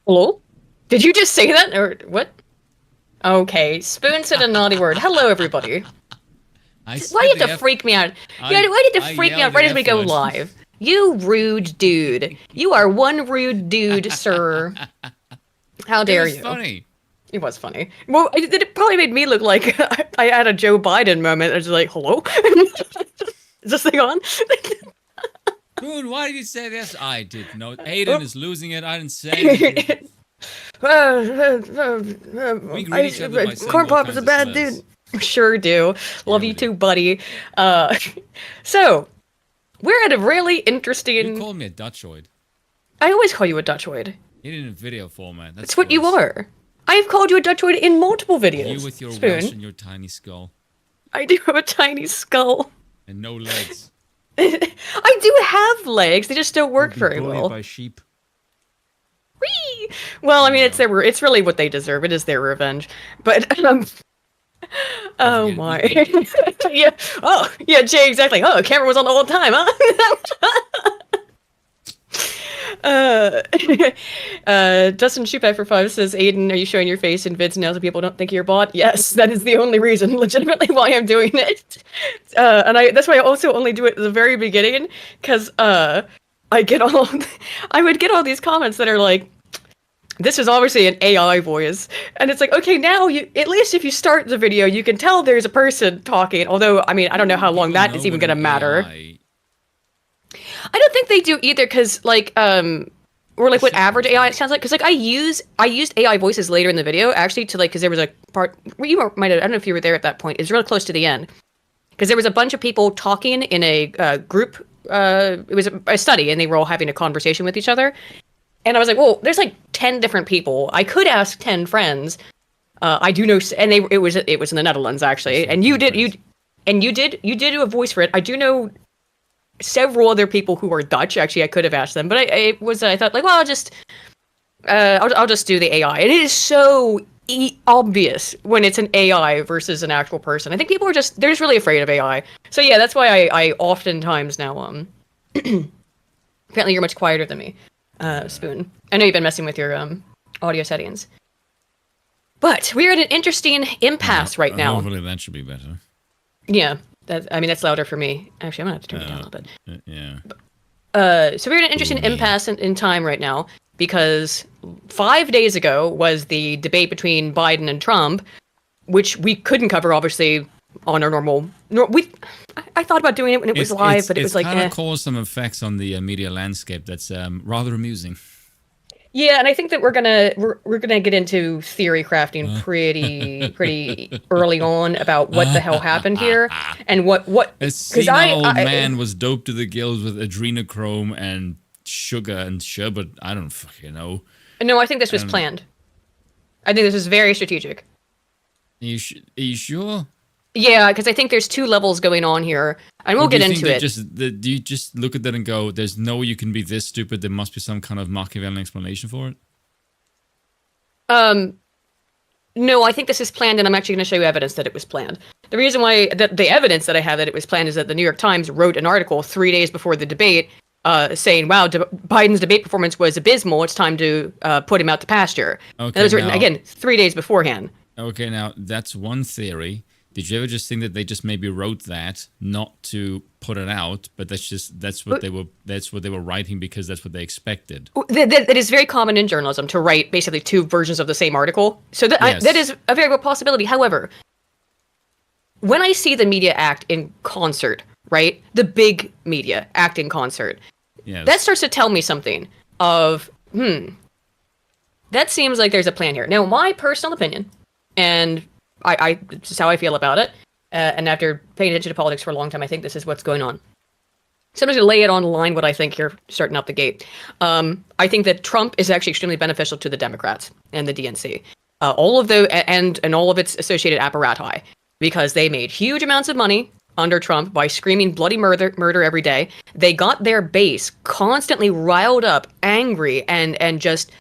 Hello? Did you just say that? Or what? Okay, Spoon said a naughty word. Hello, everybody. I Why do said you have the to F. freak me out? Yeah, why do you have I to freak me yelled out the right as we F go word. live? You rude dude. You are one rude dude, sir. How It dare was you? funny. It was funny. Well, it probably made me look like I had a Joe Biden moment. I was like, hello? Is this thing on? Boone, why did you say this? I didn't know. Aiden Oh. is losing it. I didn't say anything. We greet each other by saying Corn all Pop is kinds a of bad slurs. dude. Sure do. Yeah, Love we you do. too, buddy. Uh, so, we're at a really You interesting. called me a Dutchoid. I always call you a Dutchoid. It in a video format. It's That's what you worse. are. I've called you a Dutchoid in multiple You videos. with your Welsh Spoon. and your tiny skull. I do have a tiny skull. And no legs. I do have legs. They just don't Or work be very bullied well. by sheep. Whee! Well, I mean, No. it's really what they deserve. It is their revenge. But Don't oh forget, my. eat me. Yeah. Oh, yeah, Jay, exactly. Oh, camera was on the whole time, huh? uh, Justin Shoepak for 5 says, Aiden, are you showing your face in vids now so people don't think you're a bot? Yes, that is the only reason, legitimately, why I'm doing it. And that's why I also only do it at the very beginning, because I get all, I would get all these comments that are like, this is obviously an AI voice. And it's like, okay, now you at least if you start the video, you can tell there's a person talking. Although, I mean, I don't know how long People that know is even when gonna an matter. AI I don't think they do either, because like or like what average AI it sounds like, because like I used AI voices later in the video actually to like, because there was a part where might have, I don't know if you were there at that point. It was really close to the end, because there was a bunch of people talking in a group. It was a study, and they were all having a conversation with each other. And I was like, well, there's like 10 different people. I could ask 10 friends. I do know, and it was in the Netherlands actually. And you did do a voice for it. I do know several other people who are Dutch. Actually, I could have asked them, but I thought like, well, I'll just do the AI. And it is so obvious when it's an AI versus an actual person. I think people are they're just really afraid of AI. So yeah, that's why I oftentimes now apparently you're much quieter than me, Spoon. I know you've been messing with your audio settings. But we're at an interesting impasse right now. Hopefully that should be better. Yeah, that's louder for me. Actually, I'm gonna have to turn it down a little bit. Yeah. So we're in an interesting impasse in time right now, because 5 days ago was the debate between Biden and Trump, which we couldn't cover obviously on our normal. I thought about doing it when it was live, but it was like, it's kind of caused some effects on the media landscape that's rather amusing. Yeah, and I think that we're gonna get into theory crafting pretty early on about what the hell happened here and what A senile old man was doped to the gills with adrenochrome and sugar and sherbet. I don't fucking know. No, I think this was planned. I think this was very strategic. Are you sure? Yeah, because I think there's 2 levels going on here, and we'll get into it. Do you just look at that and go, "There's no way you can be this stupid. There must be some kind of Machiavellian explanation for it." No, I think this is planned, and I'm actually going to show you evidence that it was planned. The reason why the evidence that I have that it was planned is that the New York Times wrote an article 3 days before the debate, saying, "Wow, Biden's debate performance was abysmal. It's time to put him out to pasture." Okay, and it was written again 3 days beforehand. Okay, now that's one theory. Did you ever just think that they just maybe wrote that not to put it out, but that's what they were writing because that's what they expected? That is very common in journalism, to write basically 2 versions of the same article. So Yes. that is a very good possibility. However, when I see the media act in concert, right, the big media act in concert, Yes. that starts to tell me something of that seems like there's a plan here. Now, my personal opinion, and this is how I feel about it. And after paying attention to politics for a long time, I think this is what's going on. So I'm just going to lay it on the line what I think here, starting out the gate. I think that Trump is actually extremely beneficial to the Democrats and the DNC. All of all of its associated apparati, because they made huge amounts of money under Trump by screaming bloody murder every day. They got their base constantly riled up, angry, and just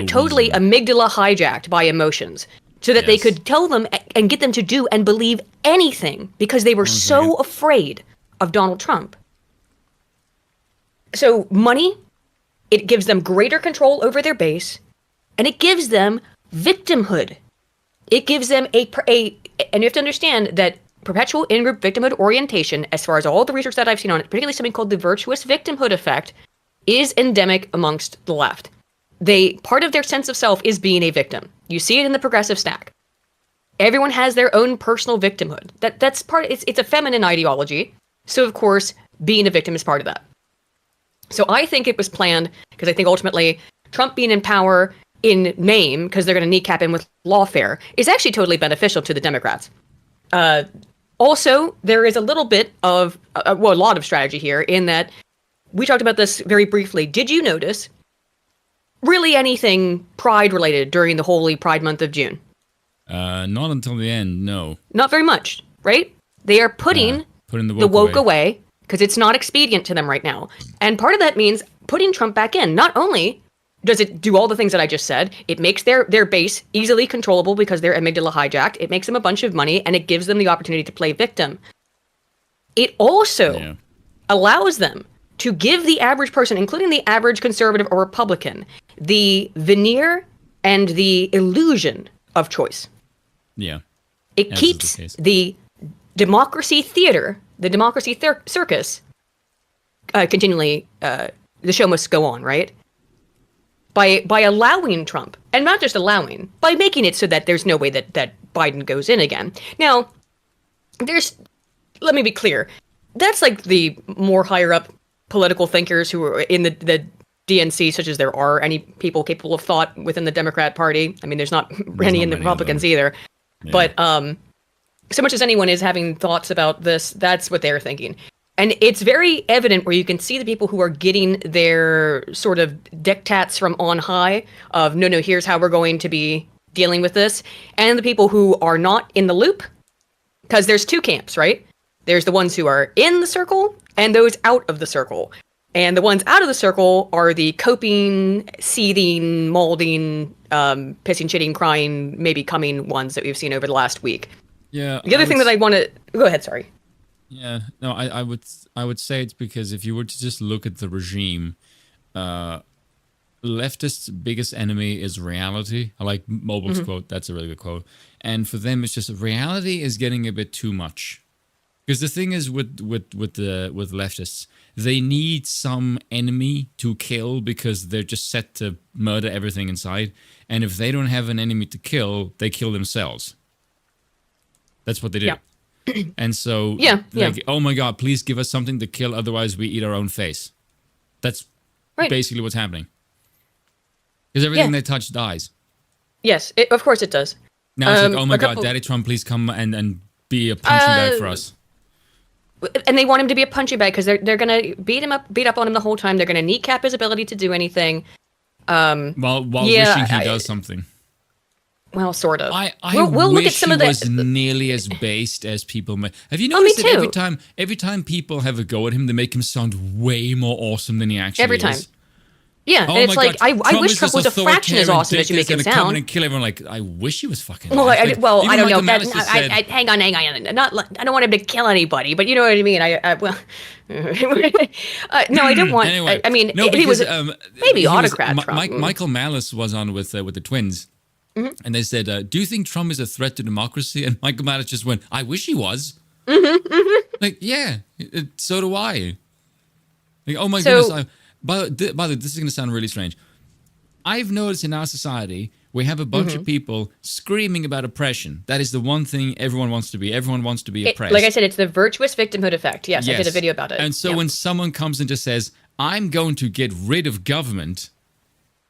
totally amygdala hijacked by emotions, so that they could tell them and get them to do and believe anything, because they were so afraid of Donald Trump. So money, it gives them greater control over their base. and it gives them victimhood. It gives them and you have to understand that perpetual in-group victimhood orientation, as far as all the research that I've seen on it, particularly something called the virtuous victimhood effect, is endemic amongst the left. Part of their sense of self is being a victim. You see it in the progressive stack. Everyone has their own personal victimhood. That's part. It's a feminine ideology. So of course, being a victim is part of that. So I think it was planned because I think ultimately Trump being in power in name, because they're going to kneecap him with lawfare, is actually totally beneficial to the Democrats. Also, there is a little bit of, a lot of strategy here in that we talked about this very briefly. Did you notice really anything Pride related during the holy Pride month of June? Not until the end, no. Not very much, right? They are putting the woke away because it's not expedient to them right now. And part of that means putting Trump back in. Not only does it do all the things that I just said, it makes their base easily controllable because they're amygdala hijacked. It makes them a bunch of money, and it gives them the opportunity to play victim. It also allows them to give the average person, including the average conservative or Republican, the veneer and the illusion of choice. Yeah. It keeps the democracy theater, the democracy circus, continually, the show must go on, right? By allowing Trump, and not just allowing, by making it so that there's no way that Biden goes in again. Now, let me be clear, that's like the more higher up political thinkers who are in the DNC, such as there are any people capable of thought within the Democrat Party. I mean, there's not any in the Republicans either. Yeah. But so much as anyone is having thoughts about this, that's what they're thinking. And it's very evident where you can see the people who are getting their sort of diktats from on high of, no, here's how we're going to be dealing with this. And the people who are not in the loop, because there's two camps, right? There's the ones who are in the circle and those out of the circle. And the ones out of the circle are the coping, seething, molding, pissing, shitting, crying, maybe coming ones that we've seen over the last week. Yeah. The other thing that I want to... Go ahead, sorry. Yeah, no, I would say it's because if you were to just look at the regime, leftists' biggest enemy is reality. I like Mobile's quote. That's a really good quote. And for them, it's just reality is getting a bit too much. Because the thing is with leftists, they need some enemy to kill because they're just set to murder everything in sight. And if they don't have an enemy to kill, they kill themselves. That's what they do. Yeah. And so, oh my God, please give us something to kill, otherwise we eat our own face. That's basically what's happening. Because everything they touch dies. Yes, of course it does. Now it's like, oh my God, Daddy Trump, please come and be a punching bag for us. And they want him to be a punching bag because they're going to beat up on him the whole time. They're going to kneecap his ability to do anything. While wishing he does something. Well, sort of. We'll look at some of the... was nearly as based as people make. Have you noticed that every time people have a go at him, they make him sound way more awesome than he actually is? Every time. Yeah, and it's like, I wish Trump was a fraction as awesome as you make him sound. Come in and kill everyone. Like, I wish he was fucking. Well, I don't know. Hang on. I don't want him to kill anybody, but you know what I mean. No, I don't want. Anyway, I mean, no, because, he was maybe autocrat. Trump. Michael Malice was on with the twins. Mm-hmm. And they said, do you think Trump is a threat to democracy? And Michael Malice just went, I wish he was. Like, yeah, so do I. Like, oh my goodness. By the way, this is going to sound really strange. I've noticed in our society, we have a bunch of people screaming about oppression. That is the one thing everyone wants to be. Everyone wants to be oppressed. Like I said, it's the virtuous victimhood effect. Yes, I did a video about it. And so when someone comes and just says, I'm going to get rid of government,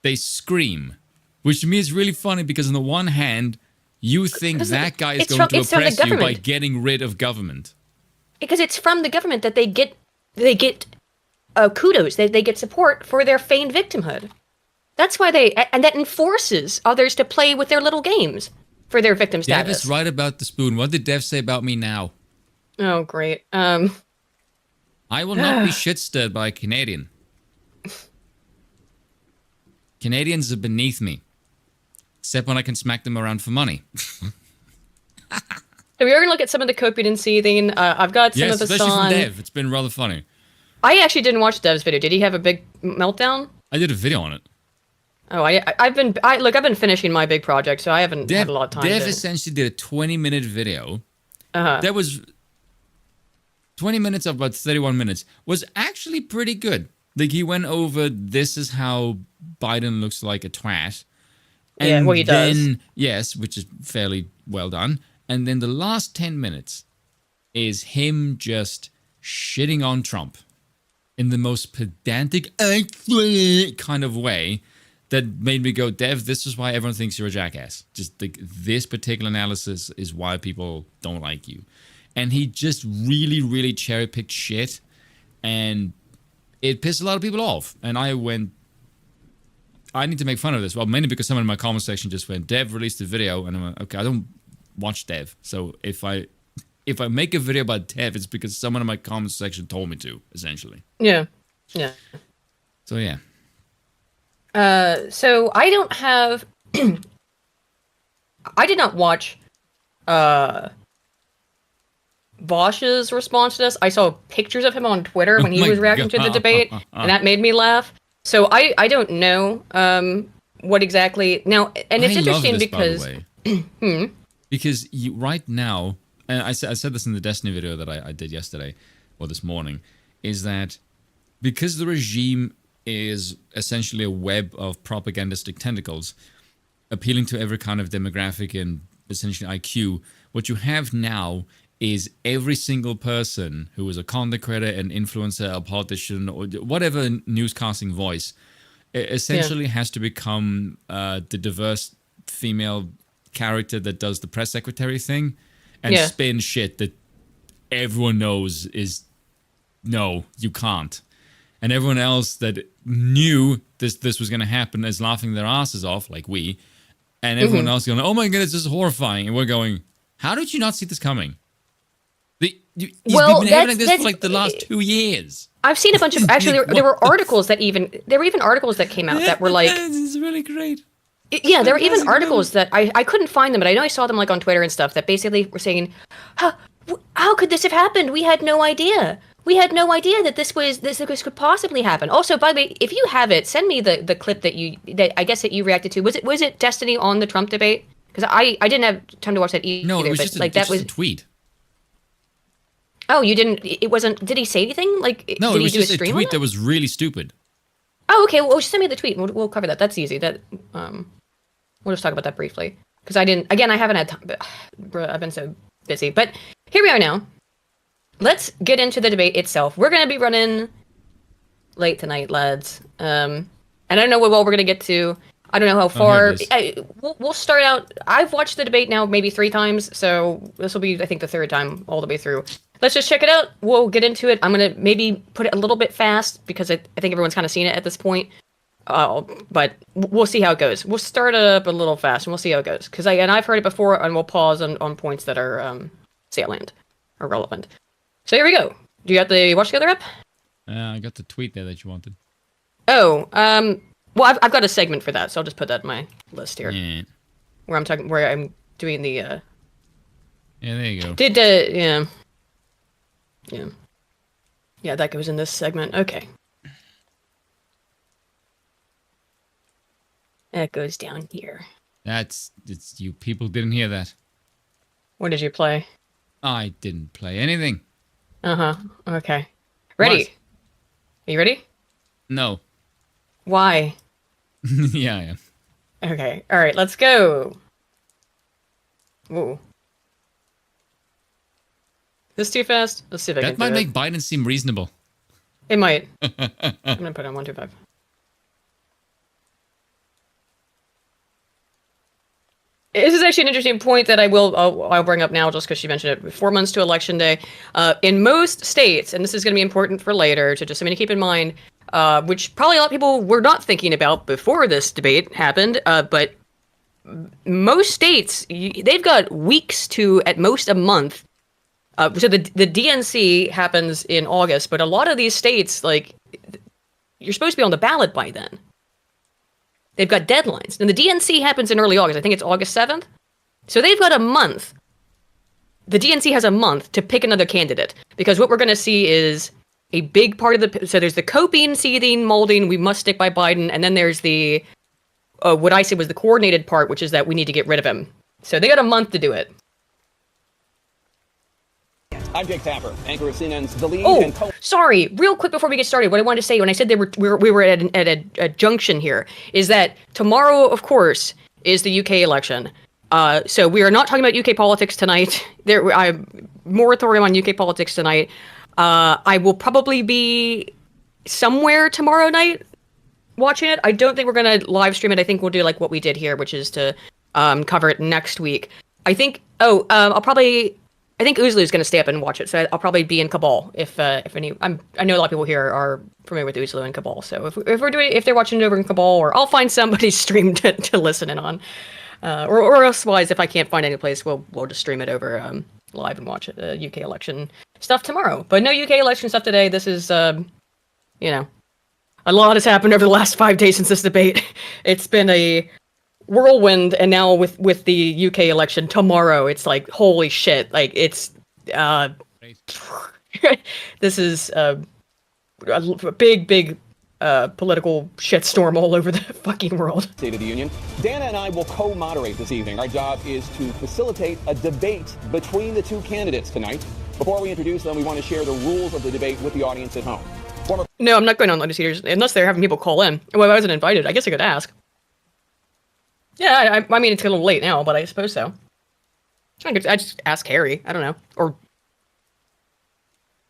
they scream. Which to me is really funny because on the one hand, you think that guy is going to oppress you by getting rid of government. Because it's from the government that they get kudos, they get support for their feigned victimhood. That's why and that enforces others to play with their little games for their victim status. Dev is right about the spoon. What did Dev say about me now? Oh, great. I will not be shit-stirred by a Canadian. Canadians are beneath me. Except when I can smack them around for money. So we are going to look at some of the coping and seething. I've got some of the especially from Dev. It's been rather funny. I actually didn't watch Dev's video. Did he have a big meltdown? I did a video on it. Oh, I've been finishing my big project, so I haven't had a lot of time. Dev essentially did a 20-minute video. Uh-huh. That was 20 minutes of about 31 minutes. Was actually pretty good. Like, he went over, this is how Biden looks like a twat. And Yeah, well, he does. then, yes, which is fairly well done. And then the last 10 minutes is him just shitting on Trump in the most pedantic kind of way that made me go, Dev, this is why everyone thinks you're a jackass. Just like, this particular analysis is why people don't like you. And he just really, really cherry-picked shit, and it pissed a lot of people off. And I went, I need to make fun of this. Well, mainly because someone in my comment section just went, Dev released a video, and I'm like, okay, I don't watch Dev. So if I make a video about Dev, it's because someone in my comment section told me to, essentially. Yeah. So yeah. So I don't have. I did not watch Vosh's response to this. I saw pictures of him on Twitter when he was reacting to the debate, and that made me laugh. So I don't know what exactly now, and it's interesting because because right now, and I said this in the Destiny video that I did yesterday or this morning, is that because the regime is essentially a web of propagandistic tentacles appealing to every kind of demographic and essentially IQ, what you have now is every single person who is a content creator, an influencer, a politician, or whatever newscasting voice, essentially has to become the diverse female character that does the press secretary thing and spin shit that everyone knows is, no, you can't. And everyone else that knew this was going to happen is laughing their asses off, like we. And everyone else going, oh my goodness, this is horrifying. And we're going, how did you not see this coming? You've been having like this for like the last 2 years. I've seen a bunch of, actually, there were articles that there were even articles that came out that were like. This is really great. Yeah, there were even articles that I couldn't find them, but I know I saw them like on Twitter and stuff that basically were saying, how could this have happened? We had no idea. We had no idea that this could possibly happen. Also, by the way, if you have it, send me the clip that I guess that you reacted to. Was it Destiny on the Trump debate? Because I didn't have time to watch that either. No, it was just a tweet. Oh, you didn't. It wasn't. Did he say anything? Like, no, did it was he do just a tweet that was really stupid. Oh, okay. Well, just send me the tweet. We'll cover that. That's easy. We'll just talk about that briefly because I didn't. Again, I haven't had time. I've been so busy. But here we are now. Let's get into the debate itself. We're gonna be running late tonight, lads. And I don't know what we're gonna get to. I don't know how far. We'll start out. I've watched the debate now maybe 3 times, so this will be, I think, the 3rd time all the way through. Let's just check it out. We'll get into it. I'm gonna maybe put it a little bit fast because I think everyone's kind of seen it at this point. But we'll see how it goes. We'll start it up a little fast and we'll see how it goes. Because I've heard it before, and we'll pause on points that are salient or relevant. So here we go. Do you got the Watch Together up? I got the tweet there that you wanted. Oh, well, I've got a segment for that, so I'll just put that in my list here. Yeah. Where I'm doing the. Yeah, there you go. Yeah, that goes in this segment. Okay. That goes down here. It's you people didn't hear that. What did you play? I didn't play anything. Okay. Ready? What? Are you ready? No. Why? Yeah, I am. Okay. All right. Let's go. Whoa. This too fast? Let's see if I can. That might make Biden seem reasonable. It might. I'm gonna put on 125. This is actually an interesting point that I'll bring up now just because she mentioned it. 4 months to election day. In most states, and this is going to be important for later to just something to keep in mind, which probably a lot of people were not thinking about before this debate happened, but most states, they've got weeks to at most a month. So the DNC happens in August, but a lot of these states, like, you're supposed to be on the ballot by then. They've got deadlines. And the DNC happens in early August. I think it's August 7th. So they've got a month. The DNC has a month to pick another candidate. Because what we're going to see is a big part of so there's the coping, seething, molding, we must stick by Biden. And then there's the what I said was the coordinated part, which is that we need to get rid of him. So they got a month to do it. I'm Jake Tapper, anchor of CNN's The Lead. Oh, sorry. Real quick before we get started, what I wanted to say when I said we were at a junction here is that tomorrow, of course, is the UK election. So we are not talking about UK politics tonight. Moratorium on UK politics tonight. I will probably be somewhere tomorrow night watching it. I don't think we're going to live stream it. I think we'll do like what we did here, which is to cover it next week. I think. I think Oozlu is going to stay up and watch it, so I'll probably be in Cabal if any. I know a lot of people here are familiar with Oozlu and Cabal, so if they're watching it over in Cabal, or I'll find somebody's stream to listen in on, or elsewise if I can't find any place, we'll just stream it over live and watch it. UK election stuff tomorrow, but no UK election stuff today. This is a lot has happened over the last 5 days since this debate. It's been a whirlwind, and now with the UK election tomorrow, it's like holy shit! Like it's this is a big political shitstorm all over the fucking world. State of the Union. Dana and I will co-moderate this evening. Our job is to facilitate a debate between the two candidates tonight. Before we introduce them, we want to share the rules of the debate with the audience at home. No, I'm not going on legislators unless they're having people call in. Well, I wasn't invited. I guess I could ask. Yeah, I mean, it's a little late now, but I suppose so. I just ask Harry. I don't know. Or...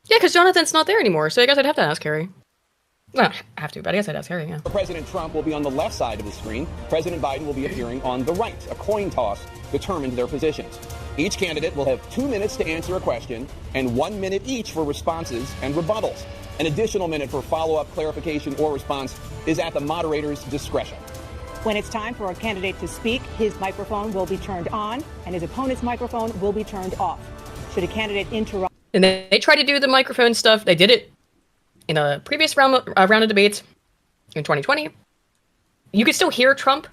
Yeah, because Jonathan's not there anymore, so I guess I'd have to ask Harry. No, I have to, but I guess I'd ask Harry, yeah. President Trump will be on the left side of the screen. President Biden will be appearing on the right. A coin toss determined their positions. Each candidate will have 2 minutes to answer a question and 1 minute each for responses and rebuttals. An additional minute for follow-up, clarification, or response is at the moderator's discretion. When it's time for a candidate to speak, his microphone will be turned on and his opponent's microphone will be turned off. Should a candidate interrupt... And then they tried to do the microphone stuff. They did it in a previous round of debates in 2020. You could still hear Trump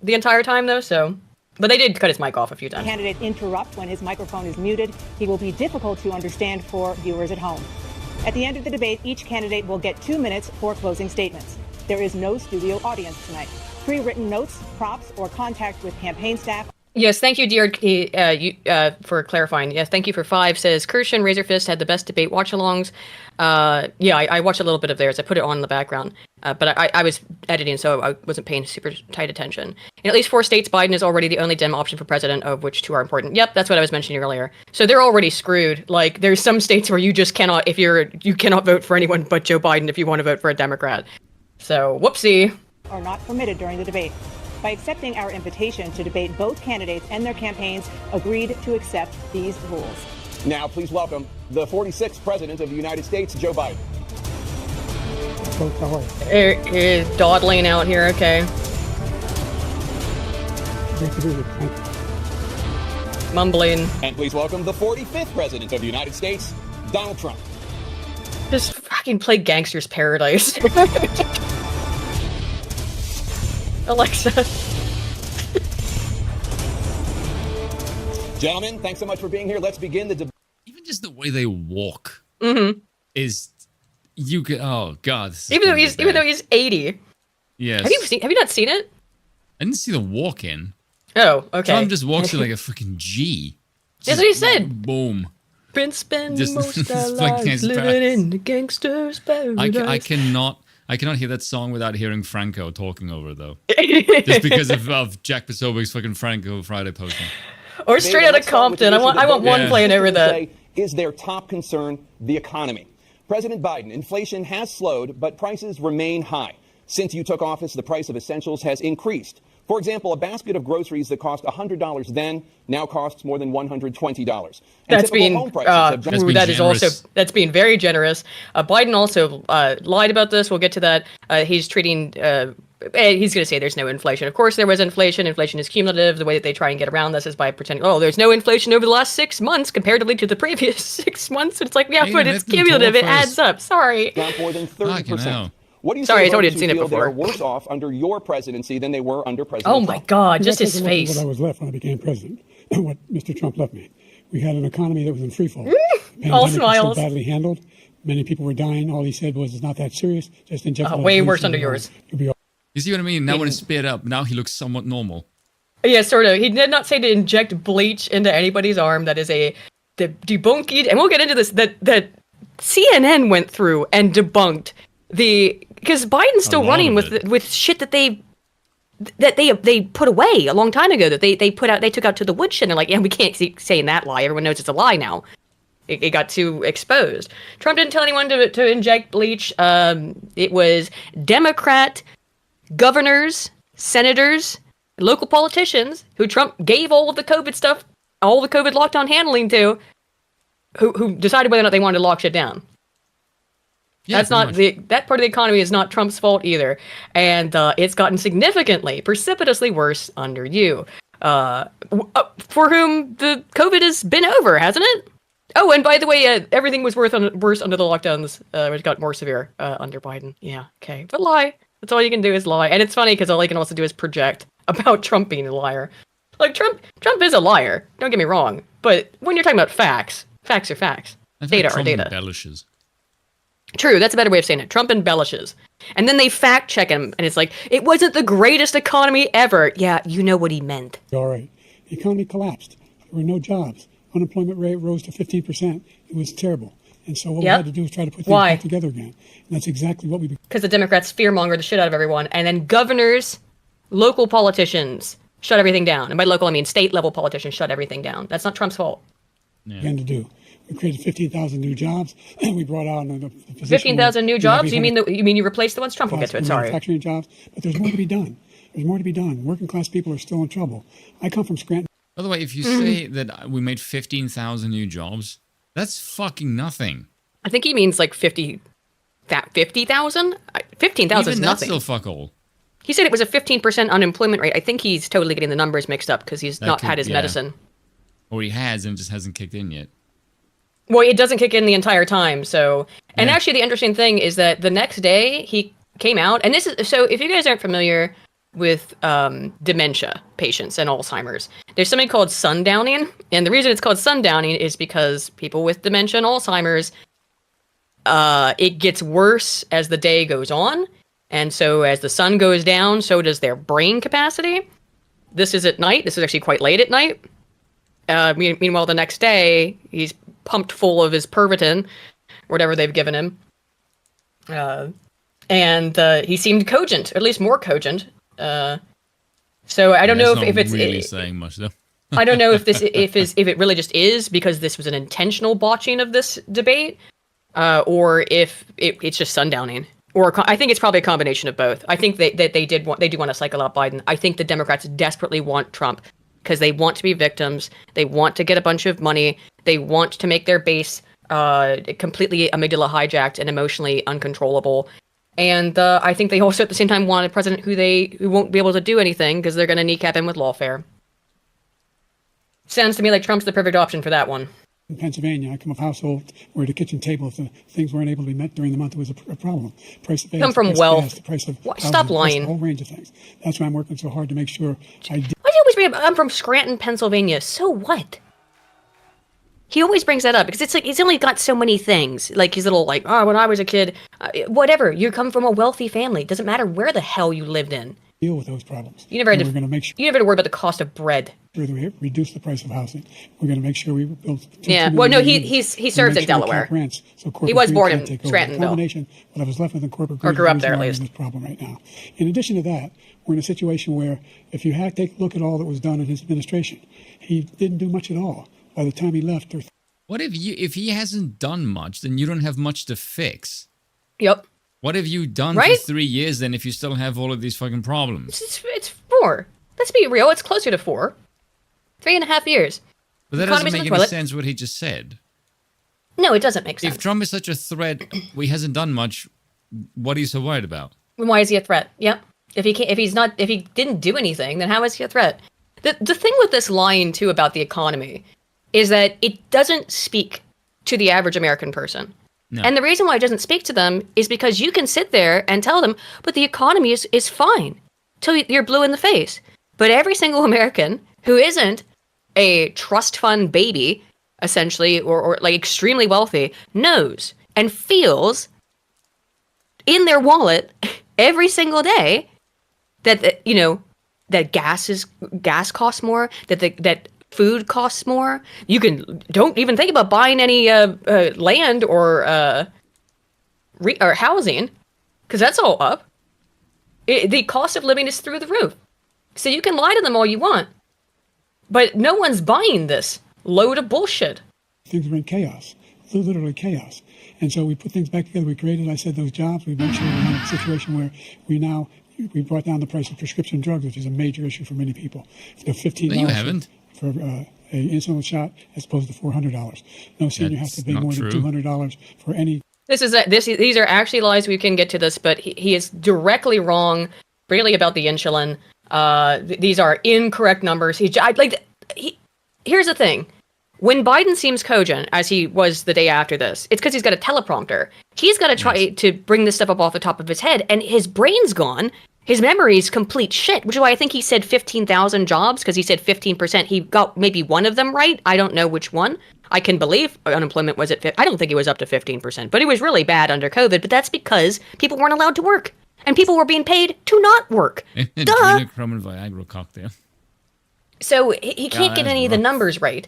the entire time, though, so... But they did cut his mic off a few times. Candidate interrupt when his microphone is muted. He will be difficult to understand for viewers at home. At the end of the debate, each candidate will get 2 minutes for closing statements. There is no studio audience tonight. Pre-written notes, props, or contact with campaign staff. Yes, thank you, dear, for clarifying. Yes, thank you for 5. Says Kirshen Razorfist had the best debate watch-alongs. Yeah, I watched a little bit of theirs. I put it on in the background, but I was editing, so I wasn't paying super tight attention. In at least 4 states, Biden is already the only Dem option for president, of which 2 are important. Yep, that's what I was mentioning earlier. So they're already screwed. Like, there's some states where you just cannot, you cannot vote for anyone but Joe Biden if you want to vote for a Democrat. So, whoopsie. Are not permitted during the debate. By accepting our invitation to debate, both candidates and their campaigns agreed to accept these rules. Now, please welcome the 46th President of the United States, Joe Biden. Is dawdling out here, okay. Mumbling. And please welcome the 45th President of the United States, Donald Trump. Just fucking play Gangster's Paradise. Alexa. Gentlemen, thanks so much for being here. Let's begin the debate. Even just the way they walk is oh god. Even though he's 80. Yes. Have you not seen it? I didn't see the walk in. Oh, okay. Trump just walks you like a fucking G. That's what he said. Boom. Been spending Just most our like lives living in the gangster's paradise. I cannot hear that song without hearing Franco talking over it, though. Just because of Jack Posobiec's fucking Franco Friday posting. Or Straight Outta Compton. I want one playing over that. Is their top concern the economy? President Biden, inflation has slowed, but prices remain high. Since you took office, the price of essentials has increased. For example, a basket of groceries that cost $100 then now costs more than $120. That's being very generous. Biden also lied about this. We'll get to that. He's treating. He's going to say there's no inflation. Of course, there was inflation. Inflation is cumulative. The way that they try and get around this is by pretending, oh, there's no inflation over the last 6 months comparatively to the previous 6 months. It's like, yeah, but it's cumulative. It adds up. Sorry. Down more than 30%. What do you Sorry, say I totally about hadn't seen it who feel before. they're worse off under your presidency than they were under President Oh Trump? my God, just his face. What I was left when I became president, what Mr. Trump left me. We had an economy that was in free fall. All smiles. Was so badly handled. Many people were dying. All he said was, "It's not that serious. Just inject." Way worse under yours. You'll be all You see what I mean? Now when it's sped up, now he looks somewhat normal. Yeah, sort of. He did not say to inject bleach into anybody's arm. That is the debunked, and we'll get into this, that CNN went through and debunked because Biden's still running with shit that they put away a long time ago, that they took out to the woodshed. And they're like, yeah, we can't keep saying that lie. Everyone knows it's a lie now. It got too exposed. Trump didn't tell anyone to inject bleach. It was Democrat governors, senators, local politicians who Trump gave all of the COVID stuff, all the COVID lockdown handling to, who decided whether or not they wanted to lock shit down. Yeah, That's not that part of the economy is not Trump's fault either, and it's gotten significantly, precipitously worse under you, for whom the COVID has been over, hasn't it? Oh, and by the way, everything was worse under the lockdowns. It got more severe under Biden. Yeah, okay, but lie. That's all you can do is lie, and it's funny because all he can also do is project about Trump being a liar. Like Trump is a liar. Don't get me wrong, but when you're talking about facts, facts are facts. Data are data. Embellishes. True, that's a better way of saying it. Trump embellishes. And then they fact check him, and it's like, it wasn't the greatest economy ever. Yeah, you know what he meant. All right. The economy collapsed. There were no jobs. Unemployment rate rose to 15%. It was terrible. And so what we had to do was try to put things back together again. And that's exactly what we did. Because the Democrats fearmonger the shit out of everyone. And then governors, local politicians shut everything down. And by local, I mean state-level politicians shut everything down. That's not Trump's fault. Yeah. Began to do. We created 15,000 new jobs, and we brought out a 15,000 new jobs? You mean you replaced the ones? Trump will get to it, sorry. Manufacturing jobs, but there's more to be done. There's more to be done. Working class people are still in trouble. I come from Scranton. By the way, if you say that we made 15,000 new jobs, that's fucking nothing. I think he means like 50,000? 15,000 is That's nothing. still fuck all. He said it was a 15% unemployment rate. I think he's totally getting the numbers mixed up because he's not had his medicine. Or he has and just hasn't kicked in yet. Well, it doesn't kick in the entire time, so... And actually, the interesting thing is that the next day, he came out, and this is... So, if you guys aren't familiar with dementia patients and Alzheimer's, there's something called sundowning, and the reason it's called sundowning is because people with dementia and Alzheimer's, it gets worse as the day goes on, and so as the sun goes down, so does their brain capacity. This is at night. This is actually quite late at night. Meanwhile, the next day, he's pumped full of his Pervitin, whatever they've given him. And he seemed cogent, or at least more cogent. So I don't know if it's really saying much though. I don't know if it really just is because this was an intentional botching of this debate, or if it's just sundowning. Or I think it's probably a combination of both. I think they do want to cycle out Biden. I think the Democrats desperately want Trump because they want to be victims. They want to get a bunch of money. They want to make their base completely amygdala hijacked and emotionally uncontrollable. And I think they also at the same time want a president who won't be able to do anything because they're going to kneecap him with lawfare. Sounds to me like Trump's the perfect option for that one. In Pennsylvania, I come from a household where the kitchen table, if the things weren't able to be met during the month, it was a problem. Price of eggs, come from price wealth. Of gas, the price of Stop housing, lying. A whole range of things. That's why I'm working so hard to make sure I do. Why do you always bring up, I'm from Scranton, Pennsylvania? So what? He always brings that up because it's like he's only got so many things. Like his little when I was a kid, whatever. You come from a wealthy family. It doesn't matter where the hell you lived in. Deal with those problems. You never had to. We're going to make sure. You never had to worry about the cost of bread. We reduce the price of housing. We're going to make sure we build. Yeah. Well, no, he served in Delaware. Rents, so he was born in Scrantonville. Combination. What I was left with in corporate. Or grew up there at least. This problem right now. In addition to that, we're in a situation where if you take a look at all that was done in his administration, he didn't do much at all. By the time he left, what if he hasn't done much, then you don't have much to fix. Yep. What have you done for 3 years then if you still have all of these fucking problems? It's 4. Let's be real. It's closer to 4. 3.5 years. But that doesn't make any sense what he just said. No, it doesn't make sense. If Trump is such a threat, he hasn't done much, what are you so worried about? Why is he a threat? Yep. If he didn't do anything, then how is he a threat? The thing with this lying too about the economy is that it doesn't speak to the average American person. No. And the reason why it doesn't speak to them is because you can sit there and tell them, but the economy is fine till you're blue in the face. But every single American who isn't a trust fund baby, essentially, or like extremely wealthy, knows and feels in their wallet every single day that that gas costs more, that food costs more. Don't even think about buying any land or housing, because that's all up. The cost of living is through the roof. So you can lie to them all you want, but no one's buying this load of bullshit. Things were in chaos, literally chaos. And so we put things back together. We created, I said, those jobs. We eventually had a situation where we brought down the price of prescription drugs, which is a major issue for many people. For $15 No, you haven't. For an insulin shot as opposed to $400. No senior has to pay more than $200 for any. These are actually lies. We can get to this, but he is directly wrong, really, about the insulin. These are incorrect numbers. Here's the thing. When Biden seems cogent, as he was the day after this, it's because he's got a teleprompter. He's got to try to bring this stuff up off the top of his head, and his brain's gone. His memory's complete shit, which is why I think he said 15,000 jobs, because he said 15%. He got maybe one of them right. I don't know which one. I can believe unemployment was at I don't think it was up to 15%, but it was really bad under COVID, but that's because people weren't allowed to work, and people were being paid to not work. Duh! Viagra cocktail. So he can't get any of the numbers right.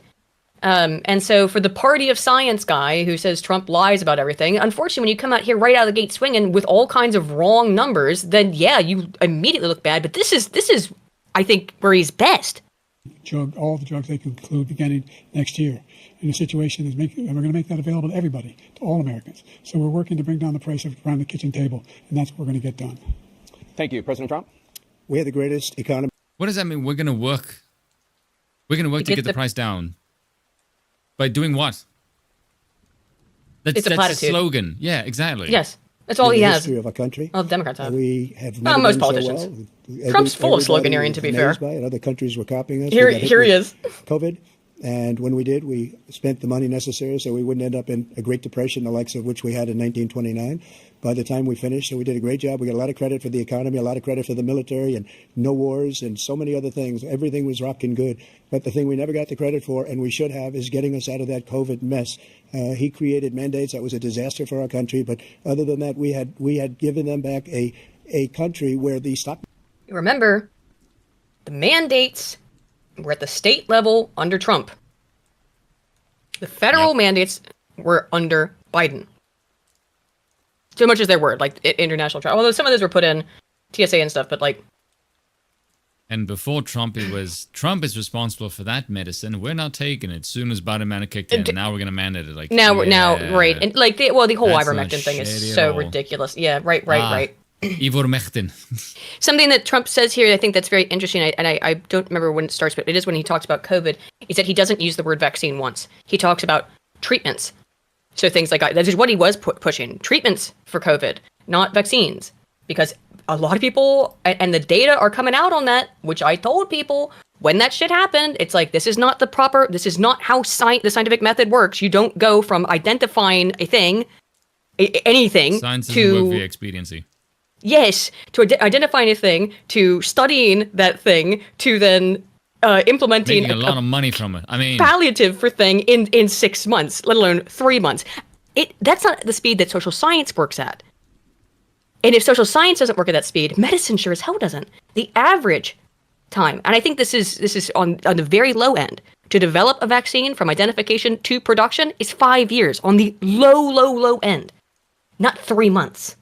And so for the party of science guy who says Trump lies about everything, unfortunately, when you come out here right out of the gate swinging with all kinds of wrong numbers, then yeah, you immediately look bad. But this is, I think, where he's best. All the drugs they conclude beginning next year. And the situation is and we're going to make that available to everybody, to all Americans. So we're working to bring down the price around the kitchen table, and that's what we're going to get done. Thank you, President Trump. We have the greatest economy. What does that mean? We're going to work. We're going to work to get the price down. By doing what? That's a platitude. Slogan. Yeah, exactly. Yes, that's all he has. History of our country. All the Democrats have. We have most politicians. So well. Trump's full of sloganeering, to be fair. And other countries were copying us. Here he is. COVID. And when we did, we spent the money necessary so we wouldn't end up in a Great Depression, the likes of which we had in 1929. By the time we finished, so we did a great job. We got a lot of credit for the economy, a lot of credit for the military, and no wars, and so many other things. Everything was rocking good. But the thing we never got the credit for, and we should have, is getting us out of that COVID mess. He created mandates. That was a disaster for our country. But other than that, we had given them back a country where the stock. Remember, the mandates were at the state level under Trump. The federal mandates were under Biden. So much as their word, like international travel. Although some of those were put in TSA and stuff, but like. And before Trump, Trump is responsible for that medicine. We're not taking it. As soon as Biden kicked in, now we're going to mandate it. Like now, right, and like the whole ivermectin thing is so ridiculous. Yeah, right. Ivermectin. Something that Trump says here, I think that's very interesting, and I don't remember when it starts, but it is when he talks about COVID. He said he doesn't use the word vaccine once. He talks about treatments. So things like that is what he was pushing. Treatments for COVID, not vaccines. Because a lot of people, and the data are coming out on that, which I told people, when that shit happened, it's like, this is not how the scientific method works. You don't go from identifying a thing, anything, science to... doesn't work via expediency. Yes, to identifying a thing, to studying that thing, to then implementing making a lot of money from it. I mean, palliative for thing in 6 months, let alone 3 months. That's not the speed that social science works at. And if social science doesn't work at that speed, medicine sure as hell doesn't. The average time, and I think this is on the very low end, to develop a vaccine from identification to production is 5 years on the low end, not 3 months.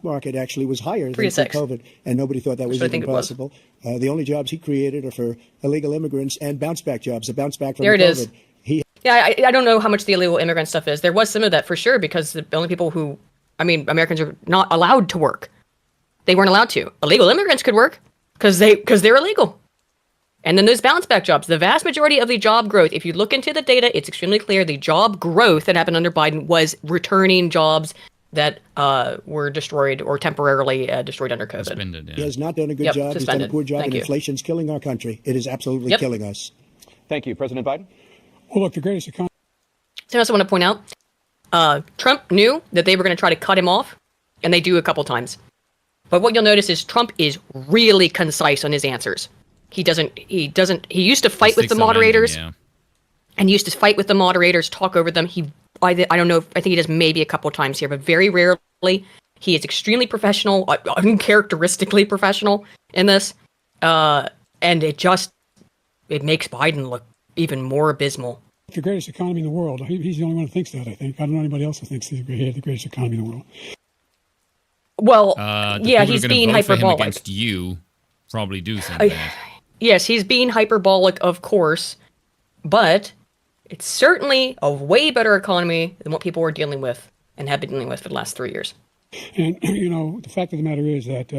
Market actually was higher than COVID, and nobody thought that was even possible. The only jobs he created are for illegal immigrants and bounce back jobs. The bounce back from there COVID. I don't know how much the illegal immigrant stuff is. There was some of that for sure, because the only people who, Americans are not allowed to work. They weren't allowed to. Illegal immigrants could work because they're illegal. And then those bounce back jobs, the vast majority of the job growth, if you look into the data, it's extremely clear the job growth that happened under Biden was returning jobs that were destroyed or temporarily destroyed under COVID. Suspended, yeah. He has not done a good job. He's done a poor job, and inflation's killing our country. It is absolutely killing us. Thank you, President Biden. Well, look, the greatest economy. So I also want to point out, Trump knew that they were going to try to cut him off, and they do a couple times. But what you'll notice is Trump is really concise on his answers. He used to fight with the moderators. And used to fight with the moderators, talk over them. I don't know. I think he does maybe a couple times here, but very rarely He is extremely professional, uncharacteristically professional in this, and it makes Biden look even more abysmal. The greatest economy in the world. He's the only one who thinks that, I think. I don't know anybody else who thinks he had the greatest economy in the world. Well, The yeah, people he's who are gonna being vote for him hyperbolic. against you probably do think that. Yes, he's being hyperbolic, of course, but it's certainly a way better economy than what people were dealing with and have been dealing with for the last 3 years. And, the fact of the matter is that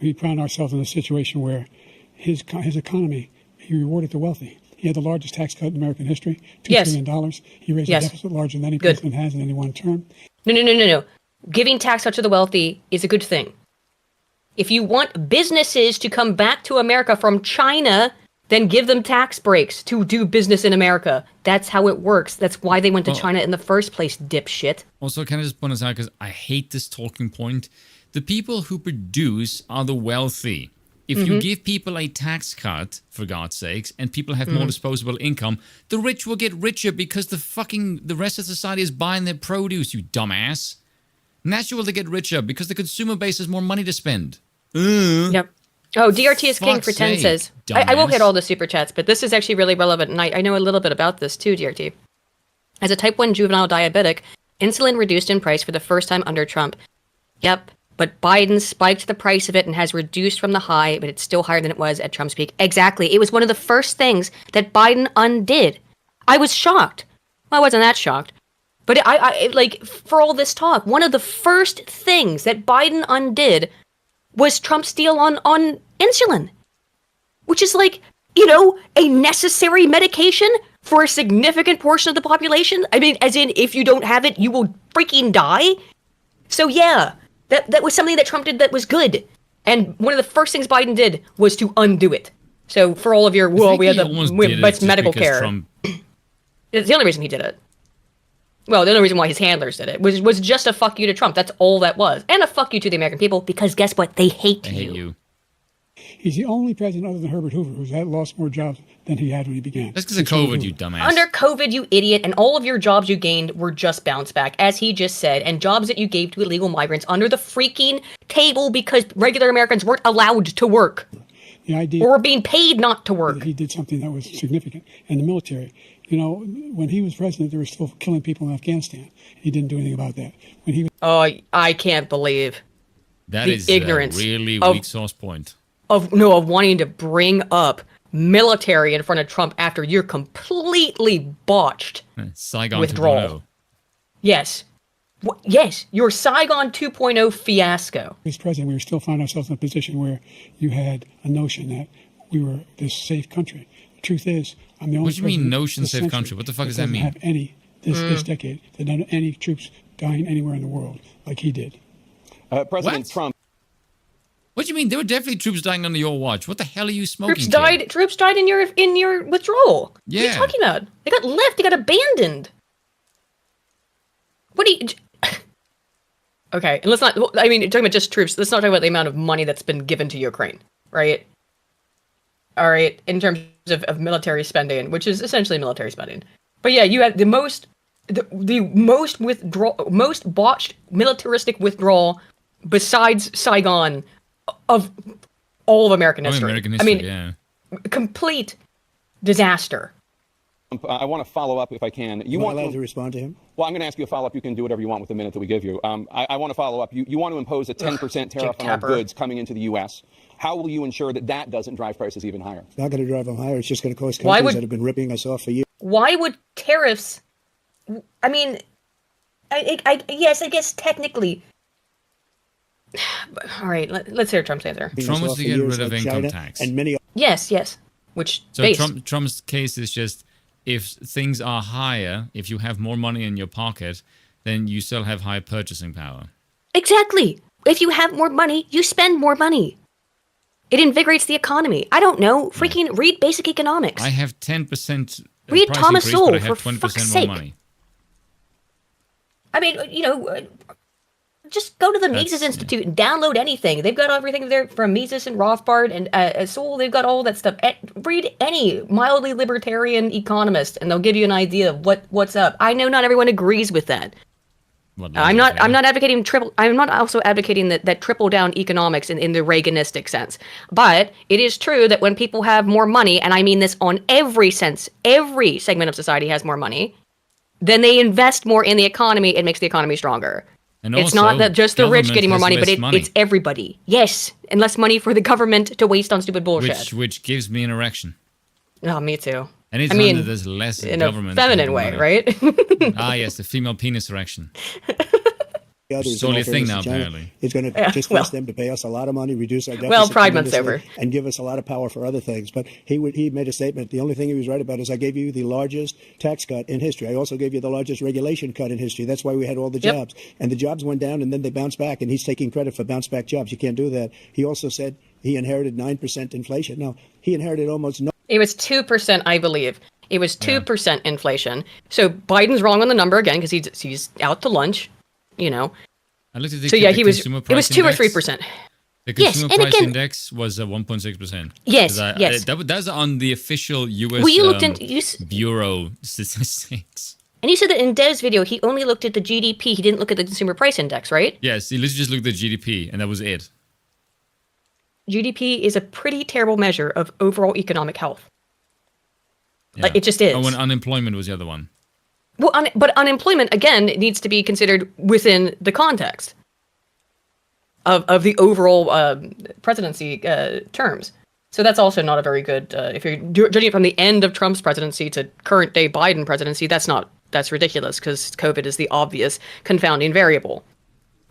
we found ourselves in a situation where his economy, he rewarded the wealthy. He had the largest tax cut in American history, $2 trillion. He raised a deficit larger than any president has in any one term. No. Giving tax cuts to the wealthy is a good thing. If you want businesses to come back to America from China, then give them tax breaks to do business in America. That's how it works. That's why they went to China in the first place, dipshit. Also, can I just point this out, because I hate this talking point. The people who produce are the wealthy. If you give people a tax cut, for God's sakes, and people have more disposable income, the rich will get richer because the rest of society is buying their produce, you dumbass. Naturally, they get richer because the consumer base has more money to spend. Yep. Oh, DRT is king for 10 sake, says. I will dumbass. hit all the super chats, but this is actually really relevant, and I know a little bit about this too, DRT. As a type 1 juvenile diabetic, insulin reduced in price for the first time under Trump. Yep. But Biden spiked the price of it and has reduced from the high, but it's still higher than it was at Trump's peak. Exactly. It was one of the first things that Biden undid. I was shocked. Well, I wasn't that shocked. But for all this talk, one of the first things that Biden undid was Trump's deal on insulin, which is a necessary medication for a significant portion of the population. I mean, as in, if you don't have it, you will freaking die. So yeah. That was something that Trump did that was good. And one of the first things Biden did was to undo it. So for all of your, we had the best medical care. Trump... It's the only reason he did it. Well, the only reason why his handlers did it was just a fuck you to Trump. That's all that was. And a fuck you to the American people, because guess what? They hate you. I hate you. He's the only president other than Herbert Hoover who's lost more jobs than he had when he began. That's because of COVID, you dumbass. Under COVID, you idiot, and all of your jobs you gained were just bounce back, as he just said, and jobs that you gave to illegal migrants under the freaking table because regular Americans weren't allowed to work. The idea or were being paid not to work. He did something that was significant. And the military, when he was president, they were still killing people in Afghanistan. He didn't do anything about that. When he was Oh, I can't believe that the is ignorance a really of- weak source point. of wanting to bring up military in front of Trump after you're completely botched Saigon withdrawal. 2.0. Yes. Yes, your Saigon 2.0 fiasco. was president, we were still finding ourselves in a position where you had a notion that we were this safe country. The truth is, I'm the only What do you mean, president notion this safe century country? What the fuck does that doesn't mean? have any, this decade, that don't have any troops dying anywhere in the world like he did. President What? Trump. What do you mean? There were definitely troops dying under your watch. What the hell are you smoking? Troops died in your withdrawal. What are Yeah. you talking about? They got left, they got abandoned. What do you Okay, and let's not you're talking about just troops. Let's not talk about the amount of money that's been given to Ukraine, right? All right, in terms of military spending, which is essentially military spending. But yeah, you had the most most botched militaristic withdrawal besides Saigon of all of American history. American history, yeah. Complete disaster. I want to follow up if I can. You want allowed to respond to him? Well, I'm going to ask you a follow-up. You can do whatever you want with the minute that we give you. I want to follow up. You want to impose a 10% tariff on our Tapper. goods coming into the U.S. How will you ensure that that doesn't drive prices even higher? It's not going to drive them higher. It's just going to cost Why countries would- that have been ripping us off for years. Why would tariffs? I mean, yes, I guess technically. All right, let's hear Trump's answer. ripping Trump us wants off to for get years rid of like income China tax. and many Yes. Which So base. Trump's case is just, if things are higher, if you have more money in your pocket, then you still have higher purchasing power. Exactly. If you have more money, you spend more money. It invigorates the economy. I don't know. Freaking read basic economics. I have 10% Read price Thomas increase, Sowell, but I have for 20% fuck's more sake. money. I mean, just go to the That's- Mises Institute and download anything. They've got everything there from Mises and Rothbard and Sowell. They've got all that stuff. Read any mildly libertarian economist, and they'll give you an idea of what's up. I know not everyone agrees with that, what I'm not. logically. I'm not advocating triple. I'm not also advocating that triple down economics in the Reaganistic sense. But it is true that when people have more money, and I mean this on every sense, every segment of society has more money, then they invest more in the economy. It makes the economy stronger. And It's also, not that just the rich government getting more has money, but less money, it's everybody. Yes, and less money for the government to waste on stupid bullshit. which gives me an erection. Oh, me too. Anytime mean, that there's less In a government, feminine more way, money. right? Ah, yes, the female penis erection. Others It's only a in all thing fairness now, to China, apparently. It's going to just well. force them to pay us a lot of money, reduce our deficit Well, Pride Month's tremendously, over. and give us a lot of power for other things. But he made a statement. The only thing he was right about is I gave you the largest tax cut in history. I also gave you the largest regulation cut in history. That's why we had all the Yep. jobs. And the jobs went down, and then they bounced back. And he's taking credit for bounce back jobs. You can't do that. He also said he inherited 9% inflation. No, he inherited almost no. It was 2%, I believe. It was 2% inflation. So Biden's wrong on the number again because he's out to lunch, you know. I looked at the, So yeah, the he was. consumer It was price 2 or index. 3%. The Yes, consumer and price again- index was 1.6%. Yes, 'Cause yes. That's on the official U.S. Well, you looked into Bureau statistics. and you said that in Dev's video he only looked at the GDP. He didn't look at the consumer price index, right? Yes, he literally just looked at GDP, and that was it. GDP is a pretty terrible measure of overall economic health. Yeah. Like, it just is. Oh, and unemployment was the other one. Well, but unemployment again needs to be considered within the context of the overall presidency terms. So that's also not a very good. If you're judging it from the end of Trump's presidency to current day Biden presidency, that's ridiculous because COVID is the obvious confounding variable.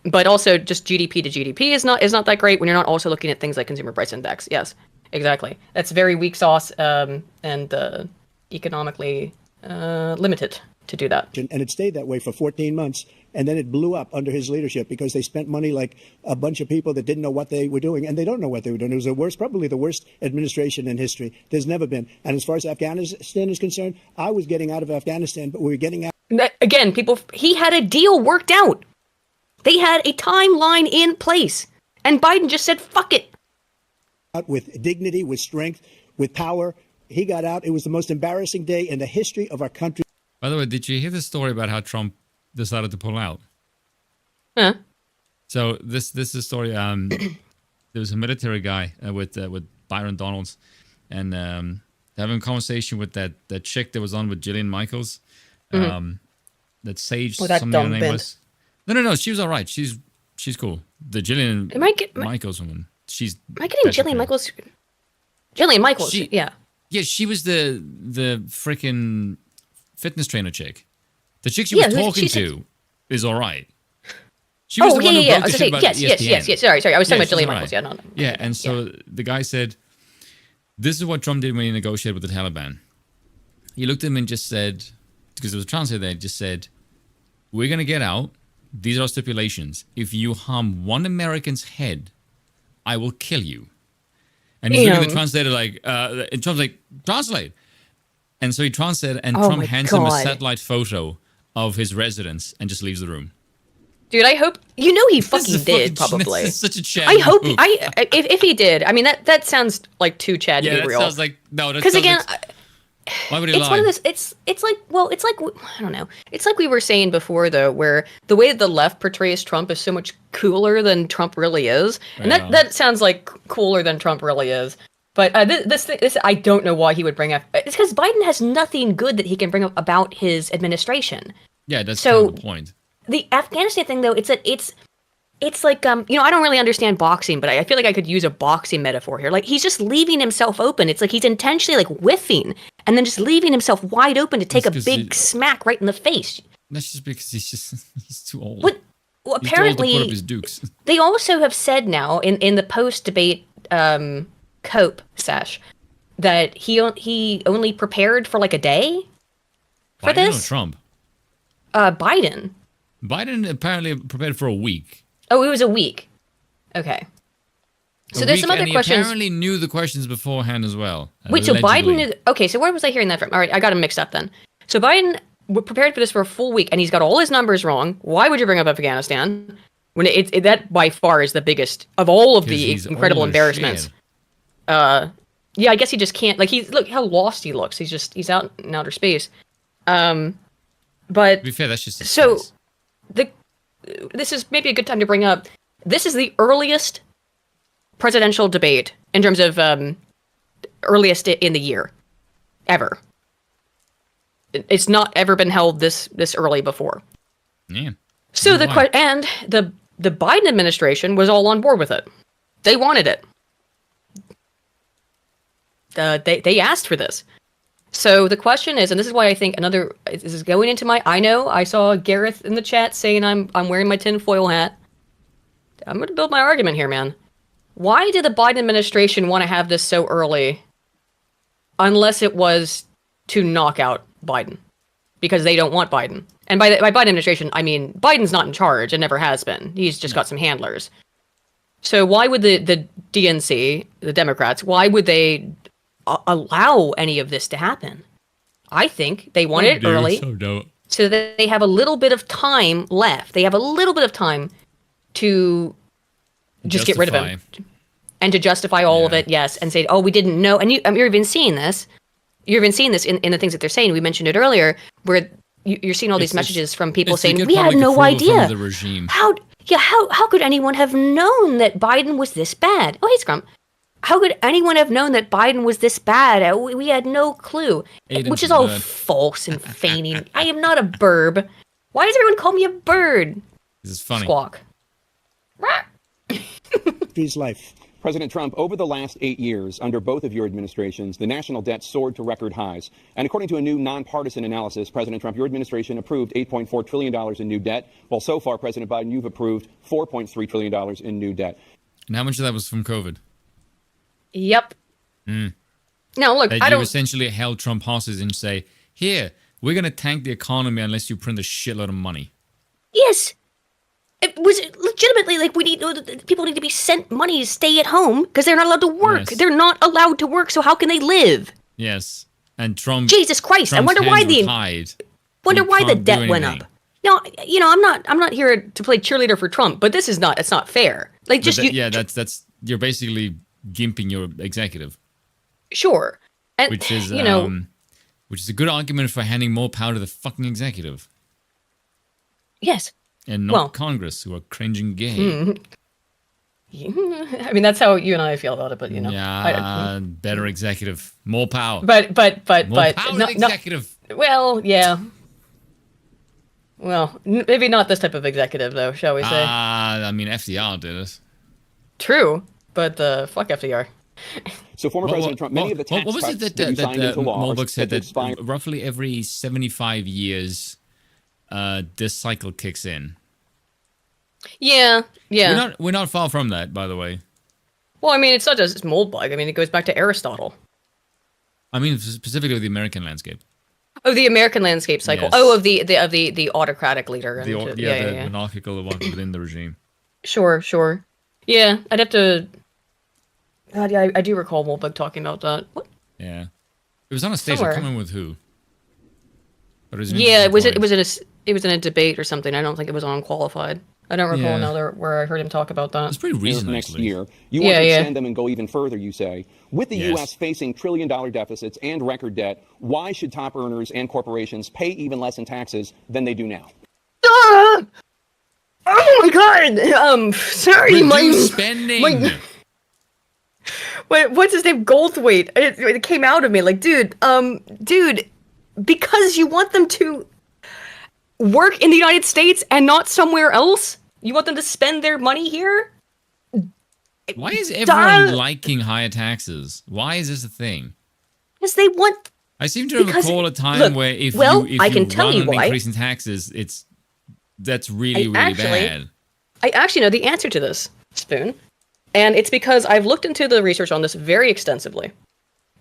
But also, just GDP to GDP is not that great when you're not also looking at things like consumer price index. Yes, exactly. That's very weak sauce and economically limited to do that. And it stayed that way for 14 months. And then it blew up under his leadership because they spent money like a bunch of people that didn't know what they were doing. And they don't know what they were doing. It was probably the worst administration in history. There's never been. And as far as Afghanistan is concerned, I was getting out of Afghanistan, but we were getting out. Again, he had a deal worked out. They had a timeline in place. And Biden just said, fuck it. With dignity, with strength, with power. He got out. It was the most embarrassing day in the history of our country. By the way, did you hear the story about how Trump decided to pull out? Huh? So this is a story. There was a military guy with Byron Donalds, and having a conversation with that chick that was on with Jillian Michaels. That Sage, Oh, that something her dumb name bit. was. No, she was all right. She's cool. The Jillian Michaels woman. She's. Am I getting better Jillian paid. Michaels? Jillian Michaels, She- yeah. Yeah, she was the freaking fitness trainer chick. The chick she Yeah, was talking she's- to is all right. She was Oh, the one who yeah. broke I the was shit gonna about say, yes. ESPN. Sorry. I was talking Yeah, about Jillian she's Michaels. right. Yeah, no. Yeah, and so the guy said, this is what Trump did when he negotiated with the Taliban. He looked at him and just said, because there was a translator there, just said, we're going to get out. These are our stipulations. If you harm one American's head, I will kill you. And he's looking at the translator like, and Trump's like, translate. And so he translated, and Oh Trump my hands him a God. satellite photo of his residence and just leaves the room. Dude, I hope he This fucking is a did fucking- probably. This is such a Chad I hope move. if he did. I mean that sounds like too Chad to Yeah, be that real. sounds like no. That Because sounds again, like, why would he it's lie? one of those. It's like I don't know. It's like we were saying before though, where the way that the left portrays Trump is so much cooler than Trump really is, and Yeah. that sounds like cooler than Trump really is. But this I don't know why he would bring up. It's because Biden has nothing good that he can bring up about his administration. Yeah, that's So- kind of the point. The Afghanistan thing though, it's like I don't really understand boxing, but I feel like I could use a boxing metaphor here. Like he's just leaving himself open. It's like he's intentionally like whiffing and then just leaving himself wide open to take That's a 'cause big smack right in the face. That's just because he's too old. What? Well, He's too old to put up apparently his dukes. they also have said now in the post debate cope sesh that he only prepared for like a day for Biden or this. Trump? Biden. Biden apparently prepared for a week. Oh, it was a week. Okay. So A there's week, some other and he questions. apparently knew the questions beforehand as well. Wait, so Biden allegedly. is okay. So where was I hearing that from? All right, I got him mixed up then. So Biden prepared for this for a full week, and he's got all his numbers wrong. Why would you bring up Afghanistan when that by far is the biggest of all of 'Cause the he's incredible old as embarrassments? shit. Yeah, I guess he just can't. Like look how lost he looks. He's out in outer space. But To be fair, that's just his so face. this is maybe a good time to bring up. This is the earliest presidential debate in terms of earliest in the year ever. It's not ever been held this early before. Yeah. So Why? the Biden administration was all on board with it. They wanted it. They asked for this. So the question is, and this is why I think this is going into my. I know I saw Gareth in the chat saying I'm wearing my tinfoil hat. I'm going to build my argument here, man. Why did the Biden administration want to have this so early? Unless it was to knock out Biden, because they don't want Biden. And by Biden administration, I mean Biden's not in charge and never has been. He's just got some handlers. So why would the DNC, the Democrats, why would they allow any of this to happen? I think they wanted it early, so that they have a little bit of time left. They have a little bit of time to just get rid of him and to justify all of it. Yes, and say, "Oh, we didn't know." And you're even seeing this. You're even seeing this in the things that they're saying. We mentioned it earlier, where you're seeing all these messages from people saying, "We had no idea." The regime. How could anyone have known that Biden was this bad? Oh, hey, Scrum. How could anyone have known that Biden was this bad? We had no clue. Which is all false and feigning. I am not a burb. Why does everyone call me a bird? This is funny. Squawk. His life. President Trump, over the last 8 years, under both of your administrations, the national debt soared to record highs. And according to a new nonpartisan analysis, President Trump, your administration approved $8.4 trillion in new debt. Well, so far, President Biden, you've approved $4.3 trillion in new debt. And how much of that was from COVID? Yep. Now, look, That you essentially held Trump hostage and say, here, we're going to tank the economy unless you print a shitload of money. Yes. It was legitimately like people need to be sent money to stay at home because they're not allowed to work. Yes. They're not allowed to work, so how can they live? Yes. And Trump... Jesus Christ, Trump's I wonder why hands wonder were why tied. the Can't debt do went anything. up. Now, I'm not here to play cheerleader for Trump, but this is not it's not fair. Like just that's you're basically gimping your executive, sure. And which is which is a good argument for handing more power to the fucking executive yes. and not Congress, who are cringing gay. I mean, that's how you and I feel about it, but Yeah, better executive, more power. But more power no, to the executive. well, yeah. Well, maybe not this type of executive, though, shall we say? I mean, FDR did it. True, but fuck FDR. So former President Trump, many of the tax what was cuts it that you signed into law are Mulbuck said set to that expire. roughly every 75 years, this cycle kicks in. Yeah. We're not far from that, by the way. Well, I mean, it's not just Moldbug. I mean, it goes back to Aristotle. I mean, specifically the American landscape. Oh, the American landscape cycle. Yes. Oh, of the autocratic leader. And The monarchical one within the regime. Sure. Yeah, I'd have to. God, yeah, I do recall Moldbug talking about that. What? Yeah, it was on a stage. Somewhere. I can't remember with who. But it was an Yeah, it was interesting in a debate or something. I don't think it was on Unqualified. I don't recall another where I heard him talk about that. It's pretty recent, next actually. year. You want to extend them and go even further, you say. With the U.S. facing trillion-dollar deficits and record debt, why should top earners and corporations pay even less in taxes than they do now? Oh my God! Sorry, Reduce spending. What's his name? Goldthwait. It came out of me like, dude, because you want them to work in the United States and not somewhere else. You want them to spend their money here? Why is everyone liking higher taxes? Why is this a thing? Because they want. I seem to recall a time where if you run on increasing taxes, that's really bad. I actually know the answer to this, Spoon. And it's because I've looked into the research on this very extensively.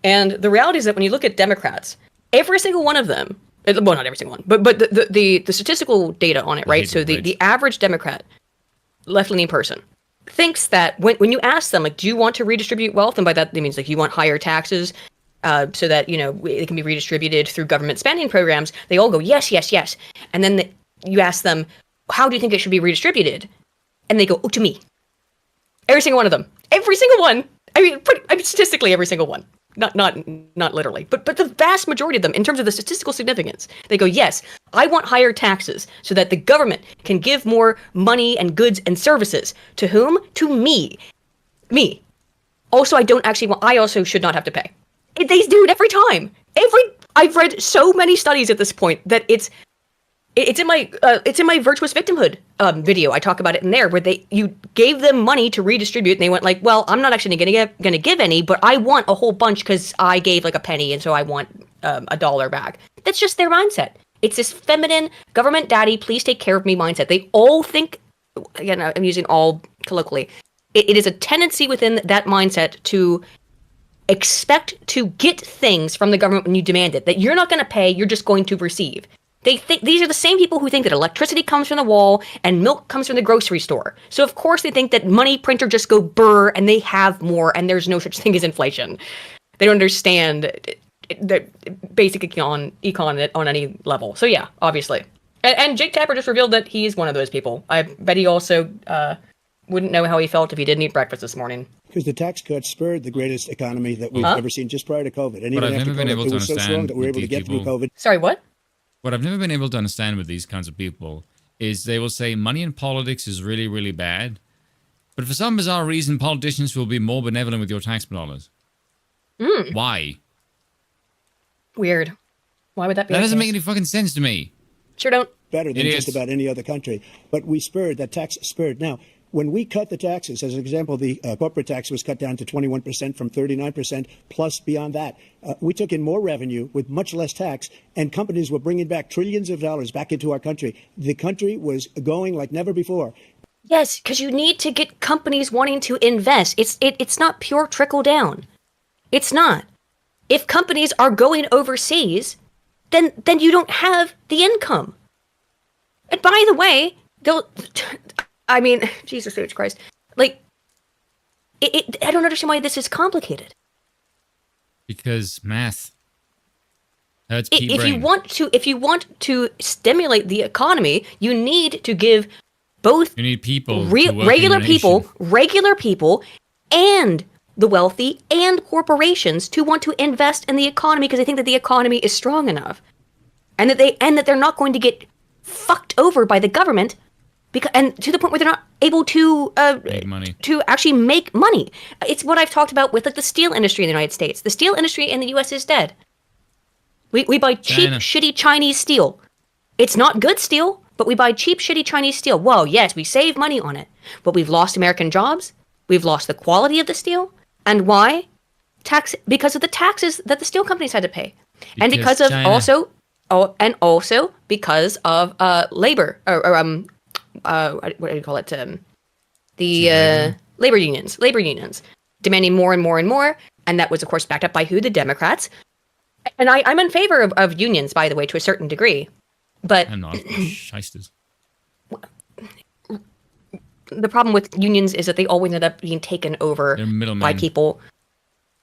And the reality is that when you look at Democrats, every single one of them, well, not every single one, but the statistical data on it, right? So the average Democrat, left-leaning person, thinks that when you ask them, like, do you want to redistribute wealth? And by that, it means like you want higher taxes so that, it can be redistributed through government spending programs. They all go, yes. And then you ask them, how do you think it should be redistributed? And they go, oh, to me. Every single one of them. Every single one. I mean, statistically, every single one. not literally, but the vast majority of them, in terms of the statistical significance, they go, yes, I want higher taxes so that the government can give more money and goods and services to whom? To me. Also, I also should not have to pay. They do it every time. I've read so many studies at this point that it's in my virtuous victimhood video. I talk about it in there, where you gave them money to redistribute, and they went like, well, I'm not actually gonna give any, but I want a whole bunch because I gave like a penny, and so I want $1 back. That's just their mindset. It's this feminine government daddy, please take care of me mindset. They all think, again, I'm using all colloquially. It is a tendency within that mindset to expect to get things from the government when you demand it, that you're not going to pay, you're just going to receive. They think these are the same people who think that electricity comes from the wall and milk comes from the grocery store. So of course they think that money printer just go burr and they have more and there's no such thing as inflation. They don't understand the basic econ on any level. So yeah, obviously. And Jake Tapper just revealed that he's one of those people. I bet he also wouldn't know how he felt if he didn't eat breakfast this morning. Because the tax cuts spurred the greatest economy that we've ever seen just prior to COVID. And but even I've after never been COVID, able it to was so strong understand that we were able to get through people. COVID. Sorry, what? What I've never been able to understand with these kinds of people is they will say money in politics is really, really bad. But for some bizarre reason, politicians will be more benevolent with your tax dollars. Why? Weird. Why would that be? That doesn't make any fucking sense to me. Sure don't. Better than just about any other country. But we spurred, that tax spurred. Now, when we cut the taxes, as an example, the corporate tax was cut down to 21% from 39%, plus beyond that. We took in more revenue with much less tax, and companies were bringing back trillions of dollars back into our country. The country was going like never before. Yes, because you need to get companies wanting to invest. It's not pure trickle down. It's not. If companies are going overseas, then you don't have the income. And by the way, Jesus H. Christ, like, I don't understand why this is complicated. Because math. That's key If brain. you want to stimulate the economy, you need to give both You need people. regular people, and the wealthy and corporations to want to invest in the economy because they think that the economy is strong enough, and that they're not going to get fucked over by the government, and to the point where they're not able to Make money. to actually make money. It's what I've talked about with like the steel industry in the United States. The steel industry in the U.S. is dead. We buy cheap, China. shitty Chinese steel. It's not good steel, but we buy cheap, shitty Chinese steel. Whoa, yes, we save money on it, but we've lost American jobs. We've lost the quality of the steel, and why? Because of the taxes that the steel companies had to pay, and because of China. also because of labor what do you call it? Labor unions demanding more and more and more, and that was of course backed up by who? The Democrats. And I'm in favor of unions, by the way, to a certain degree, but I'm not. Shysters. the problem with unions is that they always end up being taken over They're middlemen.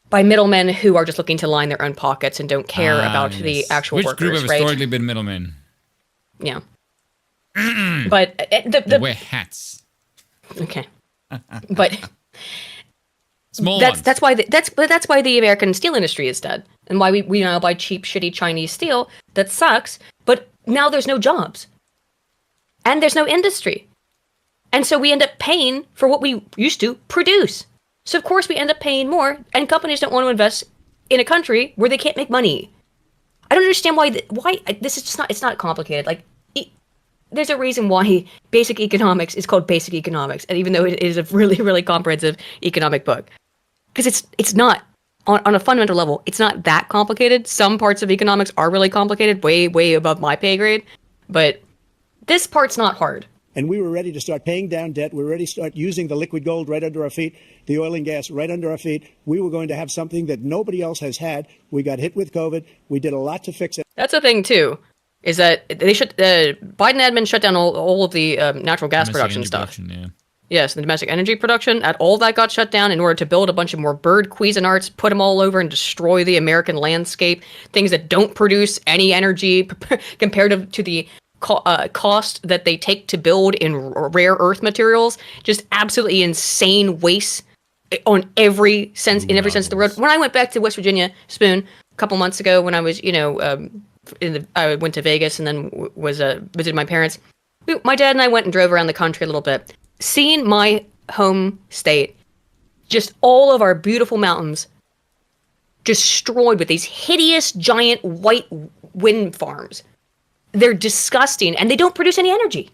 by middlemen who are just looking to line their own pockets and don't care about the Yes. actual Which workers, group have right? historically been middlemen? Yeah. But They wear hats. okay. But Small ones. that's why the American steel industry is dead, and why we now buy cheap, shitty Chinese steel that sucks. But now there's no jobs, and there's no industry, and so we end up paying for what we used to produce. So of course we end up paying more, and companies don't want to invest in a country where they can't make money. I don't understand why this is just not. It's not complicated. Like, there's a reason why basic economics is called basic economics, and even though it is a really, really comprehensive economic book, because it's not on a fundamental level, it's not that complicated. Some parts of economics are really complicated, way, way above my pay grade, but this part's not hard. And we were ready to start paying down debt. We were ready to start using the liquid gold right under our feet, the oil and gas right under our feet. We were going to have something that nobody else has had. We got hit with COVID. We did a lot to fix it. That's the thing too, is that Biden admin shut down all of the natural gas Domestic production energy stuff. production, yeah. Yes, the domestic energy production, all that got shut down in order to build a bunch of more bird Cuisinarts, put them all over and destroy the American landscape. Things that don't produce any energy compared to the cost that they take to build in rare earth materials. Just absolutely insane waste on every sense, in every sense of the word. When I went back to West Virginia, Spoon, a couple months ago, when I was, I went to Vegas and then visited my parents. My dad and I went and drove around the country a little bit. Seeing my home state, just all of our beautiful mountains destroyed with these hideous giant white wind farms. They're disgusting and they don't produce any energy.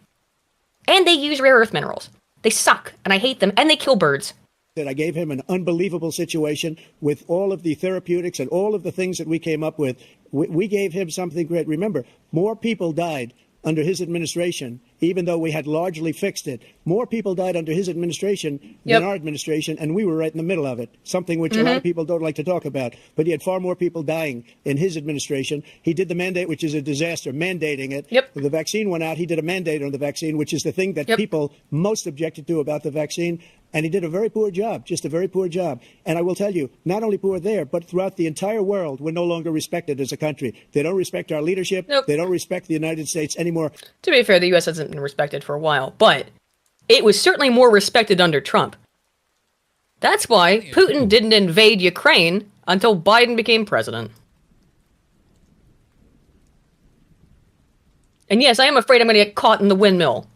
And they use rare earth minerals. They suck and I hate them and they kill birds. That I gave him an unbelievable situation with all of the therapeutics and all of the things that we came up with. We gave him something great. Remember, more people died under his administration, even though we had largely fixed it. More people died under his administration than our administration, and we were right in the middle of it, something which a lot of people don't like to talk about. But he had far more people dying in his administration. He did the mandate, which is a disaster, mandating it. The vaccine went out. He did a mandate on the vaccine, which is the thing that people most objected to about the vaccine. And he did a very poor job, just a very poor job. And I will tell you, not only poor there, but throughout the entire world, we're no longer respected as a country. They don't respect our leadership. They don't respect the United States anymore. To be fair, the U.S. hasn't been respected for a while, but it was certainly more respected under Trump. That's why Putin didn't invade Ukraine until Biden became president. And yes, I am afraid I'm going to get caught in the windmill.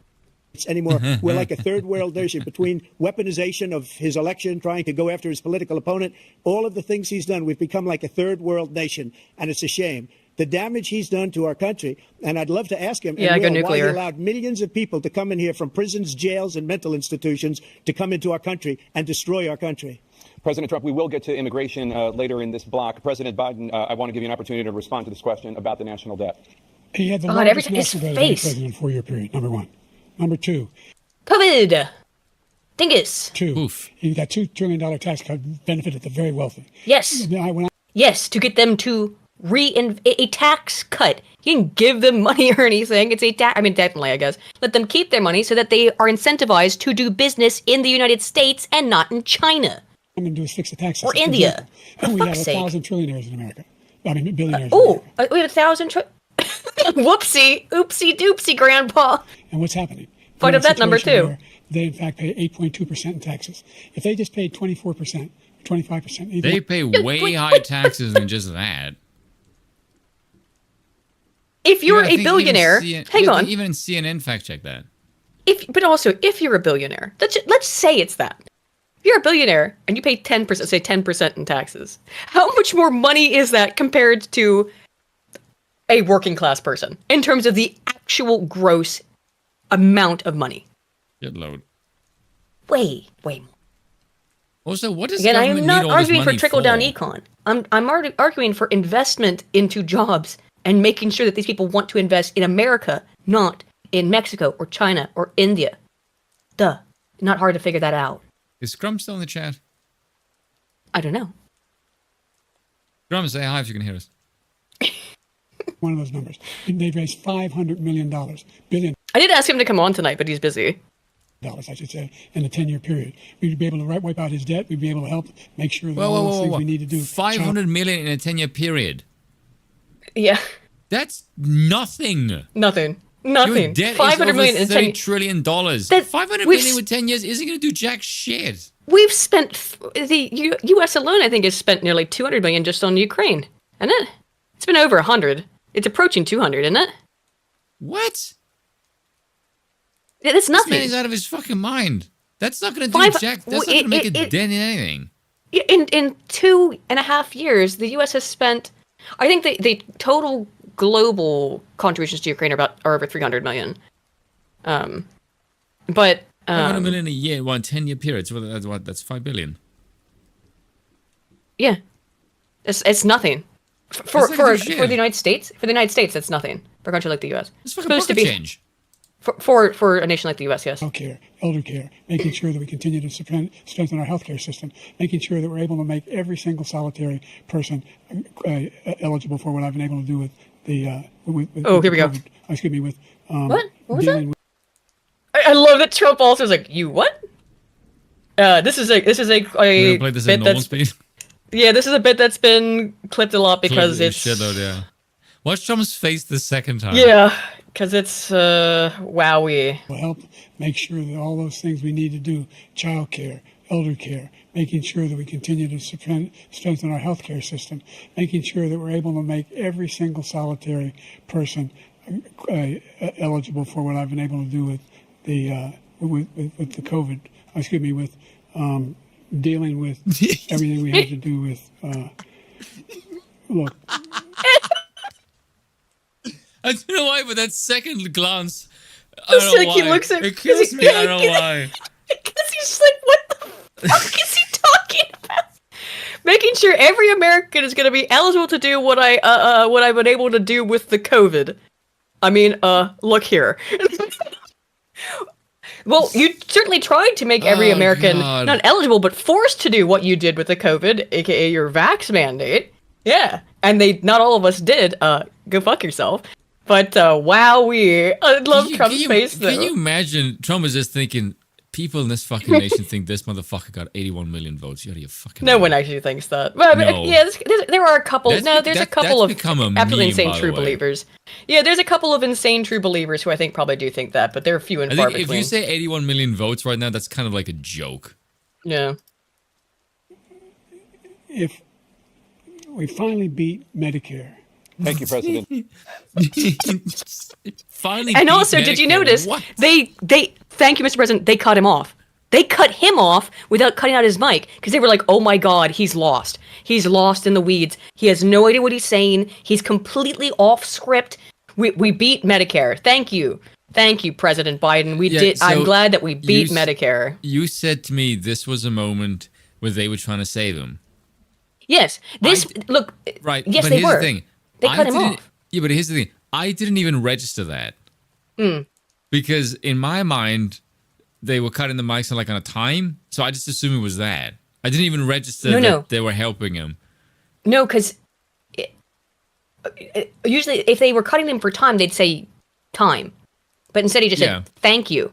Anymore. We're like a third world nation between weaponization of his election, trying to go after his political opponent, all of the things he's done. We've become like a third world nation, and it's a shame. The damage he's done to our country, and I'd love to ask him why he allowed millions of people to come in here from prisons, jails, and mental institutions to come into our country and destroy our country. President Trump, we will get to immigration later in this block. President Biden, I want to give you an opportunity to respond to this question about the national debt. He had the largest national debt of any president in a 4-year period, number one. Number two. COVID. Dingus. He got $2 trillion tax cut benefited the very wealthy. Yes. Yes, to get them to a tax cut. He didn't give them money or anything. It's a tax. I mean, definitely, I guess. Let them keep their money so that they are incentivized to do business in the United States and not in China. I'm going to do is fix the tax system. Or India. And we have 1,000 trillionaires in America. I mean, billionaires. We have 1,000 Whoopsie. Oopsie doopsie, Grandpa. And what's happening? Part of that number, too. They, in fact, pay 8.2% in taxes. If they just paid 24%, 25%. They pay way high taxes than just that. If you're a billionaire, hang on. Even CNN fact check that. But also, if you're a billionaire, let's say it's that. If you're a billionaire and you pay 10%, say 10% in taxes, how much more money is that compared to a working class person in terms of the actual gross amount of money? Good load. Way more. Also, what does Again, I government am not need all this arguing for money trickle-down for? econ. I'm arguing for investment into jobs and making sure that these people want to invest in America, not in Mexico or China or India. Duh. Not hard to figure that out. Is Scrum still in the chat? I don't know. Scrum, say hi if you can hear us. One of those numbers. They've raised $500 million, billion. I did ask him to come on tonight, but he's busy. I should say, in a 10-year period. We'd be able to wipe out his debt. We'd be able to help make sure that all those things we need to do. 500 million in a 10-year period. Yeah. That's nothing. Nothing. Your debt 500 is million over in $30 trillion. 500 million with 10 years isn't going to do jack shit. We've spent, the U.S. alone, I think, has spent nearly 200 million just on Ukraine. Isn't it? It's been over 100. It's approaching 200, isn't it? What? It's nothing. This man is out of his fucking mind. That's not going to do jack. That's not going to make a dent in anything. In 2.5 years, the U.S. has spent, I think the total global contributions to Ukraine are over 300 million. But 500 million a year, 10-year period. So that's 5 billion. Yeah, it's nothing for the United States. For the United States, that's nothing. For a country like the U.S., it's fucking pocket change. For a nation like the U.S., yes. Healthcare, elder care, making sure that we continue to strengthen our healthcare system, making sure that we're able to make every single solitary person eligible for what I've been able to do with the. Here we go. Excuse me, with what? What was that? I love that Trump also is like, you what? This is a play this bit at normal that's speed. Yeah, this is a bit that's been clipped a lot because it's shitload, yeah. Watch Trump's face the second time. Yeah, because it's wowie. Will help make sure that all those things we need to do, childcare, elder care, making sure that we continue to strengthen our healthcare system, making sure that we're able to make every single solitary person eligible for what I've been able to do with the COVID. With dealing with everything we had to do with. Look. I don't know why, but that second glance, I Just don't know like why. he looks at- It kills me. I don't know why. Because he's just like, what the fuck is he talking about? Making sure every American is going to be eligible to do what I've been able to do with the COVID. I mean, look here. Well, you certainly tried to make every American God. not eligible, but forced to do what you did with the COVID, aka your vax mandate. Yeah, and not all of us did. Go fuck yourself. But wowee, I love Trump's face though. Can you imagine Trump is just thinking, people in this fucking nation think this motherfucker got 81 million votes. You're out of your fucking No mind. one actually thinks that. Well, No. yeah, there are a couple. That's No, be- there's a that- couple that's of become a absolutely meme, insane by the true way. believers. Yeah, there's a couple of insane true believers who I think probably do think that, but they're few and I far think if between. you say 81 million votes right now, that's kind of like a joke. Yeah. If we finally beat Medicare, Thank you, President. Finally, And beat also, did you Medicare. notice What? they thank you, Mr. President, they cut him off. They cut him off without cutting out his mic because they were like, "Oh my God, he's lost. He's lost in the weeds. He has no idea what he's saying. He's completely off script. We beat Medicare. Thank you, President Biden. We Yeah, did. I'm so glad that we beat you Medicare. You said to me this was a moment where they were trying to save him. Yes, look. Right. Yes, but they here's were. the thing. They cut him didn't- off. Yeah, but here's the thing. I didn't even register that. Because in my mind, they were cutting the mics on a time. So I just assumed it was that. I didn't even register that they were helping him. No, because usually if they were cutting him for time, they'd say time. But instead he just Yeah. said, "Thank you,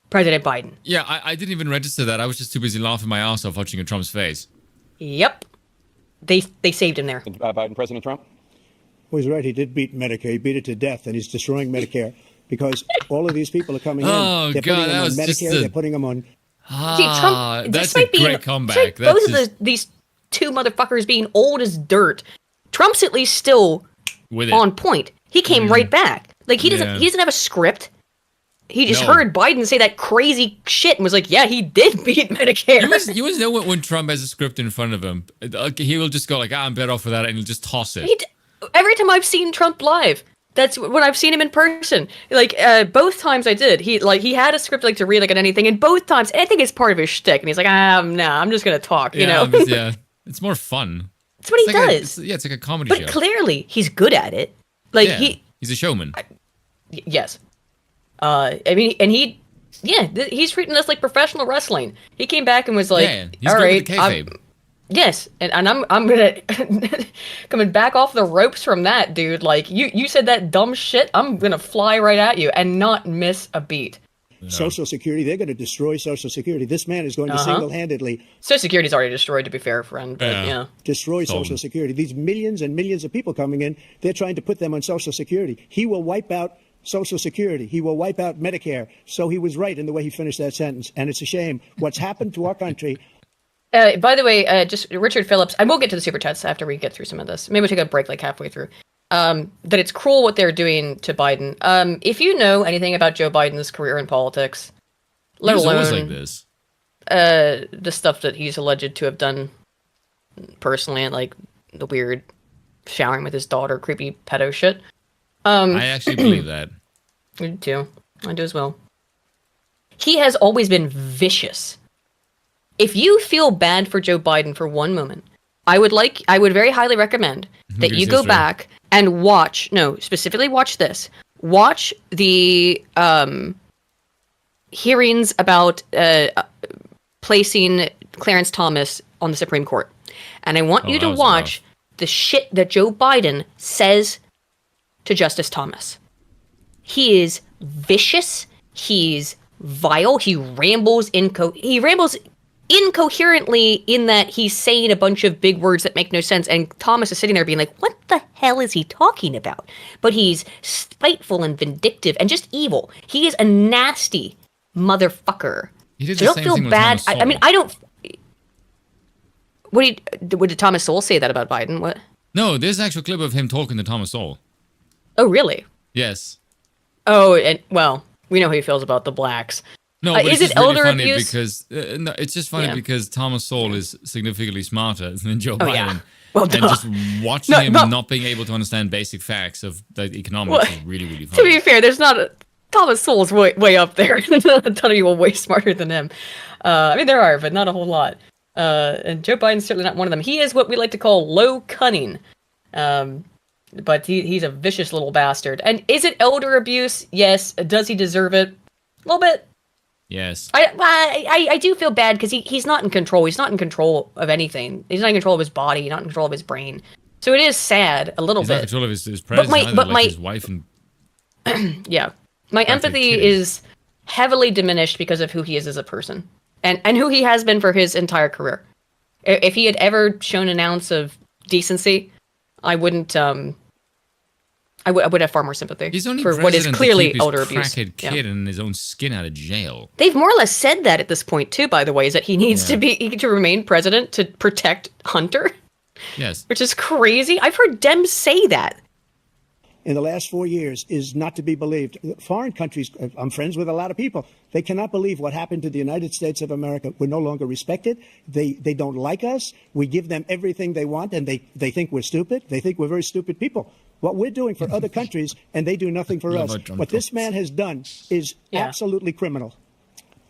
President Biden." Yeah, I didn't even register that. I was just too busy laughing my ass off watching Trump's face. Yep. They saved him there. Biden, President Trump. Well, he's right. He did beat Medicare. He beat it to death, and he's destroying Medicare because all of these people are coming in. Oh, They're God, putting that them on was just Medicare. a- They're putting them on. See, That's despite a great comeback. despite That's both just of these two motherfuckers being old as dirt, Trump's at least still with it. on point. He came right back. Like he doesn't Yeah. he doesn't have a script. He just No. heard Biden say that crazy shit and was like, "Yeah, he did beat Medicare." You always know when Trump has a script in front of him, he will just go I'm better off with that, and he'll just toss it. Every time I've seen Trump live, that's when I've seen him in person. Like both times I did, he had a script to read on anything, and both times I think it's part of his shtick, and he's like, nah, I'm just gonna talk, you know. Yeah, it's more fun. That's what he It's like does. it's like a comedy But show. clearly, he's good at it. Like Yeah, he's a showman. yes. I mean, and he's treating this like professional wrestling. He came back and was like, Yeah, he's "All good right, with the kayfabe. yes, and I'm gonna coming back off the ropes from that, dude. Like you said that dumb shit, I'm gonna fly right at you and not miss a beat." Social Security. They're going to destroy Social Security. This man is going to single-handedly Social Security's already destroyed, to be fair, friend. But Yeah. yeah. destroy Sold. Social Security. These millions and millions of people coming in, they're trying to put them on Social Security. He will wipe out Social Security. He will wipe out Medicare. So he was right in the way he finished that sentence. And it's a shame what's happened to our country. By the way, just Richard Phillips, and we'll get to the super chats after we get through some of this. Maybe we'll take a break halfway through. That it's cruel what they're doing to Biden. If you know anything about Joe Biden's career in politics, let He was always alone like this. the stuff that he's alleged to have done personally, like the weird showering with his daughter, creepy pedo shit. I actually believe that. I do too. I do as well. He has always been vicious. If you feel bad for Joe Biden for one moment, I would very highly recommend that Here's you go history. back and specifically watch this. Watch the hearings about placing Clarence Thomas on the Supreme Court. And I want you that to was watch the shit that Joe Biden says to Justice Thomas. He is vicious. He's vile. He rambles incoherently in that he's saying a bunch of big words that make no sense, and Thomas is sitting there being like, what the hell is he talking about? But he's spiteful and vindictive and just evil. He is a nasty motherfucker. He did So the I don't same feel thing with bad. Thomas I mean, Sowell. I don't. What did Thomas Sowell say that about Biden? What? No, there's an actual clip of him talking to Thomas Sowell. Oh, really? Yes. Oh, and well, we know how he feels about the blacks. No, but is it's it just really elder funny abuse? because no, it's just funny Yeah. because Thomas Sowell is significantly smarter than Joe Oh, Biden. yeah. Well, and duh. just watching No, him no. not being able to understand basic facts of the economics Well, is really, really To funny. be fair, there's not Thomas Sowell's way up there. There's not a ton of people way smarter than him. I mean, there are, but not a whole lot. And Joe Biden's certainly not one of them. He is what we like to call low cunning. But he's a vicious little bastard. And is it elder abuse? Yes. Does he deserve it? A little bit. Yes. I do feel bad because he's not in control. He's not in control of anything. He's not in control of his body. He's not in control of his brain. So it is sad a little He's not in bit. control of his president either, but like my- his wife and Yeah. My empathy kidding. is heavily diminished because of who he is as a person and who he has been for his entire career. If he had ever shown an ounce of decency, I wouldn't. I would have far more sympathy he's only for what is president to clearly keep his elder abuse. crackhead Yeah. kid in his own skin out of jail. They've more or less said that at this point too. By the way, is that he needs Yeah. to remain president to protect Hunter, Yes. which is crazy. I've heard Dems say that. In the last 4 years is not to be believed. Foreign countries, I'm friends with a lot of people. They cannot believe what happened to the United States of America. We're no longer respected. They don't like us. We give them everything they want, and they think we're stupid. They think we're very stupid people. What we're doing for other countries, and they do nothing for Love us. our drunk What this puppets. man has done is Yeah. absolutely criminal.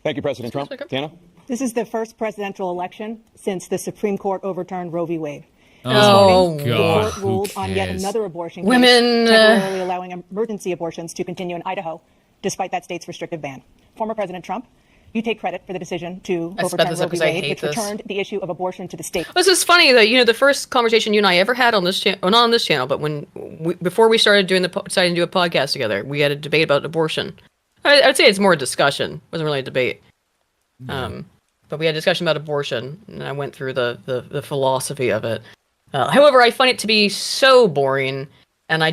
Thank you, President Trump. Speaker. Tana? This is the first presidential election since the Supreme Court overturned Roe v. Wade. Oh, The God. court Who ruled on yet cares? another abortion case, Women, temporarily allowing emergency abortions to continue in Idaho, despite that state's restrictive ban. Former President Trump, you take credit for the decision to I sped overturn this Roe up v. 'cause I Wade, hate which this. returned the issue of abortion to the state. This is funny that the first conversation you and I ever had on this channel, well, not on this channel, but before we started deciding to do a podcast together, we had a debate about abortion. I'd say it's more a discussion. It wasn't really a debate. But we had a discussion about abortion, and I went through the philosophy of it. However, I find it to be so boring, and I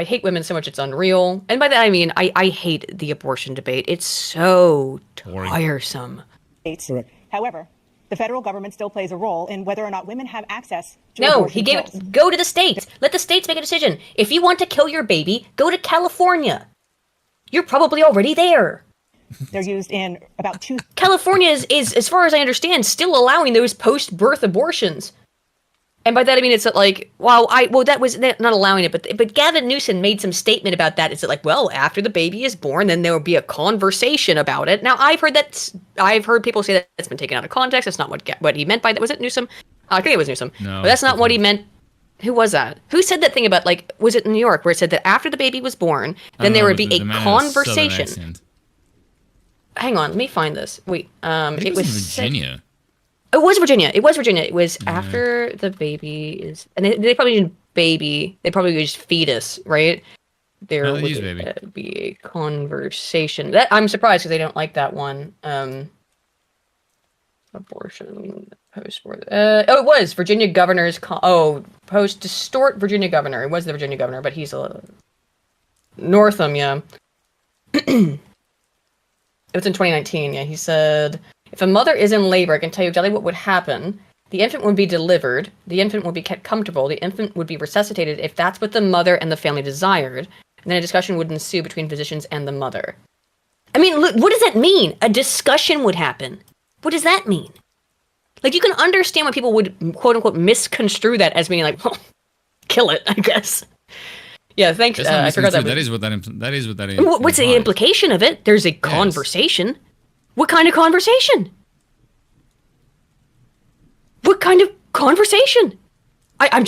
hate women so much it's unreal. And by that I mean I hate the abortion debate. It's so Boring. tiresome. States. Correct. However, the federal government still plays a role in whether or not women have access to No, abortion he gave pills. it. Go to the states. Let the states make a decision. If you want to kill your baby, go to California. You're probably already there. They're used in about 2 California is, as far as I understand, still allowing those post-birth abortions. And by that I mean it's like, that was not allowing it, but Gavin Newsom made some statement about that. It's like, well, after the baby is born, then there will be a conversation about it. Now I've heard people say that it's been taken out of context. That's not what he meant by that. Was it Newsom? I think it was Newsom. No, but that's not what he different. meant. Who was that? Who said that thing about was it in New York where it said that after the baby was born, then there would be a conversation. Hang on, let me find this. Wait, It was said- Virginia. It was Virginia. It was Virginia. It was after the baby is, and they probably used baby. They probably used fetus, right? There No, would they use baby. be a conversation. That I'm surprised because they don't like that one. Abortion post-birth. It was Virginia governor's. Post distort Virginia governor. It was the Virginia governor, but he's a Northam. Yeah. It was in 2019. Yeah, he said. If a mother is in labor, I can tell you exactly what would happen. The infant would be delivered. The infant would be kept comfortable. The infant would be resuscitated if that's what the mother and the family desired. And then a discussion would ensue between physicians and the mother. I mean, look, what does that mean? A discussion would happen. What does that mean? Like, you can understand why people would, quote unquote, misconstrue that as meaning like, well, kill it, I guess. Yeah, thanks. That's not I forgot that. that is what that is. What's the implication of it? There's a conversation. What kind of conversation? What kind of conversation? I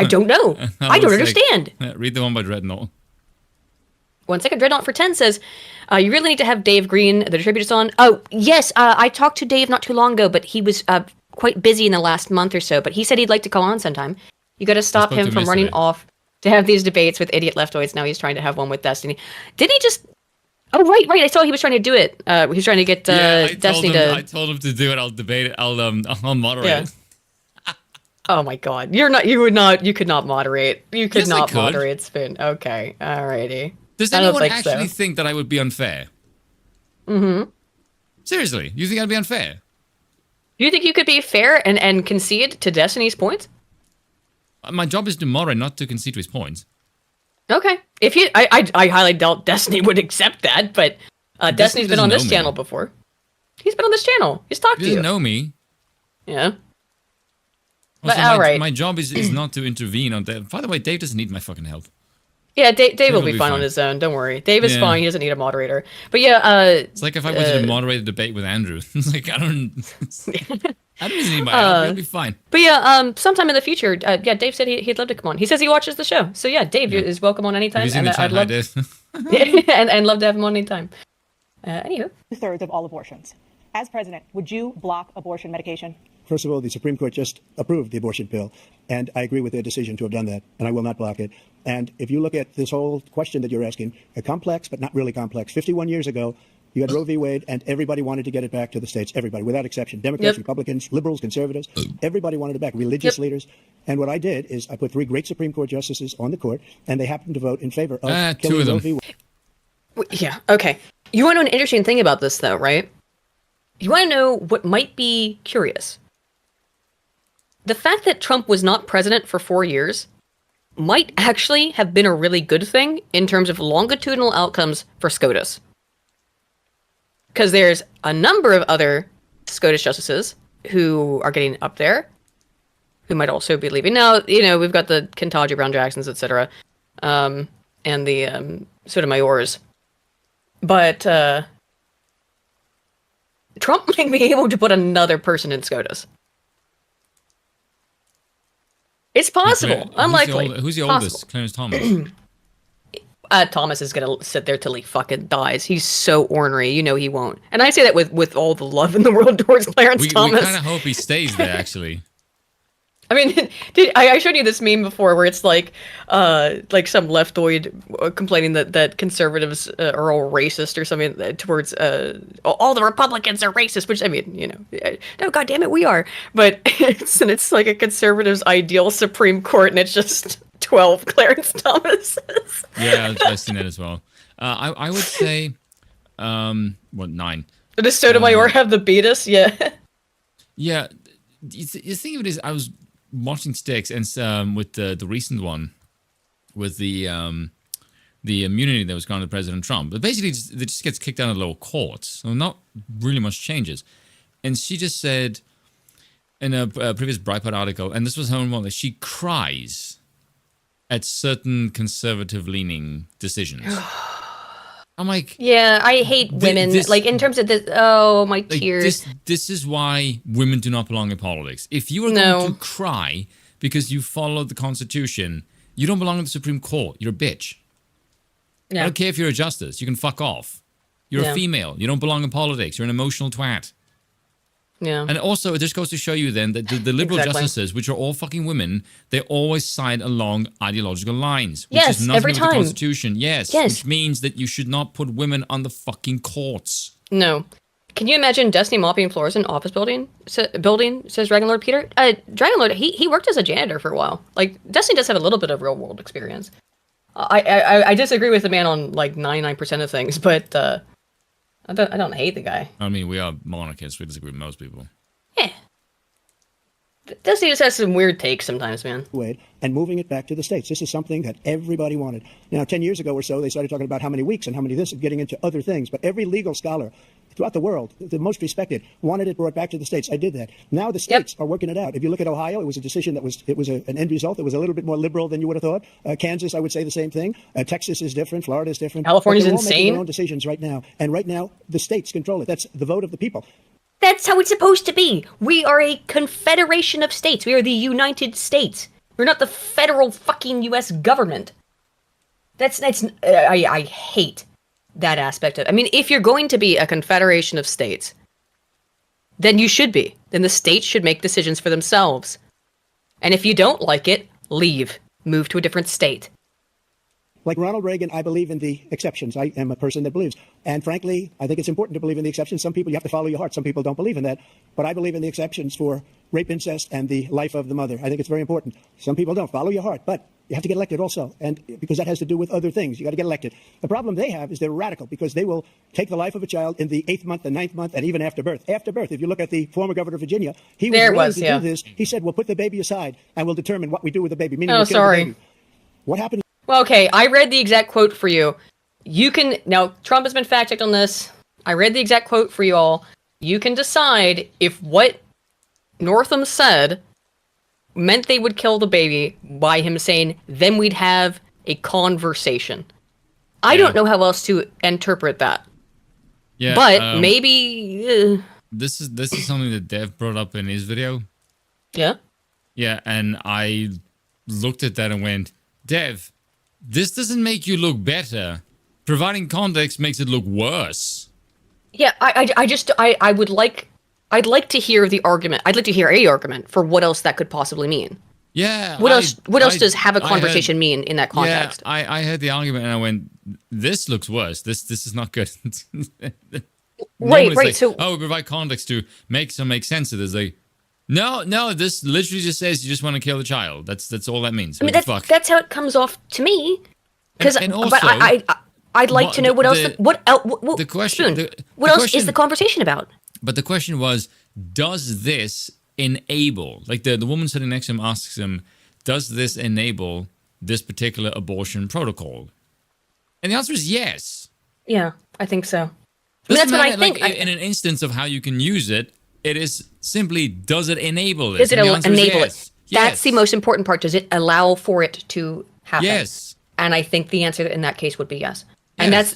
don't know. I don't understand. Read the one by Dreadnought. 1 second. Dreadnought for 10 says, you really need to have Dave Green, the distributors, on. Oh, yes. I talked to Dave not too long ago, but he was quite busy in the last month or so. But he said he'd like to come on sometime. You got to stop spoke to him him from running yesterday. off to have these debates with idiot leftoids. Now he's trying to have one with Destiny. Did he just... Oh, right. I saw he was trying to do it. He was trying to get Destiny I to... told him to do it. I'll debate it. I'll moderate Yeah. it. Oh my god. You could not moderate. You could Yes, I not could. moderate Spin. Okay. Alrighty. Does I don't anyone think so. actually think that I would be unfair? Mm-hmm. Seriously, you think I'd be unfair? Do you think you could be fair and concede to Destiny's points? My job is to moderate, not to concede to his points. Okay. If you, I highly doubt Destiny would accept that, but Destiny's been on this doesn't know me. channel before. He's been on this channel. He's talked He to you. doesn't know me. Yeah. Also, But, all right. my job is not to intervene on that. By the way, Dave doesn't need my fucking help. Yeah, Dave will will be be fine on fine. his own. Don't worry. Dave is Yeah. fine. He doesn't need a moderator. But yeah, It's like if I wanted to moderate a debate with Andrew. It's like, I don't need my help. He'll be fine. but yeah, sometime in the future, yeah, Dave said he'd love to come on. He says he watches the show. So yeah, Dave is welcome on anytime. Have you seen the chat? I'd love, Dave? and love to have him on anytime. Anywho. 2/3 of all abortions. As president, would you block abortion medication? First of all, the Supreme Court just approved the abortion pill, and I agree with their decision to have done that, and I will not block it. And if you look at this whole question that you're asking, complex but not really complex. 51 years ago, you had Roe v. Wade, and everybody wanted to get it back to the states. Everybody, without exception. Democrats, Yep. Republicans, liberals, conservatives. Everybody wanted it back. Religious Yep. leaders. And what I did is I put 3 great Supreme Court justices on the court, and they happened to vote in favor of 2 killing of them. Roe v. Wade. Yeah, okay. You want to know an interesting thing about this, though, right? You want to know what might be curious. The fact that Trump was not president for 4 years might actually have been a really good thing in terms of longitudinal outcomes for SCOTUS. Because there's a number of other SCOTUS justices who are getting up there, who might also be leaving. Now, you know, we've got the Ketanji Brown Jacksons, etc., and the Sotomayors. But Trump might be able to put another person in SCOTUS. It's possible. Unlikely. Who's the Possible. oldest? Clarence Thomas. Thomas is gonna sit there till he fucking dies. He's so ornery. You know he won't. And I say that with all the love in the world towards Clarence we Thomas. kind of hope he stays there, actually. I mean, I showed you this meme before where it's like some leftoid complaining that conservatives are all racist or something towards all the Republicans are racist, which, I mean, you know, no, goddamn it, we are. But it's like a conservative's ideal Supreme Court, and it's just 12 Clarence Thomases. Yeah, I've seen it as well. I would say, 9. Does Sotomayor have the beatus? Yeah. Yeah, the thing of it is, I was watching Sticks and with the recent one with the immunity that was granted to President Trump. But basically, it just gets kicked out of the lower courts, so not really much changes. And she just said in a previous Breitbart article, and this was her own one, that she cries at certain conservative-leaning decisions. I'm like, Yeah, I hate women. this- like, in terms of this, oh, my like tears. this is why women do not belong in politics. If you are No. going to cry because you followed the Constitution, you don't belong in the Supreme Court. You're a bitch. I Yeah. don't care if you're a justice. You can fuck off. You're Yeah. a female. You don't belong in politics. You're an emotional twat. Yeah. And also, it just goes to show you then that the liberal Exactly. justices, which are all fucking women, they always side along ideological lines. Which Yes, is nothing every to do with time. the Constitution. Yes. Yes. Which means that you should not put women on the fucking courts. No. Can you imagine Destiny mopping floors in office building? Says Dragon Lord Peter. Dragon Lord, he worked as a janitor for a while. Like, Destiny does have a little bit of real world experience. I disagree with the man on like 99% of things, but I don't hate the guy. I mean, we are monarchists. We disagree with most people. Yeah. Destiny just has some weird takes sometimes, man. Wade and moving it back to the states. This is something that everybody wanted. Now, 10 years ago or so, they started talking about how many weeks and how many this, and getting into other things. But every legal scholar throughout the world, the most respected, wanted it brought back to the states. I did that. Now the states are working it out. If you look at Ohio, it was a decision that was an end result. It was a little bit more liberal than you would have thought. Kansas, I would say the same thing. Texas is different. Florida is different. California's But they're all making insane. their own decisions right now. And right now, the states control it. That's the vote of the people. That's how it's supposed to be. We are a confederation of states. We are the United States. We're not the federal fucking U.S. government. I hate that aspect of it. I mean, if you're going to be a confederation of states, then you should be. Then the states should make decisions for themselves. And if you don't like it, leave. Move to a different state. Like Ronald Reagan, I believe in the exceptions. I am a person that believes. And frankly, I think it's important to believe in the exceptions. Some people, you have to follow your heart. Some people don't believe in that. But I believe in the exceptions for rape, incest, and the life of the mother. I think it's very important. Some people don't. Follow your heart. But You have to get elected also, and because that has to do with other things. You got to get elected. The problem they have is they're radical because they will take the life of a child in the 8th month, the 9th month, and even after birth. After birth, if you look at the former governor of Virginia, he was willing to do this. He said, "We'll put the baby aside and we'll determine what we do with the baby." Meaning, we'll kill the baby. What happened? Well, okay, I read the exact quote for you. You can now. Trump has been fact checked on this. I read the exact quote for you all. You can decide if what Northam said meant they would kill the baby by him saying, then we'd have a conversation. I don't know how else to interpret that. Yeah, but maybe... This is something that Dev brought up in his video. Yeah? Yeah, and I looked at that and went, Dev, this doesn't make you look better. Providing context makes it look worse. Yeah, I'd like to hear the argument. I'd like to hear a argument for what else that could possibly mean. Yeah. What else does have a conversation mean in that context? Yeah, I heard the argument and I went, this looks worse. This is not good. Right. Like, So, we provide context to make sense of this. Like, no, this literally just says you just want to kill the child. That's all that means. I mean, fuck? that's how it comes off to me. Because, also, but I'd like to know what else. What else is the conversation about? But the question was, does this enable, like the woman sitting next to him asks him, does this enable this particular abortion protocol? And the answer is yes. Yeah, I think so. I mean, that's what I think. Like, in an instance of how you can use it, it is simply, does it enable it? Does it enable it? Yes. That's the most important part. Does it allow for it to happen? Yes. And I think the answer in that case would be yes. And that's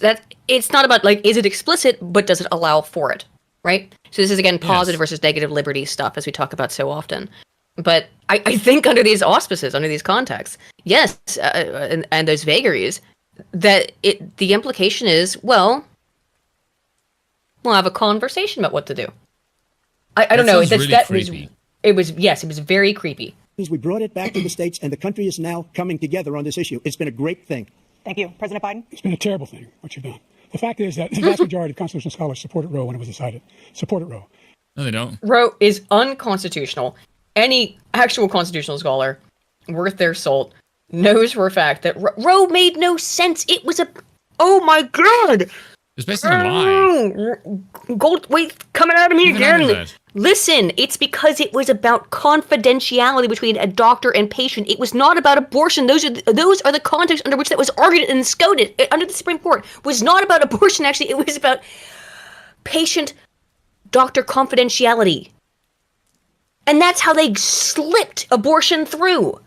it's not about, like, is it explicit, but does it allow for it? Right? So this is, again, positive versus negative liberty stuff, as we talk about so often. But I think under these auspices, under these contexts, yes, and those vagaries, that the implication is, well, we'll have a conversation about what to do. I don't know. Really creepy. It was very creepy. We brought it back to the states, and the country is now coming together on this issue. It's been a great thing. Thank you. President Biden? It's been a terrible thing, what you've done. The fact is that the vast majority of constitutional scholars supported Roe when it was decided. Supported Roe. No, they don't. Roe is unconstitutional. Any actual constitutional scholar worth their salt knows for a fact that Roe made no sense. It was oh my god! It's basically a lie. Gold weight coming out of me Even under again. that. Listen, it's because it was about confidentiality between a doctor and patient. It was not about abortion. Those are the contexts under which that was argued and scouted under the Supreme Court. It was not about abortion, actually. It was about patient-doctor confidentiality. And that's how they slipped abortion through.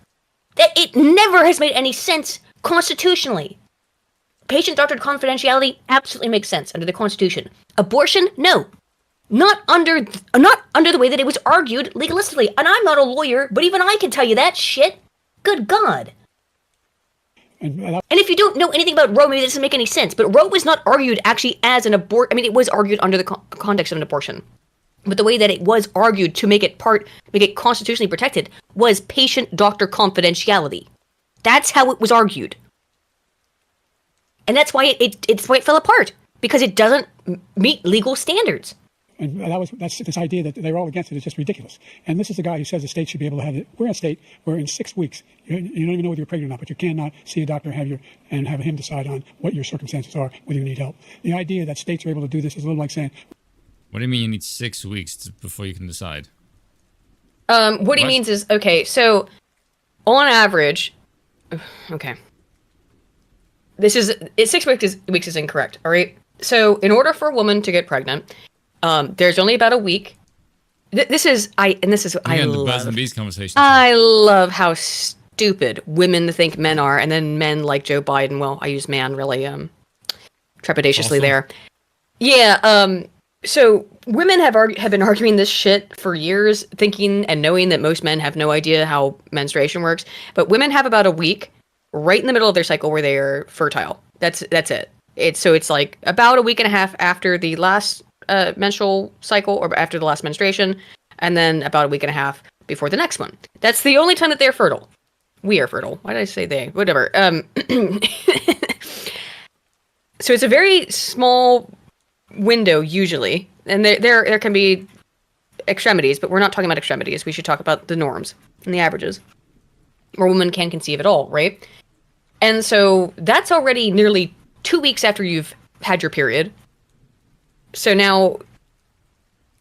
It never has made any sense constitutionally. Patient-doctor confidentiality absolutely makes sense under the Constitution. Abortion, no. Not under the way that it was argued legalistically. And I'm not a lawyer, but even I can tell you that shit. Good God. And if you don't know anything about Roe, maybe that doesn't make any sense. But Roe was not argued actually as an abortion. I mean, it was argued under the context of an abortion. But the way that it was argued to make it constitutionally protected was patient-doctor confidentiality. That's how it was argued. And that's why it's why it fell apart. Because it doesn't meet legal standards. And that's this idea that they're all against it is just ridiculous. And this is the guy who says the state should be able to have it. We're in a state where in 6 weeks, you don't even know whether you're pregnant or not, but you cannot see a doctor and have him decide on what your circumstances are, whether you need help. The idea that states are able to do this is a little like saying... What do you mean you need 6 weeks before you can decide? What he means is, okay, so on average, okay. 6 weeks is incorrect, all right? So in order for a woman to get pregnant, there's only about a week. I love bees conversation. I love how stupid women think men are, and then men like Joe Biden. Well, I use man really trepidatiously there. Yeah. So women have been arguing this shit for years, thinking and knowing that most men have no idea how menstruation works. But women have about a week, right in the middle of their cycle, where they are fertile. That's it. It's like about a week and a half after the last menstrual cycle or after the last menstruation, and then about a week and a half before the next one. That's the only time that they're fertile. We are fertile. Why did I say they? Whatever. So it's a very small window usually, and there can be extremities, but we're not talking about extremities. We should talk about the norms and the averages. where women can conceive at all, right? And so that's already nearly 2 weeks after you've had your period. So now,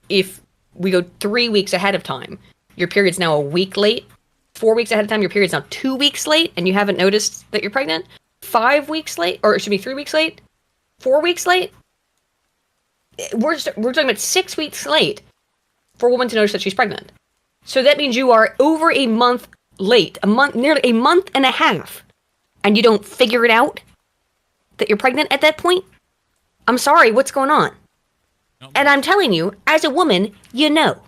if we go 3 weeks ahead of time, your period's now a week late. 4 weeks ahead of time, your period's now 2 weeks late, and you haven't noticed that you're pregnant. 5 weeks late, or it should be 3 weeks late. 4 weeks late. We're talking about 6 weeks late for a woman to notice that she's pregnant. So that means you are over a month late, nearly a month and a half, and you don't figure it out that you're pregnant at that point. I'm sorry, what's going on? And I'm telling you, as a woman, you know.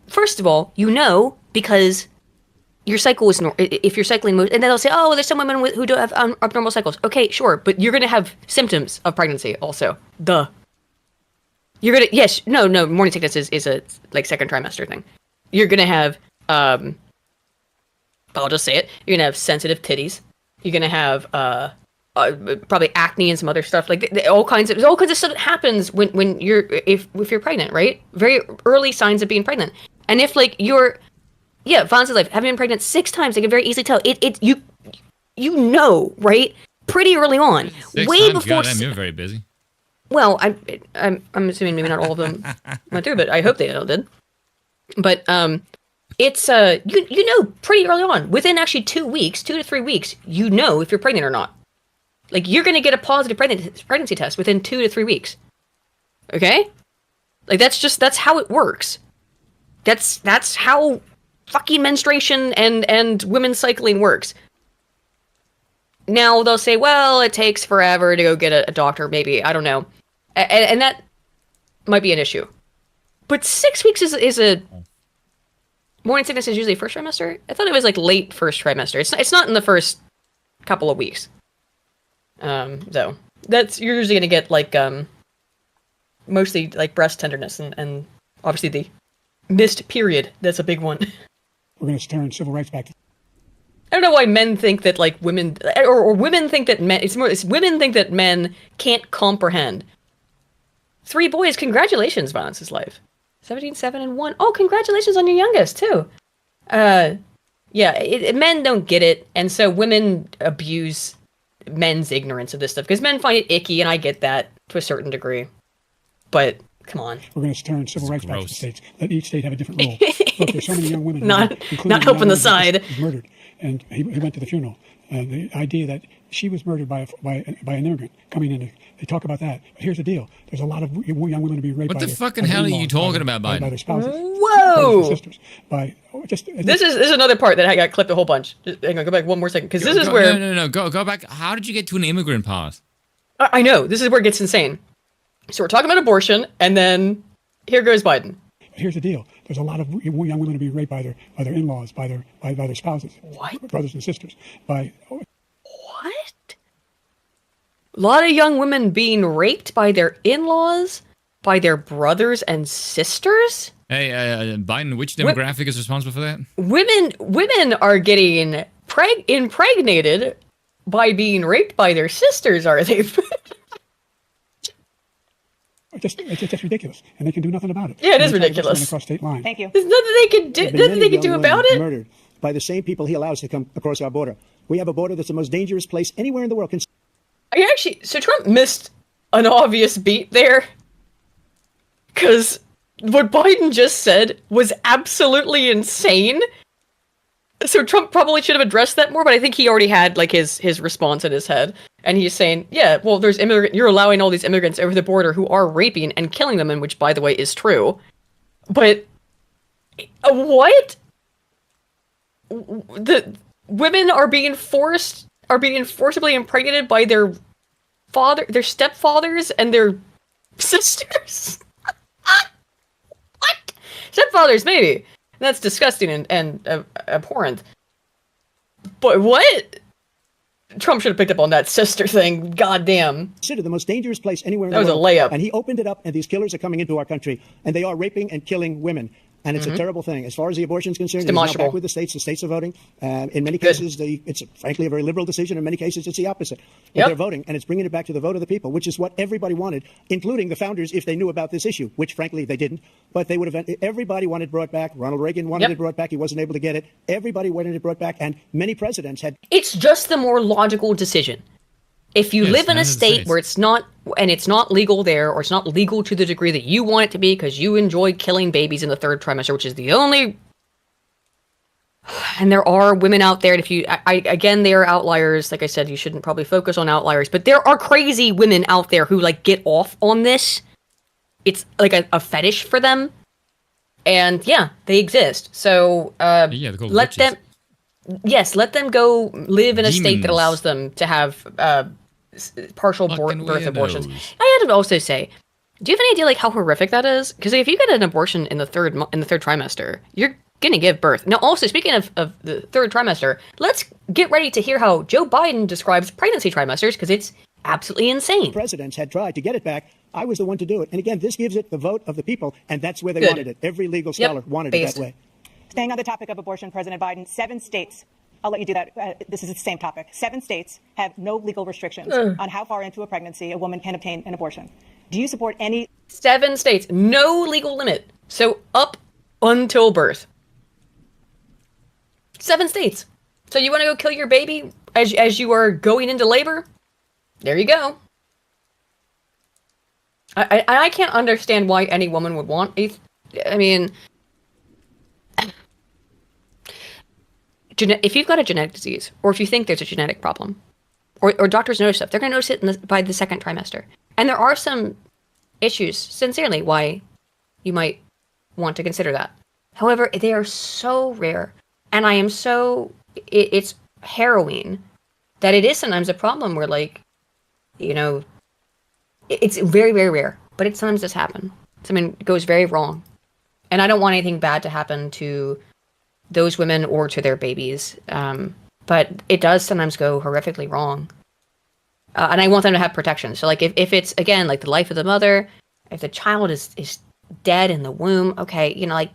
First of all, you know because your cycle is if you're cycling, and then they'll say, oh, there's some women who don't have abnormal cycles. Okay, sure, but you're gonna have symptoms of pregnancy also. Duh. You're gonna no morning sickness is a like second trimester thing. You're gonna have I'll just say it. You're gonna have sensitive titties. You're gonna have probably acne and some other stuff like all kinds of stuff that happens when if you're pregnant, right? Very early signs of being pregnant. And if like Vaughn's life, having been pregnant 6 times, they can very easily tell you know, right? Pretty early on, 6 way times? before. God, you're very busy. Well, I'm assuming maybe not all of them went through, but I hope they all did. But it's you know pretty early on, within actually 2 weeks, 2 to 3 weeks, you know if you're pregnant or not. Like you're gonna get a positive pregnancy test within 2 to 3 weeks. Okay, like that's how it works. That's how fucking menstruation and women's cycling works. Now they'll say, well, it takes forever to go get a doctor, maybe, I don't know. And that might be an issue. But 6 weeks is a... Morning sickness is usually first trimester? I thought it was like late first trimester. It's not in the first couple of weeks. So you're usually gonna get like mostly like breast tenderness and obviously the missed period. That's a big one. We're going to turn civil rights back. I don't know why men think that like women or women think that men. It's women think that men can't comprehend. 3 boys, congratulations, Vance's life. 17, 7, and 1. Oh, congratulations on your youngest too. Men don't get it, and so women abuse men's ignorance of this stuff because men find it icky, and I get that to a certain degree. But come on, we're going to turn civil rights back to the states. Let each state have a different rule. Look, there's so many young women, not helping the side, murdered, and he went to the funeral. The idea that she was murdered by an immigrant coming in. They talk about that. But here's the deal. There's a lot of young women being raped what the fucking hell are you talking about, Biden? By their spouses. Whoa! Sisters. This is another part that I got clipped a whole bunch. Hang on, go back one more second. Because this is where... No. Go back. How did you get to an immigrant part? I know. This is where it gets insane. So we're talking about abortion, and then here goes Biden. Here's the deal. There's a lot of young women being raped by their in-laws, by their spouses. What? Brothers and sisters. What? A lot of young women being raped by their in-laws, by their brothers and sisters? Hey, Biden, which demographic is responsible for that? Women are getting impregnated by being raped by their sisters, are they? It's just ridiculous, and they can do nothing about it. Yeah, it is ridiculous. Across state lines. Thank you. There's nothing they can do. Nothing they can do about it. Murdered by the same people he allows to come across our border. We have a border that's the most dangerous place anywhere in the world. So Trump missed an obvious beat there, because what Biden just said was absolutely insane. So Trump probably should have addressed that more, but I think he already had like his response in his head. And he's saying, yeah, well, you're allowing all these immigrants over the border who are raping and killing them, and which, by the way, is true. But what? The women are being forcibly impregnated by their stepfathers and their sisters. What? Stepfathers, maybe. That's disgusting and abhorrent. But what? Trump should have picked up on that sister thing. Goddamn. Considered the most dangerous place anywhere in the world. That was a layup. And he opened it up, and these killers are coming into our country, and they are raping and killing women. And it's a terrible thing. As far as the abortion is concerned, It's it's now demonstrable. back with the states. The states are voting. In many cases, it's frankly a very liberal decision. In many cases, it's the opposite. But Yep. they're voting, and it's bringing it back to the vote of the people, which is what everybody wanted, including the founders, if they knew about this issue, which frankly they didn't. But they would have. Everybody wanted it brought back. Ronald Reagan wanted Yep. it brought back. He wasn't able to get it. Everybody wanted it brought back, and many presidents had. It's just the more logical decision. If you Yes, live in a United state States. where it's not, and it's not legal there, or it's not legal to the degree that you want it to be because you enjoy killing babies in the third trimester, which is the only. And there are women out there, and if you, again, they are outliers. Like I said, you shouldn't probably focus on outliers, but there are crazy women out there who like get off on this. It's like a fetish for them, and yeah, they exist. So Yeah, they're called let witches. them. Yes, let them go live in a state that Demons. allows them to have partial Fucking birth abortions. weirdos. I had to also say, do you have any idea like how horrific that is? Because if you get an abortion in the third trimester, you're gonna give birth. Now, also speaking of the third trimester, let's get ready to hear how Joe Biden describes pregnancy trimesters because it's absolutely insane. Presidents had tried to get it back. I was the one to do it. And again, this gives it the vote of the people, and that's where they Good. wanted it. Every legal Yep. scholar wanted Based. it that way. Staying on the topic of abortion, President Biden, 7 states, I'll let you do that. This is the same topic. 7 states have no legal restrictions on how far into a pregnancy a woman can obtain an abortion. Do you support any 7 states, no legal limit, so up until birth. 7 states. So you want to go kill your baby as you are going into labor? There you go. I can't understand why any woman would want I mean, if you've got a genetic disease, or if you think there's a genetic problem, or doctors notice stuff, they're going to notice it by the second trimester. And there are some issues, sincerely, why you might want to consider that. However, they are so rare, and I am so it's harrowing that it is sometimes a problem where, like, you know, it's very, very rare, but it sometimes does happen. Something goes very wrong, and I don't want anything bad to happen to those women or to their babies. But it does sometimes go horrifically wrong. And I want them to have protection. So, like, if it's, again, like the life of the mother, if the child is dead in the womb, okay, you know, like,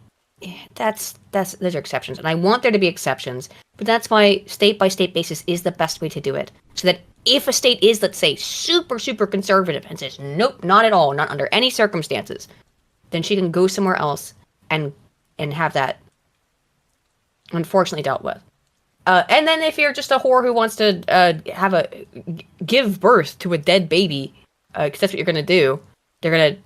those are exceptions. And I want there to be exceptions. But that's why state-by-state basis is the best way to do it. So that if a state is, let's say, super, super conservative and says, nope, not at all, not under any circumstances, then she can go somewhere else and have that, unfortunately, dealt with. And then if you're just a whore who wants to give birth to a dead baby, because that's what you're going to do, they're going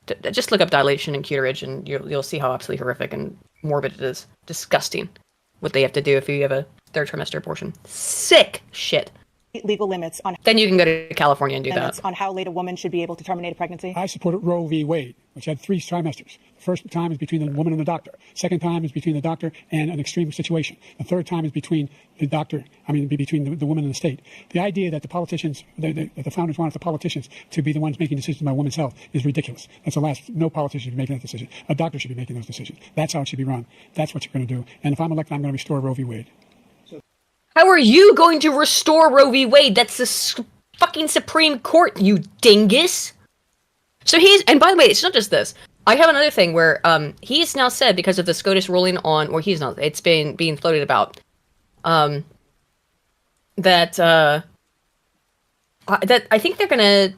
to just look up dilation and curettage, and you'll see how absolutely horrific and morbid it is. Disgusting what they have to do if you have a third trimester abortion. Sick shit. legal limits on Then you can go to California and do limits that. on how late a woman should be able to terminate a pregnancy? I supported Roe v. Wade, which had 3 trimesters. The first time is between the woman and the doctor. Second time is between the doctor and an extreme situation. The third time is between the doctor, between the woman and the state. The idea that the politicians, that the founders wanted the politicians to be the ones making decisions about women's health is ridiculous. That's the last. No politician should be making that decision. A doctor should be making those decisions. That's how it should be run. That's what you're going to do. And if I'm elected, I'm going to restore Roe v. Wade. How are you going to restore Roe v. Wade? That's the fucking Supreme Court, you dingus. So and by the way, it's not just this. I have another thing where he's now said, because of the SCOTUS ruling on, or it's been being floated about, that I think they're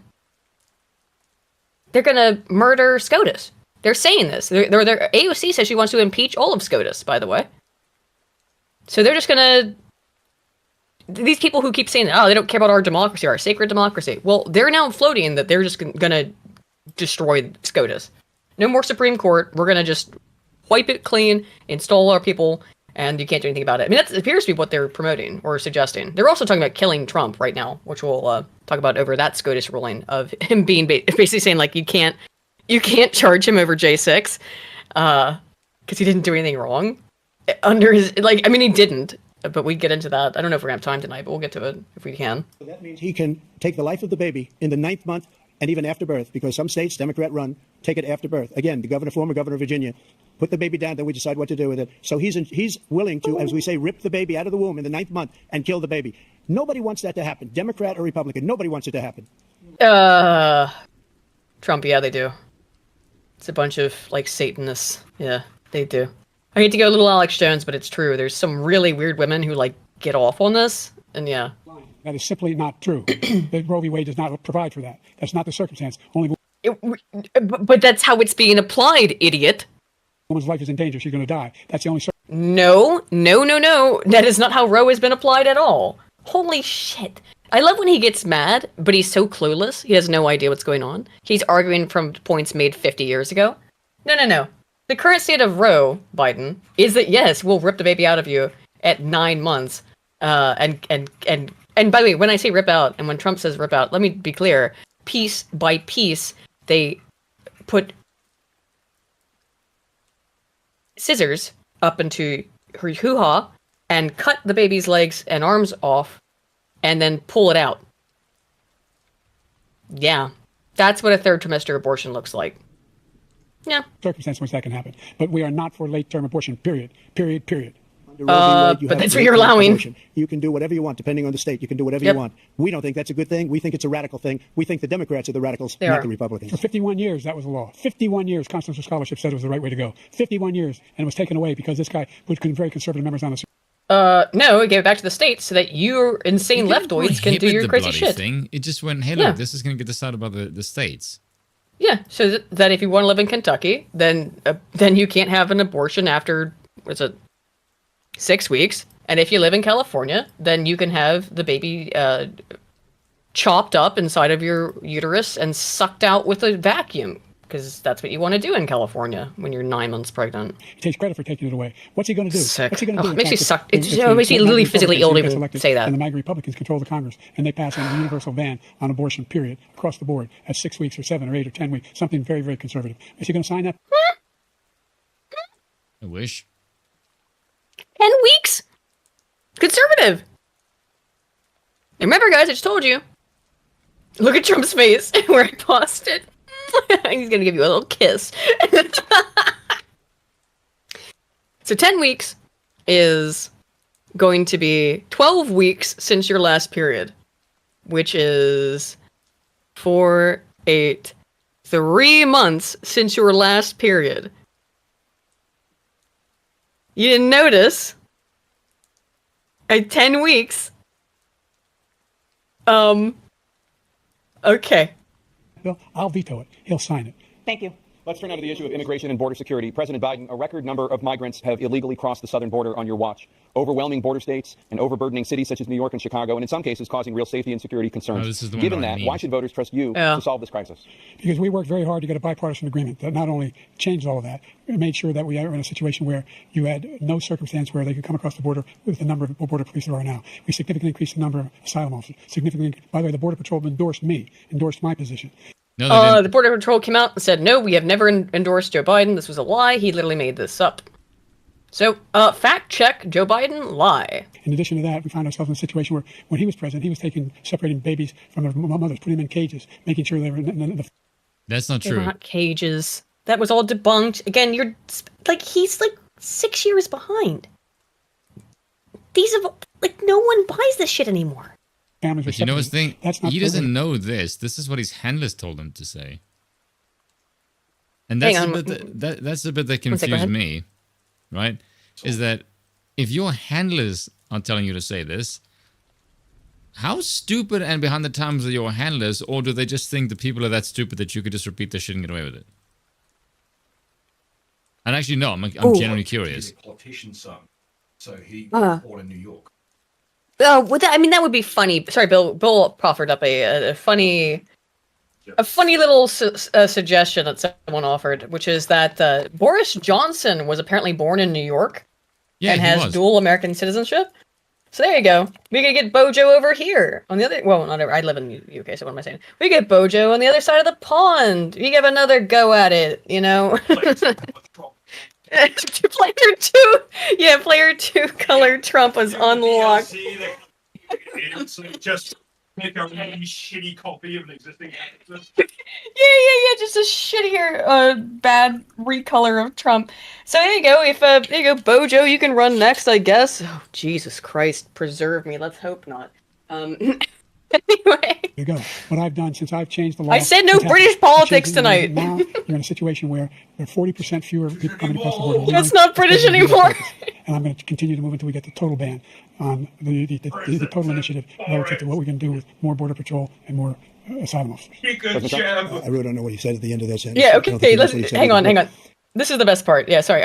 gonna murder SCOTUS. They're saying this. Their AOC says she wants to impeach all of SCOTUS, by the way. So they're just gonna. These people who keep saying, oh, they don't care about our democracy, our sacred democracy. Well, they're now floating that they're just gonna destroy SCOTUS. No more Supreme Court. We're gonna just wipe it clean, install our people, and you can't do anything about it. I mean, that appears to be what they're promoting or suggesting. They're also talking about killing Trump right now, which we'll talk about over that SCOTUS ruling of him being basically saying, like, you can't charge him over J6 because he didn't do anything wrong under his, like, I mean, he didn't. But we get into that. I don't know if we're going to have time tonight, but we'll get to it if we can. So that means he can take the life of the baby in the 9th month and even after birth, because some states, Democrat run, take it after birth. Again, the former governor of Virginia, put the baby down, then we decide what to do with it. So he's willing to, as we say, rip the baby out of the womb in the 9th month and kill the baby. Nobody wants that to happen, Democrat or Republican. Nobody wants it to happen. Trump, yeah, they do. It's a bunch of like Satanists. Yeah, they do. I hate to go a little Alex Jones, but it's true. There's some really weird women who like get off on this, and yeah. That is simply not true. The Roe v. Wade does not provide for that. That's not the circumstance. Only But that's how it's being applied, idiot. woman's life is in danger. She's going to die. That's the only No. That is not how Roe has been applied at all. Holy shit. I love when he gets mad, but he's so clueless. He has no idea what's going on. He's arguing from points made 50 years ago. No. The current state of Roe, Biden, is that yes, we'll rip the baby out of you at 9 months. And by the way, when I say rip out, and when Trump says rip out, let me be clear. Piece by piece, they put scissors up into her hoo-ha and cut the baby's legs and arms off and then pull it out. Yeah, that's what a third trimester abortion looks like. Yeah. circumstance in which that can happen. But we are not for late-term abortion, period. Under Roe v. Wade, you but have that's to what you're make an allowing. abortion. You can do whatever you want, depending on the state. You can do whatever Yep. you want. We don't think that's a good thing. We think it's a radical thing. We think the Democrats are the radicals, They not are. the Republicans. For 51 years, that was the law. 51 years, constitutional scholarship said it was the right way to go. 51 years, and it was taken away because this guy was very conservative members on the No, it gave it back to the states so that you insane It didn't leftoids can do prohibit your the crazy bloody shit. thing. It just went, hey, Yeah. look, this is going to get decided by the states. Yeah, so that if you want to live in Kentucky, then you can't have an abortion after, what's it, 6 weeks. And if you live in California, then you can have the baby chopped up inside of your uterus and sucked out with a vacuum. Because that's what you want to do in California when you're 9 months pregnant. He takes credit for taking it away. What's he going to do? Sick. What's he going to do? Oh, in it makes me fact, suck. if- It if just makes me the literally MAGA physically Republicans ill to get even elected say that. And the MAGA Republicans control the Congress, and they pass a universal ban on abortion, period, across the board at 6 weeks or 7 or 8 or 10 weeks, something very, very conservative. Is he going to sign that? I wish. 10 weeks? Conservative. And remember, guys, I just told you. Look at Trump's face where I paused it. He's going to give you a little kiss. So 10 weeks is going to be 12 weeks since your last period, which is 4, 8, 3 months since your last period. You didn't notice? At 10 weeks. Okay. Bill, I'll veto it. He'll sign it. Thank you. Let's turn now to the issue of immigration and border security. President Biden, a record number of migrants have illegally crossed the southern border on your watch, overwhelming border states and overburdening cities such as New York and Chicago, and in some cases causing real safety and security concerns. Oh, this is the one Given that I that, mean. why should voters trust you Yeah. to solve this crisis? Because we worked very hard to get a bipartisan agreement that not only changed all of that, it made sure that we are in a situation where you had no circumstance where they could come across the border with the number of border police there are now. We significantly increased the number of asylum officers. By the way, the Border Patrol endorsed my position. No, they didn't. The Border Patrol came out and said, no, we have never endorsed Joe Biden. This was a lie. He literally made this up. So, fact check, Joe Biden, lie. In addition to that, we found ourselves in a situation where when he was president, he was separating babies from their mothers, putting them in cages, making sure they were in the That's not They were true. not cages. That was all debunked. Again, you're like, he's like 6 years behind. These have, like, no one buys this shit anymore. families were But you know his separated. thing? That's not He true. doesn't know this. This is what his handlers told him to say. And Hang that's on, the bit that's the bit that one sec, go confused ahead. me, right? Is that if your handlers are telling you to say this, how stupid and behind the times are your handlers, or do they just think the people are that stupid that you could just repeat this shit and get away with it? And actually, no, I'm genuinely curious. He's a politician's son, so he was born in New York. Oh, well, that would be funny. Sorry, Bill. Bill offered up a funny little suggestion that someone offered, which is that Boris Johnson was apparently born in New York Yeah, and he has was. dual American citizenship. So there you go. We could get Bojo over here on the other. Well, not over. I live in the UK, so what am I saying? We get Bojo on the other side of the pond. We give another go at it. You know. Player 2, yeah, player 2 color Trump was unlocked. So just make a really shitty copy of an existing character. Yeah, just a shittier, bad recolor of Trump. So there you go. If there you go, Bojo, you can run next, I guess. Oh, Jesus Christ, preserve me. Let's hope not. Anyway, to go. What I've done since I've changed the law. I said no since I've British politics changed the law, tonight. Now you're in a situation where there are 40% fewer people coming across the border. That's not British anymore. And I'm going to continue to move until we get the total ban on the total initiative relative to what we can do with more border patrol and more asylum officers. You good jab. I really don't know what he said at the end of that sentence. Yeah, I don't think okay, he knows let's what he said hang either. on. This is the best part. Yeah, sorry.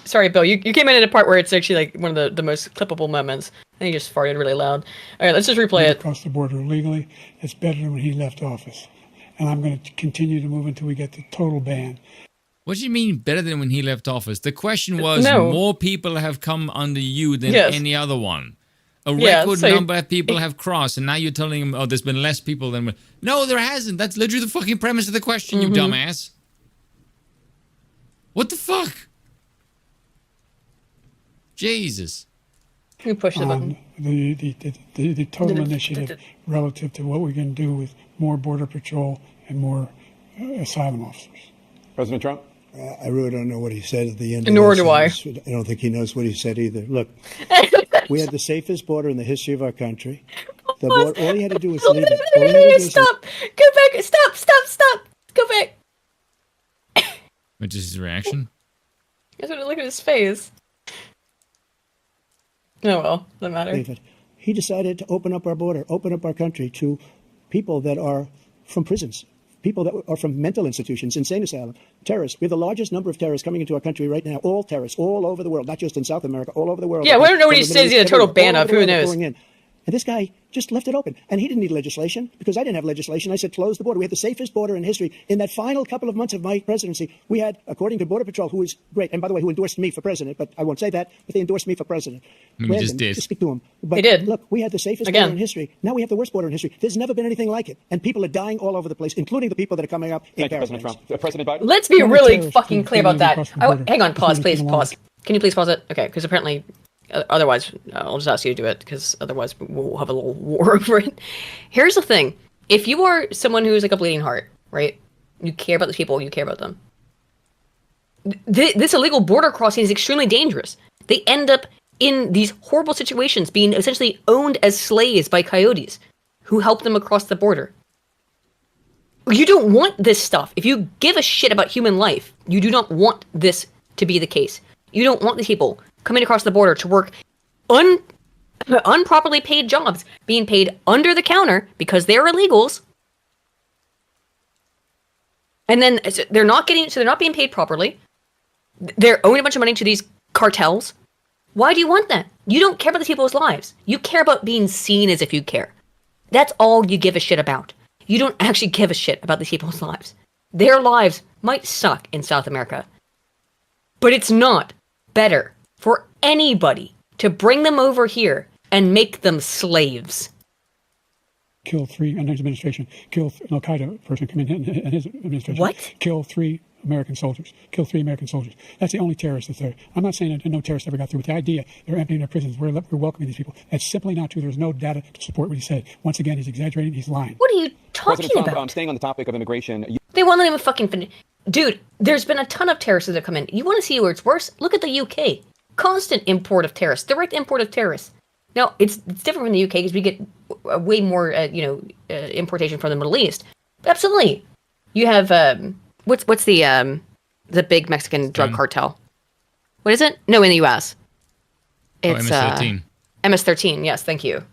Sorry, Bill. You came in at a part where it's actually like one of the most clippable moments. And he just farted really loud. All right, let's just replay it. Across the border illegally, it's better than when he left office. And I'm going to continue to move until we get the total ban. What do you mean better than when he left office? The question was No. more people have come under you than Yes. any other one. A Yeah, record so- number of people have crossed, and now you're telling him, oh, there's been less people than... No, there hasn't. That's literally the fucking premise of the question, you dumbass. What the fuck? Jesus. Who pushed the button? The total initiative relative to what we can do with more border patrol and more asylum officers. President Trump? I really don't know what he said at the end of Nor that do I. sentence. I don't think he knows what he said either. Look, we had the safest border in the history of our country. The border, all he had to do was leave it. All he had to do was Stop! Go back! Stop! Go back! Which is his reaction? I just want to look at his face. Oh well, doesn't matter. leave it. He decided to open up our border, open up our country to people that are from prisons, people that are from mental institutions, insane asylum, terrorists. We have the largest number of terrorists coming into our country right now, all terrorists, all over the world, not just in South America, all over the world. Yeah, we don't know what he From the says Middle he's a East, total everywhere, ban all of. over the Who world they're knows? pouring in. And this guy just left it open. And he didn't need legislation because I didn't have legislation. I said, close the border. We had the safest border in history. In that final couple of months of my presidency, we had, according to Border Patrol, who is great, and by the way, who endorsed me for president, but I won't say that, but they endorsed me for president. We Brandon, just did. Speak to him. But They did. Look, we had the safest Again. border in history. Now we have the worst border in history. There's never been anything like it. And people are dying all over the place, including the people that are coming up in Thank you, President caravans. Trump. President Biden? Let's be How many really terrorists fucking do clear you about that. across the border? Hang on, pause, Including please, Keanu pause. Can you please pause it? Okay, because apparently, otherwise, I'll just ask you to do it, because otherwise we'll have a little war over it. Here's the thing. If you are someone who's like a bleeding heart, right? You care about these people, you care about them. This illegal border crossing is extremely dangerous. They end up in these horrible situations, being essentially owned as slaves by coyotes who help them across the border. You don't want this stuff. If you give a shit about human life, you do not want this to be the case. You don't want these people coming across the border to work unproperly paid jobs, being paid under the counter because they're illegals. And then they're not being paid properly. They're owing a bunch of money to these cartels. Why do you want that? You don't care about these people's lives. You care about being seen as if you care. That's all you give a shit about. You don't actually give a shit about these people's lives. Their lives might suck in South America, but it's not better for anybody to bring them over here and make them slaves. Kill three, and his administration, kill an Al-Qaeda person come in and his administration. What? Kill 3 American soldiers. Kill 3 American soldiers. That's the only terrorist that's there. I'm not saying that no terrorist ever got through with the idea they're emptying their prisons. We're welcoming these people. That's simply not true. There's no data to support what he said. Once again, he's exaggerating. He's lying. What are you talking President Trump, about? staying on the topic of immigration, They won't let him fucking finish. Dude, there's been a ton of terrorists that come in. You want to see where it's worse? Look at the UK. Constant import of terrorists. Direct import of terrorists. Now, it's different from the UK because we get way more, importation from the Middle East. But absolutely. You have, what's the big Mexican drug cartel? What is it? No, in the US. It's MS-13. MS-13, yes, thank you.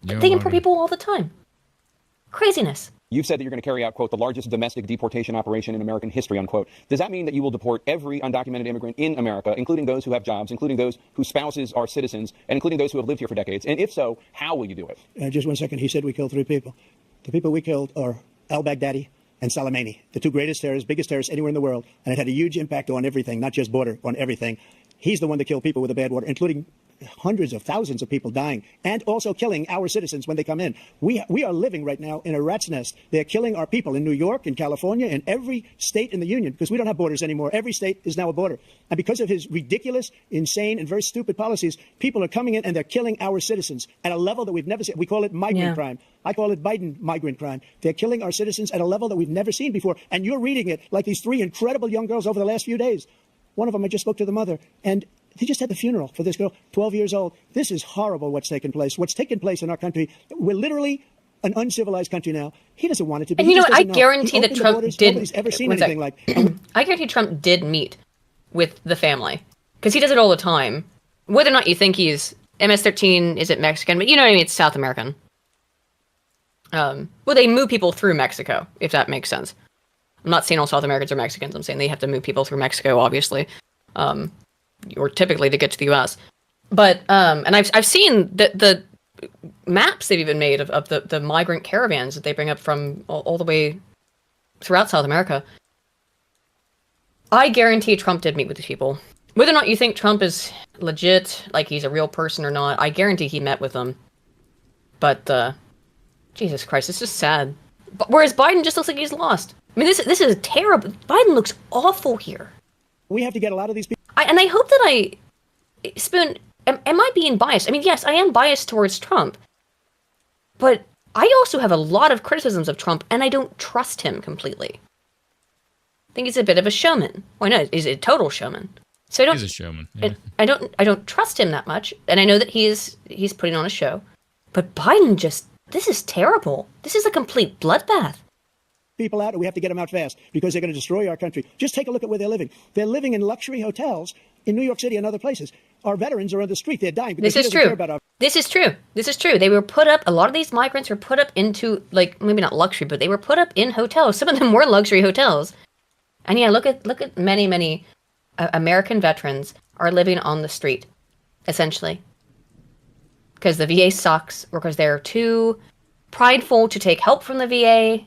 You're They import welcome. people all the time. Craziness. you've said that you're going to carry out, quote, the largest domestic deportation operation in American history, unquote. Does that mean that you will deport every undocumented immigrant in America, including those who have jobs, including those whose spouses are citizens, and including those who have lived here for decades? And if so, how will you do it? Just 1 second. He said we killed 3 people. The people we killed are al-Baghdadi and Soleimani, the 2 greatest terrorists, biggest terrorists anywhere in the world. And it had a huge impact on everything, not just border, on everything. He's the one that killed people with the bad water, including hundreds of thousands of people dying and also killing our citizens when they come in. We are living right now in a rat's nest. They're killing our people in New York, in California, in every state in the union because we don't have borders anymore. Every state is now a border. And because of his ridiculous, insane, and very stupid policies, people are coming in and they're killing our citizens at a level that we've never seen. We call it migrant crime. I call it Biden migrant crime. They're killing our citizens at a level that we've never seen before. And you're reading it like these 3 incredible young girls over the last few days. One of them, I just spoke to the mother, and they just had the funeral for this girl, 12 years old. This is horrible what's taken place. What's taken place in our country, we're literally an uncivilized country now. He doesn't want it to be. And He you know just what? I doesn't know. guarantee He that opened the Trump borders. did. Nobody's ever seen one sec. anything like. I guarantee Trump did meet with the family because he does it all the time. Whether or not you think he's MS-13 isn't Mexican, but you know what I mean. It's South American. Well, they move people through Mexico, if that makes sense. I'm not saying all South Americans are Mexicans. I'm saying they have to move people through Mexico, obviously, or typically to get to the U.S. But and I've seen the maps they've even made of the migrant caravans that they bring up from all the way throughout South America. I guarantee Trump did meet with these people. Whether or not you think Trump is legit, like he's a real person or not, I guarantee he met with them. But Jesus Christ, it's just sad. Whereas Biden just looks like he's lost. I mean, this is terrible. Biden looks awful here. We have to get a lot of these people. And I hope that Spoon, am I being biased? I mean, yes, I am biased towards Trump. But I also have a lot of criticisms of Trump, and I don't trust him completely. I think he's a bit of a showman. Why not? He's a total showman. So I don't. He's a showman. Yeah. I don't trust him that much, and I know that he's putting on a show. But Biden this is terrible. This is a complete bloodbath. People out, and we have to get them out fast because they're going to destroy our country. Just take a look at where they're living. They're living in luxury hotels in New York City and other places. Our veterans are on the street. They're dying because This is true. This is true. This is true. They were put up. A lot of these migrants were put up into, like, maybe not luxury, but they were put up in hotels. Some of them were luxury hotels. And yeah, look at many American veterans are living on the street, essentially, because the VA sucks, or because they're too prideful to take help from the VA.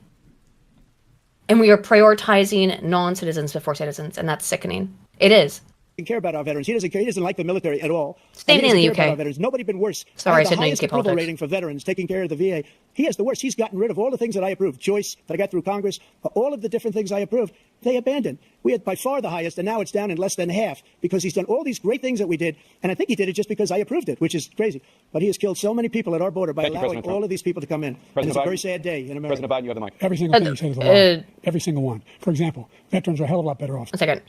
And we are prioritizing non-citizens before citizens, and that's sickening. It is. Care about our veterans. He doesn't care. He doesn't like the military at all. Same thing in the Care about UK. our veterans. Nobody been worse. Sorry, I have said the no highest UK approval politics. rating for veterans taking care of the VA. He has the worst. He's gotten rid of all the things that I approved. Choice that I got through Congress, all of the different things I approved, they abandoned. We had by far the highest, and now it's down in less than half because he's done all these great things that we did, and I think he did it just because I approved it, which is crazy. But he has killed so many people at our border by Thank you, allowing President Trump. all of these people to come in. And President it's a Biden. very sad day in America. President Biden, you have the mic. Every single thing he said is a lie. Every single one. For example, veterans are a hell of a lot better off. One second.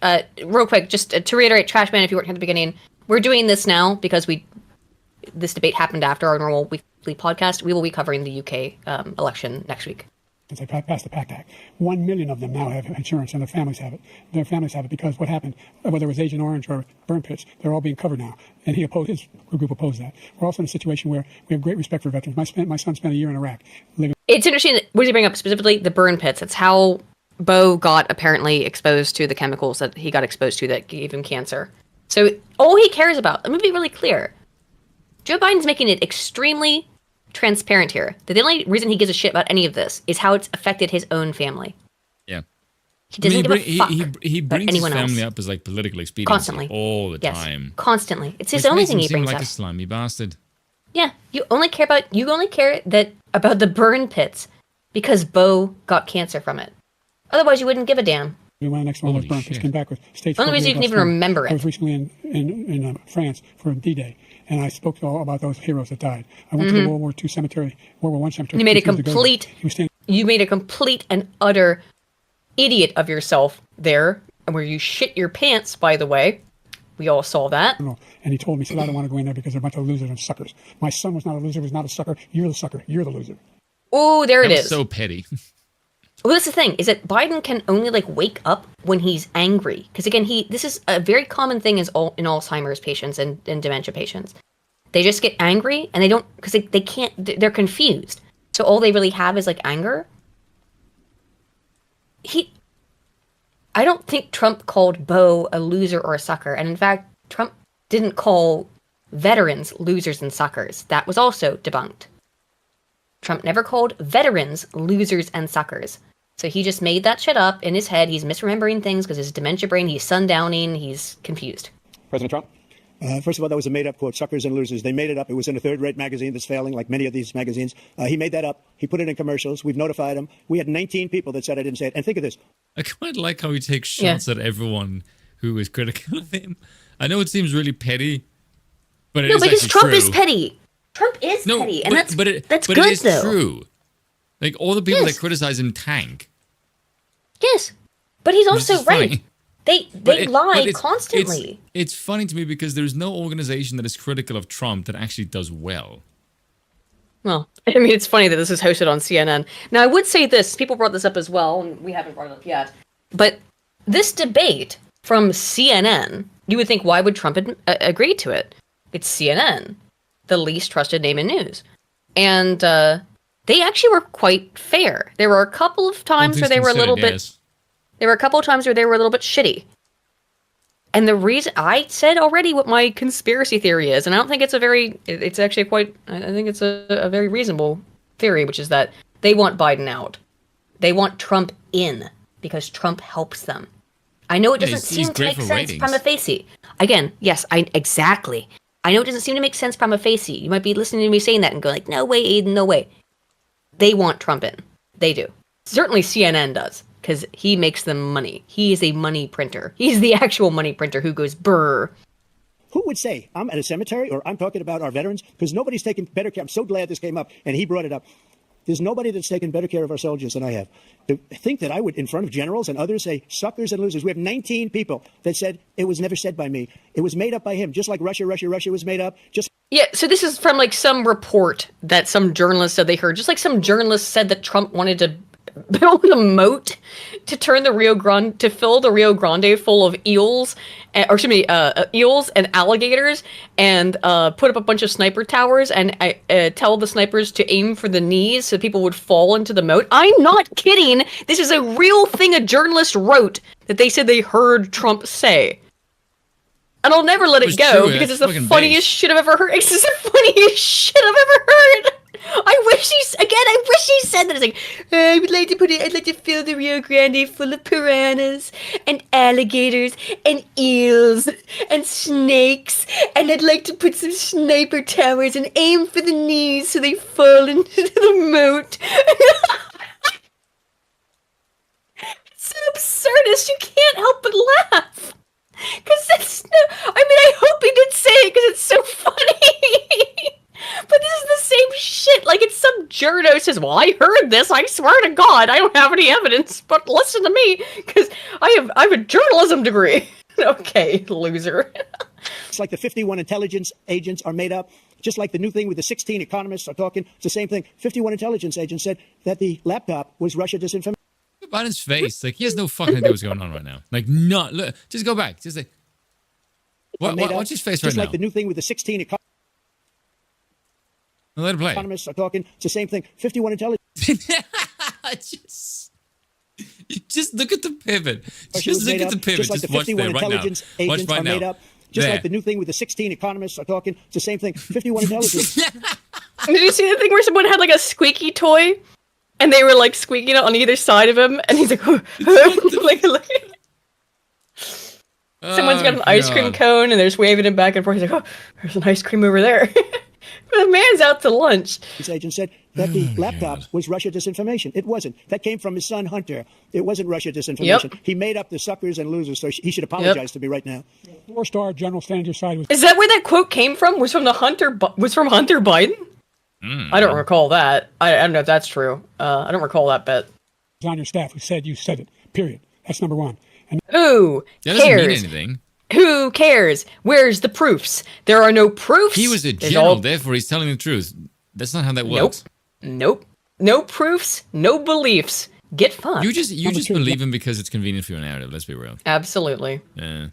Real quick, just to reiterate, Trashman, if you weren't here at the beginning, we're doing this now because this debate happened after our normal weekly podcast. We will be covering the UK election next week. Since they passed the PACT Act, 1 million of them now have insurance, and their families have it. Their families have it because what happened, whether it was Agent Orange or burn pits, they're all being covered now. And his group opposed that. We're also in a situation where we have great respect for veterans. My son spent a year in Iraq living. It's interesting that what did you bring up specifically? The burn pits. It's how Bo got apparently exposed to the chemicals that he got exposed to that gave him cancer. So all he cares about, let me be really clear, Joe Biden's making it extremely transparent here. That the only reason he gives a shit about any of this is how it's affected his own family. Yeah. He doesn't give a fuck he about brings his anyone family else. up as like political expediency Constantly. all the Yes, time. constantly. It's his Which only makes thing him he seem brings like up. a slimy bastard. Yeah, you only care that about the burn pits because Bo got cancer from it. Otherwise, you wouldn't give a damn. When the next one was Holy burn pits, shit. came back with stage Only 4 reason you can Holocaust even film. remember I was it. recently in France for D-Day, and I spoke all about those heroes that died. I went to the World War II cemetery, World War I cemetery. You made a 2 years ago. complete, He was standing you made a complete and utter idiot of yourself there, where you shit your pants. By the way, we all saw that. and he told me, he said, I don't want to go in there because they're a bunch of losers and suckers. My son was not a loser, was not a sucker. You're the sucker. You're the loser. Oh, there it That was is. so petty. Well, that's the thing, is that Biden can only like wake up when he's angry. Because again, this is a very common thing in Alzheimer's patients and dementia patients. They just get angry and they don't, because they can't, they're confused. So all they really have is like anger. I don't think Trump called Bo a loser or a sucker. And in fact, Trump didn't call veterans losers and suckers. That was also debunked. Trump never called veterans losers and suckers. So he just made that shit up in his head. He's misremembering things because his dementia brain, he's sundowning, he's confused. President Trump? First of all, that was a made-up quote, suckers and losers. They made it up. It was in a third-rate magazine that's failing, like many of these magazines. He made that up. He put it in commercials. We've notified him. We had 19 people that said I didn't say it. And think of this. I quite like how he takes shots at everyone who is critical of him. I know it seems really petty, but it No, is because actually Trump true. is petty. Trump is petty, and that's but good it is though. true. Like all the people Yes. that criticize him tank. Yes, but he's Which also is right. funny. They But lie it's- constantly. It's funny to me because there's no organization that is critical of Trump that actually does well. Well, I mean, it's funny that this is hosted on CNN. Now, I would say this. People brought this up as well, and we haven't brought it up yet. But this debate from CNN, you would think, why would Trump agree to it? It's CNN, the least trusted name in news. And they actually were quite fair. There were a couple of times where they were a little bit... There were a couple of times where they were a little bit shitty. And the reason... I said already what my conspiracy theory is, and I don't think it's a very... It's actually quite... I think it's a very reasonable theory, which is that they want Biden out. They want Trump in, because Trump helps them. I know it doesn't seem to make sense prima facie. Again, yes, exactly. I know it doesn't seem to make sense prima facie. You might be listening to me saying that and go like, no way, Aiden, no way. They want Trump in. They do. Certainly CNN does, because he makes them money. He is a money printer. He's the actual money printer who goes brr. Who would say I'm at a cemetery or I'm talking about our veterans? Because nobody's taken better care. I'm so glad this came up, and he brought it up. There's nobody that's taken better care of our soldiers than I have. To think that I would, in front of generals and others, say suckers and losers. We have 19 people that said it was never said by me. It was made up by him, just like Russia was made up. Yeah, so this is from like some report that some journalist said they heard. Just like some journalist said that Trump wanted to build a moat to turn the Rio Grande, to fill the Rio Grande full of eels, eels and alligators, and put up a bunch of sniper towers and tell the snipers to aim for the knees so people would fall into the moat. I'm not kidding. This is a real thing a journalist wrote that they said they heard Trump say. And I'll never let it go because it's the funniest shit I've ever heard. It's just the funniest shit I've ever heard. I wish he said that. It's like, I'd like to fill the Rio Grande full of piranhas and alligators and eels and snakes, and I'd like to put some sniper towers and aim for the knees so they fall into the moat. It's so absurdist, you can't help but laugh. Because it's I hope he did say it because it's so funny. But this is the same shit. Like, it's some journo says, well, I heard this. I swear to God, I don't have any evidence, but listen to me, because I have a journalism degree. Okay, loser. It's like the 51 intelligence agents are made up. Just like the new thing with the 16 economists are talking. It's the same thing. 51 intelligence agents said that the laptop was Russia disinformation. Biden's face, like, he has no fucking idea what's going on right now. Like, no, look, just go back. Just like, what's his face right now? Just like the new thing with the 16 economists. Let it play. Economists are talking. It's the same thing. 51 intelligence. just look at the pivot. Just look at the pivot. Just like the 51 intelligence agents are made up. Just like the new thing with the 16 economists are talking. It's the same thing. 51 intelligence. Did you see the thing where someone had like a squeaky toy? And they were like squeaking it on either side of him, and he's like, someone's got an ice cream cone, and they're just waving him back and forth. He's like, oh, there's an ice cream over there. The man's out to lunch. This agent said that the laptop was Russia disinformation. It wasn't. That came from his son, Hunter. It wasn't Russia disinformation. Yep. He made up the suckers and losers, so he should apologize to me right now. Four-star general standing your side. Is that where that quote came from? Was from Hunter Biden? I don't recall that. I don't know if that's true. I don't recall that bit. On your staff who said you said it. Period. That's number one. And who that cares? Doesn't mean anything. Who cares? Where's the proofs? There are no proofs. He was a general, therefore he's telling the truth. That's not how that works. Nope. No proofs. No beliefs. Get fucked. You just believe him because it's convenient for your narrative. Let's be real. Absolutely. Yeah.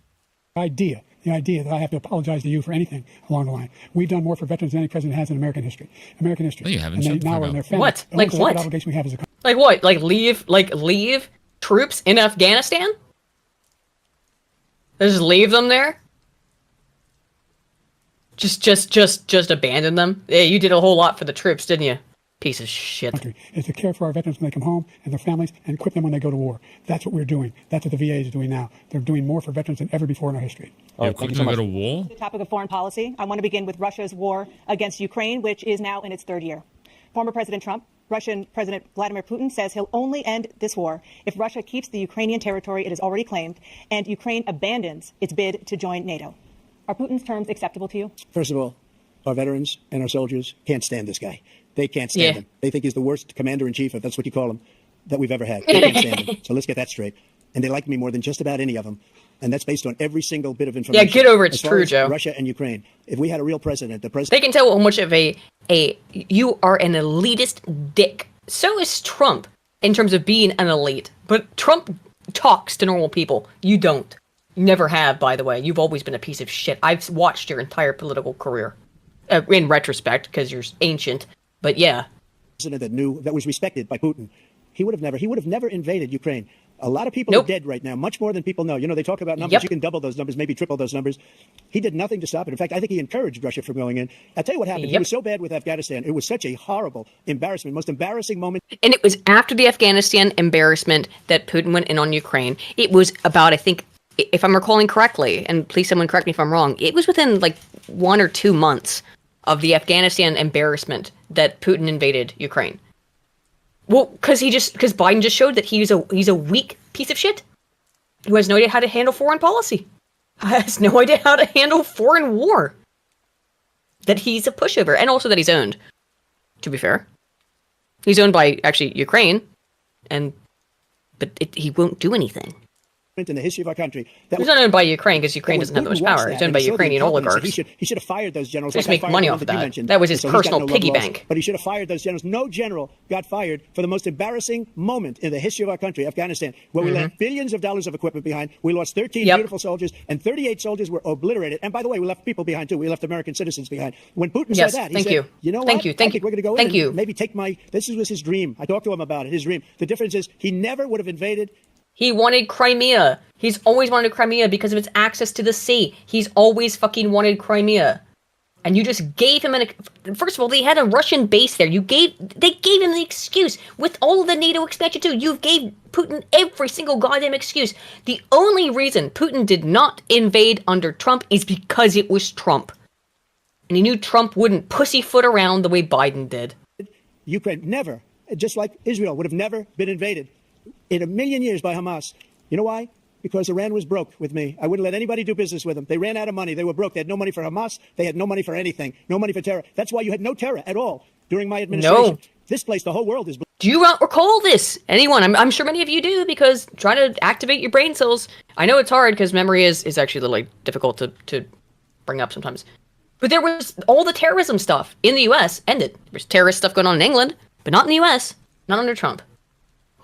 The idea that I have to apologize to you for anything along the line. We've done more for veterans than any president has in American history. No, you haven't. And now we're in their family. What? Like what? Obligation we have as a country. Like what? Like leave troops in Afghanistan? Just leave them there? Just abandon them? Yeah, you did a whole lot for the troops, didn't you? Piece of shit. Is to care for our veterans when they come home and their families and equip them when they go to war. That's what we're doing. That's what the VA is doing now. They're doing more for veterans than ever before in our history. Equip them to go to war? The topic of foreign policy. I want to begin with Russia's war against Ukraine, which is now in its third year. Former President Trump, Russian President Vladimir Putin says he'll only end this war if Russia keeps the Ukrainian territory it has already claimed and Ukraine abandons its bid to join NATO. Are Putin's terms acceptable to you? First of all, our veterans and our soldiers can't stand this guy. They can't stand him. They think he's the worst commander-in-chief, if that's what you call him, that we've ever had. They can't stand him. So let's get that straight. and they like me more than just about any of them. And that's based on every single bit of information. Yeah, get over it. It's As far true, as Joe. Russia and Ukraine. If we had a real president, the They president can tell how much of a you are an elitist dick. So is Trump in terms of being an elite. But Trump talks to normal people. You don't. You never have, by the way. You've always been a piece of shit. I've watched your entire political career. In retrospect, because you're ancient. But yeah. that was respected by Putin, he would have never invaded Ukraine. A lot of people Nope. are dead right now, much more than people know. You know, they talk about numbers. Yep. You can double those numbers, maybe triple those numbers. He did nothing to stop it. In fact, I think he encouraged Russia from going in. I'll tell you what happened. He Yep. was so bad with Afghanistan. It was such a horrible embarrassment, most embarrassing moment. And it was after the Afghanistan embarrassment that Putin went in on Ukraine. It was about, I think, if I'm recalling correctly, and please someone correct me if I'm wrong, it was within like 1 or 2 months of the Afghanistan embarrassment that Putin invaded Ukraine. Well, because Biden just showed that he's a weak piece of shit who has no idea how to handle foreign policy, has no idea how to handle foreign war. That he's a pushover, and also that he's owned. To be fair, he's owned by actually Ukraine, but he won't do anything. In the history of our country. That He's was, not owned by Ukraine because Ukraine doesn't have that much Putin wants power. that, He's owned and by he saw the Ukrainian incompetence. oligarchs. He should have fired those generals. Just like make I fired money the off one of that you that. mentioned. That was his So he's got personal no love piggy lost. bank. But he should have fired those generals. No general got fired for the most embarrassing moment in the history of our country, Afghanistan, where we left billions of dollars of equipment behind. We lost 13 Yep. beautiful soldiers, and 38 soldiers were obliterated. And by the way, we left people behind too. We left American citizens behind. When Putin Yes, saw that, he thank said, you. "You know Thank what? you, thank I think you, we're going to go thank in you. and maybe take my." This was his dream. I talked to him about it. His dream. The difference is he never would have invaded. He wanted Crimea. He's always wanted Crimea because of its access to the sea. He's always fucking wanted Crimea. And you just gave him first of all, they had a Russian base there. They gave him the excuse. With all of the NATO expansion too, you gave Putin every single goddamn excuse. The only reason Putin did not invade under Trump is because it was Trump. And he knew Trump wouldn't pussyfoot around the way Biden did. Ukraine never, just like Israel, would have never been invaded in a million years by Hamas. You know why? Because Iran was broke with me. I wouldn't let anybody do business with them. They ran out of money. They were broke. They had no money for Hamas. They had no money for anything. No money for terror. That's why you had no terror at all during my administration. No. This place, the whole world is. Do you not recall this? Anyone? I'm sure many of you do, because try to activate your brain cells. I know it's hard because memory is actually a little like, difficult to bring up sometimes. But there was all the terrorism stuff in the U.S. ended. There was terrorist stuff going on in England, but not in the U.S. Not under Trump.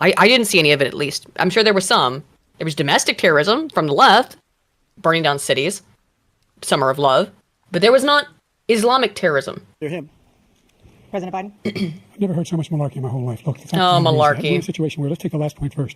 I didn't see any of it, at least. I'm sure there was some. There was domestic terrorism from the left, burning down cities, Summer of Love, but there was not Islamic terrorism. They're him. President Biden? I've never heard so much malarkey in my whole life. Look, the fact Oh, of the matter is malarkey. that we're in a situation where, let's take the last point first.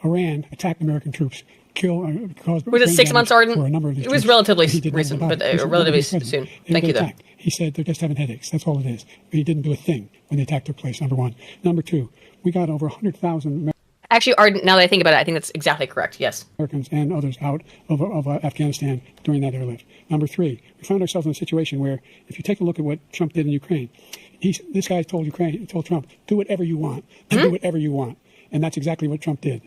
Iran attacked American troops, caused Was it brain 6 months, damage Arden? for a number of these It was troops. relatively He did nothing recent, about but, it. He said, relatively "Nobody was soon. present." They Thank you, never though. attacked. He said they're just having headaches. That's all it is. He didn't do a thing when the attack took place, number one. Number two, we got over 100,000 Actually, Arden, now that I think about it, I think that's exactly correct, yes. Americans and others out of Afghanistan during that airlift. Number three, we found ourselves in a situation where, if you take a look at what Trump did in Ukraine, this guy told Trump, do whatever you want, do whatever you want. And that's exactly what Trump did.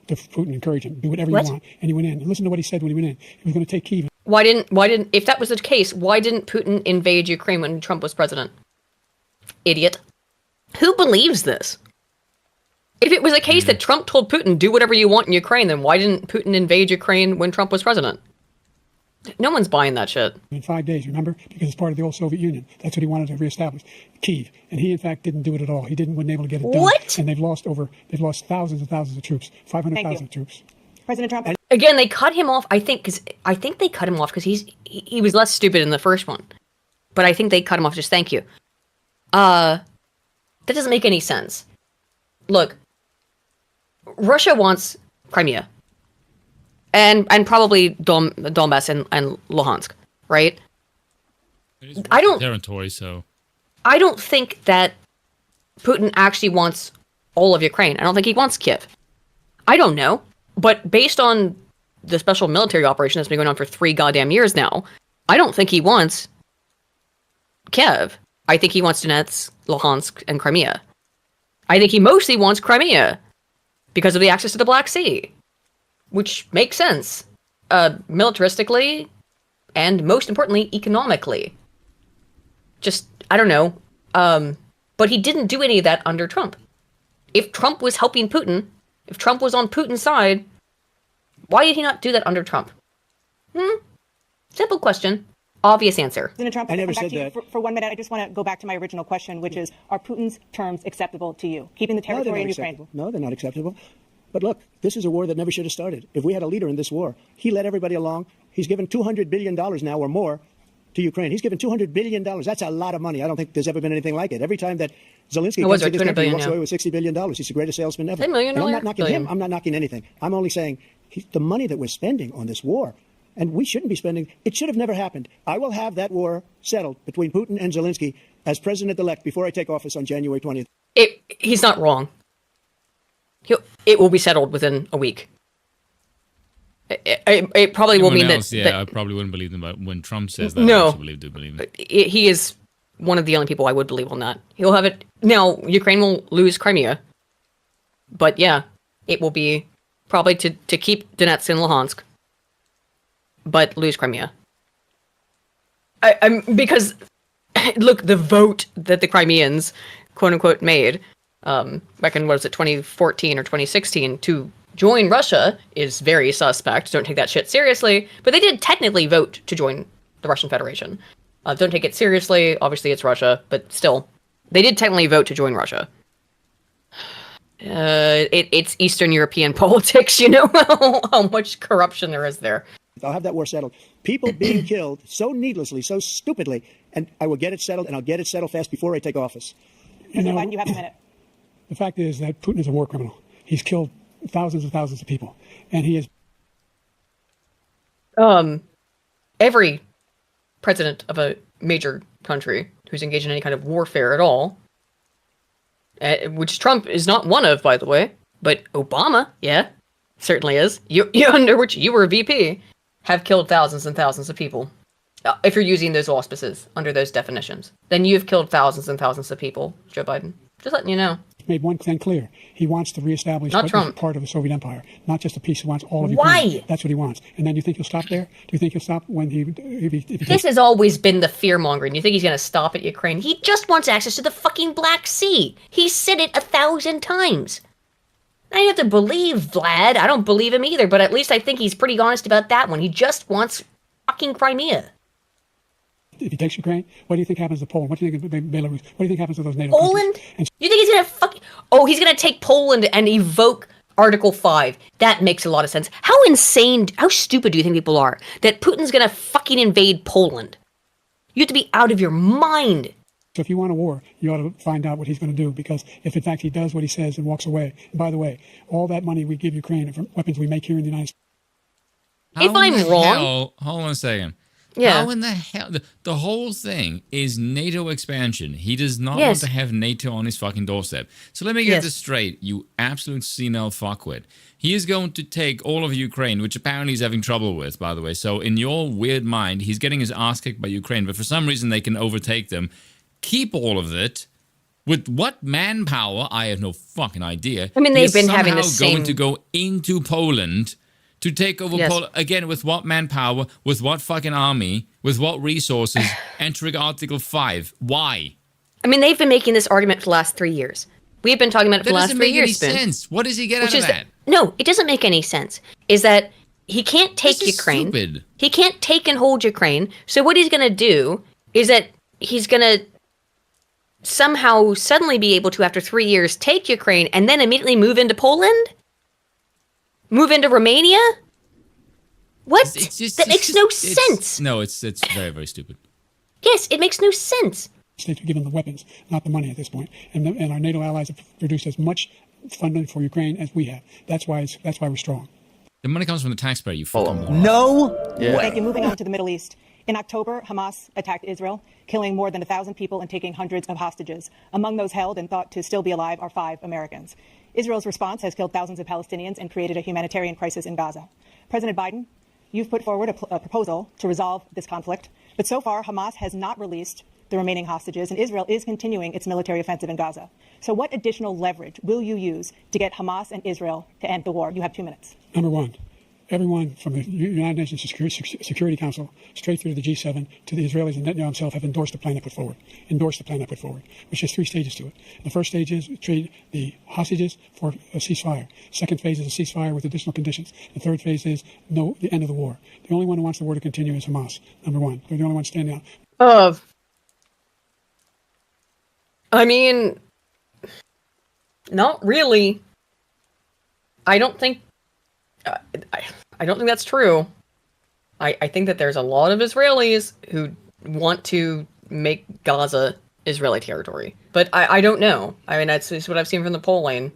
Putin encouraged him, do whatever What? you want. And he went in. And listen to what he said when he went in. He was going to take Kyiv. Why didn't, if that was the case, why didn't Putin invade Ukraine when Trump was president? Idiot. Who believes this? If it was a case that Trump told Putin, do whatever you want in Ukraine, then why didn't Putin invade Ukraine when Trump was president? No one's buying that shit. In 5 days, remember? Because it's part of the old Soviet Union. That's what he wanted to reestablish, Kyiv. And he, in fact, didn't do it at all. He wasn't able to get it done. What? And they've lost thousands and thousands of troops, 500,000 Thank you. troops. President Trump? Again, they cut him off, I think they cut him off because he was less stupid in the first one. But I think they cut him off just thank you. That doesn't make any sense. Look, Russia wants Crimea. And probably Donbass and Luhansk, right? I don't- territory, so I don't think that Putin actually wants all of Ukraine. I don't think he wants Kiev. I don't know. But based on the special military operation that's been going on for 3 goddamn years now, I don't think he wants Kiev. I think he wants Donetsk, Luhansk, and Crimea. I think he mostly wants Crimea because of the access to the Black Sea, which makes sense, militaristically, and most importantly, economically. Just, I don't know. But he didn't do any of that under Trump. If Trump was helping Putin, if Trump was on Putin's side, Why did he not do that under Trump? Simple question. Obvious answer. President Trump, I never come back said to you that. for 1 minute. I just want to go back to my original question, which is, are Putin's terms acceptable to you? Keeping the No, they're territory not in Ukraine. acceptable. No, they're not acceptable. But look, this is a war that never should have started. If we had a leader in this war, he led everybody along. He's given $200 billion now or more to Ukraine. He's given $200 billion. That's a lot of money. I don't think there's ever been anything like it. Every time that Zelensky comes to this country, he walks away with $60 billion. He's the greatest salesman ever. 10 million And I'm earlier? not knocking Billion. him. I'm not knocking anything. I'm only saying the money that we're spending on this war, and we shouldn't be spending, it should have never happened. I will have that war settled between Putin and Zelensky as president-elect before I take office on January 20th. He's not wrong. It will be settled within a week. It probably will Everyone mean else, that I probably wouldn't believe them, but when Trump says that, No. I actually believe it. he is one of the only people I would believe on that. He'll have it. Now, Ukraine will lose Crimea. But yeah, it will be probably to keep Donetsk and Luhansk. But lose Crimea. Because, look, the vote that the Crimeans, quote unquote, made, back in, 2014 or 2016, to join Russia is very suspect. Don't take that shit seriously. But they did technically vote to join the Russian Federation. Don't take it seriously. Obviously, it's Russia, but still, they did technically vote to join Russia. It's Eastern European politics, you know how much corruption there is there. I'll have that war settled. People being killed so needlessly, so stupidly, and I will get it settled, and I'll get it settled fast before I take office. President Biden, you have a minute. The fact is that Putin is a war criminal. He's killed thousands and thousands of people, and he is. Every president of a major country who's engaged in any kind of warfare at all, which Trump is not one of, by the way, but Obama, yeah, certainly is. You under which you were a VP, have killed thousands and thousands of people. If you're using those auspices under those definitions, then you've killed thousands and thousands of people, Joe Biden. Just letting you know. Made one thing clear. He wants to reestablish Not what Trump. was part of the Soviet Empire, not just a piece. He wants all of Why? Ukraine. That's what he wants. And then you think he'll stop there? Do you think he'll stop when if he This has always been the fear mongering. You think he's going to stop at Ukraine? He just wants access to the fucking Black Sea. He's said it 1,000 times. Now you have to believe Vlad. I don't believe him either, but at least I think he's pretty honest about that one. He just wants fucking Crimea. if he takes Ukraine? What do you think happens to Poland? What do you think of Belarus? What do you think happens to those NATO Poland? countries? And You think he's going to fucking... Oh, he's going to take Poland and evoke Article 5. That makes a lot of sense. How insane, how stupid do you think people are that Putin's going to fucking invade Poland? You have to be out of your mind. so if you want a war, you ought to find out what he's going to do, because if in fact he does what he says and walks away, and by the way, all that money we give Ukraine are from weapons we make here in the United States. If How in I'm the wrong- hell- hold on a second. Yeah. How in the hell? The whole thing is NATO expansion. He does not Yes. want to have NATO on his fucking doorstep. So let me get Yes. this straight, you absolute senile fuckwit. He is going to take all of Ukraine, which apparently he's having trouble with, by the way. So in your weird mind, he's getting his ass kicked by Ukraine, but for some reason they can overtake them. Keep all of it. With what manpower? I have no fucking idea. I mean, He they've is been having the somehow going same- to go into Poland to take over Yes. Poland again. With what manpower? With what fucking army? With what resources? Entering Article 5. Why? I mean, they've been making this argument for the last 3 years. We've been talking about it for That the last doesn't 3 make any years, Spoon. sense. What does he get Which out is of that? no, it doesn't make any sense. Is that he can't take This is Ukraine. stupid. He can't take and hold Ukraine. So what he's going to do is that he's going to somehow suddenly be able to, after 3 years, take Ukraine and then immediately move into Poland? Move into Romania? What? That makes no sense. No, it's very, very stupid. Yes, it makes no sense. States are given the weapons, not the money at this point. And our NATO allies have produced as much funding for Ukraine as we have. That's why we're strong. The money comes from the taxpayer, you fucking Oh. moron. No way. Thank you. Moving on to the Middle East. In October, Hamas attacked Israel, killing more than 1,000 people and taking hundreds of hostages. Among those held and thought to still be alive are 5 Americans. Israel's response has killed thousands of Palestinians and created a humanitarian crisis in Gaza. President Biden, you've put forward a proposal to resolve this conflict, but so far Hamas has not released the remaining hostages, and Israel is continuing its military offensive in Gaza. So what additional leverage will you use to get Hamas and Israel to end the war? You have 2 minutes. Number one, everyone from the United Nations Security Council straight through to the G7 to the Israelis and Netanyahu himself have endorsed the plan I put forward. Which has 3 stages to it. The first stage is trade the hostages for a ceasefire. Second phase is a ceasefire with additional conditions. The third phase is the end of the war. The only one who wants the war to continue is Hamas, number one. They're the only ones standing out. I mean, not really. I don't think that's true. I think that there's a lot of Israelis who want to make Gaza Israeli territory. But I don't know. I mean, that's just what I've seen from the polling.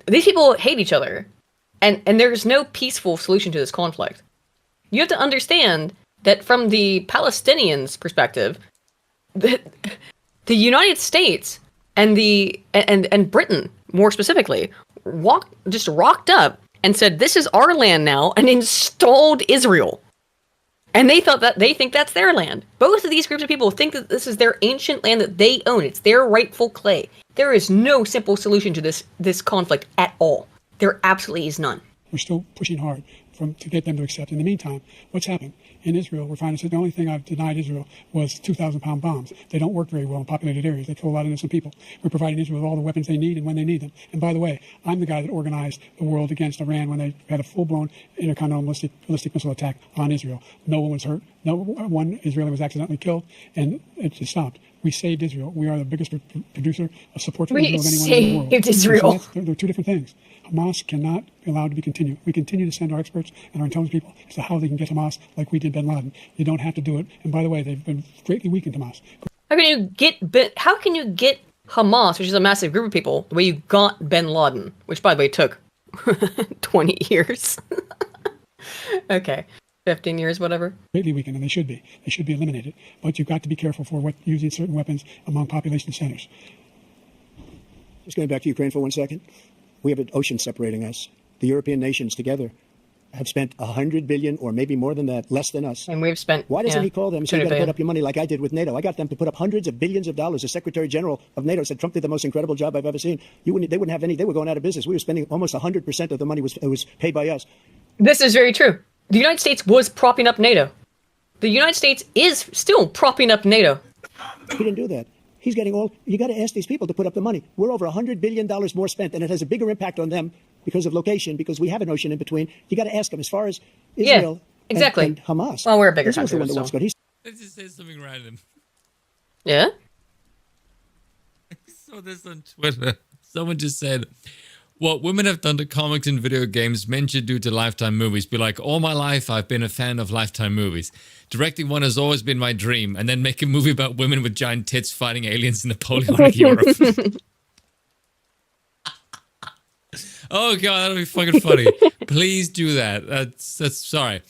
These people hate each other. And there's no peaceful solution to this conflict. You have to understand that from the Palestinians' perspective, the United States and Britain, more specifically, rocked up and said, "This is our land now," and installed Israel. And they think that's their land. Both of these groups of people think that this is their ancient land that they own. It's their rightful clay. There is no simple solution to this conflict at all. There absolutely is none. We're still pushing hard to get them to accept. In the meantime, what's happened? In Israel, we're finding the only thing I've denied Israel was 2,000-pound bombs. They don't work very well in populated areas. They kill a lot of innocent people. We're providing Israel with all the weapons they need and when they need them. And by the way, I'm the guy that organized the world against Iran when they had a full-blown intercontinental ballistic missile attack on Israel. No one was hurt. No one Israeli was accidentally killed, and it just stopped. We saved Israel. We are the biggest producer of support for Israel of anyone in the world. We saved Israel. So they're two different things. Hamas cannot be allowed to be continued. We continue to send our experts and our intelligence people as to how they can get Hamas like we did bin Laden. You don't have to do it. And by the way, they've been greatly weakened, Hamas. How can you get Hamas, which is a massive group of people, the way you got bin Laden, which by the way took 20 years. Okay. 15 years, whatever. Greatly weakened, and they should be. They should be eliminated. But you've got to be careful for using certain weapons among population centers. Just going back to Ukraine for 1 second. We have an ocean separating us. The European nations together have spent $100 billion, or maybe more than that, less than us. And we've spent. Why doesn't he call them and say, you got to put up your money like I did with NATO? I got them to put up hundreds of billions of dollars. The Secretary General of NATO said Trump did the most incredible job I've ever seen. They wouldn't have any. They were going out of business. We were spending almost 100% of the money was paid by us. This is very true. The United States was propping up NATO. The United States is still propping up NATO. He didn't do that. He's getting all. You got to ask these people to put up the money. We're over $100 billion more spent, and it has a bigger impact on them because of location, because we have an ocean in between. You got to ask them as far as Israel exactly. and Hamas. Well, we're a bigger country. country. Let's just say something random. Yeah? I saw this on Twitter. Someone just said, what women have done to comics and video games, men should do to Lifetime movies. Be like, all my life, I've been a fan of Lifetime movies. Directing one has always been my dream. And then make a movie about women with giant tits fighting aliens in Napoleonic Europe. Oh, God, that'll be fucking funny. Please do that. That's sorry.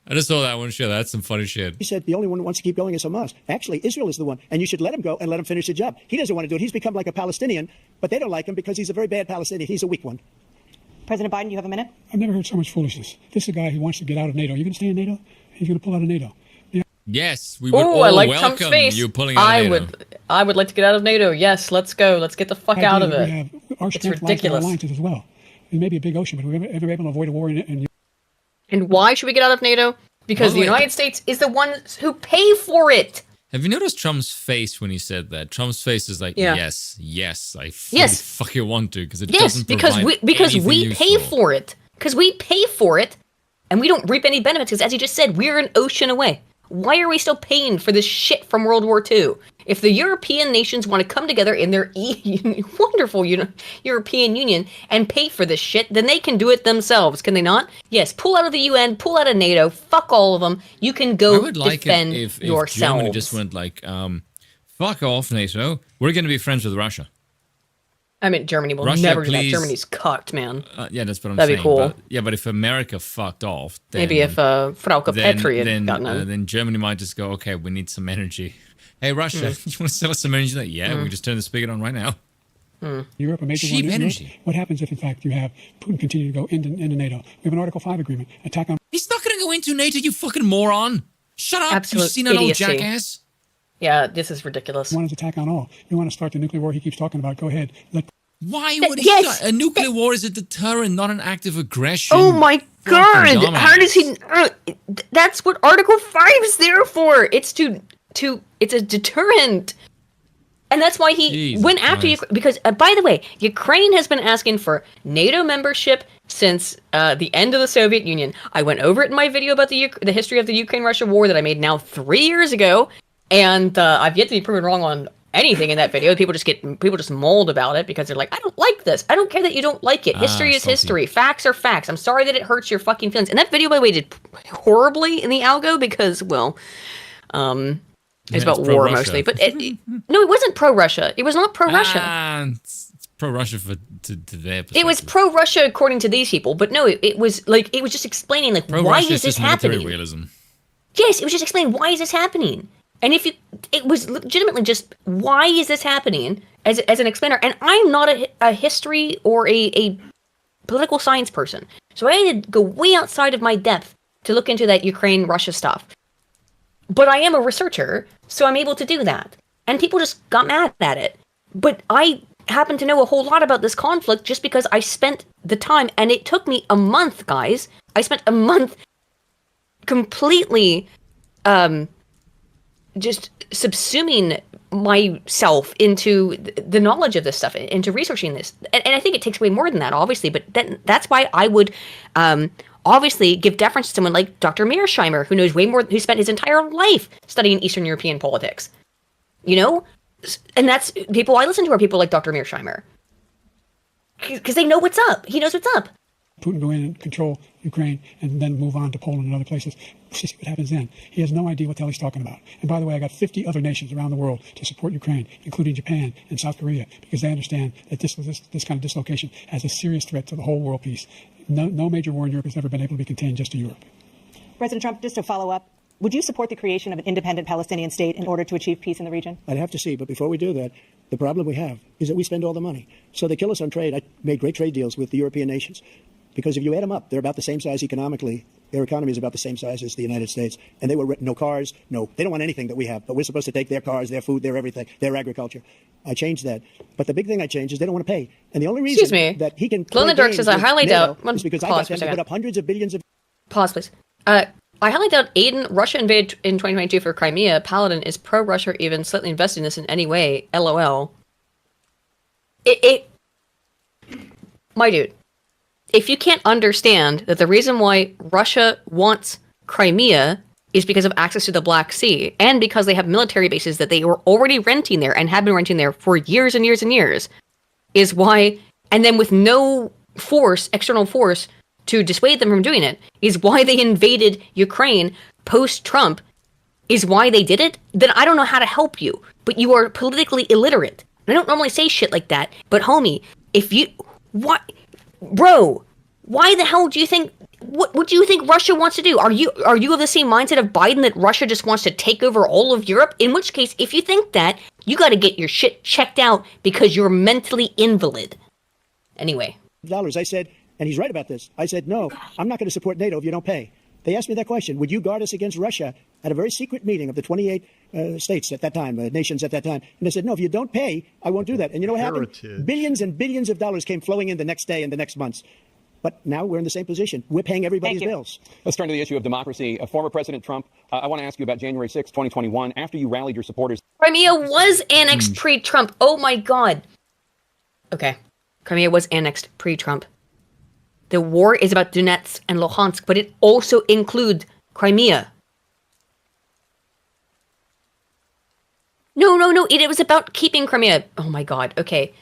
I just saw that one. Sure, that's some funny shit. He said the only one who wants to keep going is Hamas. Actually, Israel is the one, and you should let him go and let him finish the job. He doesn't want to do it. He's become like a Palestinian, but they don't like him because he's a very bad Palestinian. He's a weak one. President Biden, you have a minute. I've never heard so much foolishness. This is a guy who wants to get out of NATO. Are you going to stay in NATO? He's going to pull out of NATO. Yeah. Yes, we would all I like welcome Trump's face. you pulling out of NATO. I would like to get out of NATO. Yes, let's go. Let's get the fuck out of it. We have our It's strength lies in our ridiculous. alliances as well. It may be a big ocean, but we're ever able to avoid a war in And why should we get out of NATO? Because the By the way- United States is the ones who pay for it. Have you noticed Trump's face when he said that? Trump's face is like, Yeah. yes, I Yes. fucking want to, because it Yes, doesn't because provide we anything pay useful. for it. Because we pay for it, and we don't reap any benefits. Because as you just said, we're an ocean away. Why are we still paying for this shit from World War II? If the European nations want to come together in their wonderful European Union and pay for this shit, then they can do it themselves, can they not? Yes, pull out of the UN, pull out of NATO, fuck all of them. You can I go would like defend it if yourselves. Germany just went like, fuck off, NATO. We're going to be friends with Russia. I mean, Germany will Russia, never do that. please. Germany's cocked, man. Yeah, that's what I'm That'd saying. be cool. But if America fucked off, then, Maybe if Frauke Petri had gotten in. then Germany might just go, okay, we need some energy. Hey, Russia, Hmm. you want to sell us some energy? Like, yeah, we can just turn the spigot on right now. Europe, a major Cheap war in Europe. energy. What happens if, in fact, you have Putin continue to go into NATO? We have an Article 5 agreement. Attack on He's not going to go into NATO, you fucking moron. Shut up, Absolute you senile old idiocy. jackass. Yeah, this is ridiculous. one is attack on all. You want to start the nuclear war he keeps talking about, go ahead. Why would he Yes. start? A nuclear war is a deterrent, not an act of aggression. Oh my god! dumbass. How does he? That's what Article 5 is there for. It's it's a deterrent. And that's why he Jesus went after Christ. Ukraine. Because, by the way, Ukraine has been asking for NATO membership since the end of the Soviet Union. I went over it in my video about the history of the Ukraine-Russia war that I made now 3 years ago, and I've yet to be proven wrong on anything in that video. People just mold about it because they're like, I don't like this. I don't care that you don't like it. History is salty. history. Facts are facts. I'm sorry that it hurts your fucking feelings. And that video, by the way, did horribly in the algo because, well, it's about it's war pro-Russia. mostly, but no, it wasn't pro-Russia. It was not pro-Russia. It's pro-Russia to their perspective. It was pro-Russia according to these people, but no, it was just explaining like why Pro-Russia is this just military happening? realism. Yes, it was just explaining why is this happening, and it was legitimately just why is this happening as an explainer. And I'm not a history or a political science person, so I had to go way outside of my depth to look into that Ukraine-Russia stuff. But I am a researcher, so I'm able to do that. And people just got mad at it. But I happen to know a whole lot about this conflict just because I spent the time, and it took me a month, guys. I spent a month completely just subsuming myself into the knowledge of this stuff, into researching this. And I think it takes way more than that, obviously, but that's why I would obviously give deference to someone like Dr. Mearsheimer, who knows way more, who spent his entire life studying Eastern European politics. You know? And that's people I listen to are people like Dr. Mearsheimer. Because they know what's up. He knows what's up. Putin go in and control Ukraine and then move on to Poland and other places. See what happens then. He has no idea what the hell he's talking about. And by the way, I got 50 other nations around the world to support Ukraine, including Japan and South Korea, because they understand that this kind of dislocation has a serious threat to the whole world peace. No major war in Europe has ever been able to be contained just to Europe. President Trump, just to follow up, would you support the creation of an independent Palestinian state in order to achieve peace in the region? I'd have to see, but before we do that, the problem we have is that we spend all the money. So they kill us on trade. I made great trade deals with the European nations. Because if you add them up, they're about the same size economically. Their economy is about the same size as the United States. And they were no cars, they don't want anything that we have. But we're supposed to take their cars, their food, their everything, their agriculture. I changed that. But the big thing I changed is they don't want to pay. And the only reason that he can Glow in the dark says I highly doubt. is because I got them to put up hundreds of billions of... Pause, please. I highly doubt Russia invaded in 2022 for Crimea. Paladin is pro-Russia, even slightly invested in this in any way. LOL. My dude. If you can't understand that the reason why Russia wants Crimea is because of access to the Black Sea, and because they have military bases that they were already renting there and have been renting there for years and years and years, is why, and then with no force, external force, to dissuade them from doing it, is why they invaded Ukraine post-Trump, is why they did it, then I don't know how to help you. But you are politically illiterate. I don't normally say shit like that, but homie, what? Bro, why the hell do you think, what do you think Russia wants to do? Are you of the same mindset of Biden that Russia just wants to take over all of Europe? In which case, if you think that, you gotta get your shit checked out because you're mentally invalid. Anyway. I said, and he's right about this, I said, no, I'm not going to support NATO if you don't pay. They asked me that question, would you guard us against Russia, at a very secret meeting of the 28 states at that time, nations at that time. And I said, no, if you don't pay, I won't do that. And you know what happened? Billions and billions of dollars came flowing in the next day and the next months. But now we're in the same position. We're paying everybody's bills. Let's turn to the issue of democracy. Former President Trump, I want to ask you about January 6, 2021, after you rallied your supporters. Crimea was annexed pre-Trump. Oh my God. Okay. Crimea was annexed pre-Trump. The war is about Donetsk and Luhansk, but it also includes Crimea. No. It was about keeping Crimea. Oh my God. Okay.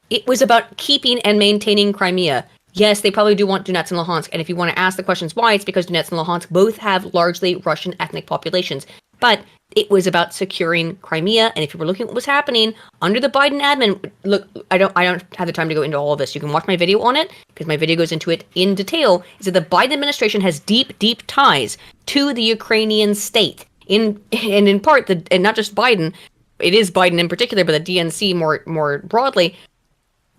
It was about keeping and maintaining Crimea. Yes, they probably do want Donetsk and Luhansk. And if you want to ask the questions why, it's because Donetsk and Luhansk both have largely Russian ethnic populations. But it was about securing Crimea. And if you were looking at what was happening under the Biden admin, look, I don't have the time to go into all of this. You can watch my video on it because my video goes into it in detail. Is that the Biden administration has deep, deep ties to the Ukrainian state. In part, and not just Biden, it is Biden in particular, but the DNC more broadly,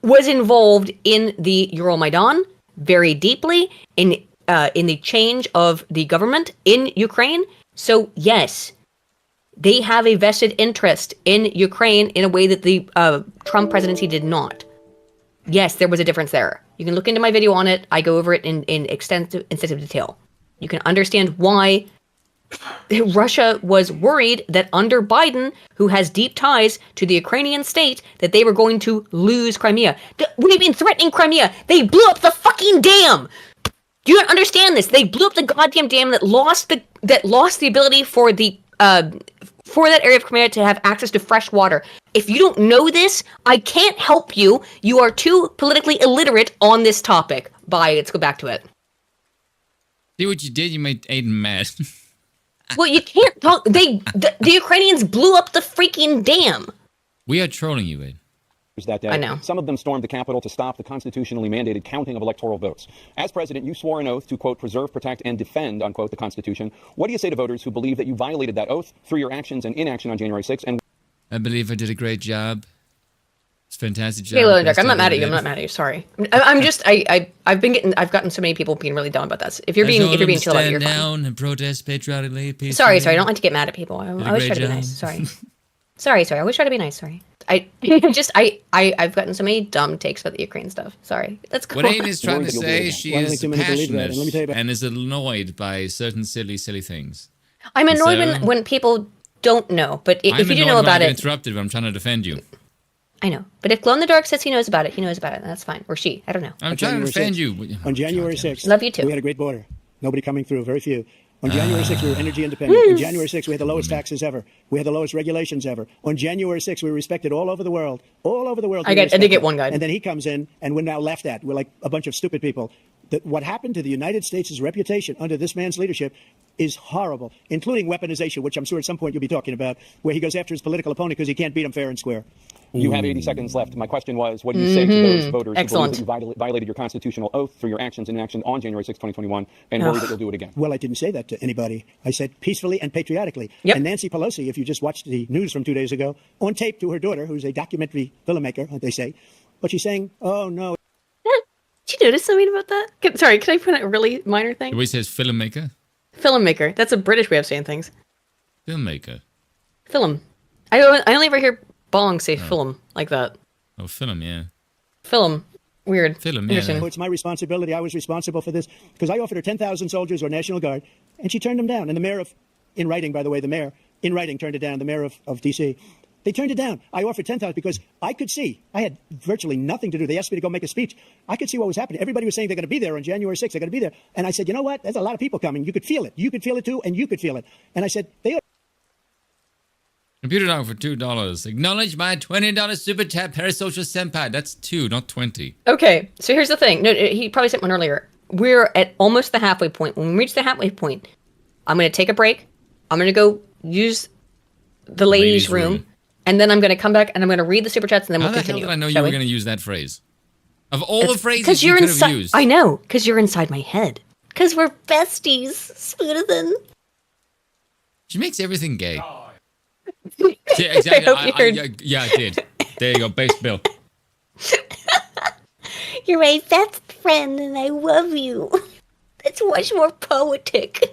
was involved in the Euromaidan very deeply in the change of the government in Ukraine. So yes, they have a vested interest in Ukraine in a way that the Trump presidency did not. Yes, there was a difference there. You can look into my video on it. I go over it in extensive detail. You can understand why Russia was worried that under Biden, who has deep ties to the Ukrainian state, that they were going to lose Crimea. What do you mean threatening Crimea? They blew up the fucking dam! You don't understand this. They blew up the goddamn dam that lost the ability for the for that area of Crimea to have access to fresh water. If you don't know this, I can't help you. You are too politically illiterate on this topic. Bye. Let's go back to it. See what you did? You made Aiden mad. Well, you can't talk. The Ukrainians blew up the freaking dam. We are trolling you, Aiden. That day. I know. Some of them stormed the Capitol to stop the constitutionally mandated counting of electoral votes. As president, you swore an oath to, quote, preserve, protect, and defend, unquote, the Constitution. What do you say to voters who believe that you violated that oath through your actions and inaction on January 6th? And I believe I did a great job. It's a fantastic job. Hey, Lillian, Best I'm not I mad at you. did. I'm not mad at you. Sorry. I'm just I've gotten so many people being really dumb about this. If you're being chill about it, you're stand fine. down and protest patriotically. Peacefully. Sorry. I don't like to get mad at people. I a always try great to be job. nice. Sorry. I always try to be nice. Sorry. I've gotten so many dumb takes about the Ukraine stuff. Sorry. That's cool. What Aiden is trying to You'll do say, it. she Well, I don't is think too many believe that, passionate and let me tell you about- and is annoyed by certain silly things. I'm annoyed So- when people don't know. But if I'm you do annoyed know when I about get it, interrupted when I'm trying to defend you. I know. But if Glow in the Dark says he knows about it, he knows about it. And that's fine. Or she. I don't know. I'm trying to January defend 6th. you. On January 6th, Love you too. we had a great border. Nobody coming through, very few. On January 6th, we were energy independent. On January 6th, we had the lowest taxes ever. We had the lowest regulations ever. On January 6th, we were respected all over the world. All over the world. I we were did get respected. one guy. And then he comes in, and we're now laughed at. We're like a bunch of stupid people. What happened to the United States' reputation under this man's leadership is horrible, including weaponization, which I'm sure at some point you'll be talking about, where he goes after his political opponent because he can't beat him fair and square. you have 80 seconds left. My question was, what do you say to those voters who Excellent. believe that you violated your constitutional oath through your actions and inaction on January 6th, 2021, and worry that you'll do it again? Well, I didn't say that to anybody. I said peacefully and patriotically. Yep. And Nancy Pelosi, if you just watched the news from 2 days ago, on tape to her daughter, who's a documentary filmmaker, they say, but she's saying, oh, no. Did you notice something about that? Sorry, can I put a really minor thing? The way he says filmmaker? Filmmaker. That's a British way of saying things. Filmmaker. Film. I only ever hear Bong say film like that. Oh, film, yeah. Film. Weird. Film, yeah. Interesting. Oh, it's my responsibility. I was responsible for this because I offered her 10,000 soldiers or National Guard, and she turned them down. And the mayor in writing, by the way, the mayor, in writing, turned it down, the mayor of D.C., they turned it down. I offered 10,000 because I could see. I had virtually nothing to do. They asked me to go make a speech. I could see what was happening. Everybody was saying they're going to be there on January 6th. They're going to be there. And I said, you know what? There's a lot of people coming. You could feel it. You could feel it too, and you could feel it. And I said, they ought Computer dog for $2. Acknowledge my $20 super chat, Parasocial Senpai. That's 2, not 20. Okay, so here's the thing. No, he probably sent one earlier. We're at almost the halfway point. When we reach the halfway point, I'm going to take a break. I'm going to go use the ladies' room. And then I'm going to come back and I'm going to read the super chats and then How we'll the hell continue. did I know you shall were we? going to use that phrase? Of all the phrases Because you you're could have inside. used. I know, because you're inside my head. Because we're besties, Spoonathan. She makes everything gay. Yeah, exactly. I hope you heard. Yeah, I did. There you go, base bill. You're my best friend and I love you. That's much more poetic.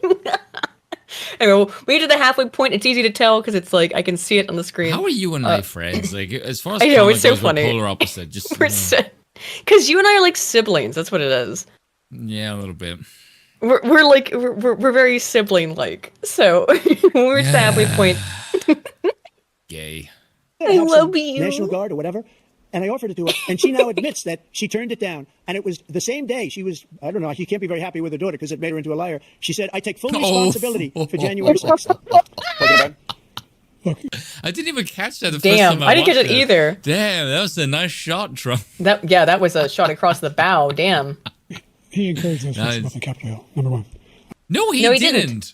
Anyway, we get to the halfway point. It's easy to tell because it's like I can see it on the screen. How are you and I friends? Like, as far as I know, Connor it's so goes, we're funny. polar opposite. Just Because you and I are like siblings. That's what it is. yeah, a little bit. We're like we're very sibling like. So when we're at the halfway point. Gay. I have some love you. National Guard or whatever. And I offered it to her, and she now admits that she turned it down. And it was the same day she was, I don't know, she can't be very happy with her daughter because it made her into a liar. She said, I take full responsibility for January 6th. I didn't even catch that the first Damn, time I didn't catch watched it either. Damn, that was a nice shot, Trump. That was a shot across the bow. Damn. He encouraged us Nice. to up on Capitol Hill, number one. No, he No, he didn't. didn't.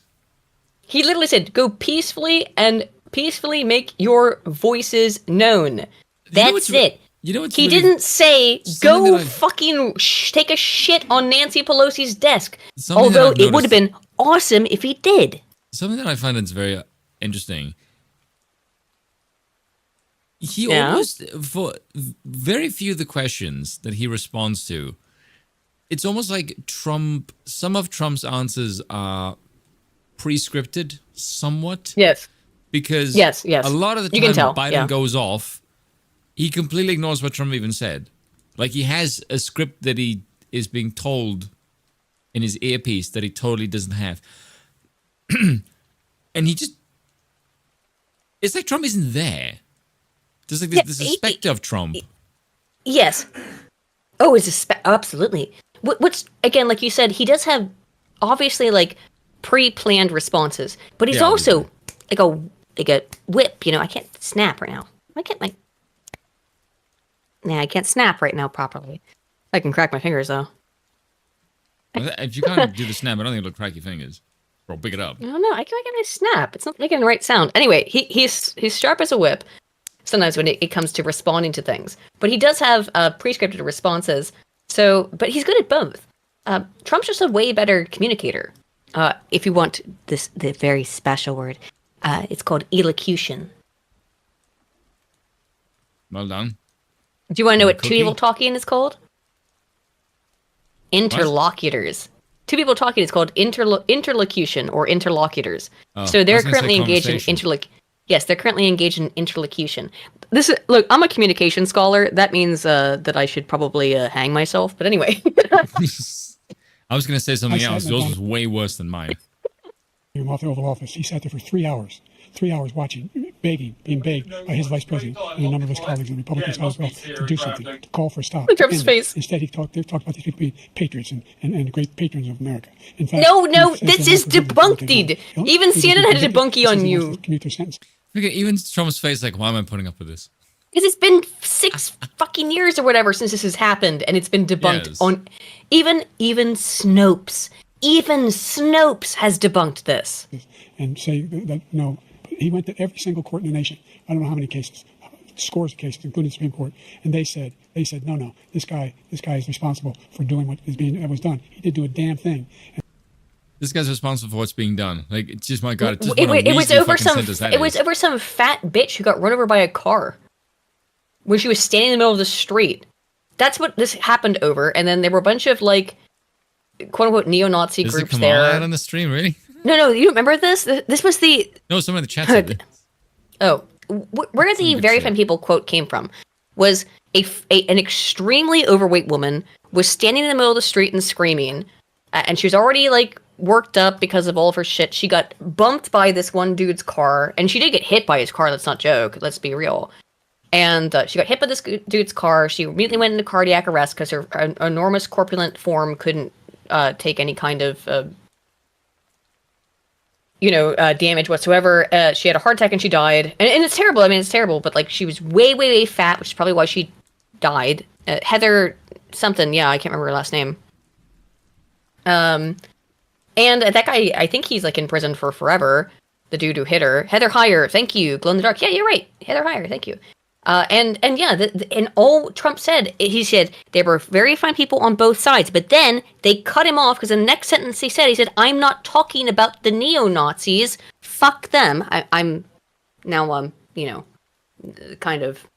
He literally said, "Go peacefully and peacefully make your voices known." That's what's- it. You know what's He really- didn't say Something go that I- fucking take a shit on Nancy Pelosi's desk. Something that Although I've it would have noticed- been awesome if he did. Something that I find that's very interesting. He Yeah? almost, for very few of the questions that he responds to, it's almost like Trump, some of Trump's answers are pre-scripted somewhat. Yes. Because Yes. a lot of the You time can tell, Biden yeah. goes off, he completely ignores what Trump even said. Like he has a script that he is being told in his earpiece that he totally doesn't have. And he just... It's like Trump isn't there. There's like this specter of Trump. Yes. Oh, absolutely. What's again, like you said, he does have obviously like pre-planned responses, but he's also like a whip. You know, I can't snap right now. I can't snap right now properly. I can crack my fingers though. If you can't do the snap, I don't think it'll crack your fingers. Or pick it up. I don't know. I can't get my snap. It's not making the right sound. Anyway, he's sharp as a whip. Sometimes when it comes to responding to things, but he does have pre-scripted responses. So, but he's good at both. Trump's just a way better communicator. If you want the very special word, it's called elocution. Well done. Do you want to know what two people talking is called? Interlocutors. What? Two people talking is called interlocution or interlocutors. Oh, so they're currently engaged in Yes, they're currently engaged in interlocution. Look, I'm a communication scholar. That means that I should probably hang myself. But anyway. I was going to say something else. Yours was way worse than mine. He went off the Oval Office. He sat there for 3 hours. 3 hours watching, being begged by his vice president and a number of his colleagues in the Republican side as well to do something, to call for a stop. Trump's face. Instead, he talked about these people being patriots and great patrons of America. In fact, no, this is debunked. Even CNN had a debunky on you. Okay, even Trump's face, like, why am I putting up with this? Because it's been 6 fucking years or whatever since this has happened, and it's been debunked on even Snopes. Even Snopes has debunked this. And say that no. He went to every single court in the nation. I don't know how many cases, scores of cases, including the Supreme Court, and they said, no, this guy is responsible for doing what was done. He didn't do a damn thing. This guy's responsible for what's being done. Like, it's just my God. It was over some fat bitch who got run over by a car when she was standing in the middle of the street. That's what this happened over. And then there were a bunch of like, quote unquote, neo-Nazi groups there. Out on the stream, really? No, you remember this? This was the... No, someone in the chat said this. Oh, where the very fine people quote came from was an extremely overweight woman was standing in the middle of the street and screaming, and she was already like worked up because of all of her shit. She got bumped by this one dude's car, and she did get hit by his car. Let's not joke. Let's be real. And she got hit by this dude's car. She immediately went into cardiac arrest because her enormous corpulent form couldn't take any kind of... damage whatsoever. She had a heart attack and she died. And it's terrible. I mean, it's terrible, but like she was way, way, way fat, which is probably why she died. Heather something. Yeah, I can't remember her last name. And that guy, I think he's like in prison for forever. The dude who hit her. Heather Heyer. Thank you. Glow in the dark. Yeah, you're right. Heather Heyer. Thank you. And all Trump said, he said there were very fine people on both sides, but then they cut him off because the next sentence he said, I'm not talking about the neo-Nazis. Fuck them. I'm now, kind of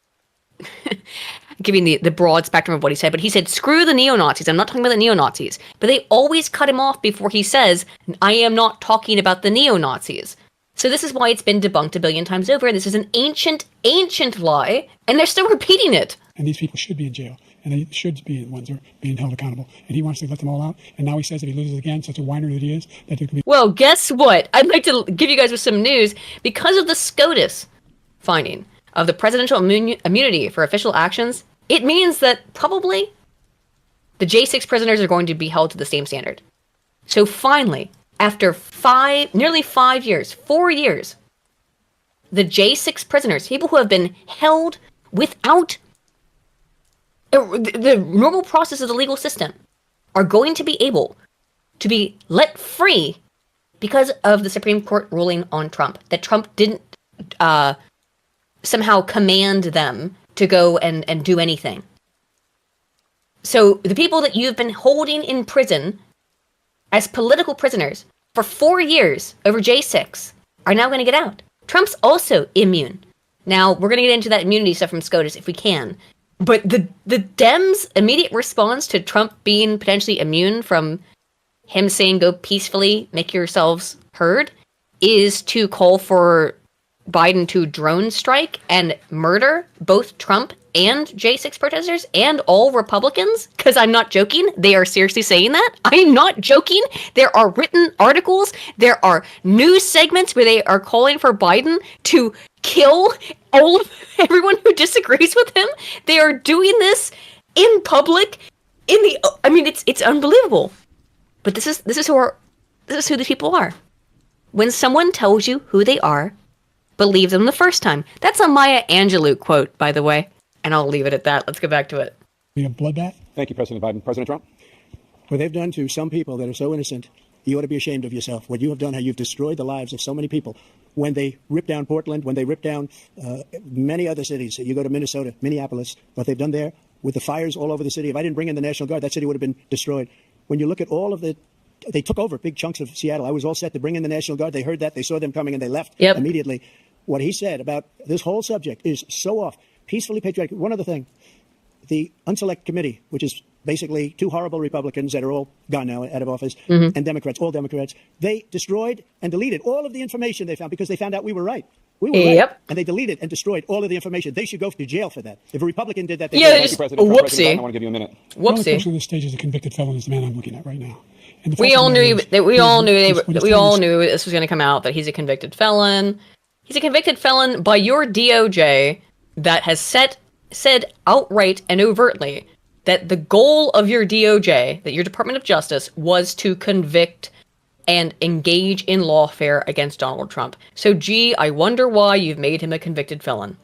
giving the broad spectrum of what he said, but he said, screw the neo-Nazis. I'm not talking about the neo-Nazis. But they always cut him off before he says, I am not talking about the neo-Nazis. So this is why it's been debunked a billion times over. This is an ancient, ancient lie, and they're still repeating it. And these people should be in jail, and they should be the ones who are being held accountable. And he wants to let them all out. And now he says if he loses again, such a whiner that he is, that there could be... Well, guess what? I'd like to give you guys with some news. Because of the SCOTUS finding of the presidential immunity for official actions, it means that probably the J6 prisoners are going to be held to the same standard. So finally... After nearly 5 years, 4 years, the J6 prisoners, people who have been held without the normal process of the legal system, are going to be able to be let free because of the Supreme Court ruling on Trump. That Trump didn't somehow command them to go and do anything. So the people that you've been holding in prison as political prisoners for 4 years over J6 are now going to get out. Trump's also immune. Now, we're going to get into that immunity stuff from SCOTUS if we can. But the Dems' immediate response to Trump being potentially immune from him saying go peacefully, make yourselves heard, is to call for Biden to drone strike and murder both Trump and J6 protesters and all Republicans, because I'm not joking, they are seriously saying that. I'm not joking. There are written articles, there are news segments where they are calling for Biden to kill everyone who disagrees with him. They are doing this in public. It's unbelievable. But this is who these people are. When someone tells you who they are, believe them the first time. That's a Maya Angelou quote, by the way. And I'll leave it at that. Let's go back to it. Be a bloodbath. Thank you, President Biden. President Trump? What they've done to some people that are so innocent, you ought to be ashamed of yourself. What you have done, how you've destroyed the lives of so many people. When they ripped down Portland, when they ripped down many other cities, you go to Minnesota, Minneapolis, what they've done there with the fires all over the city. If I didn't bring in the National Guard, that city would have been destroyed. When you look at all of they took over big chunks of Seattle. I was all set to bring in the National Guard. They heard that. They saw them coming and they left immediately. What he said about this whole subject is so off. Peacefully patriotic. One other thing. The Unselect Committee, which is basically two horrible Republicans that are all gone now, out of office, and Democrats, all Democrats, they destroyed and deleted all of the information they found because they found out we were right. We were right. And they deleted and destroyed all of the information. They should go to jail for that. If a Republican did that, they yeah, Thank you, President Trump. President Biden, I want to give you a minute. The only person Whoopsie. on this stage is a convicted felon is the man I'm looking at right now. And the We fact of all the matter knew is, that. We all knew. what he's We telling all us- knew this was going to come out. That he's a convicted felon. He's a convicted felon by your DOJ that has said outright and overtly that the goal of your DOJ, that your Department of Justice, was to convict and engage in lawfare against Donald Trump. So, gee, I wonder why you've made him a convicted felon.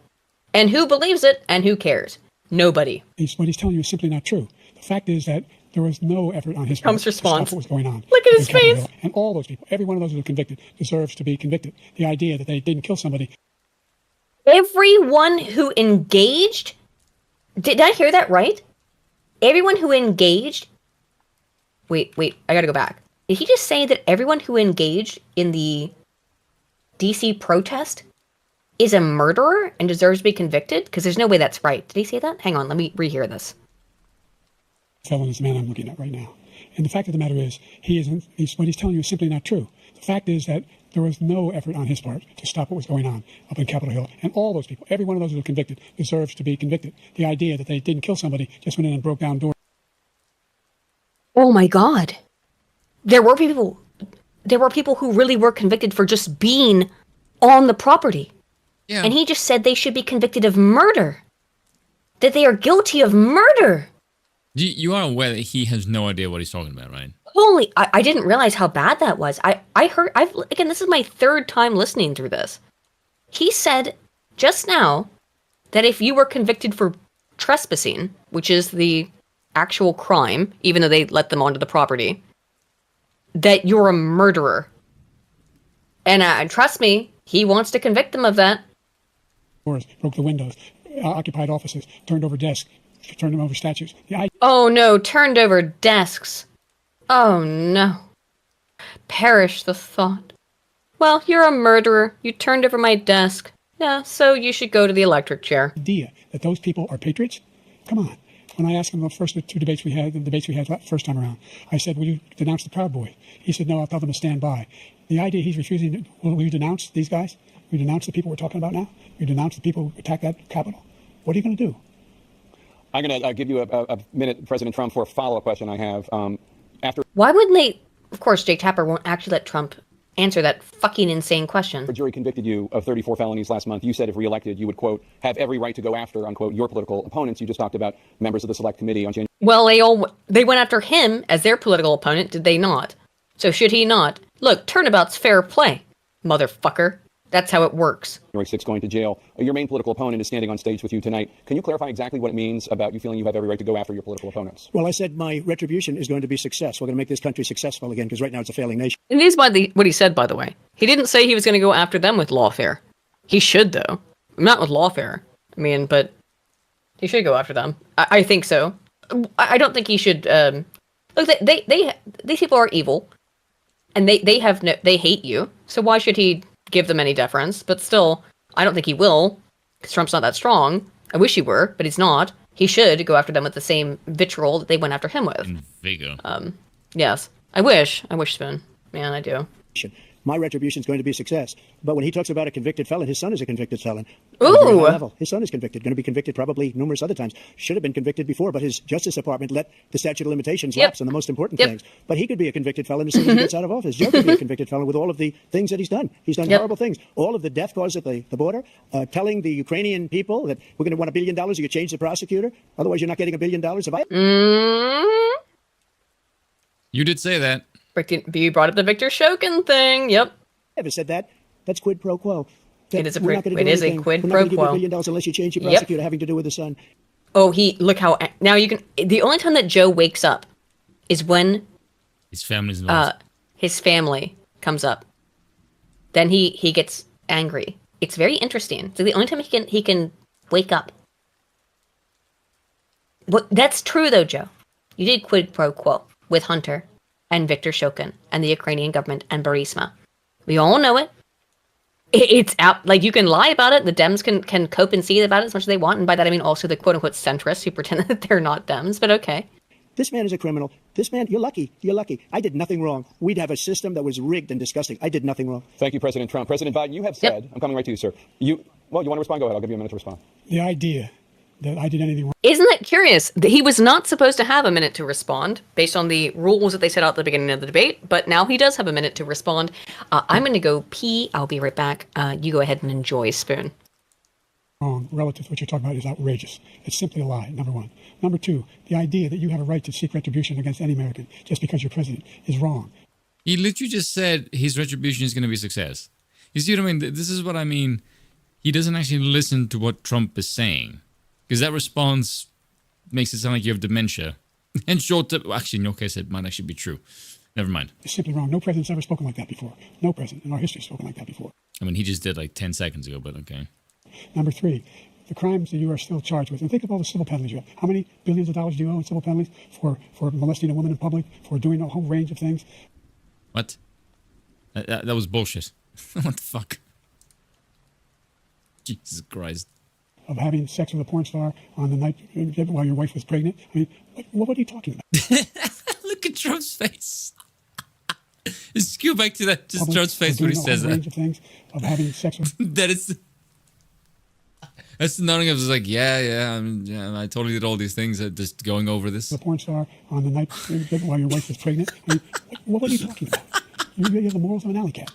And who believes it and who cares? Nobody. What he's telling you is simply not true. The fact is that there was no effort on his part Trump's to stop response. what was going on. Look at in his Capitol face. Hill. And all those people, every one of those who were convicted, deserves to be convicted. The idea that they didn't kill somebody. Everyone who engaged, did I hear that right? Everyone who engaged, wait, I gotta go back. Did he just say that everyone who engaged in the DC protest is a murderer and deserves to be convicted? Because there's no way that's right. Did he say that? Hang on, let me rehear this. Felon is the man I'm looking at right now. And the fact of the matter is, what he's telling you is simply not true. The fact is that there was no effort on his part to stop what was going on up in Capitol Hill. And all those people, every one of those who were convicted, deserves to be convicted. The idea that they didn't kill somebody, just went in and broke down doors. Oh my God. There were people who really were convicted for just being on the property. Yeah. And he just said they should be convicted of murder. That they are guilty of murder. You are aware that he has no idea what he's talking about, right? Holy, I didn't realize how bad that was. Again, this is my third time listening through this. He said just now that if you were convicted for trespassing, which is the actual crime, even though they let them onto the property, that you're a murderer. And trust me, he wants to convict them of that. Broke the windows, occupied offices, turned over desks, turned over statues. Oh no, turned over desks. Oh no. Perish the thought. Well, you're a murderer. You turned over my desk. Yeah, so you should go to the electric chair. Idea that those people are patriots? Come on. When I asked him the first two debates we had, first time around, I said, will you denounce the Proud Boys? He said, no, I'll tell them to stand by. The idea he's refusing, will you denounce these guys? Will you denounce the people we're talking about now? Will you denounce the people who attacked that Capitol? What are you going to do? I'm going to give you a minute, President Trump, for a follow-up question I have. After Why wouldn't they? Of course, Jake Tapper won't actually let Trump answer that fucking insane question. a jury convicted you of 34 felonies last month, you said if reelected, you would, quote, have every right to go after, unquote, your political opponents. You just talked about members of the Select Committee on January Well, they went after him as their political opponent, did they not? So should he not? Look, turnabout's fair play, motherfucker. That's how it works. 6 going to jail. Your main political opponent is standing on stage with you tonight. Can you clarify exactly what it means about you feeling you have every right to go after your political opponents? Well, I said my retribution is going to be success. We're going to make this country successful again because right now it's a failing nation. And it is what he said, by the way. He didn't say he was going to go after them with lawfare. He should, though. Not with lawfare. I mean, but he should go after them. I think so. I don't think he should. Look, these people are evil, and they hate you. So why should he give them any deference? But still, I don't think he will, because Trump's not that strong. I wish he were, but he's not. He should go after them with the same vitriol that they went after him with. And vigor. Yes. I wish, Spoon. Man, I do. my retribution is going to be a success. But when he talks about a convicted felon, his son is a convicted felon. Ooh. At a very high level. His son is convicted, going to be convicted probably numerous other times. Should have been convicted before, but his Justice Department let the statute of limitations lapse on the most important things. But he could be a convicted felon as soon as he gets out of office. Joe could be a convicted felon with all of the things that he's done. He's done horrible things. All of the death caused at the border, telling the Ukrainian people that we're going to want $1 billion, you could change the prosecutor. Otherwise, you're not getting $1 billion. If I You did say that. You brought up the Victor Shokin thing. Yep. ever said that, that's quid pro quo. That It is a we're not quid- gonna do it is a anything. quid We're not pro gonna give you quo. $1 billion unless you change your Yep. prosecutor having to do with the son. Oh, now you can. The only time that Joe wakes up is when His family's involved. his family comes up. Then he gets angry. It's very interesting. So the only time he can wake up. But that's true though, Joe. You did quid pro quo with Hunter and Victor Shokin and the Ukrainian government and Burisma. We all know it. It's out. Like, you can lie about it. The Dems can cope and see about it as much as they want. And by that, I mean also the quote-unquote centrists who pretend that they're not Dems. But okay. This man is a criminal. This man, you're lucky. You're lucky. I did nothing wrong. We'd have a system that was rigged and disgusting. I did nothing wrong. Thank you, President Trump. President Biden, you have said, I'm coming right to you, sir. You want to respond? Go ahead. I'll give you a minute to respond. The idea that I did anything wrong. Isn't that curious? He was not supposed to have a minute to respond based on the rules that they set out at the beginning of the debate, but now he does have a minute to respond. I'm going to go pee. I'll be right back. You go ahead and enjoy, Spoon. Wrong relative to what you're talking about is outrageous. It's simply a lie, number one. Number two, the idea that you have a right to seek retribution against any American just because you're president is wrong. He literally just said his retribution is going to be a success. You see what I mean? This is what I mean. He doesn't actually listen to what Trump is saying. Because that response makes it sound like you have dementia. And short term, actually, in your case, it might actually be true. Never mind. It's simply wrong. No president's ever spoken like that before. No president in our history has spoken like that before. I mean, he just did like 10 seconds ago, but okay. Number three, the crimes that you are still charged with. And think of all the civil penalties you have. How many billions of dollars do you owe in civil penalties for molesting a woman in public, for doing a whole range of things? What? That was bullshit. What the fuck? Jesus Christ. Of having sex with a porn star on the night while your wife was pregnant. I mean, what are you talking about? Look at Trump's face. Just go back to that. Just Public, Trump's for face when he doing a says whole that. range of things, of having sex with That is. That's nothing. I was like, yeah, I totally did all these things. Just going over this. a porn star on the night while your wife was pregnant. I mean, what are you talking about? You have the morals of an alley cat.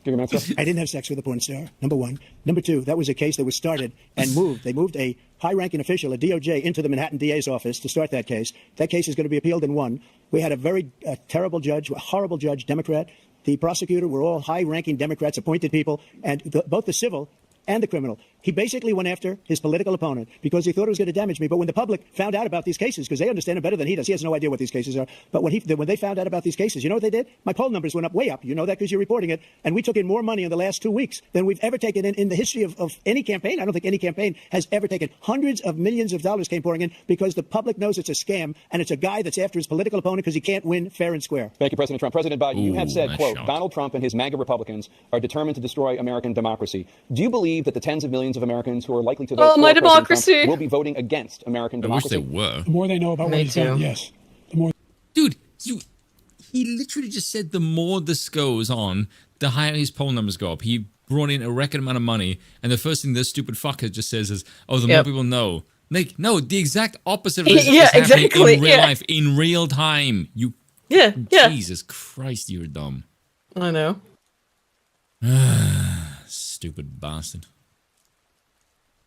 Give you a minute, sir. I didn't have sex with a porn star, number one. Number two, that was a case that was started and moved. They moved a high-ranking official, a DOJ, into the Manhattan DA's office to start that case. That case is going to be appealed and won. We had a very terrible judge, a horrible judge, Democrat. The prosecutor were all high-ranking Democrats, appointed people, and both the civil and the criminal. He basically went after his political opponent because he thought it was going to damage me. But when the public found out about these cases, because they understand it better than he does, he has no idea what these cases are. But when they found out about these cases, you know what they did? My poll numbers went up, way up. You know that because you're reporting it. And we took in more money in the last 2 weeks than we've ever taken in the history of any campaign. I don't think any campaign has ever taken. Hundreds of millions of dollars came pouring in because the public knows it's a scam and it's a guy that's after his political opponent because he can't win fair and square. Thank you, President Trump. President Biden, you have said, nice quote, shot. Donald Trump and his MAGA Republicans are determined to destroy American democracy. Do you believe that the tens of millions of Americans who are likely to vote Oh, for my President Trump democracy. will be voting against American I wish democracy? they were. The more they know about what Me he's done, too. yes. The more Dude, he literally just said the more this goes on, the higher his poll numbers go up. He brought in a record amount of money, and the first thing this stupid fucker just says is, oh, the more Yep. people know. Like, no, the exact opposite of this Yeah, is happening exactly, in real yeah. life, in real time. Yeah. Jesus Christ, you're dumb. I know. Stupid bastard.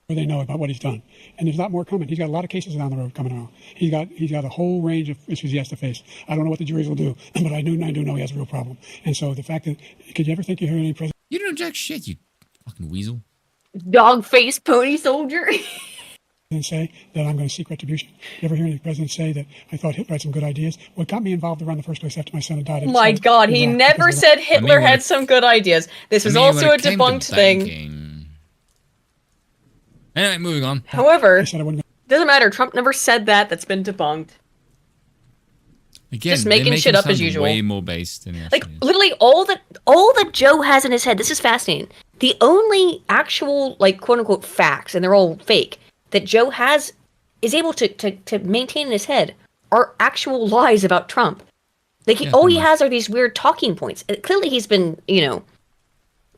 they know about what he's done. And there's a lot more coming. He's got a lot of cases down the road coming around. He's got a whole range of issues he has to face. I don't know what the juries will do, but I do know he has a real problem. And so the fact that, could you ever think you heard any president You don't know jack shit, you fucking weasel. Dog face pony soldier. say that I'm going to seek retribution? You ever hear any president say that I thought Hitler had some good ideas? What got me involved around the first place after my son had died? Oh my God, he never said Hitler had some good ideas. This is also a debunked thing. Anyway, moving on. However, I said I wouldn't. doesn't matter. Trump never said that. That's been debunked. Again, Just they making make shit him up as sound usual. Way more based than he Like, actually is. literally all that Joe has in his head, this is fascinating. The only actual, like, quote unquote facts, and they're all fake, that Joe is able to maintain in his head are actual lies about Trump. Like Yeah, all pretty he much. has are these weird talking points. Clearly, he's been,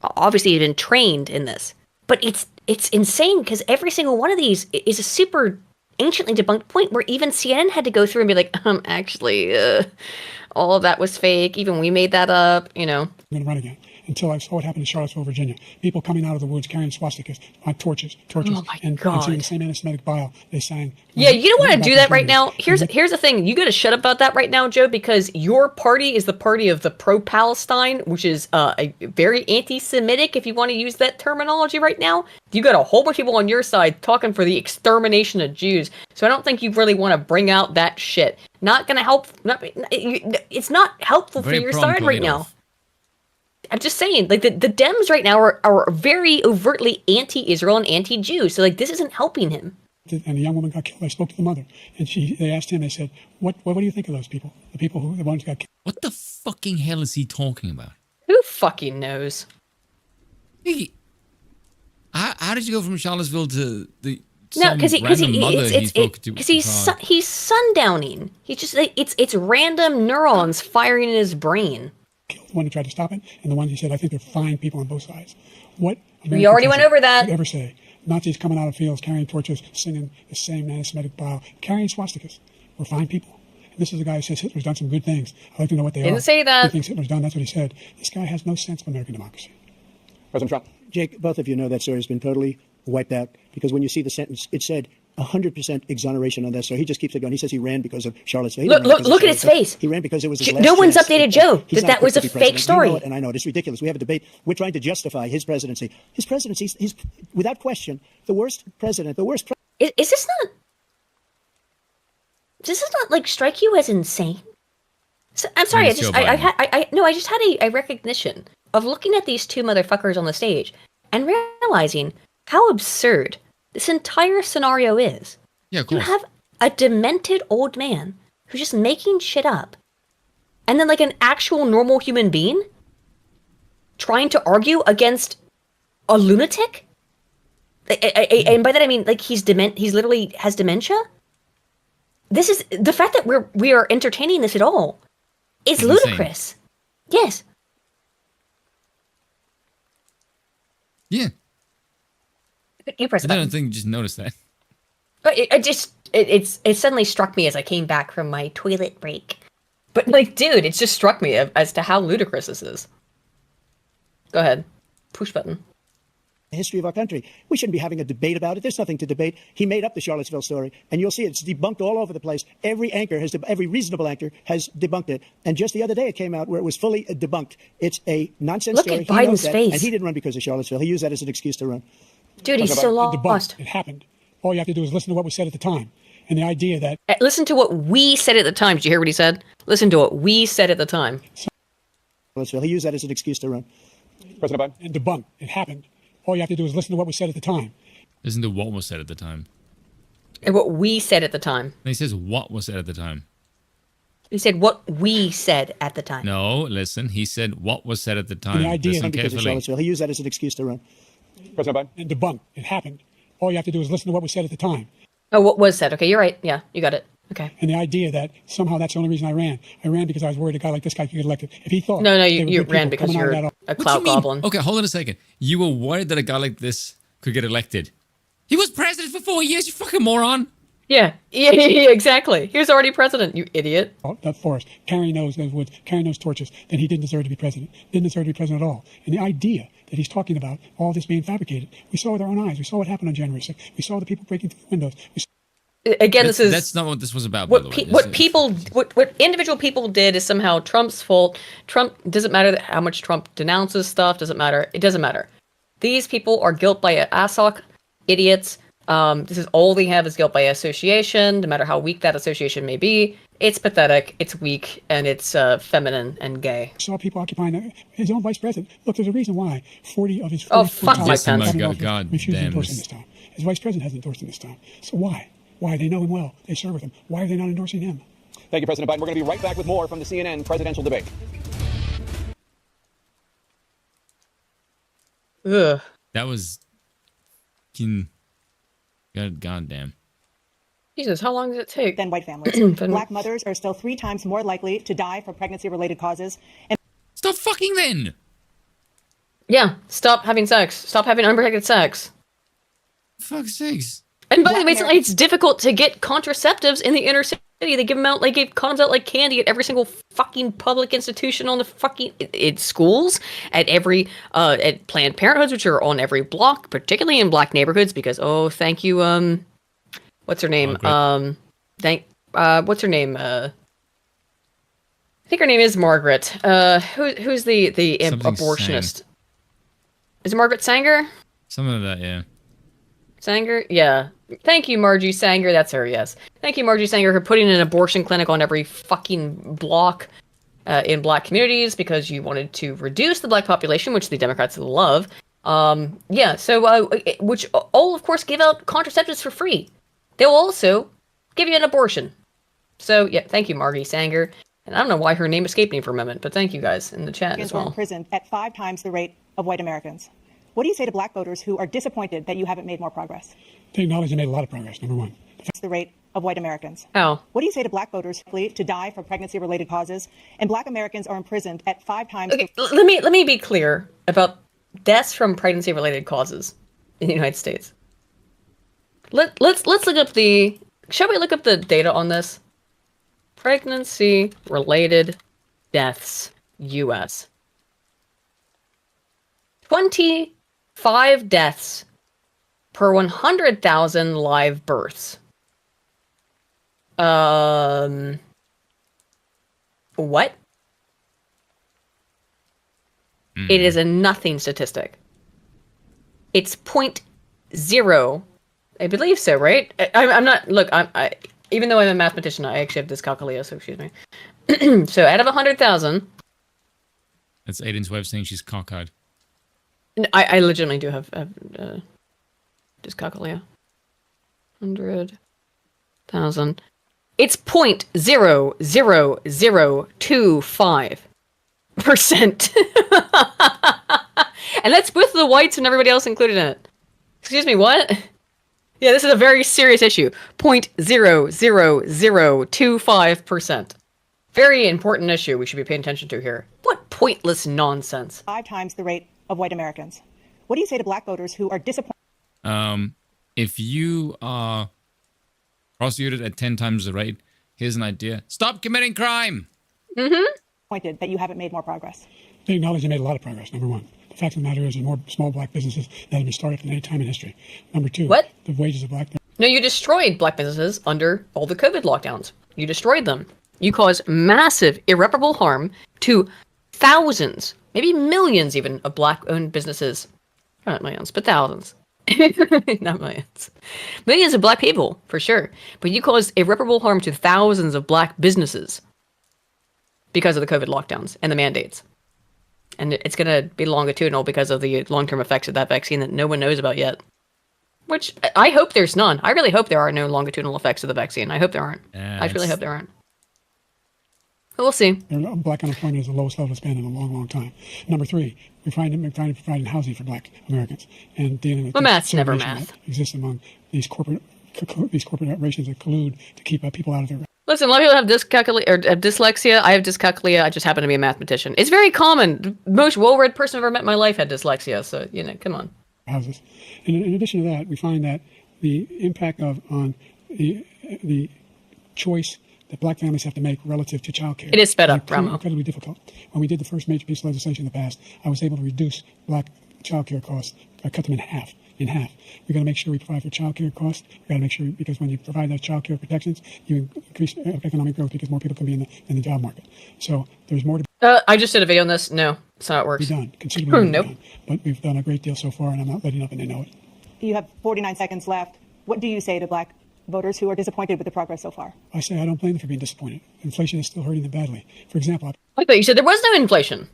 obviously he's been trained in this. But it's insane because every single one of these is a super anciently debunked point where even CNN had to go through and be like, actually, all of that was fake. Even we made that up. I'm going to run again until I saw what happened in Charlottesville, Virginia. People coming out of the woods carrying swastikas on torches, Oh my and God. singing the same anti-Semitic bile they sang. Yeah, you don't want to about do the that right now. Germans. Here's the thing. You got to shut up about that right now, Joe, because your party is the party of the pro-Palestine, which is a very anti-Semitic, if you want to use that terminology right now. You got a whole bunch of people on your side talking for the extermination of Jews. So I don't think you really want to bring out that shit. Not gonna help. It's not helpful Very for your side right now. pro-Plato. I'm just saying, like the Dems right now are very overtly anti-Israel and anti-Jew. So like this isn't helping him. And the young woman got killed. I spoke to the mother, and they asked him. They said, "What do you think of those people? The ones who got killed?" What the fucking hell is he talking about? Who fucking knows? How did you go from Charlottesville to the No, because random mother he spoke to? he's sundowning. He's just like, it's random neurons firing in his brain. Killed the one who tried to stop it, and the one he said, "I think they're fine people on both sides." What We already went over that. would ever say Nazis coming out of fields carrying torches, singing the same anti-Semitic bile, carrying swastikas? We're fine people. And this is a guy who says Hitler's done some good things. I'd like to know what they are. Didn't say that. Good things Hitler's done. That's what he said. This guy has no sense of American democracy. President Trump. Jake, both of you know that story has been totally wiped out because when you see the sentence, it said 100% exoneration on that story. He just keeps it going. He says he ran because of Charlottesville. He didn't run because of Look at his Charlottesville. face. He ran because it was his last No one's chance. updated Joe He's that not that was fit a to be president. fake story. You know it, and I know it. It's ridiculous. We have a debate. We're trying to justify his presidency. His presidency, he's without question the worst president, the worst Is this not? Does this not like strike you as insane? So, I'm sorry. It's Joe I just had a recognition of looking at these two motherfuckers on the stage and realizing how absurd this entire scenario is. Yeah, of You course. have a demented old man who's just making shit up, and then like an actual normal human being trying to argue against a lunatic. And by that I mean like he's literally has dementia. This is the fact that we are entertaining this at all is It's insane. ludicrous. Yes. Yeah. You press the I don't button. think you just noticed that. But it suddenly struck me as I came back from my toilet break. But like, dude, it just struck me as to how ludicrous this is. Go ahead, push button. history of our country. We shouldn't be having a debate about it. There's nothing to debate. He made up the Charlottesville story, and you'll see it's debunked all over the place. Every reasonable anchor has debunked it. And just the other day, it came out where it was fully debunked. It's a nonsense Look story. at He knows Biden's that, face. and he didn't run because of Charlottesville. He used that as an excuse to run. Dude, he's so Debunked. lost. It happened. All you have to do is listen to what we said at the time. And the idea that Listen to what we said at the time. Did you hear what he said? Listen to what we said at the time. Charlottesville. He used that as an excuse to run. President Biden. and debunked. It happened. All you have to do is listen to what we said at the time. Listen to what was said at the time. And what we said at the time. And he says what was said at the time. He said what we said at the time. No, listen. He said what was said at the time. the idea- Listen Because of carefully. Charlottesville. He used that as an excuse to run. President Biden. And debunked. It happened. All you have to do is listen to what we said at the time. Oh, what was said? Okay, you're right. Yeah, you got it. Okay. And the idea that somehow that's the only reason I ran. I ran because I was worried a guy like this guy could get elected. If he thought No, they were you good ran people because coming out you're of that a What do clout you mean? goblin. Okay, hold on a second. You were worried that a guy like this could get elected. He was president for 4 years, you fucking moron. Yeah, exactly. He was already president, you idiot. that forest, carrying those woods, carrying those torches, then he didn't deserve to be president. Didn't deserve to be president at all. And the idea that he's talking about all this being fabricated, we saw with our own eyes. We saw what happened on January 6th. We saw the people breaking through the windows. We Again, That's not what this was about, by the way. what individual people did is somehow Trump's fault. Trump doesn't matter how much Trump denounces stuff. Doesn't matter. It doesn't matter. These people are guilt by ASOC idiots. This is all they have is guilt by association. No matter how weak that association may be, it's pathetic. It's weak and it's feminine and gay. saw people occupying his own vice president. Look, there's a reason why 40 of his Oh, 44 fuck top Mike Yes, oh my Pence. cabinet God, officers refused to damn endorse him this. this time. His vice president hasn't endorsed him this time. So why? Why? They know him well. They serve with him. Why are they not endorsing him? Thank you, President Biden. We're going to be right back with more from the CNN presidential debate. Ugh. That was... God damn. Jesus, how long does it take? than white families. Black mothers are still 3 times more likely to die from pregnancy-related causes. And Stop fucking then. Yeah, stop having sex. Stop having unprotected sex. Fuck's sakes. And by the way, it's difficult to get contraceptives in the inner city. They give them out, like, give condoms out like candy at every single fucking public institution on the fucking, in schools, at every, at Planned Parenthoods, which are on every block, particularly in black neighborhoods, because, oh, thank you, what's her name? What's her name? I think her name is Margaret. Who's the Something abortionist? Sang. Is it Margaret Sanger? Something like that, yeah. Sanger? Yeah. Thank you, Margie Sanger. That's her, yes. Thank you, Margie Sanger, for putting an abortion clinic on every fucking block in black communities because you wanted to reduce the black population, which the Democrats love. Yeah, so, which all, of course, give out contraceptives for free. They'll also give you an abortion. So, yeah, thank you, Margie Sanger. And I don't know why her name escaped me for a moment, but thank you guys in the chat as were well. imprisoned at 5 times the rate of white Americans. What do you say to black voters who are disappointed that you haven't made more progress? They acknowledge they made a lot of progress, number one. That's the rate of white Americans. How? What do you say to black voters likely to die from pregnancy-related causes? And black Americans are imprisoned at 5 times. Okay, let me be clear about deaths from pregnancy-related causes in the United States. Let's look up the. Shall we look up the data on this? Pregnancy-related deaths, U.S. 25 deaths per 100,000 live births. What? It is a nothing statistic. It's 0.0. I believe so, right? I'm not. Look, even though I'm a mathematician, I actually have dyscalculia, so excuse me. So out of 100,000. That's Aiden's way of saying she's cockeyed. I legitimately do have dyscalculia. 100,000. It's 0.00025%. And that's with the whites and everybody else included in it. Excuse me, what? Yeah, this is a very serious issue. 0.00025%. Very important issue we should be paying attention to here. What pointless nonsense. 5 times the rate of white Americans. What do you say to black voters who are disappointed? If you are prosecuted at 10 times the rate, here's an idea. Stop committing crime! Disappointed that you haven't made more progress? They acknowledge they made a lot of progress, number one. The fact of the matter is there's more small black businesses that have been started than any time in history. Number two, What? the wages of black. No, you destroyed black businesses under all the COVID lockdowns. You destroyed them. You caused massive, irreparable harm to thousands, maybe millions even, of black-owned businesses. Not millions, but thousands. Not millions. Millions of black people, for sure. But you caused irreparable harm to thousands of black businesses because of the COVID lockdowns and the mandates. And it's going to be longitudinal because of the long-term effects of that vaccine that no one knows about yet. Which, I hope there's none. I really hope there are no longitudinal effects of the vaccine. I hope there aren't. I really hope there aren't. But we'll see. Black unemployment is the lowest level it's been in a long, long time. Number three, we're trying to provide housing for black Americans and dealing with Well, the math's never segregation math. that exists among these corporations that collude to keep people out of their. Listen, a lot of people have dyslexia. I have dyscalculia. I just happen to be a mathematician. It's very common. The most well-read person I've ever met in my life had dyslexia. So, come on. Houses. And in addition to that, we find that the impact on the choice that black families have to make relative to child care. It is sped up, Ramo. Incredibly difficult. When we did the first major piece of legislation in the past, I was able to reduce black child care costs. I cut them in half. We've got to make sure we provide for child care costs. We've got to make sure, because when you provide those child care protections, you increase economic growth because more people can be in the job market. So there's more to I just did a video on this. No, that's not how it works. be done. Considerably more Nope. to be done. But we've done a great deal so far, and I'm not letting up, and they know it. You have 49 seconds left. What do you say to black voters who are disappointed with the progress so far? I say I don't blame them for being disappointed. Inflation is still hurting them badly. For example, I thought you said there was no inflation.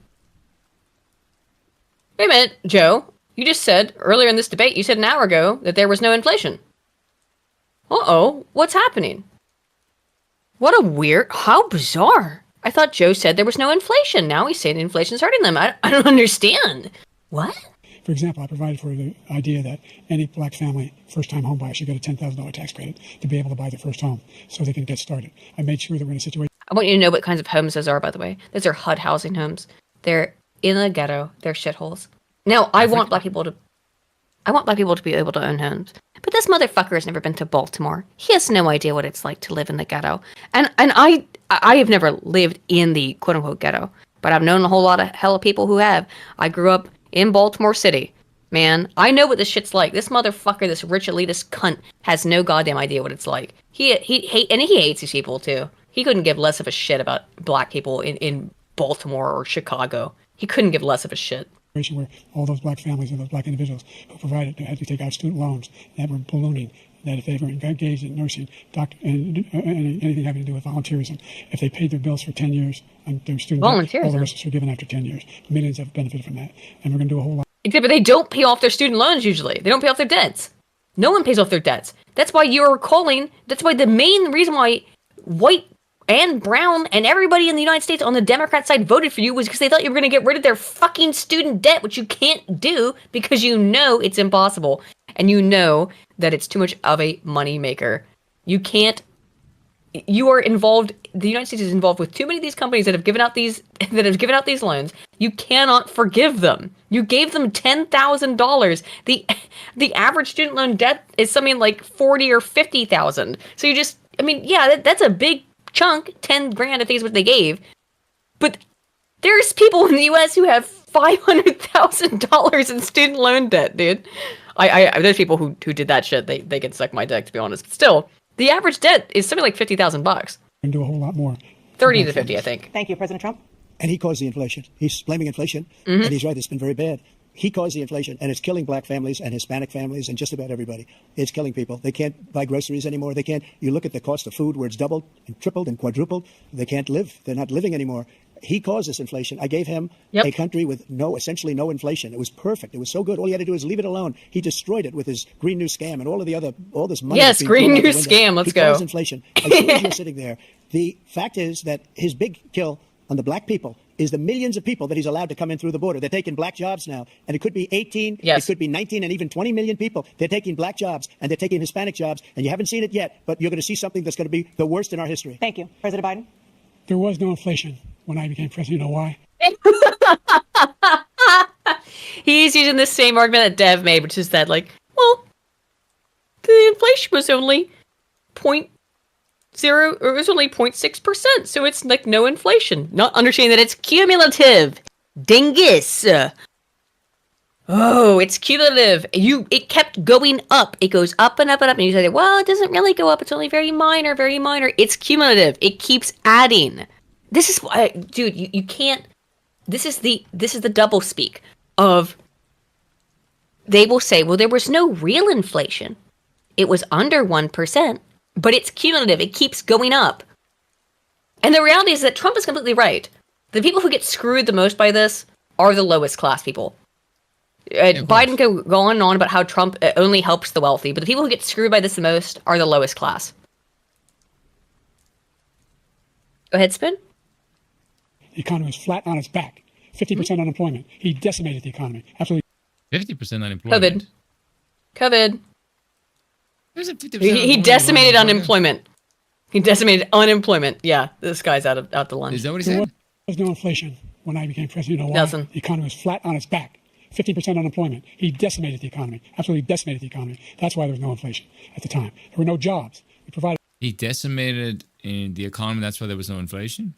Wait a minute, Joe. You just said earlier in this debate, you said an hour ago that there was no inflation. Uh-oh, what's happening? How bizarre. I thought Joe said there was no inflation. Now he's saying inflation's hurting them. I don't understand. What? For example, I provided for the idea that any black family, first-time home buyer, should get a $10,000 tax credit to be able to buy their first home so they can get started. I made sure that we're in a situation. I want you to know what kinds of homes those are, by the way. Those are HUD housing homes. They're in the ghetto. They're shitholes. Now, I want black people to be able to own homes. But this motherfucker has never been to Baltimore. He has no idea what it's like to live in the ghetto. And I have never lived in the quote-unquote ghetto. But I've known a whole lot of hella people who have. I grew up in Baltimore City. Man, I know what this shit's like. This motherfucker, this rich elitist cunt, has no goddamn idea what it's like. He hates these people, too. He couldn't give less of a shit about black people in Baltimore or Chicago. He couldn't give less of a shit. Where all those black families and those black individuals who provided had to take out student loans that were ballooning, that if they were engaged in nursing, doctor, and anything having to do with volunteerism, if they paid their bills for 10 years and their student debt, all the rest was forgiven after 10 years. Millions have benefited from that, and we're going to do a whole lot. Except but they don't pay off their student loans usually. They don't pay off their debts. No one pays off their debts. That's why that's why the main reason why white and brown and everybody in the United States on the Democrat side voted for you was because they thought you were going to get rid of their fucking student debt, which you can't do because you know it's impossible. And you know that it's too much of a money maker. You are involved, the United States is involved with too many of these companies that have given out these loans. You cannot forgive them. You gave them $10,000. The average student loan debt is something like 40 or 50,000. So that's a big chunk, 10 grand, I think is what they gave. But there's people in the US who have $500,000 in student loan debt, dude. There's people who did that shit. They can suck my dick, to be honest. But still, the average debt is something like $50,000. And do a whole lot more. 30 to 50, I think. Thank you, President Trump. And he caused the inflation. He's blaming inflation, and he's right. It's been very bad. He caused the inflation, and it's killing black families and Hispanic families and just about everybody. It's killing people. They can't buy groceries anymore. They can't. You look at the cost of food where it's doubled and tripled and quadrupled. They can't live. They're not living anymore. He caused this inflation. I gave him a country with essentially no inflation. It was perfect. It was so good. All he had to do is leave it alone. He destroyed it with his Green New Scam and all this money. Yes, Green New Scam. Let's go. He caused inflation. As soon as you're sitting there, the fact is that his big kill on the black people is the millions of people that he's allowed to come in through the border. They're taking black jobs now, and it could be 18, it could be 19, and even 20 million people. They're taking black jobs, and they're taking Hispanic jobs, and you haven't seen it yet, but you're going to see something that's going to be the worst in our history. Thank you. President Biden? There was no inflation when I became president. You know why? He's using the same argument that Dev made, which is that, the inflation was only 0.6%, so it's like no inflation. Not understanding that it's cumulative. Dingus. Oh, it's cumulative. It kept going up. It goes up and up and up, and you say, well, it doesn't really go up. It's only very minor, very minor. It's cumulative. It keeps adding. This is why, dude, you can't. This is the double speak of. They will say, well, there was no real inflation. It was under 1%. But it's cumulative. It keeps going up. And the reality is that Trump is completely right. The people who get screwed the most by this are the lowest class people. Biden can go on and on about how Trump only helps the wealthy, but the people who get screwed by this the most are the lowest class. Go ahead, Spin. The economy was flat on its back. 50% unemployment. He decimated the economy. Absolutely. 50% unemployment. COVID. He decimated unemployment. He decimated unemployment. Yeah, this guy's out to lunch. Is that what he said? There was no inflation when I became president. You know why? Nelson. The economy was flat on its back. 50% unemployment. He decimated the economy. Absolutely decimated the economy. That's why there was no inflation at the time. There were no jobs. He decimated in the economy. That's why there was no inflation?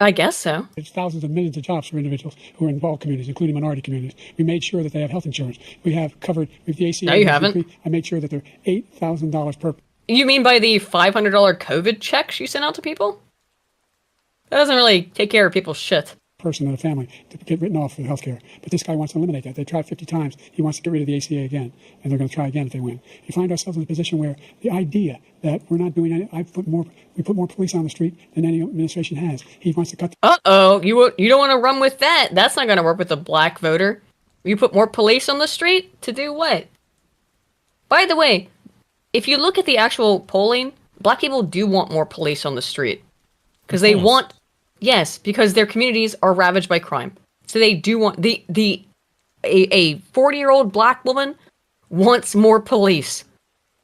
I guess so. There's thousands of millions of jobs for individuals who are in all communities, including minority communities. We made sure that they have health insurance. We have covered with the ACA. No, you haven't. I made sure that they're $8,000 per. You mean by the $500 COVID checks you sent out to people? That doesn't really take care of people's shit. Person in a family to get written off for health care. But this guy wants to eliminate that. They tried 50 times. He wants to get rid of the ACA again, and they're going to try again if they win. We find ourselves in a position where the idea that we're not doing any, we put more police on the street than any administration has. He wants to cut. Uh-oh, you don't want to run with that. That's not going to work with a black voter. You put more police on the street to do what? By the way, if you look at the actual polling, black people do want more police on the street because they want. Yes, because their communities are ravaged by crime. So they do want the a 40-year-old black woman wants more police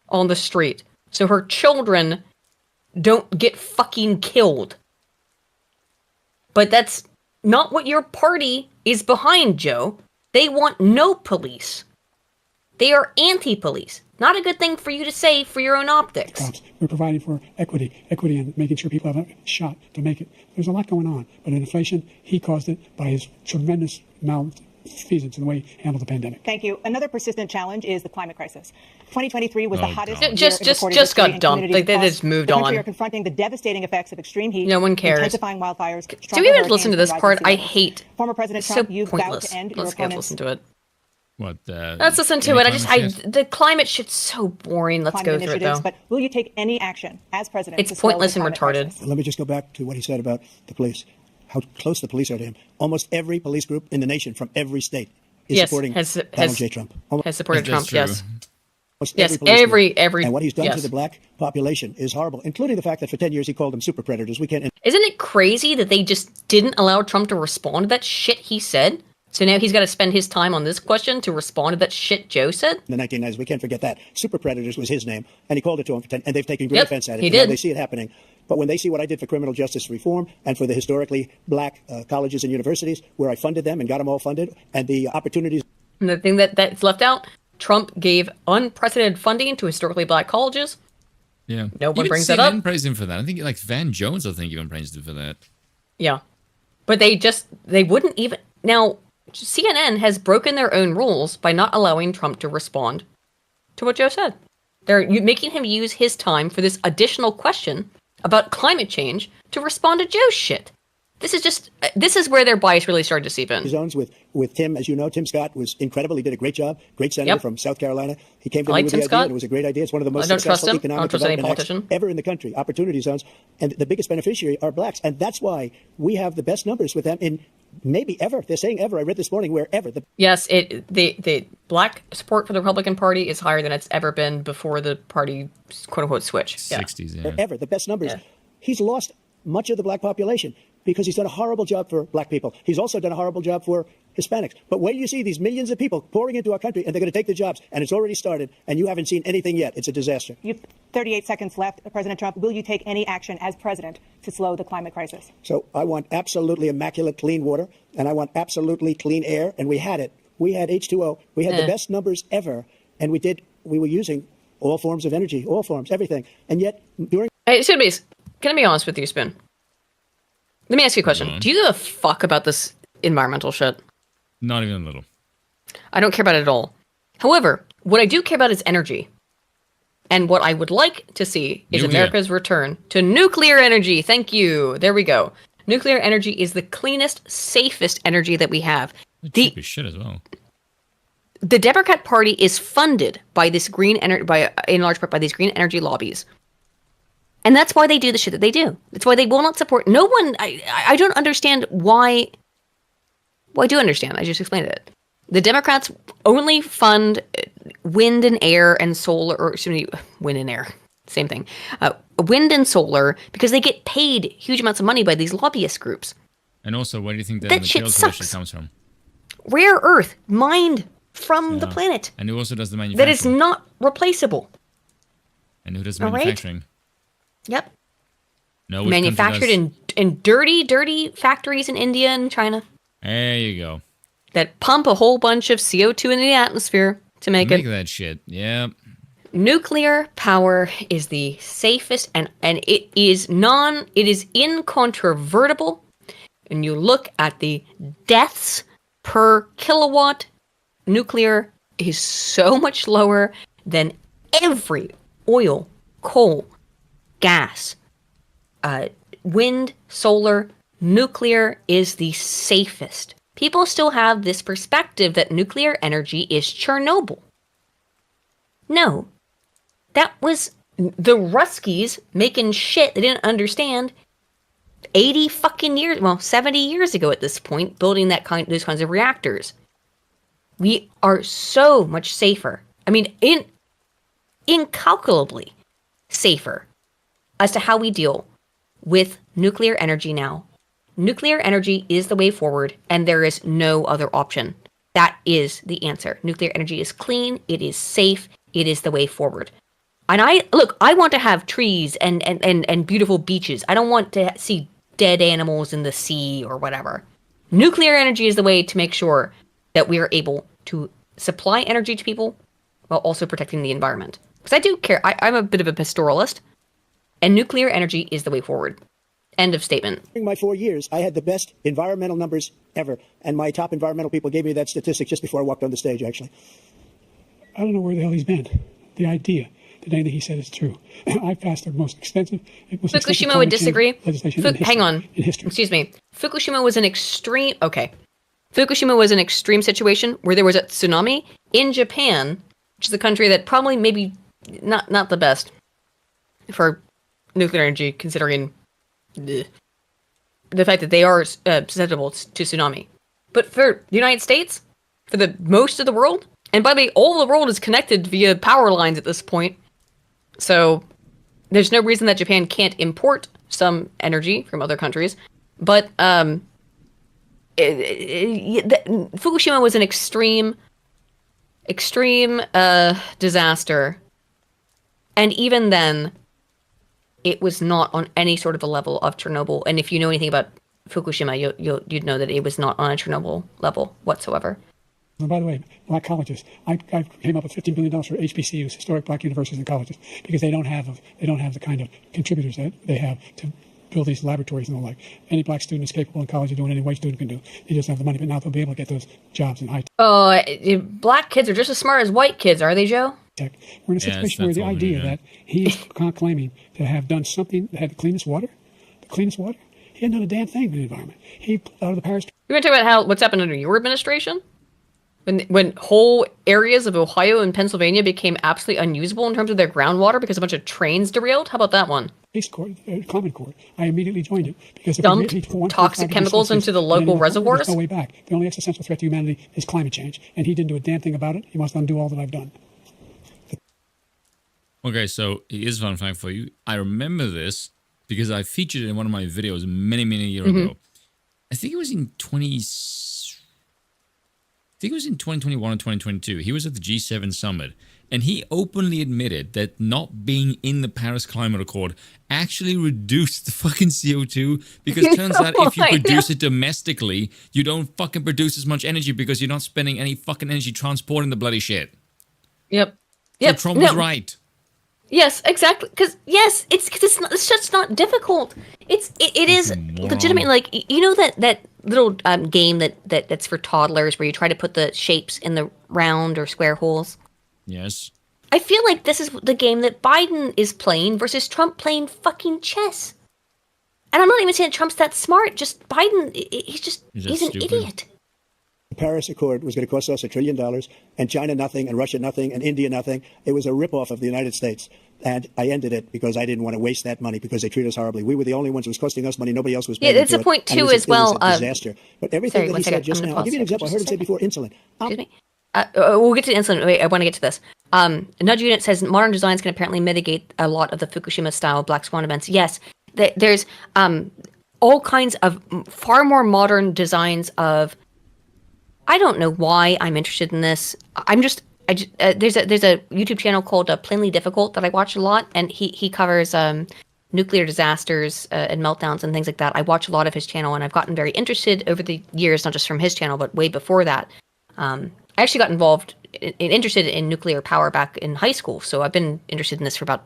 on the street so her children don't get fucking killed. But that's not what your party is behind, Joe. They want no police. They are anti-police. Not a good thing for you to say for your own optics. Jobs. We're providing for equity and making sure people have a shot to make it. There's a lot going on. But in inflation, he caused it by his tremendous malfeasance in the way he handled the pandemic. Thank you. Another persistent challenge is the climate crisis. 2023 was the hottest God. year Just in recorded got history, and dumped. communities Like, they across just moved the country on. are confronting the devastating effects of extreme heat. No one cares. Intensifying wildfires. Do we even listen to this part? I hate. Former President It's so Trump, you've vowed pointless. to end your Let's get opponent's listen to it. What? Let's listen to any it. climate shit? The climate shit's so boring. Let's climate go through it initiatives, though. but will you take any action as president? It's to slow pointless the and climate retarded. crisis? Let me just go back to what he said about the police, how close the police are to him. Almost every police group in the nation from every state is Yes, supporting has Donald J. Trump. has supported That's Trump. true. Yes. Almost Yes, police group. every- And what he's done yes. to the black population is horrible, including the fact that for 10 years he called them super predators. We can't. Isn't it crazy that they just didn't allow Trump to respond to that shit he said? So now he's got to spend his time on this question to respond to that shit Joe said? In the 1990s, we can't forget that. Super predators was his name, and he called it to him for 10, and they've taken great Yep, offense at it. he and now did. They see it happening. But when they see what I did for criminal justice reform and for the historically black colleges and universities, where I funded them and got them all funded, and the opportunities. And the thing that's left out, Trump gave unprecedented funding to historically black colleges. Yeah. No one Even brings that up. CNN praised him for that. I think like Van Jones, I think even praised him for that. Yeah. But they wouldn't even. Now, CNN has broken their own rules by not allowing Trump to respond to what Joe said. They're making him use his time for this additional question about climate change to respond to Joe's shit. This is where their bias really started to seep in. Zones with Tim, as you know, Tim Scott was incredible. He did a great job. Great senator Yep. from South Carolina. He came to I me like with Tim the idea, Scott. and it was a great idea. It's one of the most I don't trust successful him. I economic don't trust any development acts politician. ever in the country. Opportunity zones, and the biggest beneficiary are blacks, and that's why we have the best numbers with them in maybe ever. They're saying ever. I read this morning where ever. Yes, the black support for the Republican Party is higher than it's ever been before the party quote unquote switch. Yeah. 60s, yeah. Ever, the best numbers. Yeah. He's lost much of the black population because he's done a horrible job for black people. He's also done a horrible job for Hispanics. But when you see these millions of people pouring into our country and they're going to take the jobs, and it's already started, and you haven't seen anything yet, it's a disaster. You have 38 seconds left. President Trump, will you take any action as president to slow the climate crisis? So I want absolutely immaculate clean water, and I want absolutely clean air, and we had it. We had H2O. We had the best numbers ever, and we were using all forms of energy, all forms, everything. And yet, during Hey, Sidbase, can I be honest with you, Spin? Let me ask you a question. Do you give a fuck about this environmental shit? Not even a little. I don't care about it at all. However, what I do care about is energy. And what I would like to see is Nuclear. America's return to nuclear energy. Thank you. There we go. Nuclear energy is the cleanest, safest energy that we have. Cheap as shit as well. The Democrat Party is funded by this green energy, in large part by these green energy lobbies. And that's why they do the shit that they do. That's why they will not support no one. I don't understand why. Well, I do understand. I just explained it. The Democrats only fund wind and air and solar, or excuse me, wind and air, same thing. Wind and solar because they get paid huge amounts of money by these lobbyist groups. And also, where do you think the That shit materials for that shit sucks. comes from? Rare earth mined from the Yeah. planet And who also does the that manufacturing? is not replaceable. And who does the All right. manufacturing? Yep. No, which country Manufactured does? in dirty factories in India and China There you go. that pump a whole bunch of CO2 into the atmosphere to make Make it. that shit. Yeah. Nuclear power is the safest and it is incontrovertible. And you look at the deaths per kilowatt, nuclear is so much lower than every oil, coal, gas, wind, solar. Nuclear is the safest. People still have this perspective that nuclear energy is Chernobyl. No. That was the Ruskies making shit they didn't understand 80 fucking years, well, 70 years ago at this point, building those kinds of reactors. We are so much safer. I mean, incalculably safer as to how we deal with nuclear energy now. Nuclear energy is the way forward, and there is no other option. That is the answer. Nuclear energy is clean. It is safe. It is the way forward. And I want to have trees and beautiful beaches. I don't want to see dead animals in the sea or whatever. Nuclear energy is the way to make sure that we are able to supply energy to people while also protecting the environment. Because I do care. I'm a bit of a pastoralist. And nuclear energy is the way forward. End of statement. During my 4 years, I had the best environmental numbers ever. And my top environmental people gave me that statistic just before I walked on the stage, actually. I don't know where the hell he's been. The idea that anything he said is true. I've passed the most extensive. Fukushima would disagree. Legislation Hang on. In history. Excuse me. Fukushima was an extreme. Okay. Fukushima was an extreme situation where there was a tsunami in Japan, which is a country that probably maybe not the best for nuclear energy, considering the fact that they are susceptible to tsunami. But for the United States, for the most of the world, and by the way, all the world is connected via power lines at this point, so there's no reason that Japan can't import some energy from other countries. But Fukushima was an extreme disaster, and even then, it was not on any sort of a level of Chernobyl. And if you know anything about Fukushima, you'd know that it was not on a Chernobyl level whatsoever. And by the way, black colleges. I came up with $15 billion for HBCUs, historic black universities and colleges, because they don't have the kind of contributors that they have to build these laboratories and the like. Any black student is capable in college of doing any white student can do. They just have the money, but now they'll be able to get those jobs in high tech. Black kids are just as smart as white kids, are they, Joe? We're in a situation where the idea that he's claiming to have done something that had the cleanest water, he hadn't done a damn thing for the environment. He pulled out of the Paris. You want to talk about what's happened under your administration? When whole areas of Ohio and Pennsylvania became absolutely unusable in terms of their groundwater because a bunch of trains derailed? How about that one? Common Core. I immediately joined it because dumped toxic chemicals into the local reservoirs. There's no way back. The only existential threat to humanity is climate change, and he didn't do a damn thing about it. He must undo all that I've done. Okay, so here's a fun fact for you. I remember this because I featured it in one of my videos many years ago. I think it was in 2021 or 2022. He was at the G7 summit, and he openly admitted that not being in the Paris Climate Accord actually reduced the fucking CO2, because it turns out if you produce it domestically, you don't fucking produce as much energy because you're not spending any fucking energy transporting the bloody shit. Yep. So Trump was right. Yes, exactly. Because it's just not difficult. It is legitimately, like, you know that little game that's for toddlers where you try to put the shapes in the round or square holes. Yes. I feel like this is the game that Biden is playing versus Trump playing fucking chess. And I'm not even saying Trump's that smart. Just Biden, he's an idiot. The Paris Accord was going to cost us $1 trillion, and China nothing, and Russia nothing, and India nothing. It was a ripoff of the United States. And I ended it because I didn't want to waste that money because they treat us horribly. We were the only ones. It was costing us money. Nobody else was paying for it. Yeah, that's a point too as well. It was a disaster. But everything that he said just now, I'll give you an example. I heard him say before, insulin. Excuse me. We'll get to the insulin. Wait, I want to get to this. Nudge Unit says modern designs can apparently mitigate a lot of the Fukushima-style black swan events. Yes, there's all kinds of far more modern designs of. I don't know why I'm interested in this. There's a YouTube channel called Plainly Difficult that I watch a lot, and he covers nuclear disasters and meltdowns and things like that. I watch a lot of his channel, and I've gotten very interested over the years, not just from his channel, but way before that. I actually got interested in nuclear power back in high school, so I've been interested in this for about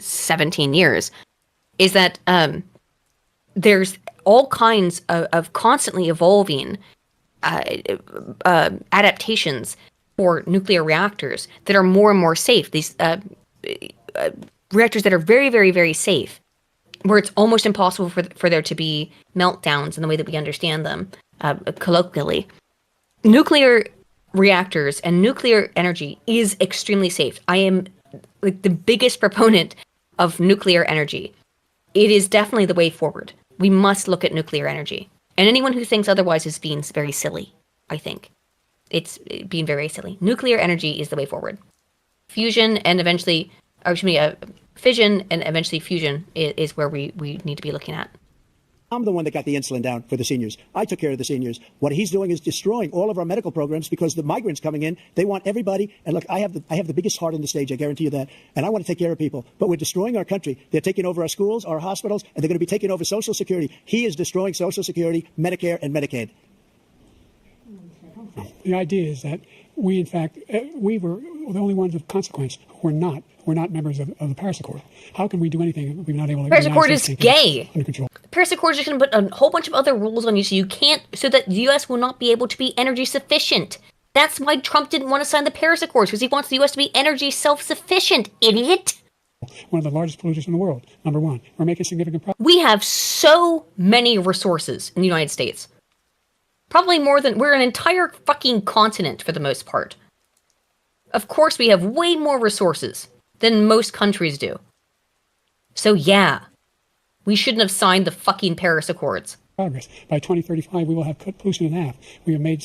17 years. Is that there's all kinds of constantly evolving adaptations for nuclear reactors that are more and more safe. These reactors that are very, very, very safe, where it's almost impossible for there to be meltdowns in the way that we understand them colloquially. Nuclear reactors and nuclear energy is extremely safe. I am like the biggest proponent of nuclear energy. It is definitely the way forward. We must look at nuclear energy. And anyone who thinks otherwise is being very silly, I think. It's being very silly. Nuclear energy is the way forward. Fission and eventually fusion is where we need to be looking at. I'm the one that got the insulin down for the seniors. I took care of the seniors. What he's doing is destroying all of our medical programs because the migrants coming in, they want everybody. And look, I have the biggest heart on the stage. I guarantee you that. And I want to take care of people. But we're destroying our country. They're taking over our schools, our hospitals, and they're going to be taking over Social Security. He is destroying Social Security, Medicare, and Medicaid. The idea is that we, in fact, we were the only ones of consequence who were not members of the Paris Accord. How can we do anything if we're not able to? Paris Accord is gay. Under control. Paris Accord is just going to put a whole bunch of other rules on you so that the U.S. will not be able to be energy sufficient. That's why Trump didn't want to sign the Paris Accords, because he wants the U.S. to be energy self-sufficient, idiot. One of the largest polluters in the world, number one. We're making significant progress. We have so many resources in the United States. Probably more than, we're an entire fucking continent for the most part. Of course, we have way more resources than most countries do. So yeah, we shouldn't have signed the fucking Paris Accords. Progress. By 2035, we will have cut pollution in half. We have made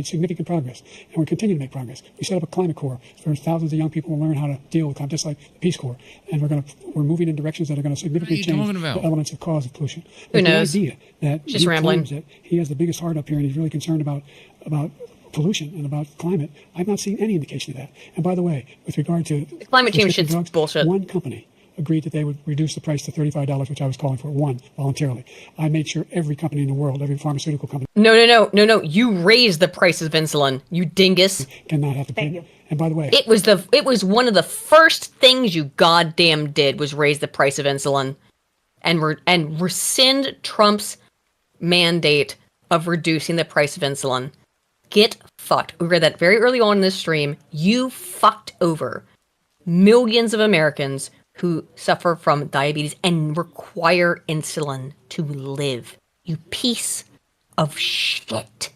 significant progress, and we're continuing to make progress. We set up a climate corps where thousands of young people will learn how to deal with climate, just like the Peace Corps. And we're moving in directions that are going to significantly change the elements of cause of pollution. Who knows? The idea that just rambling. That he has the biggest heart up here, and he's really concerned about pollution and about climate. I've not seen any indication of that. And by the way, with regard to climate change shit's drugs, bullshit. One company agreed that they would reduce the price to $35, which I was calling for, one, voluntarily. I made sure every company in the world, every pharmaceutical company... No. You raised the price of insulin, you dingus. ...cannot have to pay. Thank you. And by the way... It was one of the first things you goddamn did was raise the price of insulin and rescind Trump's mandate of reducing the price of insulin. Get fucked. We read that very early on in this stream. You fucked over millions of Americans who suffer from diabetes and require insulin to live. You piece of shit.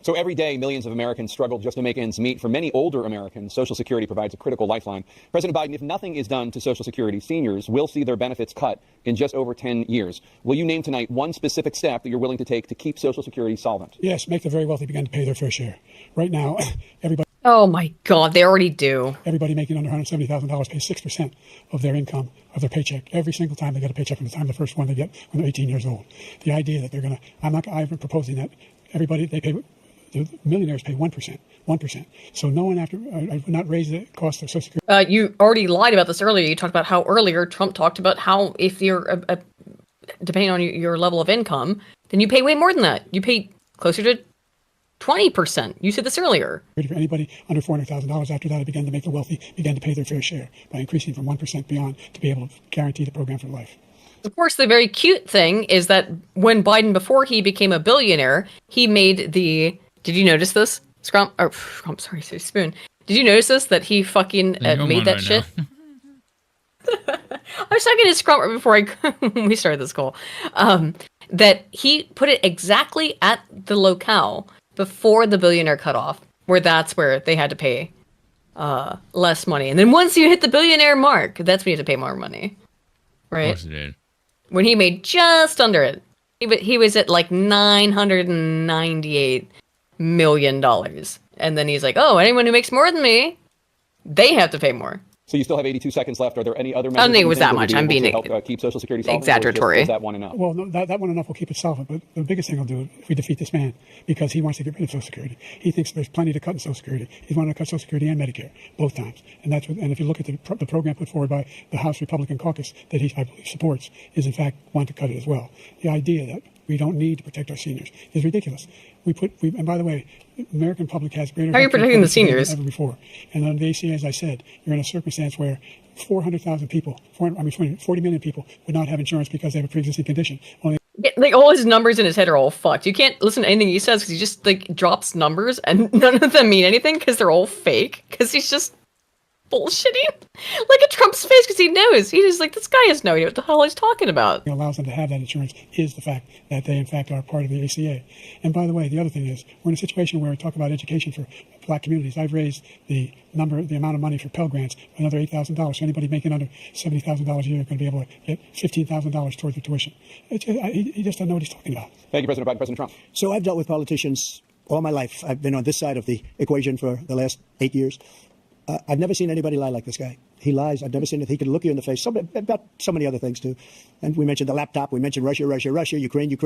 So every day, millions of Americans struggle just to make ends meet. For many older Americans, Social Security provides a critical lifeline. President Biden, if nothing is done to Social Security, seniors will see their benefits cut in just over 10 years. Will you name tonight one specific step that you're willing to take to keep Social Security solvent? Yes, make the very wealthy begin to pay their fair share. Right now, everybody... Oh my God, they already do. Everybody making under $170,000 pays 6% of their income, of their paycheck, every single time they get a paycheck from the time the first one they get when they're 18 years old. The idea that they're going to... I'm proposing that everybody, the millionaires pay 1%. So no one I would not raise the cost of Social Security. You already lied about this earlier. You talked about how earlier Trump talked about how if you're, depending on your level of income, then you pay way more than that. You pay closer to 20%. You said this earlier. For anybody under $400,000, after that, I began to make the wealthy begin to pay their fair share by increasing from 1% beyond to be able to guarantee the program for life. Of course, the very cute thing is that when Biden, before he became a billionaire, he made the... Did you notice this? I'm sorry, Spoon. Did you notice this? That he fucking made that shit? I was talking to Scrump right before when we started this call. That he put it exactly at the locale before the billionaire cutoff, where that's where they had to pay less money. And then once you hit the billionaire mark, that's when you have to pay more money. Right? Of course he did. When he made just under it. He was at like $998 million. And then he's like, oh, anyone who makes more than me, they have to pay more. So you still have 82 seconds left. Are there any other measures? I don't think it was that much. I'm being help keep Social Security solvent, exaggeratory. Is that one enough? Well, no, that one enough will keep it solvent. But the biggest thing will do if we defeat this man, because he wants to get rid of Social Security. He thinks there's plenty to cut in Social Security. He's wanted to cut Social Security and Medicare both times. And that's what, and if you look at the program put forward by the House Republican caucus that he, I believe, supports, is in fact want to cut it as well. The idea that we don't need to protect our seniors is ridiculous. And by the way, the American public has greater... How are you protecting the seniors? ...than ever before. And under the ACA, as I said, you're in a circumstance where 400,000 people, 40 million people would not have insurance because they have a pre-existing condition. Like, all his numbers in his head are all fucked. You can't listen to anything he says because he just, like, drops numbers and none of them mean anything because they're all fake. Because he's just bullshitting. Look at Trump's face because he knows. He's just like, this guy has no idea what the hell he's talking about. What allows them to have that insurance is the fact that they, in fact, are part of the ACA. And by the way, the other thing is, we're in a situation where we talk about education for black communities. I've raised the amount of money for Pell Grants another $8,000. So anybody making under $70,000 a year is going to be able to get $15,000 towards the tuition. He just doesn't know what he's talking about. Thank you, President Biden. President Trump. So I've dealt with politicians all my life. I've been on this side of the equation for the last 8 years. I've never seen anybody lie like this guy. He lies. I've never seen it. He can look you in the face. About so many other things, too. And we mentioned the laptop. We mentioned Russia, Ukraine.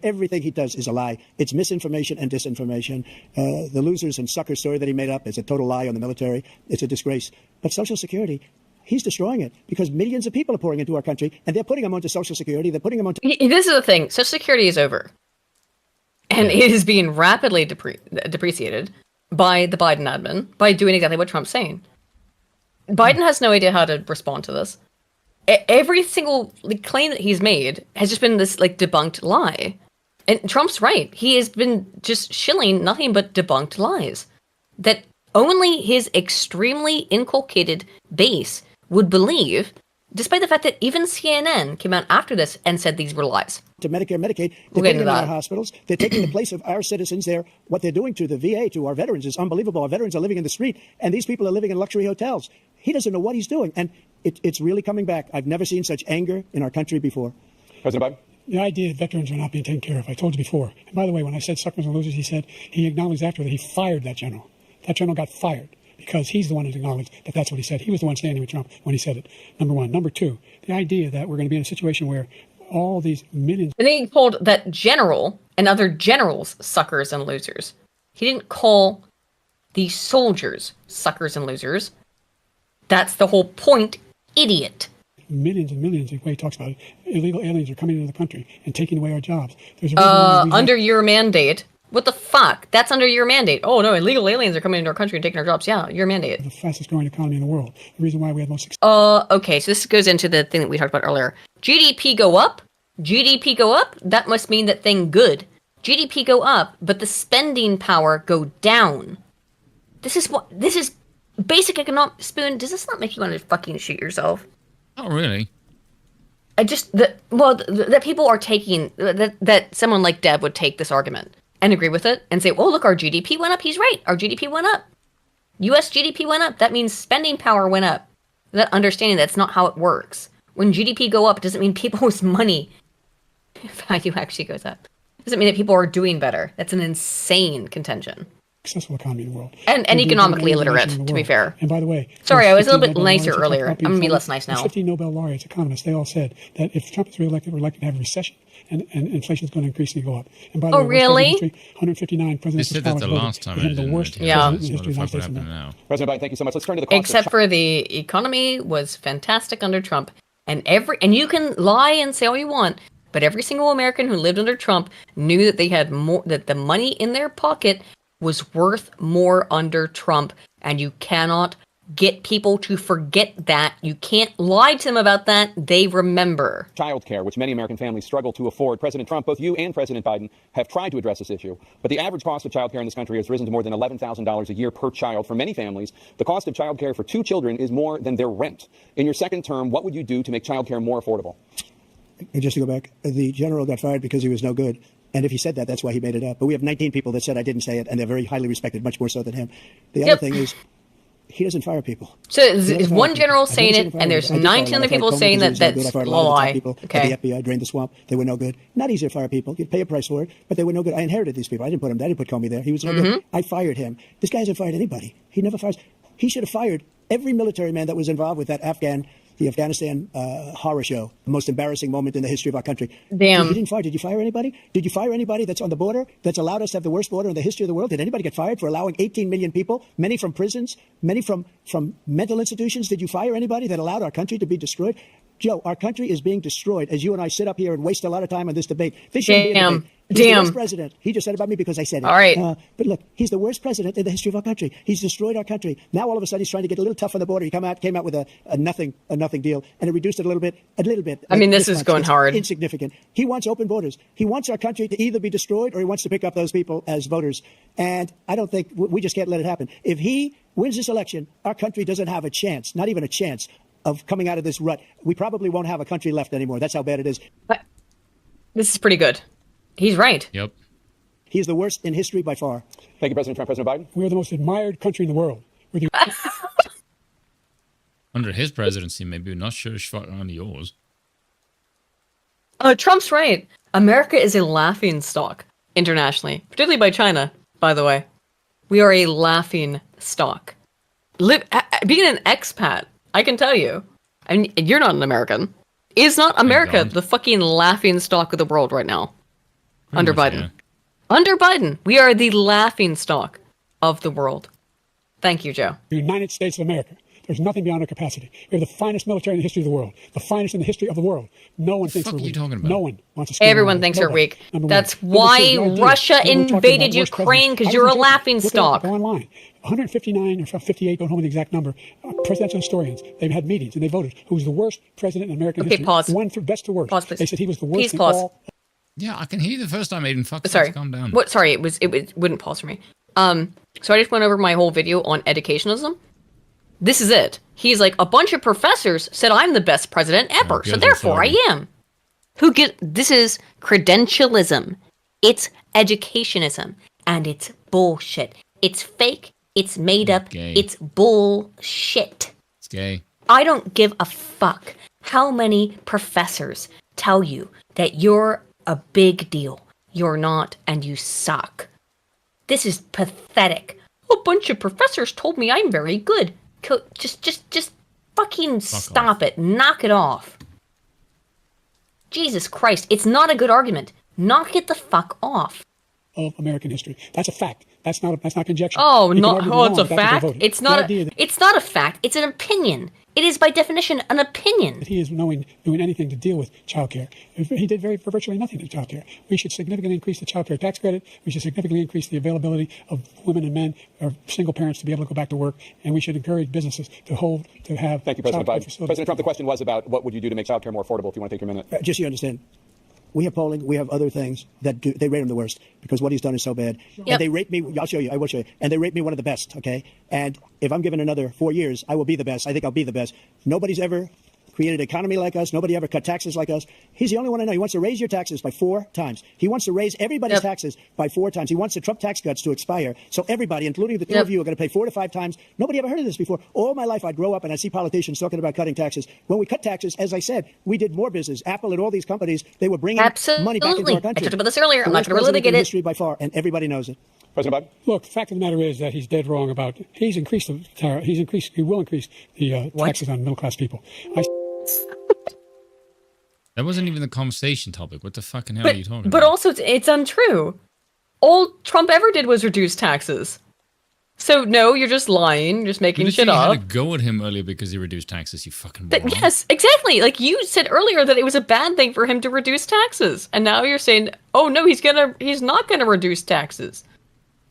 Everything he does is a lie. It's misinformation and disinformation. The losers and sucker story that he made up is a total lie on the military. It's a disgrace. But Social Security, he's destroying it because millions of people are pouring into our country, and they're putting them onto Social Security. They're putting them onto... This is the thing. Social Security is over. And it is being rapidly depreciated by the Biden admin by doing exactly what Trump's saying. Biden has no idea how to respond to this. Every single claim that he's made has just been this debunked lie. And Trump's right. He has been just shilling nothing but debunked lies that only his extremely inculcated base would believe, despite the fact that even CNN came out after this and said these were lies. To Medicare, Medicaid, they're putting them in our hospitals. They're taking the place of our citizens. What they're doing to the VA, to our veterans, is unbelievable. Our veterans are living in the street, and these people are living in luxury hotels. He doesn't know what he's doing, and it's really coming back. I've never seen such anger in our country before. President Biden? The idea that veterans are not being taken care of, I told you before. And by the way, when I said suckers and losers, he acknowledged after that he fired that general. That general got fired because he's the one who acknowledged that that's what he said. He was the one standing with Trump when he said it, number one. Number two, the idea that we're going to be in a situation where all these millions... And then he called that general and other generals suckers and losers. He didn't call the soldiers suckers and losers. That's the whole point, idiot. Millions and millions, the way he talks about it, illegal aliens are coming into the country and taking away our jobs. There's a reason why under your mandate. What the fuck? That's under your mandate. Oh no, illegal aliens are coming into our country and taking our jobs. Yeah, your mandate. The fastest growing economy in the world. The reason why we have most success. Okay, so this goes into the thing that we talked about earlier. GDP go up? GDP go up? That must mean that thing good. GDP go up, but the spending power go down. This is basic economic spoon. Does this not make you want to fucking shoot yourself? Not really. That people are taking that someone like Deb would take this argument and agree with it and say, "Oh, look, our GDP went up. He's right. Our GDP went up. U.S. GDP went up. That means spending power went up." That understanding that's not how it works. When GDP go up, it doesn't mean people's money value actually goes up. It doesn't mean that people are doing better. That's an insane contention. Successful economy in the world. And economically illiterate, to be fair. And by the way... Sorry, I was a little bit nicer earlier. I'm going to be less nice now. 15 Nobel laureates, economists, they all said that if Trump is reelected, we're likely to have a recession and inflation is going to increasingly go up. And by the way, really? 159 presidents. They said that the last time. The worst yeah. president in the history of the United States. President Biden, thank you so much. Let's turn to the cost Except for the economy was fantastic under Trump. And you can lie and say all you want, but every single American who lived under Trump knew that they had more, that the money in their pocket was worth more under Trump, and you cannot get people to forget that. You can't lie to them about that. They remember. Child care, which many American families struggle to afford. President Trump, both you and President Biden have tried to address this issue, but the average cost of child care in this country has risen to more than $11,000 a year per child. For many families, the cost of child care for 2 children is more than their rent. In your second term, what would you do to make child care more affordable? And just to go back, the general got fired because he was no good. And if he said that, that's why he made it up. But we have 19 people that said I didn't say it, and they're very highly respected, much more so than him. The other thing is, he doesn't fire people. So is one general saying it, and there's 19 other people saying that that's a lie. Okay. The FBI drained the swamp. They were no good. Not easy to fire people. You'd pay a price for it, but they were no good. I inherited these people. I didn't put them. I didn't put Comey there. He was no good. I fired him. This guy hasn't fired anybody. He never fires. He should have fired every military man that was involved with that the Afghanistan horror show, the most embarrassing moment in the history of our country. Damn. You didn't fire. Did you fire anybody? Did you fire anybody that's on the border, that's allowed us to have the worst border in the history of the world? Did anybody get fired for allowing 18 million people, many from prisons, many from mental institutions? Did you fire anybody that allowed our country to be destroyed? Joe, our country is being destroyed as you and I sit up here and waste a lot of time on this debate. This shouldn't be a debate. He's the worst president. He just said about me because I said it. All right. But look, he's the worst president in the history of our country. He's destroyed our country. Now all of a sudden he's trying to get a little tough on the border. He came out with a nothing deal, and it reduced it a little bit. I mean, this is going hard. Insignificant. He wants open borders. He wants our country to either be destroyed or he wants to pick up those people as voters. And I don't think we just can't let it happen. If he wins this election, our country doesn't have a chance, not even a chance, of coming out of this rut. We probably won't have a country left anymore. That's how bad it is. But this is pretty good. He's right. Yep. He's the worst in history by far. Thank you, President Trump. President Biden? We're the most admired country in the world. Under his presidency, maybe not sure on yours. Trump's right. America is a laughing stock internationally, particularly by China, by the way. We are a laughing stock. Being an expat I can tell you. And you're not an American. Is not America God. the fucking laughing stock of the world right now? Under much, Biden. yeah. Under Biden, we are the laughing stock of the world. Thank you, Joe. The United States of America. There's nothing beyond our capacity. We have the finest military in the history of the world. The finest in the history of the world. No one thinks fuck we're are you weak. talking about? No one wants to screw Everyone around. thinks you're Nobody. weak. Number one. That's Number two, why the idea Russia that we're talking invaded about worst Ukraine, presidents. because I you're a was in- laughing look it up, stock. Go online. 159 or 58, don't hold me the exact number, presidential historians. They've had meetings and they voted who's the worst president in American Okay, history. pause. One through best to worst. Pause, please. They said he was the worst Please in pause. all. Yeah, I can hear you the first time, Aiden. Fuck, Sorry. calm down. What? Sorry, it wouldn't pause for me. So I just went over my whole video on educationalism. This is it. He's like, a bunch of professors said I'm the best president ever, so good therefore I authority. am. This is credentialism. It's educationism. And it's bullshit. It's fake. It's made up. Gay. It's bullshit. It's gay. I don't give a fuck how many professors tell you that you're a big deal. You're not, and you suck. This is pathetic. A bunch of professors told me I'm very good. Just fucking stop it. Knock it off. Jesus Christ, it's not a good argument. Knock it the fuck off. Of American history. That's a fact. That's not conjecture. Oh, You can no, argue them oh, it's wrong, a but that's what they fact. voted. It's The not. idea that It's not a fact. It's an opinion. It is by definition an opinion. he is doing anything to deal with childcare. He did virtually nothing to childcare. We should significantly increase the childcare tax credit. We should significantly increase the availability of women and men or single parents to be able to go back to work. And we should encourage businesses to have Thank you, President childcare Biden. facilities. President Trump, the question was about what would you do to make childcare more affordable, if you want to take your minute. Just so you understand, we have polling, we have other things that they rate him the worst because what he's done is so bad. Yep. And they rate me, I'll show you, I will show you. And they rate me one of the best, okay? And if I'm given another 4 years, I will be the best. I think I'll be the best. Nobody's ever created an economy like us. Nobody ever cut taxes like us. He's the only one I know. He wants to raise your taxes by 4 times. He wants to raise everybody's taxes by 4 times. He wants the Trump tax cuts to expire. So everybody, including the two of you, are going to pay 4 to 5 times. Nobody ever heard of this before. All my life, I'd grow up and I'd see politicians talking about cutting taxes. When we cut taxes, as I said, we did more business. Apple and all these companies, they were bringing money back into our Absolutely. country. I talked about this earlier. I'm The not worst going to president relitigate in it. history by far, and everybody knows it. President Biden? Look, the fact of the matter is that he's dead wrong about. He will increase the taxes on middle class people. That wasn't even the conversation topic. What the fucking hell are you talking But about? also, it's untrue. All Trump ever did was reduce taxes. So no, you're just lying. You're just making You shit literally up. had to go at him earlier because he reduced taxes, you fucking But moron. yes, exactly. Like you said earlier that it was a bad thing for him to reduce taxes, and now you're saying, "Oh no, he's not gonna reduce taxes.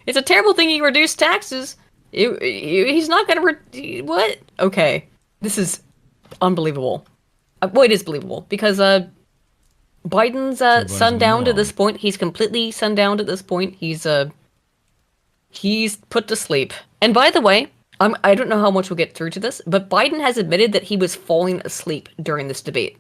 It's a terrible thing he reduced taxes. He's not gonna what? Okay, this is unbelievable. Well, it is believable because Biden's sundowned at this point. He's completely sundowned at this point. He's put to sleep. And by the way, I don't know how much we'll get through to this, but Biden has admitted that he was falling asleep during this debate.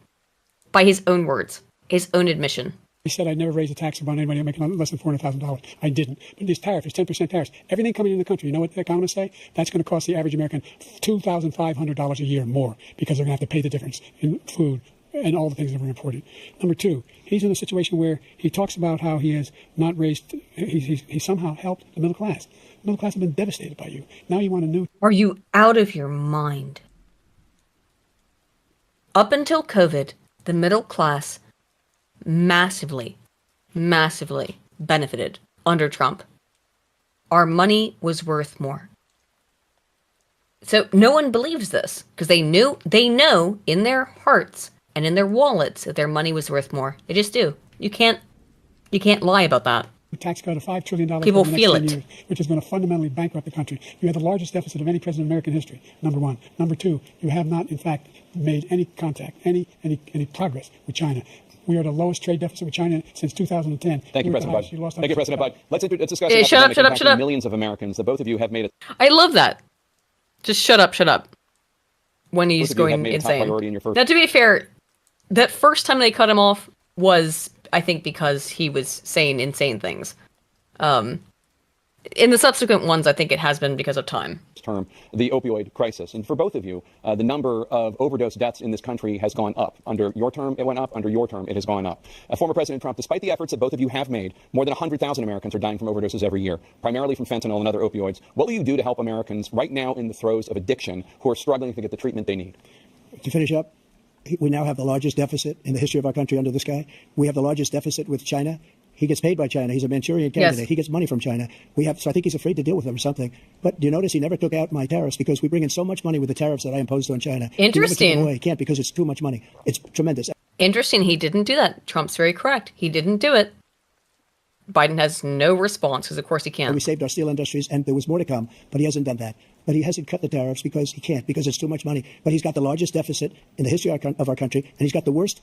By his own words, his own admission. He said I'd never raise a tax on anybody making less than $400,000. I didn't. But this tariff is 10% tariffs. Everything coming in the country, you know what the economists say? That's going to cost the average American $2,500 a year more because they're going to have to pay the difference in food and all the things that we're importing. Number two, he's in a situation where he talks about how he has not raised, he somehow helped the middle class. The middle class have been devastated by you. Now you want a new. Are you out of your mind? Up until COVID, the middle class massively benefited under Trump. Our money was worth more. So no one believes this because they know in their hearts and in their wallets that their money was worth more. They just do. You can't lie about that. Tax cut of $5 trillion People over the next feel 10 it. years, which is going to fundamentally bankrupt the country. You have the largest deficit of any president in American history, number one. Number two, you have not, in fact, made any contact, any progress with China. We are the lowest trade deficit with China since 2010. Thank you, President Biden. Thank you, President Biden. Let's discuss Hey, an shut up, epidemic shut up, impacting shut up. millions of Americans that both of you have made it. I love that. Just shut up. When he's Both of you have going made a top insane. priority in your first- Now, to be fair, that first time they cut him off was, I think, because he was saying insane things. In the subsequent ones, I think it has been because of time. term, the opioid crisis. And for both of you, the number of overdose deaths in this country has gone up. Under your term, it went up. Under your term, it has gone up. Former President Trump, despite the efforts that both of you have made, more than 100,000 Americans are dying from overdoses every year, primarily from fentanyl and other opioids. What will you do to help Americans right now in the throes of addiction who are struggling to get the treatment they need? To finish up, we now have the largest deficit in the history of our country under this guy. We have the largest deficit with China. He gets paid by China. He's a Manchurian candidate. Yes. He gets money from China. So I think he's afraid to deal with them or something. But do you notice he never took out my tariffs because we bring in so much money with the tariffs that I imposed on China. He never took Interesting. them away. He can't because it's too much money. It's tremendous. Interesting. He didn't do that. Trump's very correct. He didn't do it. Biden has no response because, of course, he We can't. saved our steel industries, and there was more to come, but he hasn't done that. But he hasn't cut the tariffs because he can't, because it's too much money. But he's got the largest deficit in the history of our country, and he's got the worst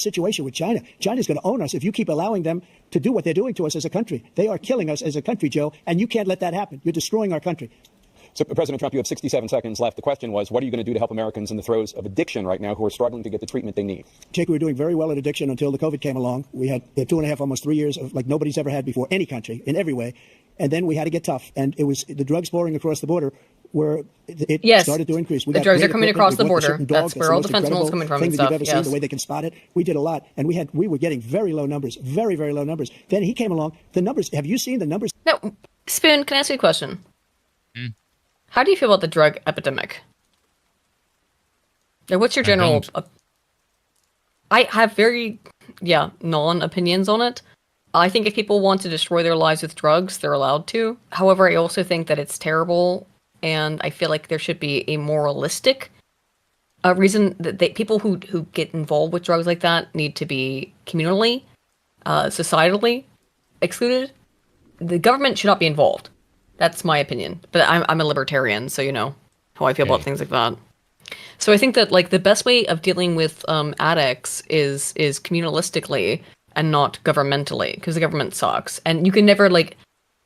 situation with China. China's going to own us if you keep allowing them to do what they're doing to us as a country. They are killing us as a country, Joe, and you can't let that happen. You're destroying our country. So, President Trump, you have 67 seconds left. The question was, what are you going to do to help Americans in the throes of addiction right now who are struggling to get the treatment they need? Jake, we were doing very well at addiction until the COVID came along. We had 2.5, almost 3 years of like nobody's ever had before, any country, in every way. And then we had to get tough. And it was the drugs pouring across the border where it Yes. started to increase. We The got drugs great are coming equipment. across the We bought border. certain dogs. That's where all most the fentanyl's incredible coming from thing and that stuff, you've ever seen, yes. the way they can spot it. We did a lot. And we were getting very low numbers, very, very low numbers. Then he came along. The numbers, have you seen the numbers? Now, Spoon, can I ask you a question? How do you feel about the drug epidemic? Now, what's your general... don't. I have very, non-opinions on it. I think if people want to destroy their lives with drugs, they're allowed to. However, I also think that it's terrible, and I feel like there should be a moralistic reason that people who get involved with drugs like that need to be communally, societally excluded. The government should not be involved. That's my opinion. But I'm a libertarian, so you know how I feel about Okay. things like that. So I think that like the best way of dealing with addicts is communalistically and not governmentally, because the government sucks. And you can never like,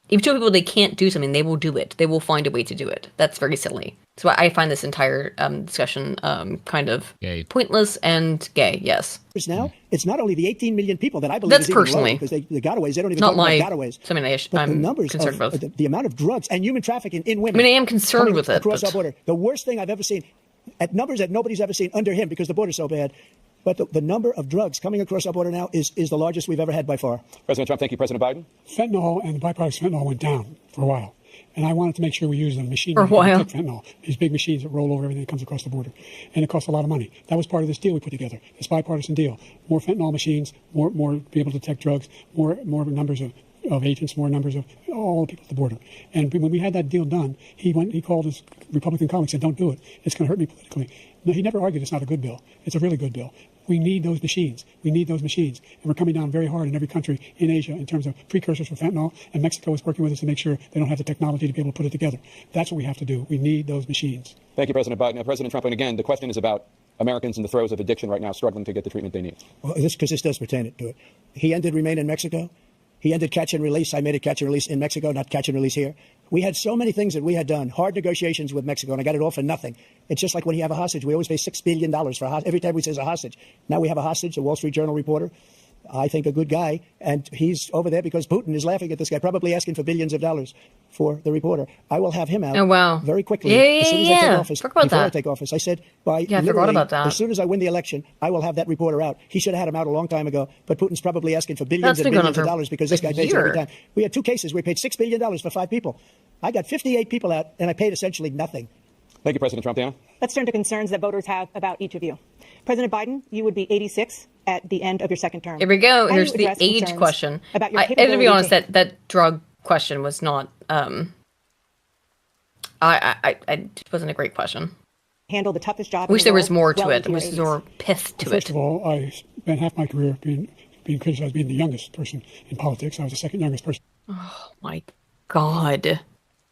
if you tell people they can't do something, they will do it. They will find a way to do it. That's very silly. So I find this entire discussion kind of Gay. pointless and gay. Yes, Now, it's not only the 18 million people that I believe That's is even personally. lower, because the gotaways, they don't even not talk my about gotaways. something But the I'm numbers concerned of with. the amount of drugs and human trafficking in women. I mean, I am concerned coming with it, across but- our border. The worst thing I've ever seen, at numbers that nobody's ever seen under him because the border's so bad. But the number of drugs coming across our border now is the largest we've ever had by far. President Trump, thank you. President Biden? Fentanyl and the byproducts of fentanyl went down for a while. And I wanted to make sure we used the machine For a to while. detect fentanyl, these big machines that roll over everything that comes across the border. And it costs a lot of money. That was part of this deal we put together, this bipartisan deal. More fentanyl machines, more be able to detect drugs, more numbers of agents, more numbers of all the people at the border. And when we had that deal done, he called his Republican colleagues and said, don't do it. It's going to hurt me politically. No, he never argued it's not a good bill. It's a really good bill. We need those machines. We need those machines. And we're coming down very hard in every country in Asia in terms of precursors for fentanyl. And Mexico is working with us to make sure they don't have the technology to be able to put it together. That's what we have to do. We need those machines. Thank you, President Biden. Now, President Trump, and again, the question is about Americans in the throes of addiction right now struggling to get the treatment they need. Well, because this does pertain to it. He ended Remain in Mexico. He ended catch and release. I made it catch and release in Mexico, not catch and release here. We had so many things that we had done, hard negotiations with Mexico, and I got it all for nothing. It's just like when you have a hostage. We always pay $6 billion for a hostage. Every time we say a hostage. Now we have a hostage, a Wall Street Journal reporter. I think a good guy, and he's over there because Putin is laughing at this guy, probably asking for billions of dollars for the reporter. I will have him out Oh, wow. very quickly. Yeah, as soon as I yeah. take office, Forgot about before I that. take office. I said, by Yeah, I forgot literally, about that. as soon as I win the election, I will have that reporter out. He should have had him out a long time ago, but Putin's probably asking for billions That's and been going billions on of for dollars because this a guy pays every year. time. We had 2 cases. We paid $6 billion for 5 people. I got 58 people out, and I paid essentially nothing. Thank you, President Trump. Dan? Let's turn to concerns that voters have about each of you. President Biden, you would be 86 at the end of your second term. Here we go. How do Here's you the address age concerns question. About your And to capability be honest, to that drug question was not. It wasn't a great question. handle the toughest job I wish in the there was world more to well it. into I your wish there 80s? was more pith to First it. of all, I spent half my career being criticized as being the youngest person in politics. I was the second youngest person My God,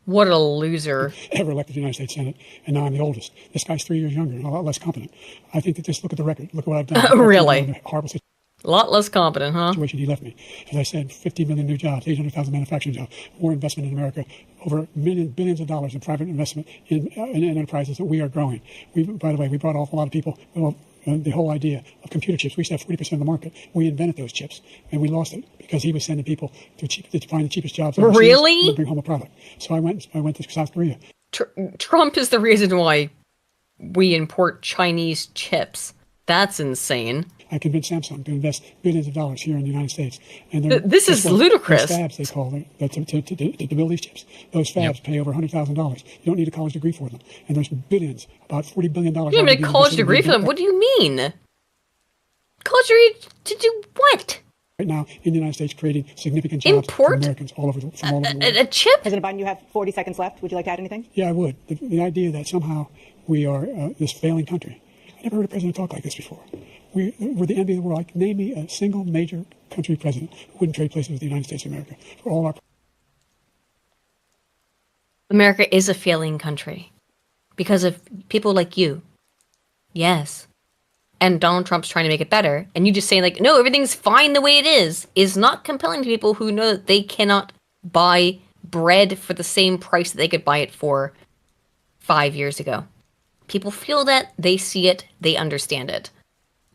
what a loser! ever elected to the United States Senate, and now I'm the oldest. This guy's 3 years younger and a lot less competent. I think that just look at the record. Look at what I've done. Really? The horrible A lot less competent, huh? situation he left me. As I said, 50 million new jobs, 800,000 manufacturing jobs, more investment in America, over billions of dollars in private investment in enterprises that we are growing. By the way, we brought off a lot of people. Well, the whole idea of computer chips. We used to have 40% of the market. We invented those chips, and we lost it because he was sending people to find the cheapest jobs overseas Really? and bring home a product. So I went to South Korea. Trump is the reason why we import Chinese chips. That's insane. I convinced Samsung to invest billions of dollars here in the United States. And This is ludicrous. Those fabs, they call them, to build these chips. Those fabs pay over $100,000. You don't need a college degree for them. And there's billions, about $40 billion. You don't need a college degree for them. What do you mean? College degree to do what? Right now, in the United States, creating significant jobs for Import Americans all over the world. a chip? President Biden, you have 40 seconds left. Would you like to add anything? Yeah, I would. The idea that somehow we are this failing country. I never heard a president talk like this before. We're the envy of the world. Like, name me a single major country president who wouldn't trade places with the United States of America for all our. America is a failing country because of people like you. Yes. And Donald Trump's trying to make it better. And you just saying, like, no, everything's fine the way it is not compelling to people who know that they cannot buy bread for the same price that they could buy it for 5 years ago. People feel that, they see it, they understand it.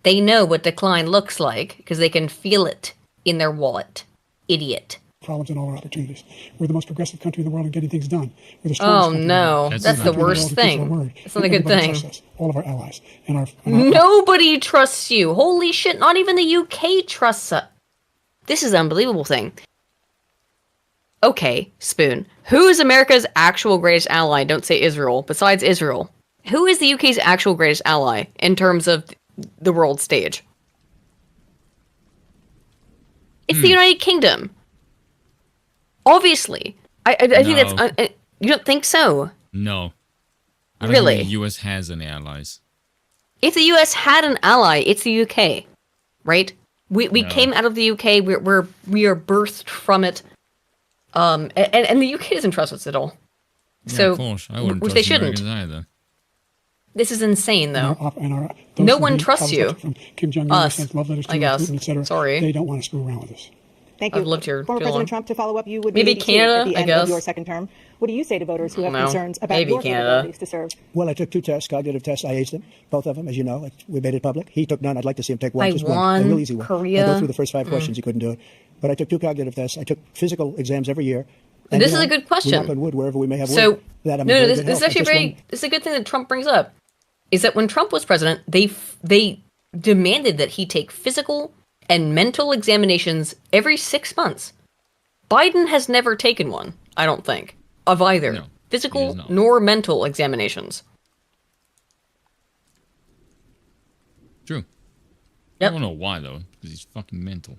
They know what decline looks like because they can feel it in their wallet. Idiot. Problems and all our opportunities. We're the most progressive country in the world in getting things done. We're the strongest Oh country in the no, world. That's that's not the good. worst thing. It's not a good Everybody thing. trusts us, all of our allies and our Nobody trusts you. Holy shit, not even the UK trusts us. This is an unbelievable thing. Okay, Spoon. Who is America's actual greatest ally? Don't say Israel. Besides Israel. Who is the UK's actual greatest ally in terms of the world stage? It's the United Kingdom. Obviously. I think No. that's... you don't think so? No. I don't Really? think the US has any allies. If the US had an ally, it's the UK, right? We No. came out of the UK. We are birthed from it. And the UK doesn't trust us at all. Yeah, So, of course. I wouldn't which trust they Americans shouldn't. either. This is insane, though. those No who one read trusts college you. lectures From Kim Jong-un, Us, sends love letters to I guess. Putin, et cetera. Sorry. They don't want to screw around with us. Thank you. I've lived here Former too President long. Trump, to follow up, you would Maybe be 82 Canada, at the I end guess. of your second term. What do you say to voters who have No. concerns about Maybe your Canada. capabilities to serve? Well, I took 2 tests, cognitive tests. I aced them, both of them, as you know. We made it public. He took none. I'd like to see him take one. Just one. Taiwan, A real easy one. Korea. I go through the first 5 questions. He couldn't do it. But I took 2 cognitive tests. I took physical exams every year. And, This you is know, a good we question. knock on wood wherever we may have So, wood. That I'm in no, very this good is health. actually Just very... one- This is a good thing that Trump brings up. Is that when Trump was president, they demanded that he take physical and mental examinations every 6 months. Biden has never taken one, I don't think, of either No, he physical has not. nor mental examinations. True. Yep. I don't know why though, because he's fucking mental.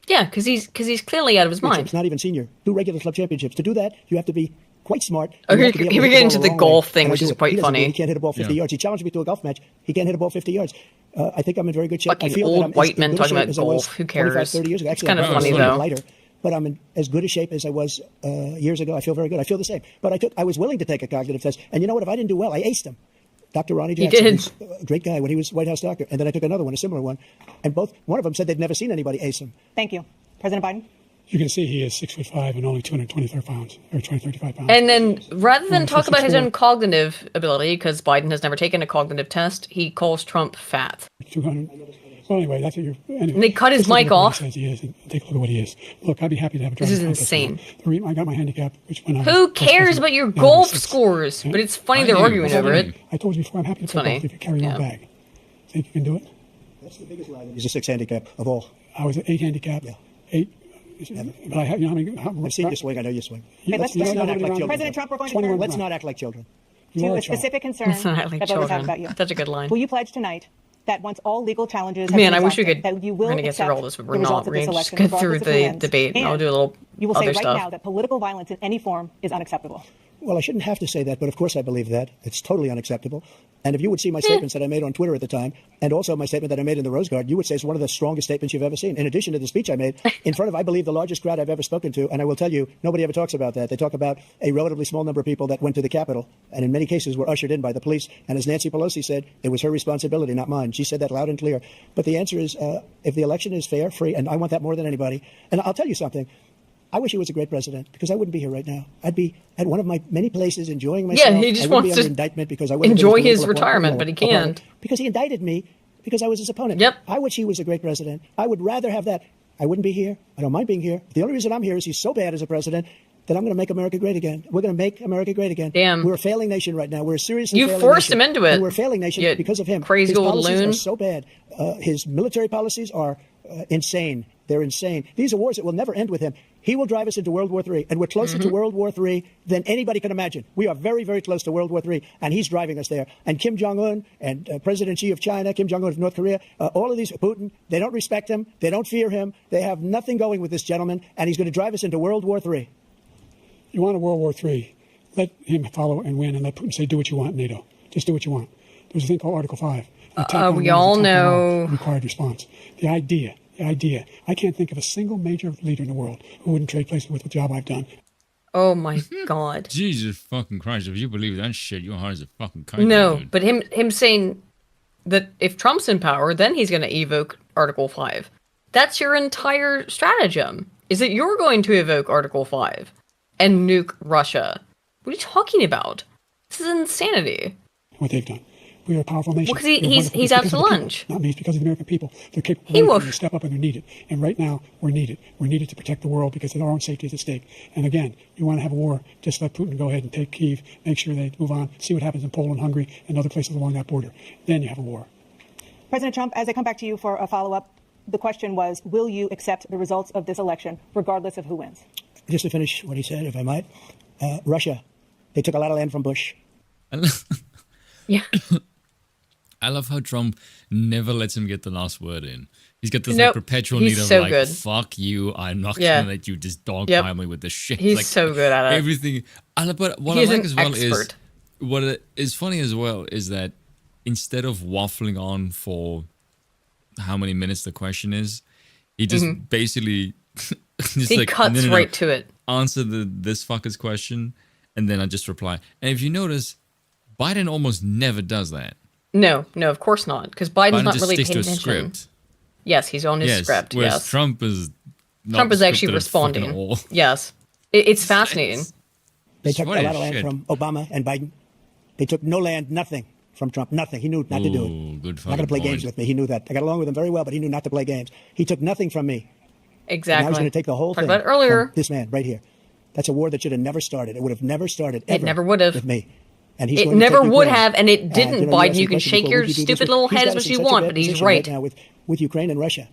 Yeah, because he's clearly out of his mind. It's not even senior. 2 regular club championships. To do that, you have to be quite smart. Oh, You have to be here able we to get hit into ball the long golf way, thing, and I which do is it. quite He doesn't do it. funny. He can't hit a ball 50 Yeah. yards. He challenged me to a golf match. He can't hit a ball 50 yards. I think I'm in very good shape. Fucking I feel old that I'm white as men good a talking shape about as I was golf. Who 25, cares? 30 years ago. It's Actually, kind of I'm funny, a little though. lighter, but I'm in as good a shape as I was years ago. I feel very good. I feel the same. But I was willing to take a cognitive test. And you know what? If I didn't do well, I aced him. Dr. Ronnie Jackson, did. who's a great guy when he was White House doctor. And then I took another one, a similar one. And one of them said they'd never seen anybody ace him. Thank you. President Biden? You can see he is 6'5" and only 223 pounds, or 235 pounds. And then, rather than Oh, talk about his 6'4". own cognitive ability, because Biden has never taken a cognitive test, he calls Trump fat. 200. Well, anyway, that's what you're. Anyway, And they cut his just look mic at what off. He says he is, and take a look at what he is. Look, I'd be happy to have a This driving is contest insane. with him. The reason I got my handicap, which when I was Who vice cares president, about your now I'm golf 6. scores? But it's funny I they're do. arguing over Funny. it. I told you before, I'm happy to play funny. golf if you carry your Yeah. own bag. Think you can do it? That's the biggest lie. He's a 6 handicap of all. I was at 8 handicap. Yeah. 8. But I have, you know how many. I've seen you swing. I know you swing. Okay, let's Let's turn not to act like children. President Trump, we're going to 21 turn Let's not act like children. You to are a a child. specific concern It's not like that voters have children. about you. That's a good line. Will you pledge tonight that once all legal challenges have Man, been I wish we exhausted, could. that you We're will gonna get accept through all this, but the we're results not. of We're this gonna just election, get through regardless of who the wins? debate, and I'll do a little You will say other right stuff. now that political violence in any form is unacceptable. Well, I shouldn't have to say that, but of course I believe that. It's totally unacceptable. And if you would see my statements that I made on Twitter at the time, and also my statement that I made in the Rose Garden, you would say it's one of the strongest statements you've ever seen. In addition to the speech I made in front of, I believe, the largest crowd I've ever spoken to. And I will tell you, nobody ever talks about that. They talk about a relatively small number of people that went to the Capitol, and in many cases were ushered in by the police. And as Nancy Pelosi said, it was her responsibility, not mine. She said that loud and clear. But the answer is, if the election is fair, free, and I want that more than anybody. And I'll tell you something. I wish he was a great president because I wouldn't be here right now. I'd be at one of my many places enjoying myself. Yeah, he just I wouldn't be wants under to indictment because I wouldn't have enjoy been his political retirement, appointment. but he can't. Because he indicted me because I was his opponent. Yep. I wish he was a great president. I would rather have that. I wouldn't be here. I don't mind being here. The only reason I'm here is he's so bad as a president that I'm going to make America great again. We're going to make America great again. Damn. We're a failing nation right now. We're a seriously You failing forced nation. him into it. And we're a failing nation You because of him. crazy His old policies loon. are so bad. His military policies are insane. They're insane. These are wars that will never end with him. He will drive us into World War III, and we're closer to World War III than anybody can imagine. We are very, very close to World War III, and he's driving us there. And Kim Jong-un and President Xi of China, Kim Jong-un of North Korea, all of these, Putin, they don't respect him. They don't fear him. They have nothing going with this gentleman, and he's going to drive us into World War III. You want a World War III, let him follow and win, and let Putin say, do what you want, NATO. Just do what you want. There's a thing called Article 5. We all know. Required response. The idea. I can't think of a single major leader in the world who wouldn't trade places with the job I've done. Oh my God. Jesus fucking Christ! If you believe that shit, you're hard as a fucking kite. No, dude. but him saying that if Trump's in power, then he's going to evoke Article 5. That's your entire stratagem, is that you're going to evoke Article 5 and nuke Russia. What are you talking about? This is insanity. What they've done. We are a powerful nation. Well, 'cause he's out to lunch. Not me, it's because of the American people. They're capable He will- to step up and they're needed. And right now, we're needed. We're needed to protect the world because our own safety is at stake. And again, you want to have a war, just let Putin go ahead and take Kyiv, make sure they move on, see what happens in Poland, Hungary, and other places along that border. Then you have a war. President Trump, as I come back to you for a follow-up, the question was, will you accept the results of this election, regardless of who wins? Just to finish what he said, if I might, Russia, they took a lot of land from Bush. Yeah. I love how Trump never lets him get the last word in. He's got this Nope. like perpetual He's need of so like, good. fuck you, I'm not Yeah. gonna let you just dog Yep. pile me with this shit. He's like, so good at it. Everything. But what He's I like an as well expert. is what is funny as well is that instead of waffling on for how many minutes the question is, he just basically just He like cuts no. right to it. Answer this fucker's question, and then I just reply. And if you notice, Biden almost never does that. No, of course not, because Biden's Biden not just really sticks paying to a attention. script. Yes, he's on his Yes, script. whereas Yes, Trump is not Trump is actually scripted at fucking responding. all. Yes, it's fascinating. They It's took a funny lot as of land shit. from Obama and Biden. They took no land, nothing from Trump, nothing. He knew not to do it. Ooh, good Not going to fucking play point. games with me. He knew that. I got along with him very well, but he knew not to play games. He took nothing from me. Exactly. Now he's going to take the whole Talked thing about it earlier. from this man right here. That's a war that should have never started. It would have never started It ever. never would have. With me. And he's It going to never take would Ukraine. have, and it didn't, you Biden. asked You the can question shake before, your would you do this stupid with- little he's head got as us much in as you such a want, bad but he's position right. now with Ukraine and Russia.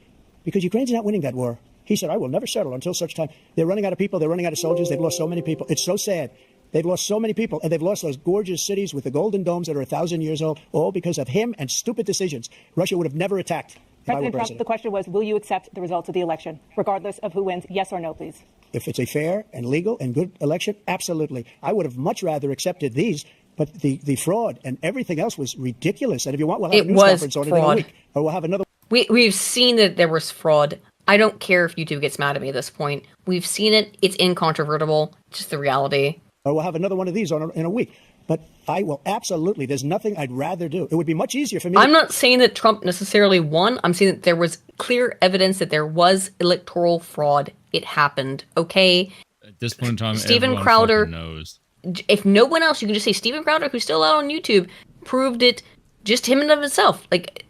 Because Ukraine's not winning that war. He said, I will never settle until such time. They're running out of people. They're running out of soldiers. They've lost so many people. It's so sad. They've lost so many people, and they've lost those gorgeous cities with the golden domes that are 1,000 years old, all because of him and stupid decisions. Russia would have never attacked if I were President Trump, president. the question was, will you accept the results of the election, regardless of who wins? Yes or no, please. If it's a fair and legal and good election, absolutely. I would have much rather accepted these, but the fraud and everything else was ridiculous. And if you want, we'll have It a news was conference on it in a fraud. week, or we'll have another. We've seen that there was fraud. I don't care if YouTube gets mad at me at this point. We've seen it. It's incontrovertible. Just the reality. Or we'll have another one of these in a week. But I will absolutely. There's nothing I'd rather do. It would be much easier for me. I'm not saying that Trump necessarily won. I'm saying that there was clear evidence that there was electoral fraud. It happened. Okay. At this point in time, Steven everyone Crowder- fucking knows. If no one else, you can just say Steven Crowder, who's still out on YouTube, proved it. Just him and of himself. Like,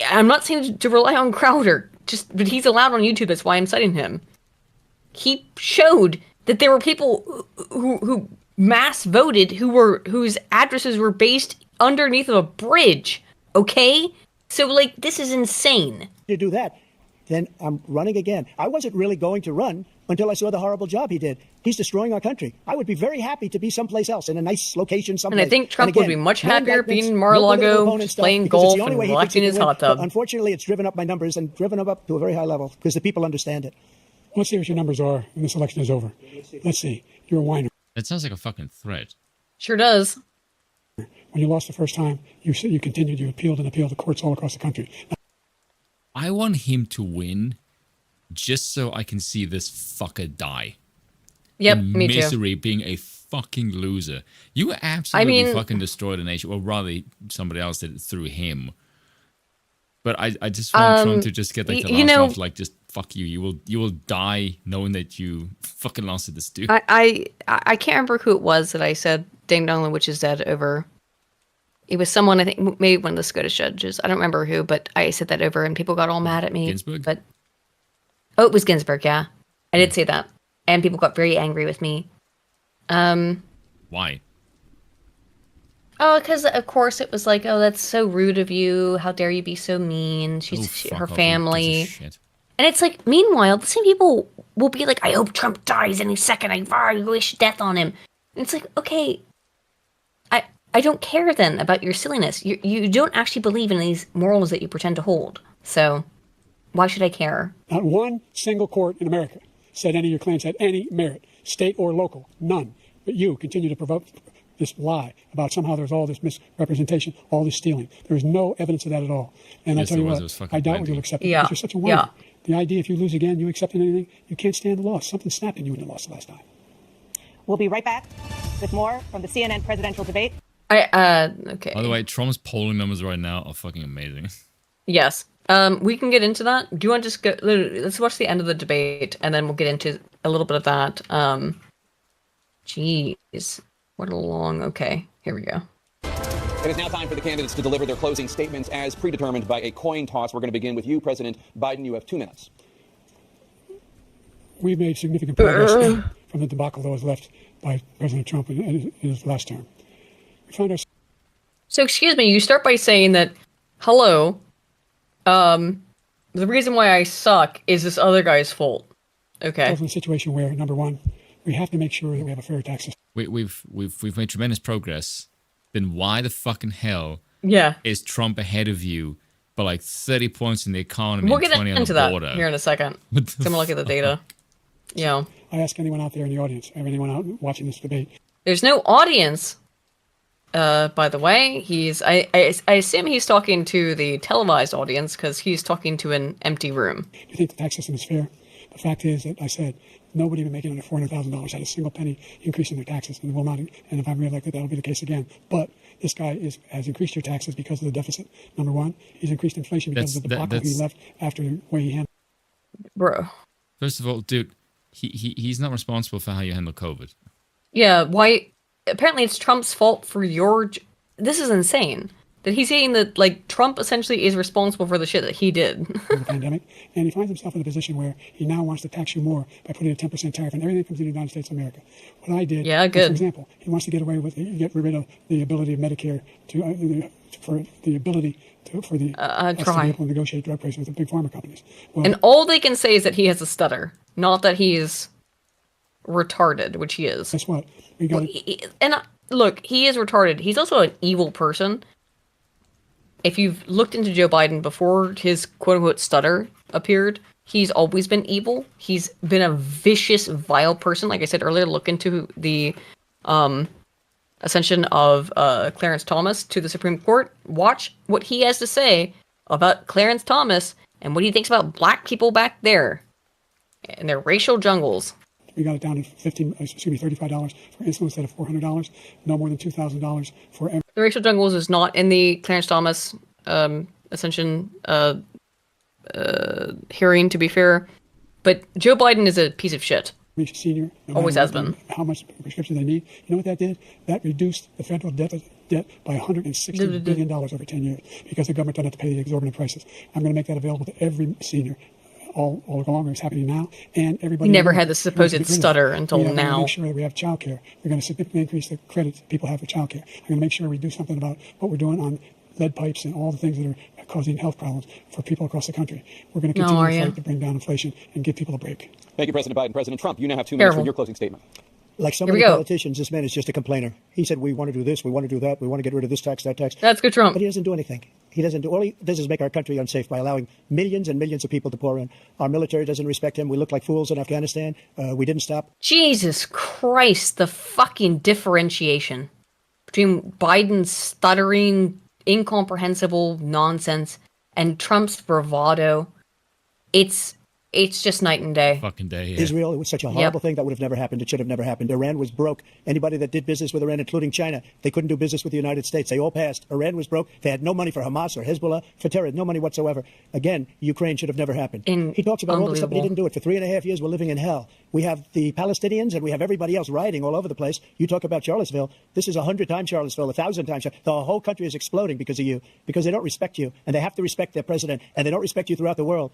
I'm not saying to rely on Crowder. But he's allowed on YouTube. That's why I'm citing him. He showed that there were people who mass voted whose addresses were based underneath of a bridge. Okay, so like this is insane. to do that, then I'm running again. I wasn't really going to run until I saw the horrible job he did. He's destroying our country. I would be very happy to be someplace else in a nice location someplace. And I think Trump would be much no happier indictments, being in no Mar-a-Lago, political opponent stuff, playing because it's the golf only and way he thinks relaxing he in his can win. hot tub. But unfortunately, it's driven up my numbers and driven them up to a very high level because the people understand it. Let's see what your numbers are when this election is over. Let's see. You're a whiner. That sounds like a fucking threat. Sure does. When you lost the first time, you continued, you appealed and appealed to courts all across the country. I want him to win just so I can see this fucker die. Yep, In me too. misery, being a fucking loser. You absolutely mean- fucking destroyed a nation. Well, rather, somebody else did it through him. But I just want Trump to just get like the you last know- laugh, like just fuck you. You will die knowing that you fucking lost to this dude. I can't remember who it was that I said "Ding Dong, the witch is dead" over. It was someone, I think, maybe one of the Scottish judges. I don't remember who, but I said that over and people got all mad at me. Ginsburg? But oh, it was Ginsburg, yeah. I did say that. And people got very angry with me. Why? Oh, because of course it was like, oh, that's so rude of you. How dare you be so mean? Oh, She's fuck her off, you family. piece of shit. And it's like, meanwhile, the same people will be like, I hope Trump dies any second. I wish death on him. And it's like, okay, I don't care then about your silliness. You don't actually believe in these morals that you pretend to hold. So why should I care? Not one single court in America said any of your claims had any merit, state or local, none. But you continue to provoke this lie about somehow there's all this misrepresentation, all this stealing. There is no evidence of that at all. And Yes, I tell you there was. It what, was fucking I doubt plenty. you'll accept it Yeah, because you're such a whiner. yeah. The idea if you lose again, you accepting anything, you can't stand the loss. Something snapped in you when you lost the last time. We'll be right back with more from the CNN presidential debate. Okay. By the way, Trump's polling numbers right now are fucking amazing. Yes. We can get into that. Do you want to just go? Let's watch the end of the debate, and then we'll get into a little bit of that. Jeez, what a long. Okay, here we go. It is now time for the candidates to deliver their closing statements as predetermined by a coin toss. We're going to begin with you, President Biden. You have 2 minutes. We've made significant progress from the debacle that was left by President Trump in his last term. We find ourselves So, excuse me. You start by saying that, hello. The reason why I suck is this other guy's fault. Okay. in a situation where, number one, we have to make sure that we have a fair tax system. We've made tremendous progress. Then why the fucking hell Yeah. is Trump ahead of you by like 30 points in the economy We'll and get 20 on into the that border? here in a second. What the So I'm gonna look at the data. Yeah. I ask anyone out there in the audience, or anyone out watching this debate, There's no audience. By the way, I assume he's talking to the televised audience because he's talking to an empty room. do you think the tax system is fair? The fact is that I said nobody even making under $400,000 had a single penny increase in their taxes, and will not. And if I'm reelected, that'll be the case again. But this guy has increased your taxes because of the deficit. Number one, he's increased inflation because of the debacle he left after the way he handled. Bro. First of all, dude, he's not responsible for how you handle COVID. Yeah, why? Apparently it's Trump's fault for your... This is insane. That he's saying that, like, Trump essentially is responsible for the shit that he did. the pandemic, and he finds himself in a position where he now wants to tax you more by putting a 10% tariff on everything that comes into the United States of America. What I did, Yeah, was, good. for example, he wants to get rid of the ability of Medicare for the ability for the us to try. be able to negotiate drug prices with the big pharma companies. Well, And all they can say is that he has a stutter, not that he's retarded, which he is. guess what? We got Look, he is retarded. He's also an evil person. If you've looked into Joe Biden before his quote-unquote stutter appeared, he's always been evil. He's been a vicious, vile person. Like I said earlier, look into the ascension of Clarence Thomas to the Supreme Court. Watch what he has to say about Clarence Thomas and what he thinks about black people back there and their racial jungles. We got it down to $35 for insulin instead of $400. No more than $2,000 for every The racial jungles is not in the Clarence Thomas ascension hearing, to be fair. But Joe Biden is a piece of shit. senior. No Always matter has been. How much prescription they need. You know what that did? That reduced the federal debt by $160 billion over 10 years because the government doesn't have to pay the exorbitant prices. I'm going to make that available to every senior. All along, it's happening now, and everybody He never knows had the supposed we're gonna get rid of it. stutter until We are gonna now. Make sure that we have child care. We're going to significantly increase the credit that people have for child care. I'm going to make sure we do something about what we're doing on lead pipes and all the things that are causing health problems for people across the country. We're going to No, continue are to ya? fight to bring down inflation and give people a break. Thank you, President Biden. President Trump, you now have 2 minutes Careful. for your closing statement. Like so Here we many go. politicians, this man is just a complainer. He said, we want to do this, we want to do that, we want to get rid of this tax, that tax. That's good Trump. But he doesn't do anything. He doesn't do. All he does is make our country unsafe by allowing millions and millions of people to pour in. Our military doesn't respect him. We look like fools in Afghanistan. We didn't stop. Jesus Christ, the fucking differentiation between Biden's stuttering, incomprehensible nonsense and Trump's bravado. It's It's just night and day. Fucking day. Yeah. Israel, it was such a horrible thing that would have never happened. It should have never happened. Iran was broke. Anybody that did business with Iran, including China, they couldn't do business with the United States. They all passed. Iran was broke. They had no money for Hamas or Hezbollah, for terror, no money whatsoever. Again, Ukraine should have never happened. He talks about all this stuff, but he didn't do it. For 3.5 years, we're living in hell. We have the Palestinians and we have everybody else rioting all over the place. You talk about Charlottesville. This is 100 times Charlottesville, 1,000 times. The whole country is exploding because of you, because they don't respect you, and they have to respect their president, and they don't respect you throughout the world.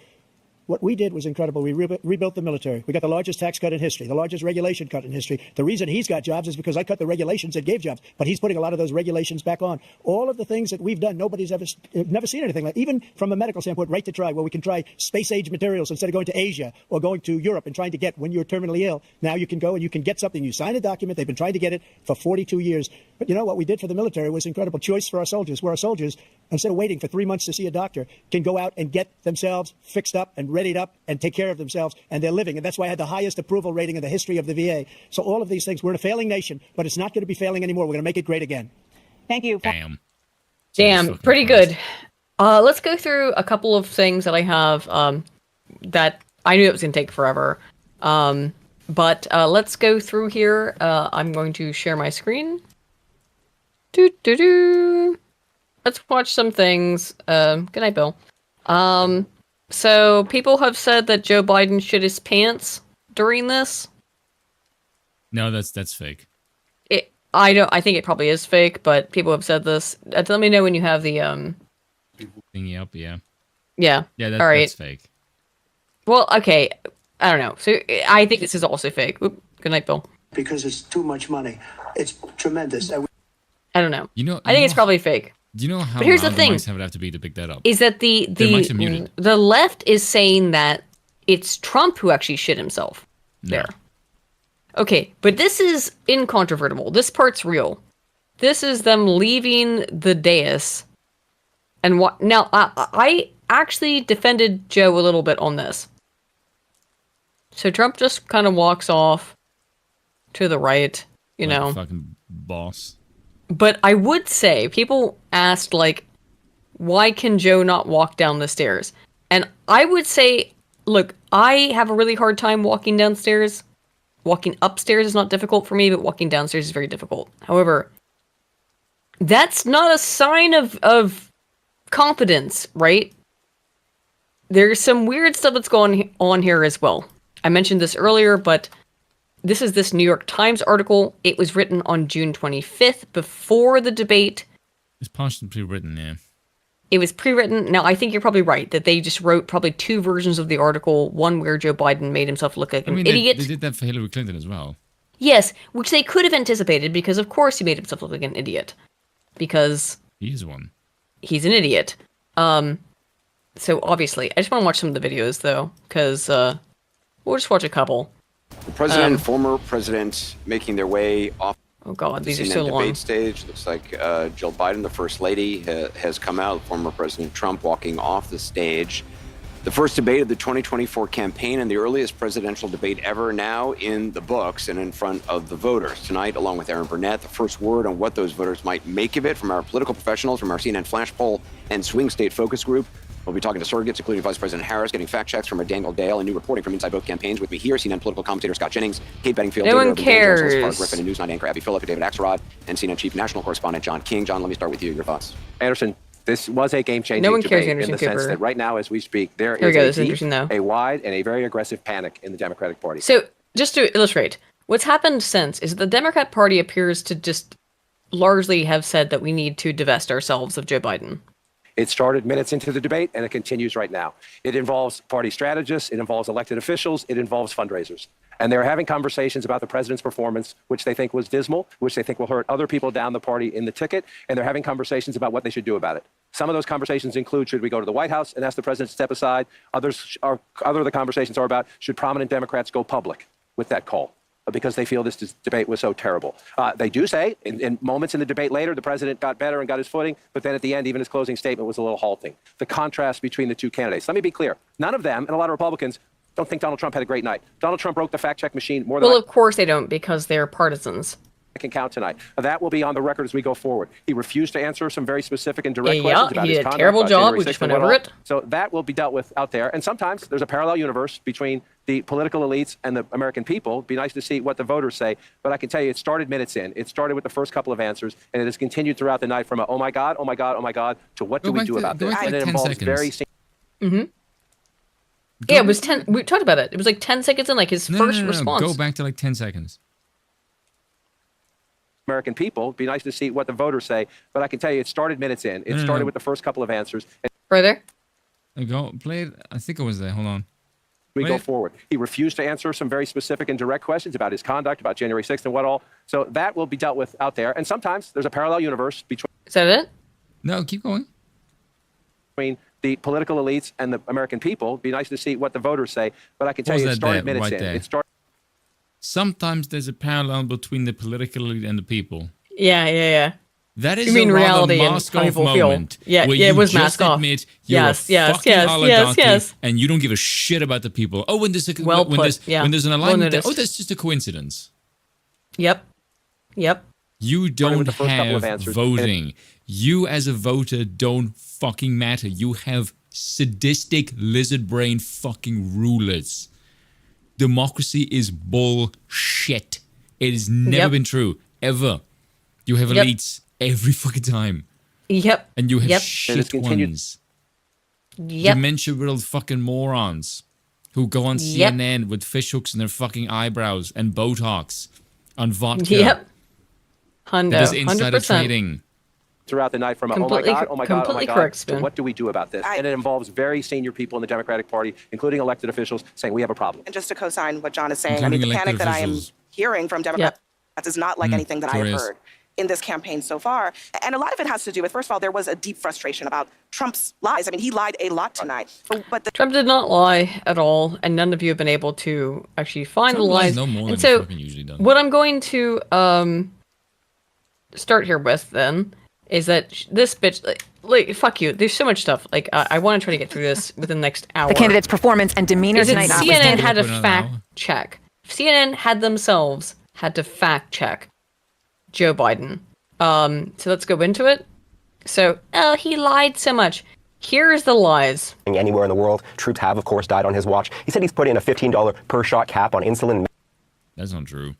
What we did was incredible. We rebuilt the military. We got the largest tax cut in history, the largest regulation cut in history. The reason he's got jobs is because I cut the regulations that gave jobs, but he's putting a lot of those regulations back on. All of the things that we've done, nobody's never seen anything like, even from a medical standpoint, right to try, where we can try space-age materials instead of going to Asia or going to Europe and trying to get when you're terminally ill. Now you can go and you can get something. You sign a document. They've been trying to get it for 42 years. But you know what we did for the military was incredible. Choice for our soldiers, where our soldiers, instead of waiting for 3 months to see a doctor, can go out and get themselves fixed up and readied up and take care of themselves, and they're living. And that's why I had the highest approval rating in the history of the VA. So all of these things, we're in a failing nation, but it's not going to be failing anymore. We're going to make it great again. Thank you. Damn. Pretty good. Let's go through a couple of things that I have that I knew it was going to take forever. But let's go through here. I'm going to share my screen. Let's watch some things. Good night, Bill. So people have said that Joe Biden shit his pants during this. No, that's fake. I think it probably is fake, but people have said this. Let me know when you have the Thingy up, yeah. Yeah. Yeah, all right. That's fake. Well, okay. I don't know. So I think this is also fake. Oop. Good night, Bill. Because it's too much money. It's tremendous. I don't know. I think it's probably fake. Do you know how But here's the loud thing. mics would have to be to pick that up? Is that Their mics are muted. the left is saying that it's Trump who actually shit himself there. Okay, but this is incontrovertible. This part's real. This is them leaving the dais. And what? Now, I actually defended Joe a little bit on this. So Trump just kind of walks off to the right, you Like know. a fucking boss. But I would say, people asked, like, why can Joe not walk down the stairs? And I would say, look, I have a really hard time walking downstairs. Walking upstairs is not difficult for me, but walking downstairs is very difficult. However, that's not a sign of confidence, right? There's some weird stuff that's going on here as well. I mentioned this earlier, but this is this New York Times article. It was written on June 25th, before the debate. It's partially pre-written, yeah. It was pre-written. Now, I think you're probably right that they just wrote probably two versions of the article. One where Joe Biden made himself look like an idiot. They did that for Hillary Clinton as well. Yes, which they could have anticipated because, of course, he made himself look like an idiot. Because He's one. he's an idiot. So, obviously, I just want to watch some of the videos, though, because we'll just watch a couple. The president and former president making their way off Oh, God, the these are CNN so long. debate stage. Looks like Jill Biden, the first lady, has come out. Former President Trump walking off the stage. The first debate of the 2024 campaign and the earliest presidential debate ever, now in the books and in front of the voters. Tonight, along with Aaron Burnett, the first word on what those voters might make of it from our political professionals, from our CNN Flash Poll and Swing State Focus Group. We'll be talking to surrogates, including Vice President Harris, getting fact checks from Daniel Dale, and new reporting from inside both campaigns. With me here, CNN political commentator Scott Jennings, Kate Bedingfield, No David one Urban, Dan Jones, cares. Park Griffin, and News 9 anchor Abby Phillip, David Axelrod, and CNN Chief National Correspondent John King. John, let me start with you. Your thoughts? Anderson, this was a game-changing No one cares, debate Anderson in the sense Cooper. that right now, as we speak, there Here we go, this is is interesting, though. a wide and a very aggressive panic in the Democratic Party. So, just to illustrate, what's happened since is the Democrat Party appears to just largely have said that we need to divest ourselves of Joe Biden. It started minutes into the debate, and it continues right now. It involves party strategists, it involves elected officials, it involves fundraisers. And they're having conversations about the president's performance, which they think was dismal, which they think will hurt other people down the party in the ticket, and they're having conversations about what they should do about it. Some of those conversations include, should we go to the White House and ask the president to step aside? Other of the conversations are about, should prominent Democrats go public with that call? Because they feel this debate was so terrible. They do say, in moments in the debate later, the president got better and got his footing, but then at the end, even his closing statement was a little halting. The contrast between the two candidates. Let me be clear. None of them, and a lot of Republicans, don't think Donald Trump had a great night. Donald Trump broke the fact-check machine more than... Well, of course they don't, because they're partisans. Count tonight. That will be on the record as we go forward. He refused to answer some very specific and direct Yeah, questions about he his did a conduct. terrible about job. January We just 6th and went what over all. it. So that will be dealt with out there. And sometimes there's a parallel universe between the political elites and the American people. It'd be nice to see what the voters say. But I can tell you, it started minutes in. It started with the first couple of answers, and it has continued throughout the night from a, oh my God, oh my God, oh my God, to what do we do about this? And it involves very Yeah, it was 10. We talked about it. It was like 10 seconds in, like his first response. Go back to like 10 seconds. American people. It'd be nice to see what the voters say. But I can tell you, it started minutes in. It started with the first couple of answers. And Further. Go play it. I think I was there. Hold on. we go forward. He refused to answer some very specific and direct questions about his conduct, about January 6th and what all. So that will be dealt with out there. And sometimes there's a parallel universe between Is that it? No, keep going. the political elites and the American people. It'd be nice to see what the voters say. But I can tell What you, was it that started there, minutes right in. there? It started. Sometimes there's a parallel between the political elite and the people. Yeah. That is You mean a rather reality and mask how off people feel. moment. Yeah, where yeah, it you was just mask off. admit you're Yes, a yes, fucking yes, oligarchy yes. and you don't give a shit about the people. Oh, when there's Well when put, there's yeah. when there's an Well alignment, there, noticed. oh, that's just a coincidence. Yep. You don't the first couple of have answers. voting. You as a voter don't fucking matter. You have sadistic lizard brain fucking rulers. Democracy is bullshit. It has never been true. Ever. You have elites every fucking time. Yep. And you have Yep. shit ones. Yep. Dementia-riddled fucking morons who go on Yep. CNN with fishhooks in their fucking eyebrows and Botox on vodka. Yep. That is insider 100%. trading. Throughout the night from Completely- oh my God, oh my God, oh my completely God, correct, to Spoon. what do we do about this? And it involves very senior people in the Democratic Party, including elected officials, saying we have a problem. And just to co-sign what John is saying, Including I mean, the elected panic that I am officials. hearing from Democrats is not like anything that I have there is. heard in this campaign so far. And a lot of it has to do with, first of all, there was a deep frustration about Trump's lies. I mean, he lied a lot tonight. But the Trump did not lie at all, and none of you have been able to actually find Trump the lies lies. no more and than he so, fucking usually does. what I'm going to start here with then is that this bitch, like, fuck you. There's so much stuff. Like, I want to try to get through this within the next hour. The candidate's performance and demeanor Is it tonight. CNN had to Put it on fact now. check. CNN had themselves had to fact check Joe Biden. So let's go into it. So, oh, he lied so much. Here's the lies. Anywhere in the world. Troops have, of course, died on his watch. He said he's put in a $15 per shot cap on insulin. That's not true.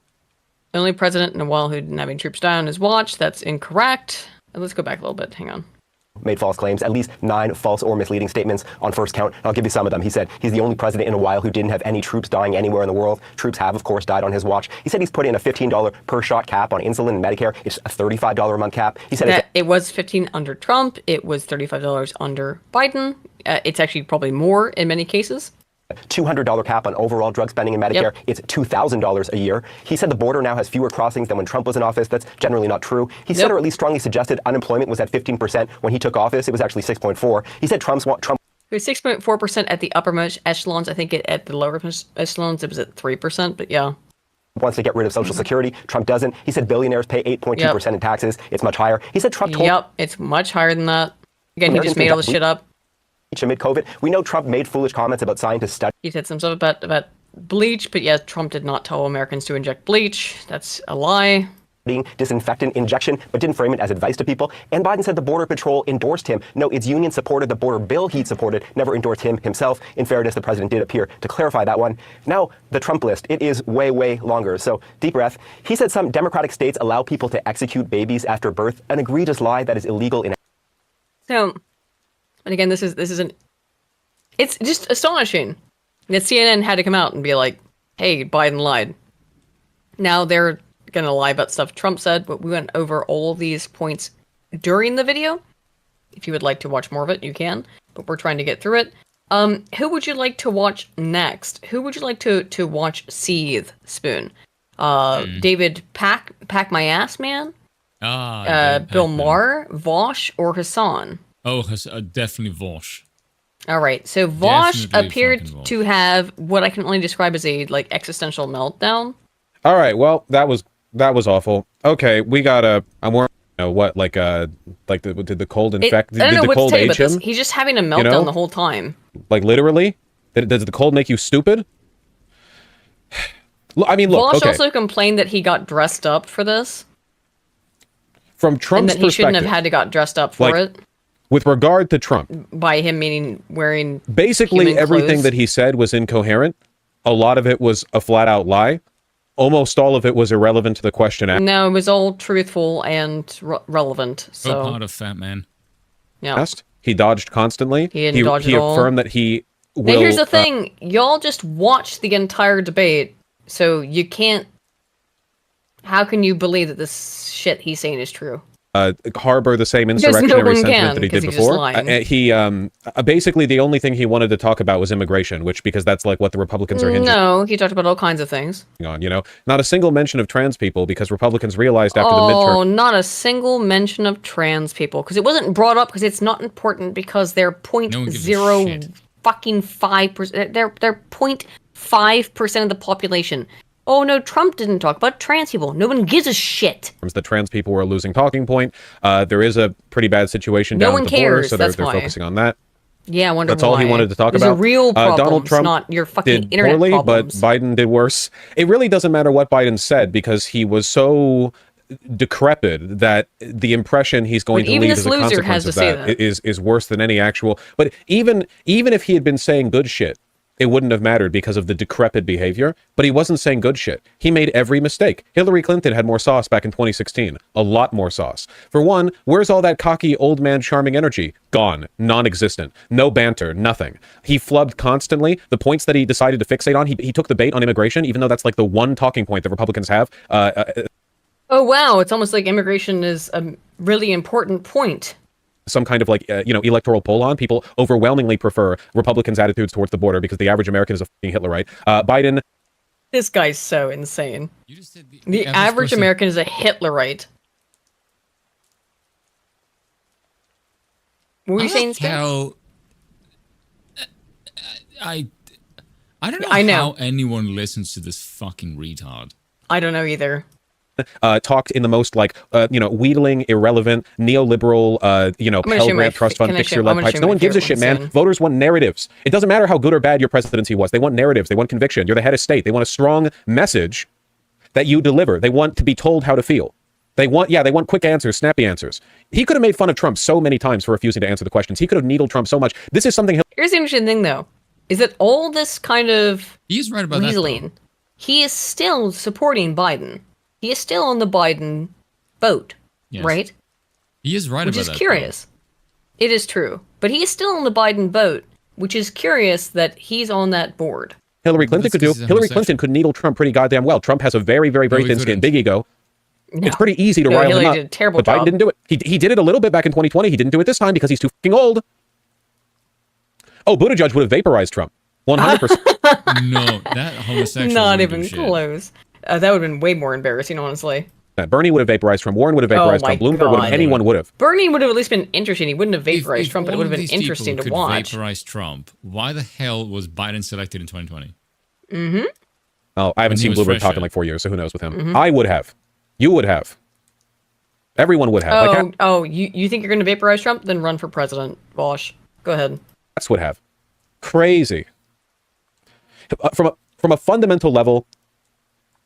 Only president in a while who didn't have any troops die on his watch. That's incorrect. Let's go back a little bit. Hang on. Made false claims, at least 9 false or misleading statements on first count. I'll give you some of them. He said he's the only president in a while who didn't have any troops dying anywhere in the world. Troops have, of course, died on his watch. He said he's put in a $15 per shot cap on insulin and Medicare. It's a $35 a month cap. He said That it was $15 under Trump. It was $35 under Biden. It's actually probably more in many cases. $200 cap on overall drug spending in Medicare. It's $2,000 a year. He said the border now has fewer crossings than when Trump was in office. That's generally not true. He said, or at least strongly suggested, unemployment was at 15% when he took office. It was actually 6.4. He said Trump It was 6.4% at the uppermost echelons. I think at the lower echelons it was at 3%. But yeah. wants to get rid of Social Security. Trump doesn't. He said billionaires pay 8.2% in taxes. It's much higher. He said Trump told it's much higher than that. Again, he just made all this shit up. amid COVID. We know Trump made foolish comments about scientists studying. He said some stuff about bleach, but yeah, Trump did not tell Americans to inject bleach. That's a lie. Disinfectant injection, but didn't frame it as advice to people. And Biden said the Border Patrol endorsed him. No, its union supported the border bill he'd supported, never endorsed him himself. In fairness, the president did appear to clarify that one. Now, the Trump list, it is way, way longer. So, deep breath. He said some Democratic states allow people to execute babies after birth, an egregious lie that is illegal in. So, and again, this is it's just astonishing that CNN had to come out and be like, hey, Biden lied. Now they're going to lie about stuff Trump said, but we went over all these points during the video. If you would like to watch more of it, you can, but we're trying to get through it. Who would you like to watch next? Who would you like to watch seethe, Spoon? David Pack My Ass Man? Bill Maher, Vosh, or Hassan? Oh, definitely Vosh. All right, so Vosh Definitely appeared fucking Vosh. to have what I can only describe as a like existential meltdown. All right, well, that was awful. Okay, we gotta. I'm worried. You know what? Did the cold infect? I don't know Did the what to cold tell you age about this. him? He's just having a meltdown know? the whole time. Like literally? Does the cold make you stupid? I mean, look, Walsh okay. also complained that he got dressed up for this, From Trump's and that he shouldn't have perspective, had to got dressed up for like, it. with regard to Trump, By him meaning wearing basically human everything clothes. that he said was incoherent. A lot of it was a flat out lie. Almost all of it was irrelevant to the question asked. No, it was all truthful and relevant. So So part of Fat Man. yeah. He dodged constantly. He didn't dodge at all. affirmed that he will. Now here's the thing: y'all just watched the entire debate, so you can't. How can you believe that this shit he's saying is true? Harbor the same Because no insurrectionary one sentiment can, that he 'cause did he's just before. lying. He basically the only thing he wanted to talk about was immigration, because that's like what the Republicans are hinging No, he talked about all kinds of things. on. Not a single mention of trans people, because Republicans realized after the midterm. Oh, not a single mention of trans people because it wasn't brought up because it's not important because they're point No one gives a zero shit. fucking 5%. They're 0.5% of the population. Oh no, Trump didn't talk about trans people. No one gives a shit. That trans people were a losing talking point. There is a pretty bad situation No down one at the border, cares, so they're that's why. focusing on that. Yeah, I wonder That's all he why. wanted to talk There's about. a real problem. Donald Trump not your fucking did internet poorly, problems. but Biden did worse. It really doesn't matter what Biden said because he was so decrepit that the impression he's going But to even leave this as a loser consequence has to of say that that. is worse than any actual. But even if he had been saying good shit, it wouldn't have mattered because of the decrepit behavior. But he wasn't saying good shit. He made every mistake. Hillary Clinton had more sauce back in 2016. A lot more sauce. For one, where's all that cocky old man charming energy? Gone. Non-existent. No banter. Nothing. He flubbed constantly. The points that he decided to fixate on, he took the bait on immigration, even though that's like the one talking point that Republicans have. Oh wow, it's almost like immigration is a really important point. Some kind of electoral poll on. People overwhelmingly prefer Republicans' attitudes towards the border because the average American is a fucking Hitlerite. Biden. This guy's so insane. You just said The average person- American is a Hitlerite. What were you saying, Skip? How I don't know, I know. how anyone listens to this fucking retard. I don't know either. Talked in the most wheedling, irrelevant, neoliberal, Pell Grant Trust Fund, fix your lead pipes. No one gives a shit, man. Voters want narratives. It doesn't matter how good or bad your presidency was. They want narratives. They want conviction. You're the head of state. They want a strong message that you deliver. They want to be told how to feel. They want quick answers, snappy answers. He could have made fun of Trump so many times for refusing to answer the questions. He could have needled Trump so much. This is something. Here's the interesting thing, though, is that all this kind of He's right about that, weaseling, he is still supporting Biden. He is still on the Biden boat, Yes. right? He is right Which about is that. curious. It is true. But he is still on the Biden boat, which is curious that he's on that board. Hillary Clinton could do. He's a Hillary homosexual. Clinton could needle Trump pretty goddamn well. Trump has a very, very, very he thin skin, couldn't. big ego. No. It's pretty easy to No, rile Hillary him up. did a terrible but Biden job. didn't do it. He did it a little bit back in 2020. He didn't do it this time because he's too fucking old. Oh, Buttigieg would have vaporized Trump. 100%. No, that homosexual. Not wouldn't do even shit. close. That would have been way more embarrassing, honestly. Bernie would have vaporized Trump. Warren would have vaporized my Trump. Bloomberg would have. God. Anyone would have. Bernie would have at least been interesting. He wouldn't have vaporized If Trump, but it all would of have been these people interesting to could watch. Vaporize Trump. Why the hell was Biden selected in 2020? Oh, I haven't When he seen was Bloomberg fresh talk in out. like 4 years, so who knows with him. Mm-hmm. I would have. You would have. Everyone would have. You think you're going to vaporize Trump? Then run for president, Walsh. Go ahead. Cats would have. Crazy. From a fundamental level,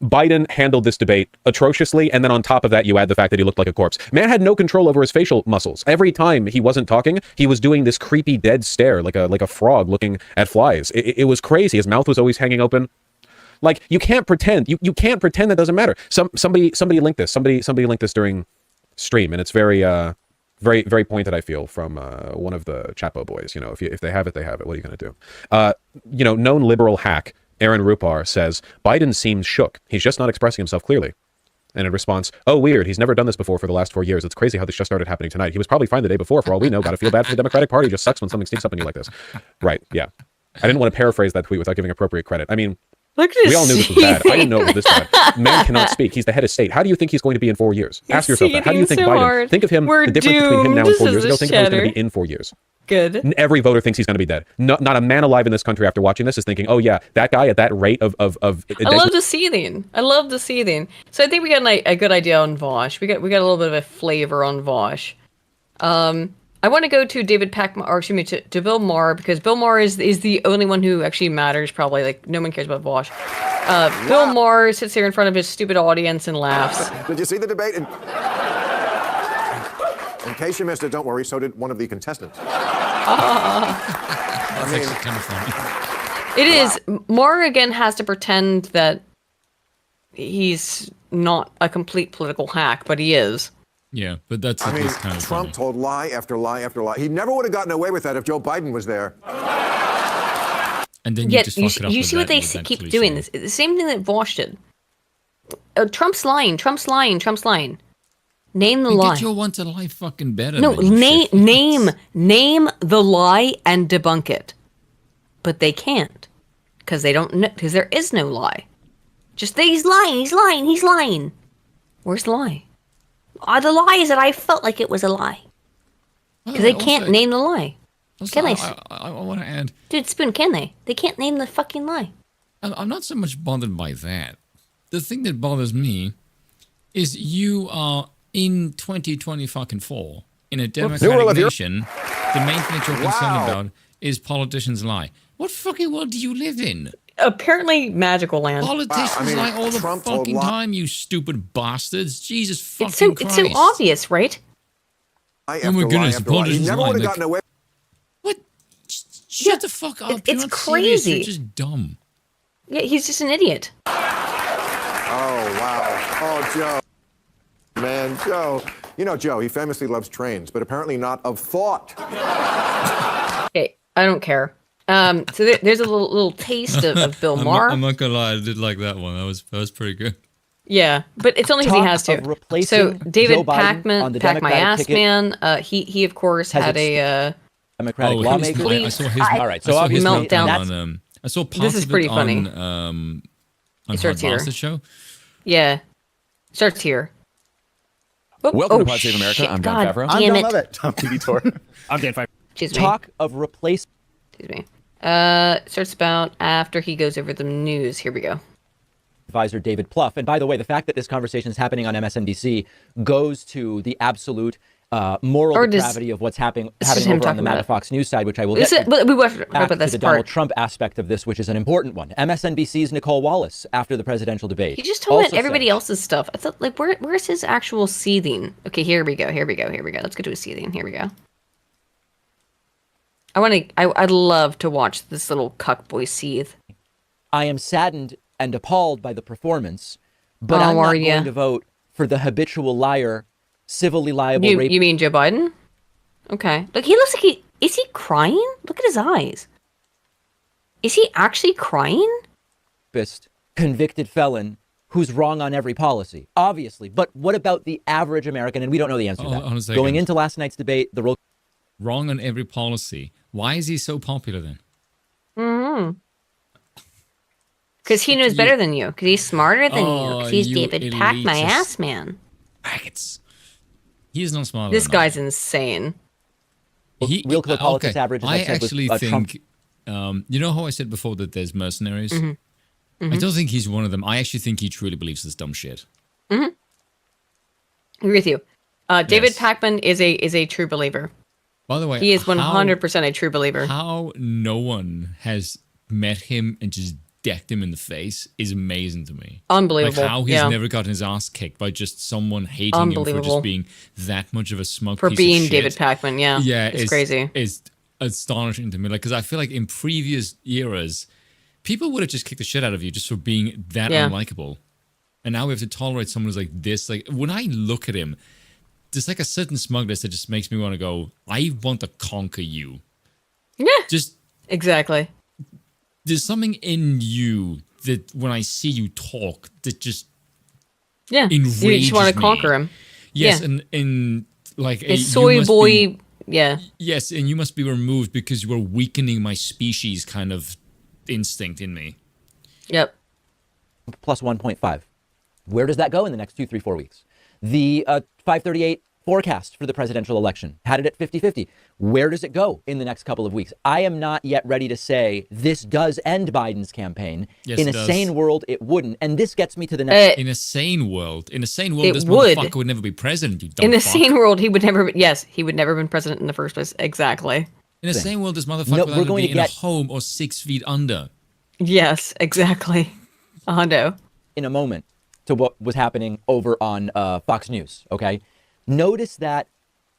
Biden handled this debate atrociously, and then on top of that, you add the fact that he looked like a corpse. Man had no control over his facial muscles. Every time he wasn't talking, he was doing this creepy dead stare, like a frog looking at flies. It was crazy. His mouth was always hanging open. Like, you can't pretend. You can't pretend that doesn't matter. Somebody linked this. Somebody linked this during stream, and it's very very, very pointed, I feel, from one of the Chapo boys. If they have it, they have it. What are you going to do? Known liberal hack Aaron Rupar says, Biden seems shook. He's just not expressing himself clearly. And in response, oh, weird. He's never done this before for the last 4 years. It's crazy how this just started happening tonight. He was probably fine the day before, for all we know. Got to feel bad for the Democratic Party. Just sucks when something sneaks up on you like this. Right, yeah. I didn't want to paraphrase that tweet without giving appropriate credit. I mean, Look at we all knew this was bad. I didn't know it was this bad. Man cannot speak. He's the head of state. How do you think he's going to be in 4 years? Ask yourself that. How do you think so Biden? hard. Think of him, We're the difference between him now and doomed. 4 years This ago. is Think of how he's going to shatter. be in 4 years. Good. Every voter thinks he's going to be dead. Not a man alive in this country after watching this is thinking, oh yeah, that guy at that rate of I love the seething. I love the seething. So I think we got a good idea on Vosh. We got a little bit of a flavor on Vosh. I want to go to David Packman, or excuse me, to Bill Maher, because Bill Maher is the only one who actually matters, probably. Like, no one cares about Vosh. Bill Maher sits here in front of his stupid audience and laughs. Did you see the debate? In case you missed it, don't worry, so did one of the contestants. That's actually kind of funny. It is. Maher, again, has to pretend that he's not a complete political hack, but he is. Yeah, but that's I mean, kind of Trump told lie after lie after lie. He never would have gotten away with that if Joe Biden was there. And then Yeah, just fuck it up you with see what that- they with that keep cliche. doing. This the same thing that Vosh did. Trump's lying. Trump's lying. Trump's lying. Name the You lie. Get your one to lie fucking better. No, than you name the lie and debunk it. But they can't, because they don't know, because there is no lie. Just that he's lying. He's lying. He's lying. Where's the lie? The lie is that I felt like it was a lie. Because they can't name the lie. Can they? I want to add. Dude, Spoon, can they? They can't name the fucking lie. I'm not so much bothered by that. The thing that bothers me is you are in 2024 in a democratic nation. The main thing that you're concerned about is politicians lie. What fucking world do you live in? Apparently, magical land. Politicians lie all the fucking time, you stupid bastards. Jesus fucking It's Christ. so obvious, right? Oh my goodness, politicians He never lie. would have Like, gotten away. shut the fuck up. It's You're not serious, crazy. You're just dumb. Yeah, he's just an idiot. Oh, wow. Oh, Joe. Man, Joe. You know, Joe, he famously loves trains, but apparently not of thought. Okay, I don't care. So there's a little taste of Bill Maher. I'm not gonna lie, I did like that one. That was pretty good. Yeah, but it's only because he has Talk to. of replacing So David Joe Biden on the Pack my Democratic ass ticket man. He of course has had a Democratic Oh, lawmakers. I saw his. All right, so I saw his obviously meltdown. meltdown on. I saw parts This is of pretty it funny. on Hard starts here. Bastard show. yeah. Starts here. Oh, Welcome to oh, Pod Save America. shit, I'm John God Favreau. damn it. I'm TV Tor. I'm Dan Favreau. Excuse me. Talk of replace. Excuse me. Starts about after he goes over the news. Here we go. Advisor David Plouffe. And by the way, the fact that this conversation is happening on MSNBC goes to the absolute moral Or does- depravity of what's happening This is over him on the talking Matt about- Fox News side, which I will This get is, to. we went Back about to this the part. Donald Trump aspect of this, which is an important one. MSNBC's Nicole Wallace, after the presidential debate. He just told also me everybody said- else's stuff. I thought, like, where's his actual seething? Okay, here we go. Here we go. Here we go. Let's get to his seething. Here we go. I'd love to watch this little cuckboy seethe. I am saddened and appalled by the performance, but Oh, I'm not are ya? going to vote for the habitual liar, civilly liable You rapist. mean Joe Biden? Okay. Look, he looks like is he crying? Look at his eyes. Is he actually crying? Convicted felon who's wrong on every policy, obviously. But what about the average American? And we don't know the answer to Hold on a that. second. Going into last night's debate, the role Wrong on every policy. Why is he so popular then? Mm-hmm. Because he knows better than you. Because he's smarter than you. Oh, Because he's you David Pack my elitist. ass man. Brackets. He is not smarter This than guy's insane. Real Clear Politics average, as I I said, was, actually Trump. think, you know how I said before that there's mercenaries? Mhm. I Mhm. don't think he's one of them. I actually think he truly believes this dumb shit. Mm-hmm. Agree with you. David Yes. Packman is a true believer. By the way, He is how- 100% a true believer. How no one has met him and just decked him in the face is amazing to me. Unbelievable, Like how he's yeah. never gotten his ass kicked by just someone hating him for Unbelievable. just being that much of a smug For piece being of shit. David Packman, yeah. Yeah, It's crazy. It's astonishing to me. Like, because I feel like in previous eras, people would have just kicked the shit out of you just for being that Yeah. unlikable. And now we have to tolerate someone who's like this. Like, when I look at him, there's like a certain smugness that just makes me want to go, I want to conquer you. Yeah. Just exactly. There's something in you that when I see you talk that just Yeah. enrages You just want to me. conquer him. Yes, Yeah. and like His you soy must boy. be- Yeah. Yes, and you must be removed because you are weakening my species kind of instinct in me. Yep. Plus 1.5. Where does that go in the next 2, 3, 4 weeks? The 538 forecast for the presidential election, had it at 50-50. Where does it go in the next couple of weeks? I am not yet ready to say this does end Biden's campaign. Yes, in it a does. sane world, it wouldn't. And this gets me to the next. In a sane world, It this would. motherfucker would never be president. You dumb In a fuck. sane world, he would never. Yes, he would never have been president in the first place. Exactly. In a sane world, this motherfucker No, would we're either going be to in a get- home or 6 feet under. Yes, exactly. A hundo. In a moment to what was happening over on Fox News. Okay, notice that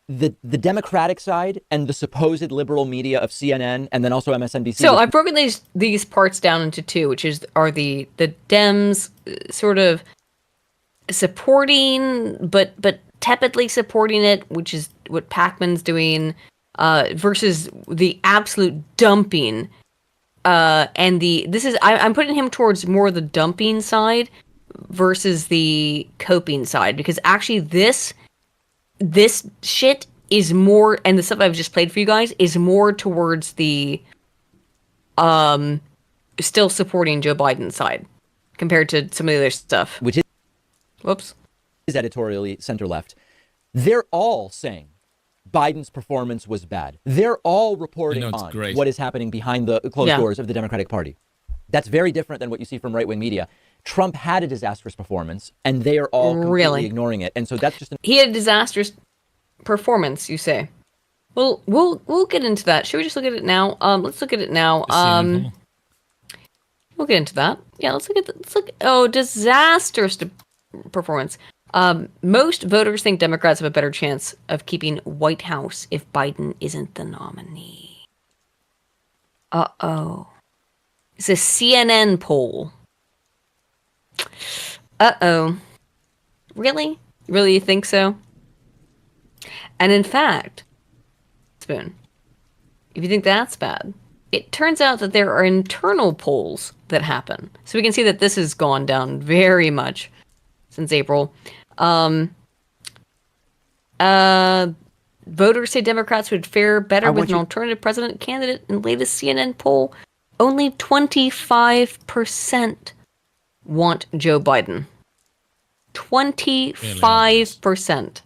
the Democratic side and the supposed liberal media of CNN and then also MSNBC. So I've broken these parts down into two, which are the Dems sort of supporting, but tepidly supporting it, which is what Pacman's doing, versus the absolute dumping. And I'm putting him towards more the dumping side versus the coping side, because actually this shit is more, and the stuff I've just played for you guys is more towards the still supporting Joe Biden side compared to some of the other stuff. Which is whoops. Is editorially center left. They're all saying Biden's performance was bad. They're all reporting it's on great. what is happening behind the closed doors of the Democratic Party. That's very different than what you see from right-wing media. Trump had a disastrous performance, and they are all completely ignoring it. And so that's just He had a disastrous performance, you say. Well, we'll get into that. Should we just look at it now? Let's look at it now. We'll get into that. Yeah, let's look. Oh, disastrous performance. Most voters think Democrats have a better chance of keeping White House if Biden isn't the nominee. Uh-oh. It's a CNN poll. Uh-oh. Really? Really, you think so? And in fact, Spoon, if you think that's bad, it turns out that there are internal polls that happen. So we can see that this has gone down very much since April. Voters say Democrats would fare better with an alternative president candidate. In the latest CNN poll, only 25% want Joe Biden. 25%.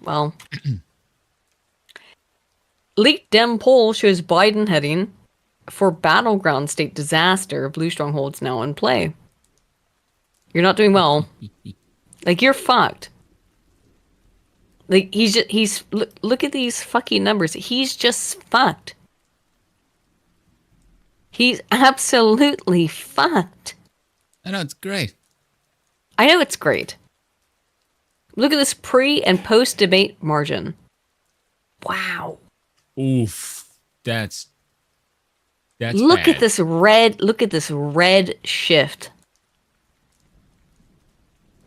Well, leaked Dem poll shows Biden heading for battleground state disaster. Blue strongholds now in play. You're not doing well. Like, you're fucked. Like, look at these fucking numbers. He's just fucked. He's absolutely fucked. I know, it's great. I know it's great. Look at this pre and post debate margin. Wow. Oof. That's look bad. at this red. Look at this red shift.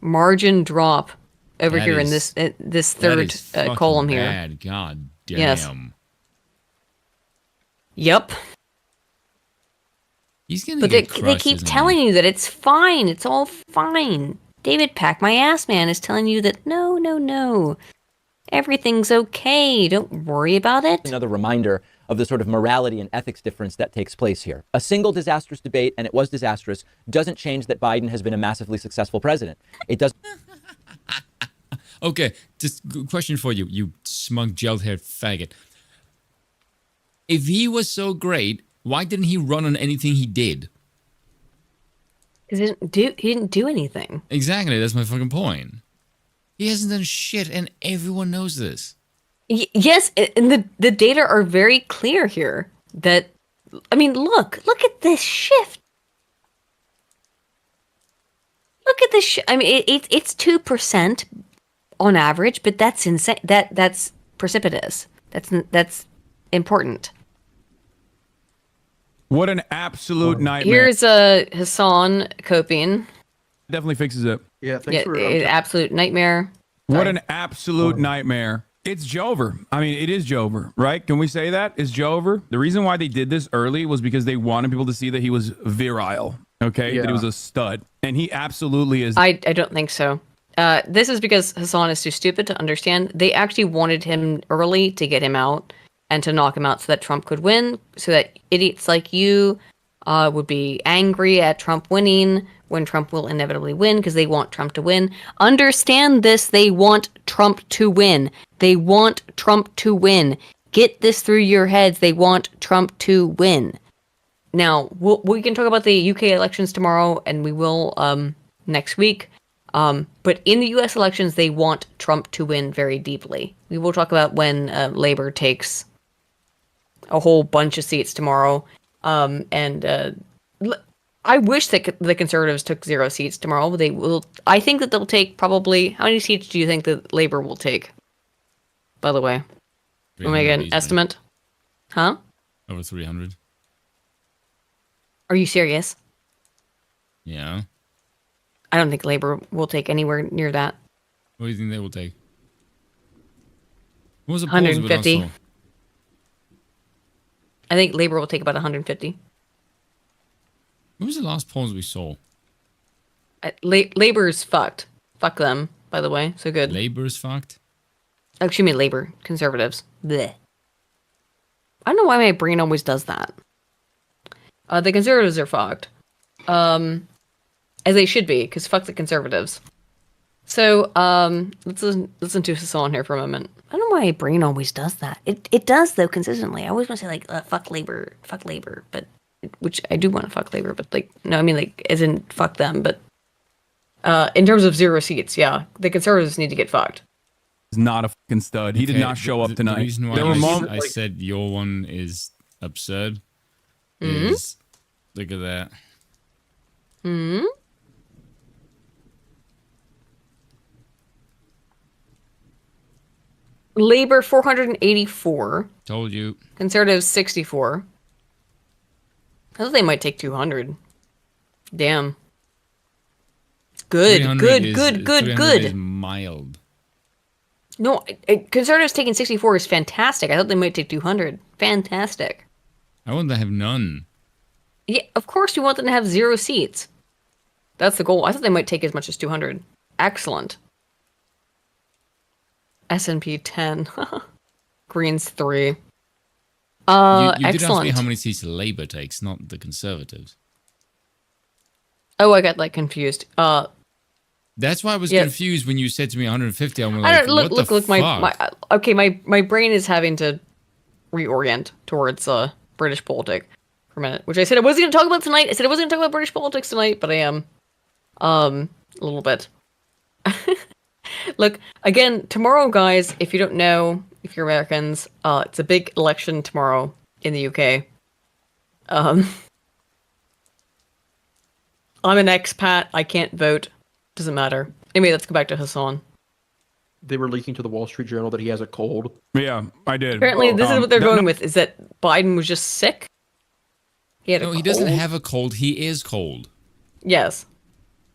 Margin drop over That here in is- this that third is fucking column here. bad. God damn. Yes. Yep. He's gonna But get they crushed, keep isn't telling you that it's fine. It's all fine. David Pack, my ass man, is telling you that no. Everything's okay. Don't worry about it. another reminder of the sort of morality and ethics difference that takes place here. A single disastrous debate, and it was disastrous, doesn't change that Biden has been a massively successful president. It does. Okay, just question for you, you smug gel-haired faggot. If he was so great, why didn't he run on anything he did? Because he didn't do anything. Exactly, that's my fucking point. He hasn't done shit, and everyone knows this. Yes, and the data are very clear here. That, I mean, look at this shift. Look at this. I mean, it's 2% on average, but that's insane. That's precipitous. That's important. What an absolute nightmare. Here's Hassan coping. Definitely fixes it. Yeah, thanks for absolute nightmare. What an absolute nightmare. It's Jover. I mean, it is Jover, right? Can we say that? It's Jover. The reason why they did this early was because they wanted people to see that he was virile, okay? That he was a stud. And he absolutely is. I don't think so. This is because Hassan is too stupid to understand. They actually wanted him early to get him out and to knock him out so that Trump could win, so that idiots like you would be angry at Trump winning when Trump will inevitably win because they want Trump to win. Understand this. They want Trump to win. They want Trump to win. Get this through your heads. They want Trump to win. Now, we can talk about the UK elections tomorrow, and we will next week. But in the US elections, they want Trump to win very deeply. We will talk about when Labor takes a whole bunch of seats tomorrow. I wish that the Conservatives took 0 seats tomorrow. But they will. I think that they'll take probably. How many seats do you think that Labor will take? By the way, let me get an estimate. Huh? Over 300. Are you serious? Yeah. I don't think Labor will take anywhere near that. What do you think they will take? What was the polls we last 150. saw? I think Labor will take about 150. What was the last polls we saw? Labor's fucked. Fuck them, by the way. So good. Labor's fucked? Oh, excuse me, Labor. Conservatives. Blech. I don't know why my brain always does that. The Conservatives are fucked. As they should be, because fuck the Conservatives. So, let's listen to Hassan here for a moment. I don't know why my brain always does that. It does, though, consistently. I always want to say, like, fuck Labor, but... Which I do want to fuck Labor, but, like... No, I mean, like, as in, fuck them, but... in terms of 0 seats, yeah. The Conservatives need to get fucked. He's not a fucking stud. He did not show up tonight. The reason why I said your one is absurd is... Look at that. Hmm? Labor 484. Told you. Conservatives 64. I thought they might take 200. Damn. Good. 300 is mild. No, Conservatives taking 64 is fantastic. I thought they might take 200. Fantastic. I want to have none. Yeah, of course you want them to have 0 seats. That's the goal. I thought they might take as much as 200. Excellent. SNP 10. Greens 3. You did ask Excellent. me how many seats Labour takes, not the Conservatives. Oh, I got like confused. That's why I was Yeah. confused when you said to me 150. I'm I like, don't, what the fuck? my brain is having to reorient towards British politics for a minute, which I said I wasn't going to talk about tonight. I said I wasn't going to talk about British politics tonight, but I am a little bit. Look, again, tomorrow, guys, if you don't know, if you're Americans, it's a big election tomorrow in the UK. I'm an expat. I can't vote. Doesn't matter. Anyway, let's go back to Hassan. They were leaking to the Wall Street Journal that he has a cold. Yeah, I did. Apparently, this is what they're going with, is that Biden was just sick. He had a No, cold. he doesn't have a cold. He is cold. Yes.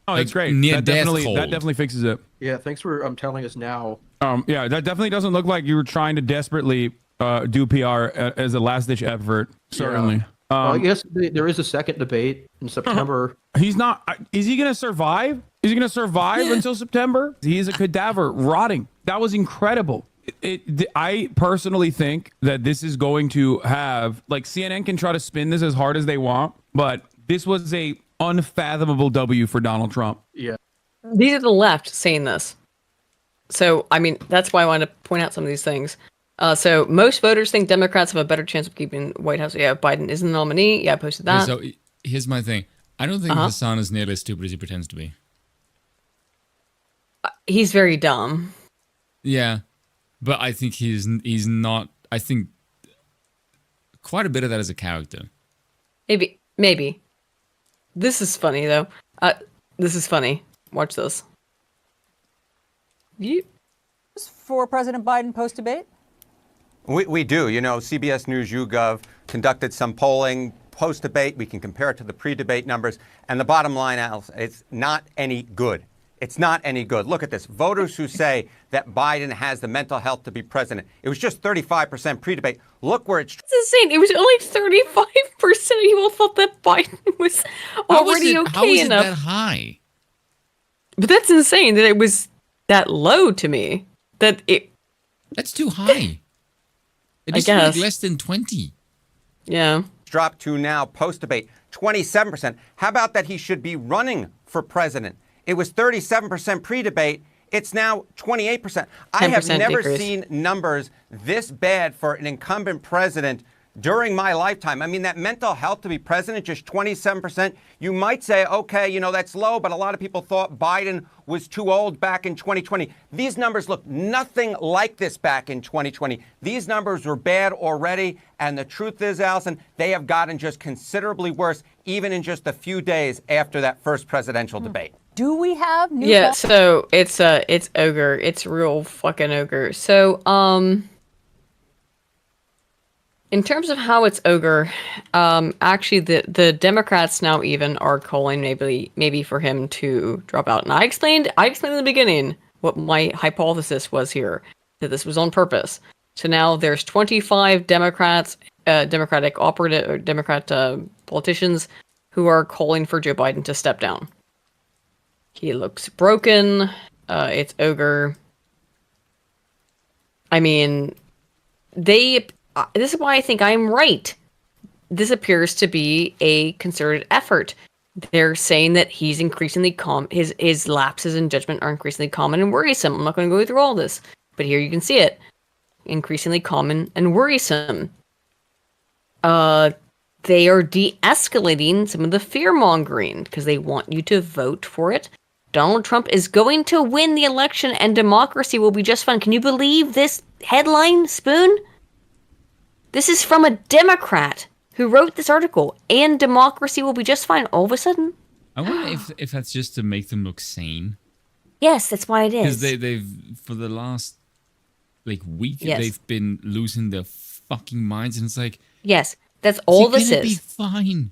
Oh, that's great. Near That death definitely, cold. that definitely fixes it. Yeah, thanks for telling us now. Yeah, that definitely doesn't look like you were trying to desperately do PR as a last-ditch effort. Certainly. Well, I guess there is a second debate in September. He's not. Is he going to survive? Is he going to survive until September? He is a cadaver rotting. That was incredible. I personally think that this is going to have, like, CNN can try to spin this as hard as they want, but this was a unfathomable W for Donald Trump. Yeah. These are the left saying this. So, I mean, that's why I wanted to point out some of these things. So, most voters think Democrats have a better chance of keeping the White House. Yeah, Biden isn't the nominee. Yeah, I posted that. So here's my thing. I don't think Hassan is nearly as stupid as he pretends to be. He's very dumb. Yeah, but I think he's not. I think quite a bit of that is a character. Maybe. This is funny though. This is funny. Watch this. For President Biden post-debate? We do. You know, CBS News YouGov conducted some polling post-debate. We can compare it to the pre-debate numbers. And the bottom line, Alice, it's not any good. It's not any good. Look at this. Voters who say that Biden has the mental health to be president. It was just 35% pre-debate. Look where it's... It's insane. It was only 35% of people thought that Biden was already okay how is enough. it that high? But that's insane that it was that low to me. That's too high. It I used to be like guess. less than 20. Yeah. Dropped to now post-debate 27%. How about that he should be running for president? It was 37% pre-debate. It's now 28%. I have never decrease. seen numbers this bad for an incumbent president during my lifetime. I mean, that mental health to be president, just 27%. You might say, okay, you know, that's low, but a lot of people thought Biden was too old back in 2020. These numbers look nothing like this back in 2020. These numbers were bad already. And the truth is, Allison, they have gotten just considerably worse, even in just a few days after that first presidential debate. Do we have new? Yeah, so it's ogre. It's real fucking ogre. So in terms of how it's ogre, actually the Democrats now even are calling maybe for him to drop out. And I explained in the beginning what my hypothesis was here, that this was on purpose. So now there's 25 Democrat politicians who are calling for Joe Biden to step down. He looks broken. It's ogre. I mean, this is why I think I'm right. This appears to be a concerted effort. They're saying that he's increasingly his lapses in judgment are increasingly common and worrisome. I'm not going to go through all this, but here you can see it. Increasingly common and worrisome. They are de-escalating some of the fear-mongering because they want you to vote for it. Donald Trump is going to win the election and democracy will be just fine. Can you believe this headline, Spoon? This is from a Democrat who wrote this article, and democracy will be just fine all of a sudden. I wonder if that's just to make them look sane. Yes, that's why it is. Because they've for the last week, Yes. they've been losing their fucking minds, and it's like, Yes, that's all this gonna be is. fine.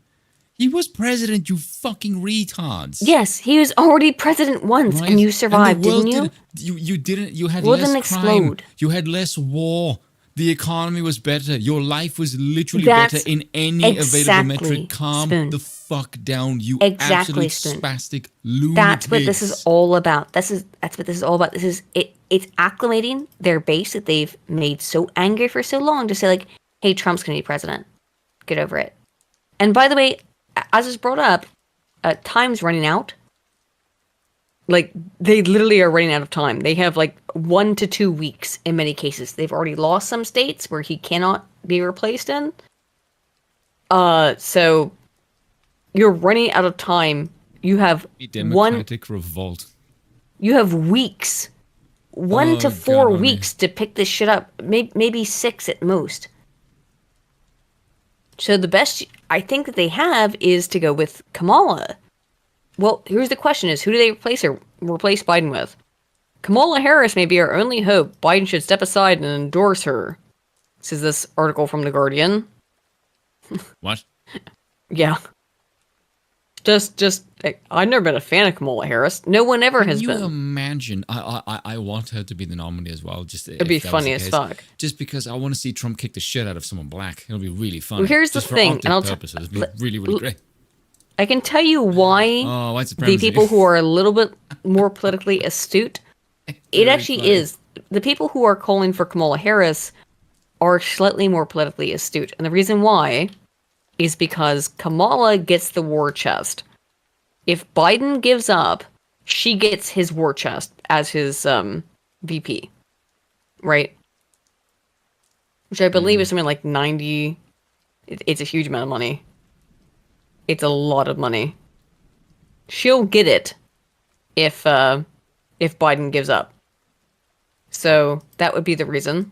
He was president, you fucking retards. Yes, he was already president once, Right? and you And survived, the world didn't you? You didn't. You had World less didn't crime. explode. You had less war. The economy was better. Your life was literally That's better in any available exactly, metric. Calm Spoon. the fuck down, you Exactly, absolute Spoon. spastic lunatic. That's what this is all about. That's what this is all about. This is it. It's acclimating their base that they've made so angry for so long to say like, "Hey, Trump's gonna be president. Get over it." And by the way, as was brought up, time's running out. Like, they literally are running out of time. They have 1 to 2 weeks in many cases. They've already lost some states where he cannot be replaced in. So you're running out of time. You have A democratic revolt. you have weeks. 1 to 4 God, weeks to pick this shit up. Maybe 6 at most. So the best I think that they have is to go with Kamala. Well, here's the question is, who do they replace Biden with? Kamala Harris may be our only hope. Biden should step aside and endorse her. This is this article from The Guardian. What? Yeah. Just I've never been a fan of Kamala Harris. No one ever has Can been. you imagine? I want her to be the nominee as well. Just It'd be if that was funny the as case. fuck. Just because I want to see Trump kick the shit out of someone black. It'll be really fun. Well, here's the just thing, for and I'll optic purposes. It'll be really great. I can tell you why Oh, white the supremacy. people who are a little bit more politically astute, it actually is. The people who are calling for Kamala Harris are slightly more politically astute. And the reason why is because Kamala gets the war chest. If Biden gives up, she gets his war chest as his VP. Right? Which I believe is something like 90. It's a huge amount of money. It's a lot of money. She'll get it if Biden gives up. So that would be the reason.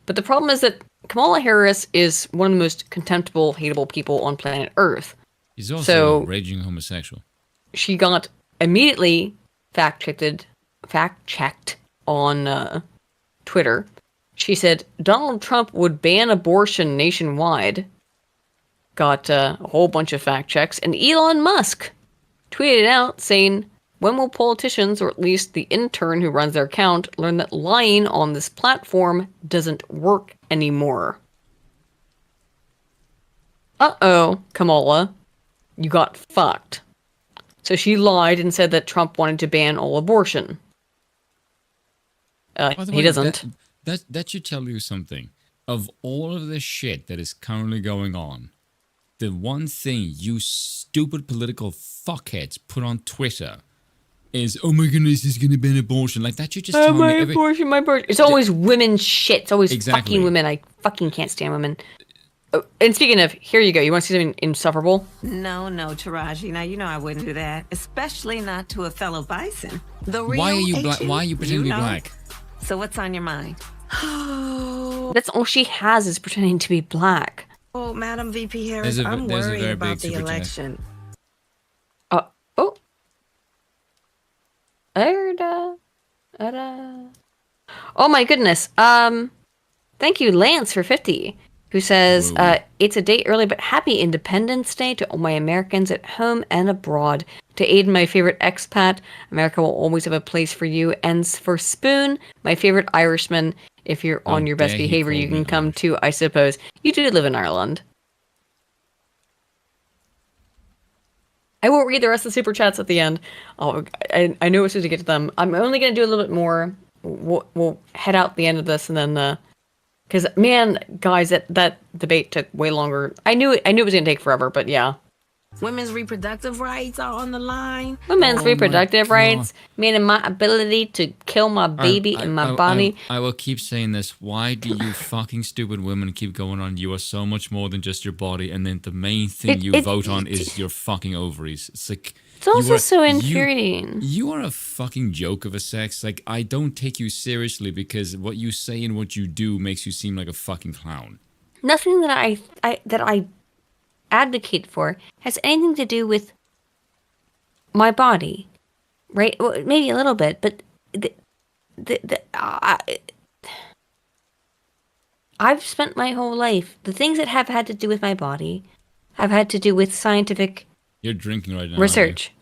But the problem is that Kamala Harris is one of the most contemptible, hateable people on planet Earth. He's also So a raging homosexual. she got immediately fact-checked on Twitter. She said Donald Trump would ban abortion nationwide. Got a whole bunch of fact checks, and Elon Musk tweeted out saying, "When will politicians, or at least the intern who runs their account, learn that lying on this platform doesn't work anymore?" Uh-oh, Kamala, you got fucked. So she lied and said that Trump wanted to ban all abortion. By the He way, doesn't. That should tell you something. Of all of the shit that is currently going on, the one thing you stupid political fuckheads put on Twitter is, oh my goodness, there's going to be an abortion. Like, that should just tell my me abortion, my abortion. It's always women's shit. It's always Exactly. fucking women. I fucking can't stand women. Oh, and speaking of, here you go. You want to see something insufferable? No, Taraji. Now, you know I wouldn't do that, especially not to a fellow bison. The real Why are you black? agent, Why are you pretending to be know. black? So what's on your mind? That's all she has is pretending to be black. Oh, Madam VP Harris, There's a I'm very worried big about the super chat. election. Oh. Oh my goodness. Thank you, Lance, for 50, who says, it's a day early, but happy Independence Day to all my Americans at home and abroad. To Aiden, my favorite expat, America will always have a place for you. And for Spoon, my favorite Irishman, if you're on your best dare he behavior, you call me can come too, I suppose. You do live in Ireland. I won't read the rest of the super chats at the end. Oh, I know we're supposed to get to them. I'm only going to do a little bit more. We'll head out the end of this and then, because man, guys, that debate took way longer. I knew it was going to take forever, but yeah. Women's reproductive rights are on the line. Women's reproductive rights, meaning my ability to kill my baby in my body. I will keep saying this. Why do you fucking stupid women keep going on? You are so much more than just your body, and then the main thing you vote on is your fucking ovaries. It's like it's also so infuriating. You are a fucking joke of a sex. Like, I don't take you seriously because what you say and what you do makes you seem like a fucking clown. Nothing that I advocate for has anything to do with my body, right? Well, maybe a little bit, but I've spent my whole life, the things that have had to do with my body have had to do with scientific You're drinking right now. research.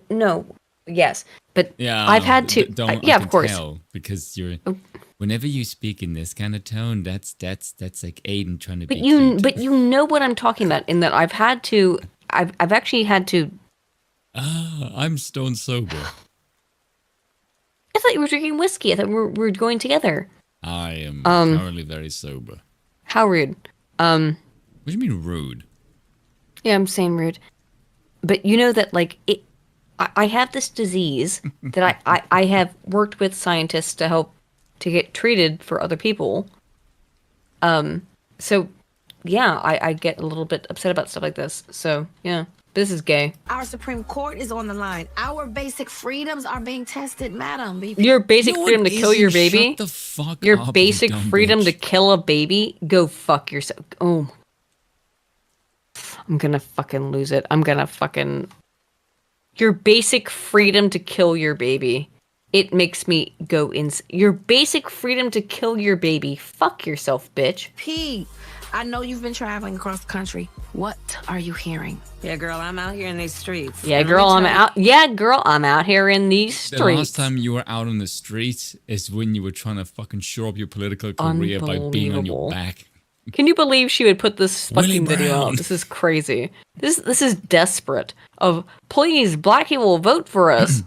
No, yes, but Yeah, I've had to. Don't, I yeah, can of course. tell, because you're. Whenever you speak in this kind of tone, that's like Aiden trying to But be. you know what I'm talking about. In that I've actually had to. I'm stone sober. I thought you were drinking whiskey. I thought we were going together. I am currently very sober. How rude. What do you mean rude? Yeah, I'm saying rude. But you know that, like, I have this disease that I have worked with scientists to help to get treated for other people. So, yeah, I get a little bit upset about stuff like this. So, yeah, this is gay. Our Supreme Court is on the line. Our basic freedoms are being tested, Madam VP. Your basic freedom to kill your baby? Shut the fuck Your up, basic you dumb freedom bitch. to kill a baby? Go fuck yourself. Oh. I'm gonna fucking lose it. I'm gonna fucking... Your basic freedom to kill your baby. It makes me go your basic freedom to kill your baby. Fuck yourself, bitch. P, I know you've been traveling across the country. What are you hearing? Yeah, girl, I'm out here in these streets. Yeah, And let girl, me I'm tell you- out. Yeah, girl, I'm out here in these The streets. last time you were out on the streets is when you were trying to fucking shore up your political career by being on your Unbelievable. back. Can you believe she would put this Willie fucking video Brown. out? This is crazy. This is desperate. Of please, black people vote for us,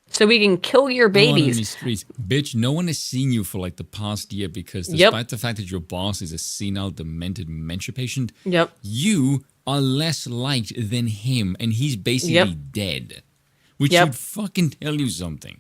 so we can kill your Go on in babies. these streets. Bitch, no one has seen you for like the past year because Yep. despite the fact that your boss is a senile, demented dementia patient, Yep. you are less liked than him, and he's basically Yep. dead. Which Yep. should fucking tell you something.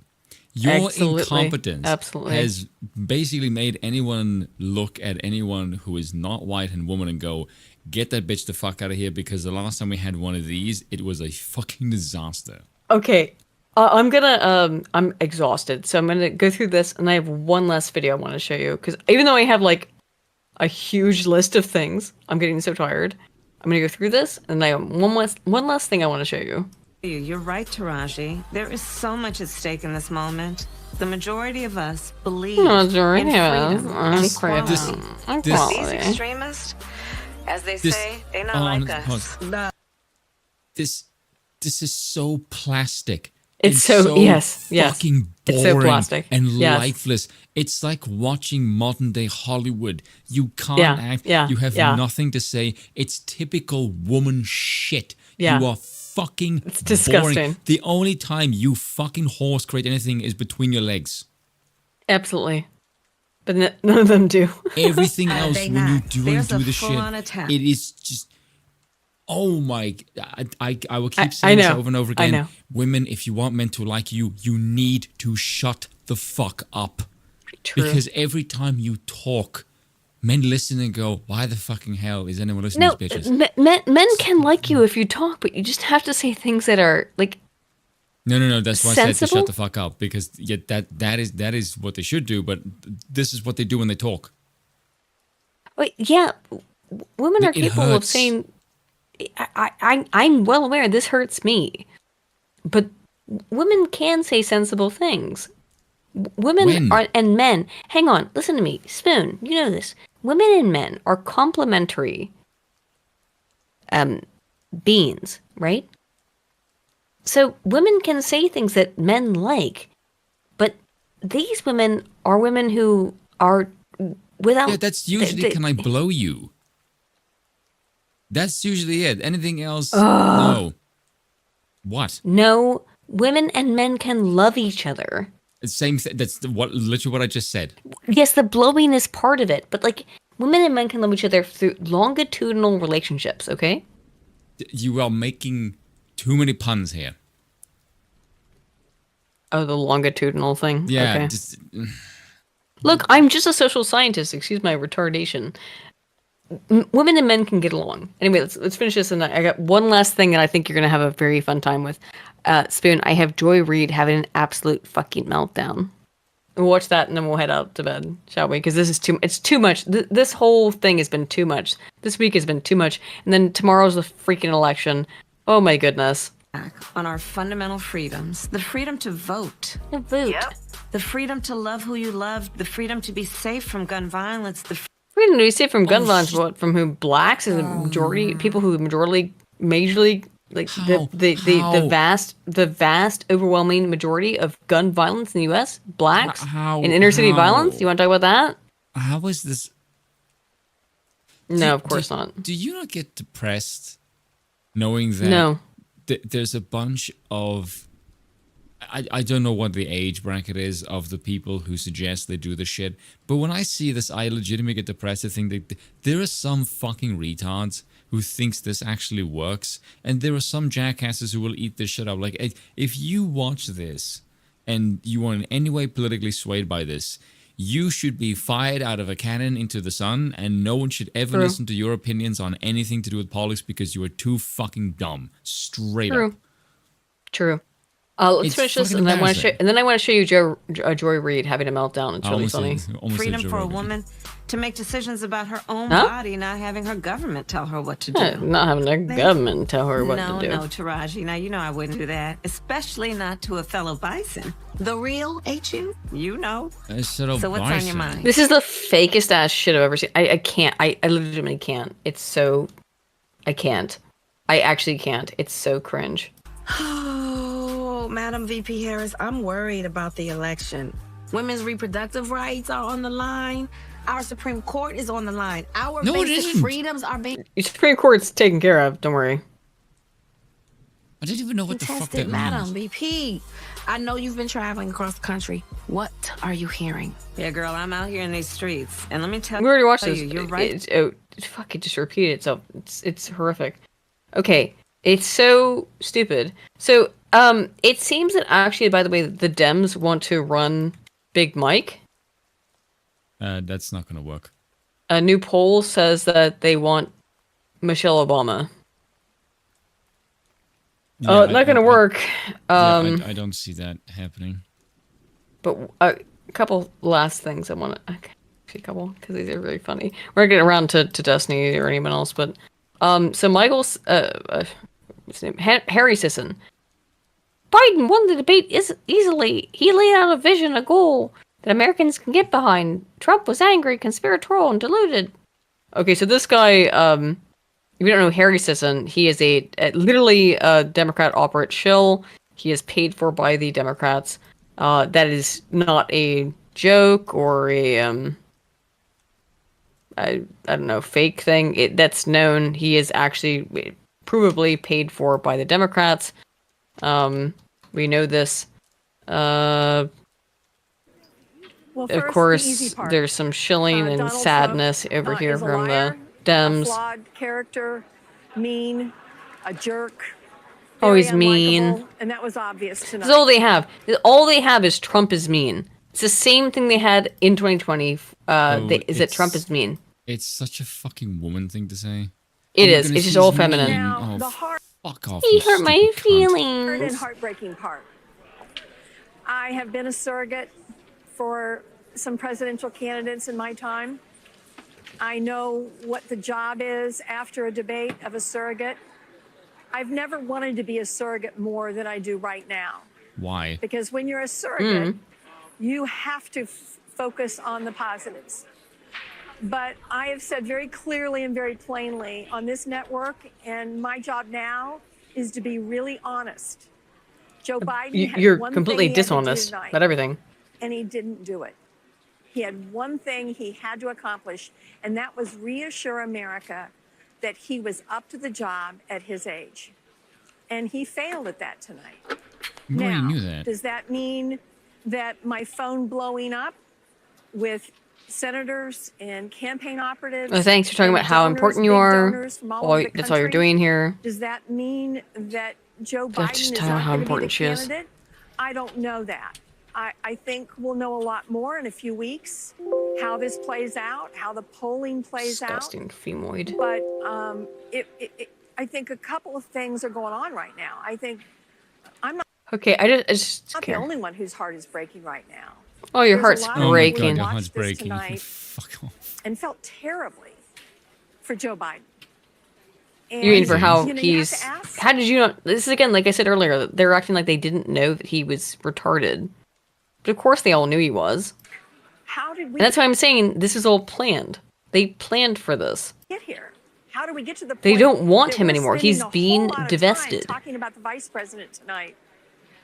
Your Absolutely. incompetence Absolutely. has basically made anyone look at anyone who is not white and woman and go, get that bitch the fuck out of here, because the last time we had one of these, it was a fucking disaster. Okay, I'm exhausted, so I'm gonna go through this, and I have one last video I want to show you, because even though I have like a huge list of things, I'm getting so tired. I'm gonna go through this, and I have one last thing I want to show you. You're right, Taraji. There is so much at stake in this moment. The majority of us believe Majority in of us freedom are and equality. equality. This- These extremists, as they This- say, they're not oh, like pause. us. This is so plastic. It's so- yes, yes. fucking It's boring so plastic. and Yes. lifeless. It's like watching modern day Hollywood. You can't Yeah, act. yeah, you have yeah. nothing to say. It's typical woman shit. Yeah. You are fucking It's disgusting. boring. The only time you fucking horse create anything is between your legs. Absolutely. But none of them do. Everything else, They when you not. do There's and do a the shit, full-on attack. it is just. Oh my! I will keep I saying this know. over and over I again. know. Women, if you want men to like you, you need to shut the fuck up. True. Because every time you talk, men listen and go, "Why the fucking hell is anyone listening No, to these bitches?" men can like you if you talk, but you just have to say things that are like. No. That's why I said to sensible? shut the fuck up, because that is what they should do. But this is what they do when they talk. Wait, yeah, women are It capable of hurts. saying. I'm well aware this hurts me, but women can say sensible things. Women When? are and men. Hang on, listen to me, Spoon. You know this. Women and men are complementary. Beings, right? So women can say things that men like, but these women are women who are without. Yeah, that's usually can I blow you? That's usually it. Anything else? No. What? No, women and men can love each other. Same thing. That's literally what I just said. Yes, the blowing is part of it, but like women and men can love each other through longitudinal relationships, okay? You are making too many puns here. Oh, the longitudinal thing? Yeah. Okay. Just, Look, I'm just a social scientist, excuse my retardation. Women and men can get along. Anyway, let's finish this, and I got one last thing that I think you're going to have a very fun time with. Spoon, I have Joy Reid having an absolute fucking meltdown. We'll watch that, and then we'll head out to bed, shall we? Because this is it's too much. This whole thing has been too much. This week has been too much. And then tomorrow's the freaking election. Oh my goodness. On our fundamental freedoms, the freedom to vote. To vote. The freedom to love who you love, the freedom to be safe from gun violence, the Freedom to be safe from gun violence, what? From who? Blacks is a majority. People who majorly, like the vast, overwhelming majority of gun violence in the U.S. Blacks and inner city violence. You want to talk about that? how is this? No, of course not. Do you not get depressed knowing that No. There's a bunch of I don't know what the age bracket is of the people who suggest they do the shit, but when I see this, I legitimately get depressed. I think that there are some fucking retards who thinks this actually works, and there are some jackasses who will eat this shit up. Like, if you watch this and you are in any way politically swayed by this, you should be fired out of a cannon into the sun, and no one should ever True. listen to your opinions on anything to do with politics because you are too fucking dumb. Straight up. True. Let's It's finish this, fucking and then I want to show. embarrassing. And then I want to show you Joy Reid having a meltdown. It's really funny. freedom for a woman to make decisions about her own Huh? body, not having her government tell her what to do. Not having the government tell her what no, to do. No, Taraji. Now, you know I wouldn't do that, especially not to a fellow bison. The real HU? You know. So what's on your mind? This is the fakest ass shit I've ever seen. I can't. I legitimately can't. It's so. I can't. I actually can't. It's so cringe. Oh, Madam VP Harris, I'm worried about the election. Women's reproductive rights are on the line. Our Supreme Court is on the line. Our No, it basic isn't. freedoms are being Your Supreme Court's taken care of. Don't worry. I didn't even know what the fuck contested, that Madam means. VP. I know you've been traveling across the country. What are you hearing? Yeah, girl, I'm out here in these streets, and let me tell We already watched you, this. you're right. Fuck it. Just repeat itself. It's horrific. Okay. It's so stupid. So it seems that actually, by the way, the Dems want to run Big Mike. That's not going to work. A new poll says that they want Michelle Obama. Yeah, Not going to work. I don't see that happening. But a couple last things I want to. Okay, a couple because these are really funny. We're gonna get around to Destiny or anyone else, but so Michael's what's his name? Harry Sisson. Biden won the debate easily. He laid out a vision, a goal that Americans can get behind. Trump was angry, conspiratorial, and deluded. Okay, so this guy, if you don't know Harry Sisson, he is literally a Democrat operate shill. He is paid for by the Democrats. That is not a joke or a I don't know, fake thing. That's known. He is actually provably paid for by the Democrats. We know this. What of first, the course, easy part. there's some shilling and Donald sadness Trump, over here is a from liar, the a Dems. flawed character, mean, a jerk. Oh, he's very mean. unlikable, and that was obvious tonight. That's all they have. All they have is Trump is mean. It's the same thing they had in 2020. Is that Trump is mean? It's such a fucking woman thing to say. It Oh my is. goodness, It's just he's all mean. feminine. Now, Oh, the hard, fuck off. He you hurt my stupid cunt. feelings. and heartbreaking part. I have been a surrogate for some presidential candidates in my time. I know what the job is after a debate of a surrogate. I've never wanted to be a surrogate more than I do right now. Why? Because when you're a surrogate, you have to focus on the positives. But I have said very clearly and very plainly on this network, and my job now is to be really honest. Joe Biden had You're one completely thing he had to do dishonest tonight, about everything. and he didn't do it. He had one thing he had to accomplish, and that was reassure America that he was up to the job at his age. And he failed at that tonight. We already Now, knew that. does that mean that my phone blowing up with senators and campaign operatives? Well, thanks for talking and about how donors, important you big are. donors from all All, over the that's all you're country? doing here. Does that mean that Joe That's Biden just is how not going to be the important she is. candidate? I don't know that. I think we'll know a lot more in a few weeks how this plays out, how the polling plays Disgusting femoid. out. But I think a couple of things are going on right now. I think I'm not, Okay, I just not the care. only one whose heart is breaking right now. Oh, your There's a heart's lot of people breaking. who your watched heart's this breaking. You can tonight fuck off. and felt terribly for Joe Biden. And, You mean for how you know, you have he's? to ask, How did you not? This is again, like I said earlier, they're acting like they didn't know that he was retarded. But of course, they all knew he was. how did we And that's why I'm saying this is all planned. They planned for this. get here? How do we get to the point They don't want that him we're anymore. spending He's a whole being lot of time divested. talking about the vice president tonight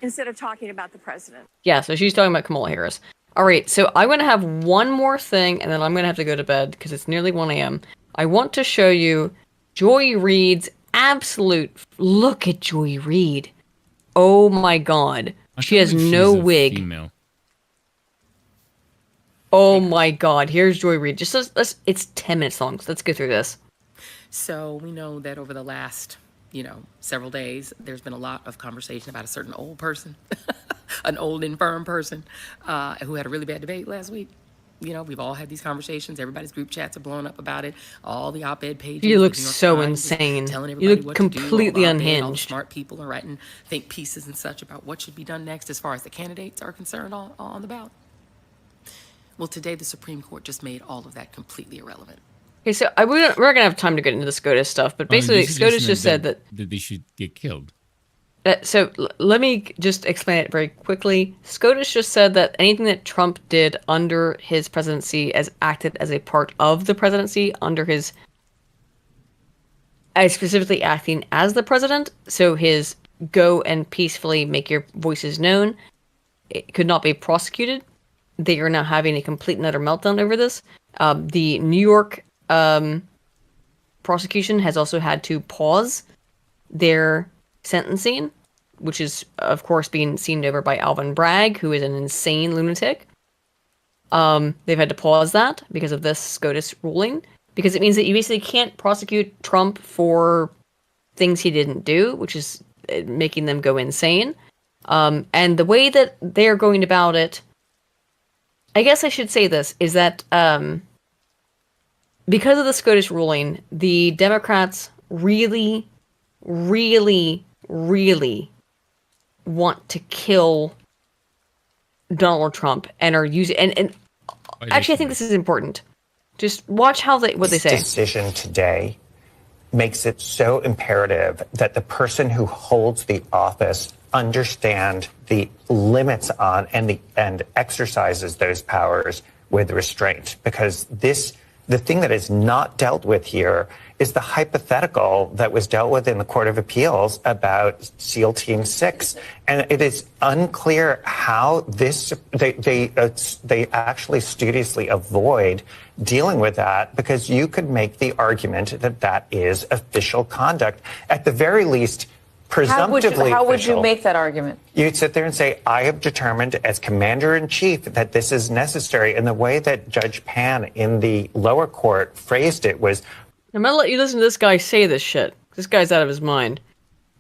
instead of talking about the president. Yeah, so she's talking about Kamala Harris. All right, so I'm going to have one more thing, and then I'm going to have to go to bed because it's nearly 1 a.m. I want to show you Joy Reid's absolute... Look at Joy Reid. Oh my god. She has no wig. Female. Oh my god. Here's Joy Reid. Just let's it's 10 minutes long, so let's go through this. So we know that over the last, several days, there's been a lot of conversation about a certain old person, an old infirm person, who had a really bad debate last week. We've all had these conversations. Everybody's group chats are blowing up about it. All the op-ed pages. You the look New York so Times is insane. Telling You everybody look what to do, completely all the op-ed, All the unhinged. smart people are writing think pieces and such about what should be done next as far as the candidates are concerned on the ballot. Well, today the Supreme Court just made all of that completely irrelevant. Okay, so we're not going to have time to get into the SCOTUS stuff, but basically SCOTUS just said that they should get killed. Let me just explain it very quickly. SCOTUS just said that anything that Trump did under his presidency as acted as a part of the presidency under his... specifically acting as the president, so his go and peacefully make your voices known, it could not be prosecuted. They are now having a complete and utter meltdown over this. The New York prosecution has also had to pause their sentencing, which is, of course, being seen over by Alvin Bragg, who is an insane lunatic. They've had to pause that because of this SCOTUS ruling, because it means that you basically can't prosecute Trump for things he didn't do, which is making them go insane. And the way that they're going about it, I guess I should say this, is that because of the SCOTUS ruling, the Democrats really, really, really want to kill Donald Trump and are using... And actually, I think this is important. Just watch what they say. This decision today makes it so imperative that the person who holds the office understand the limits on and exercises those powers with restraint, because the thing that is not dealt with here is the hypothetical that was dealt with in the Court of Appeals about SEAL Team 6. And it is unclear how they actually studiously avoid dealing with that, because you could make the argument that that is official conduct. At the very least, presumptively How would you official. make that argument? You'd sit there and say, I have determined as commander-in-chief that this is necessary. And the way that Judge Pan in the lower court phrased it was, I'm gonna let you listen to this guy say this shit. This guy's out of his mind.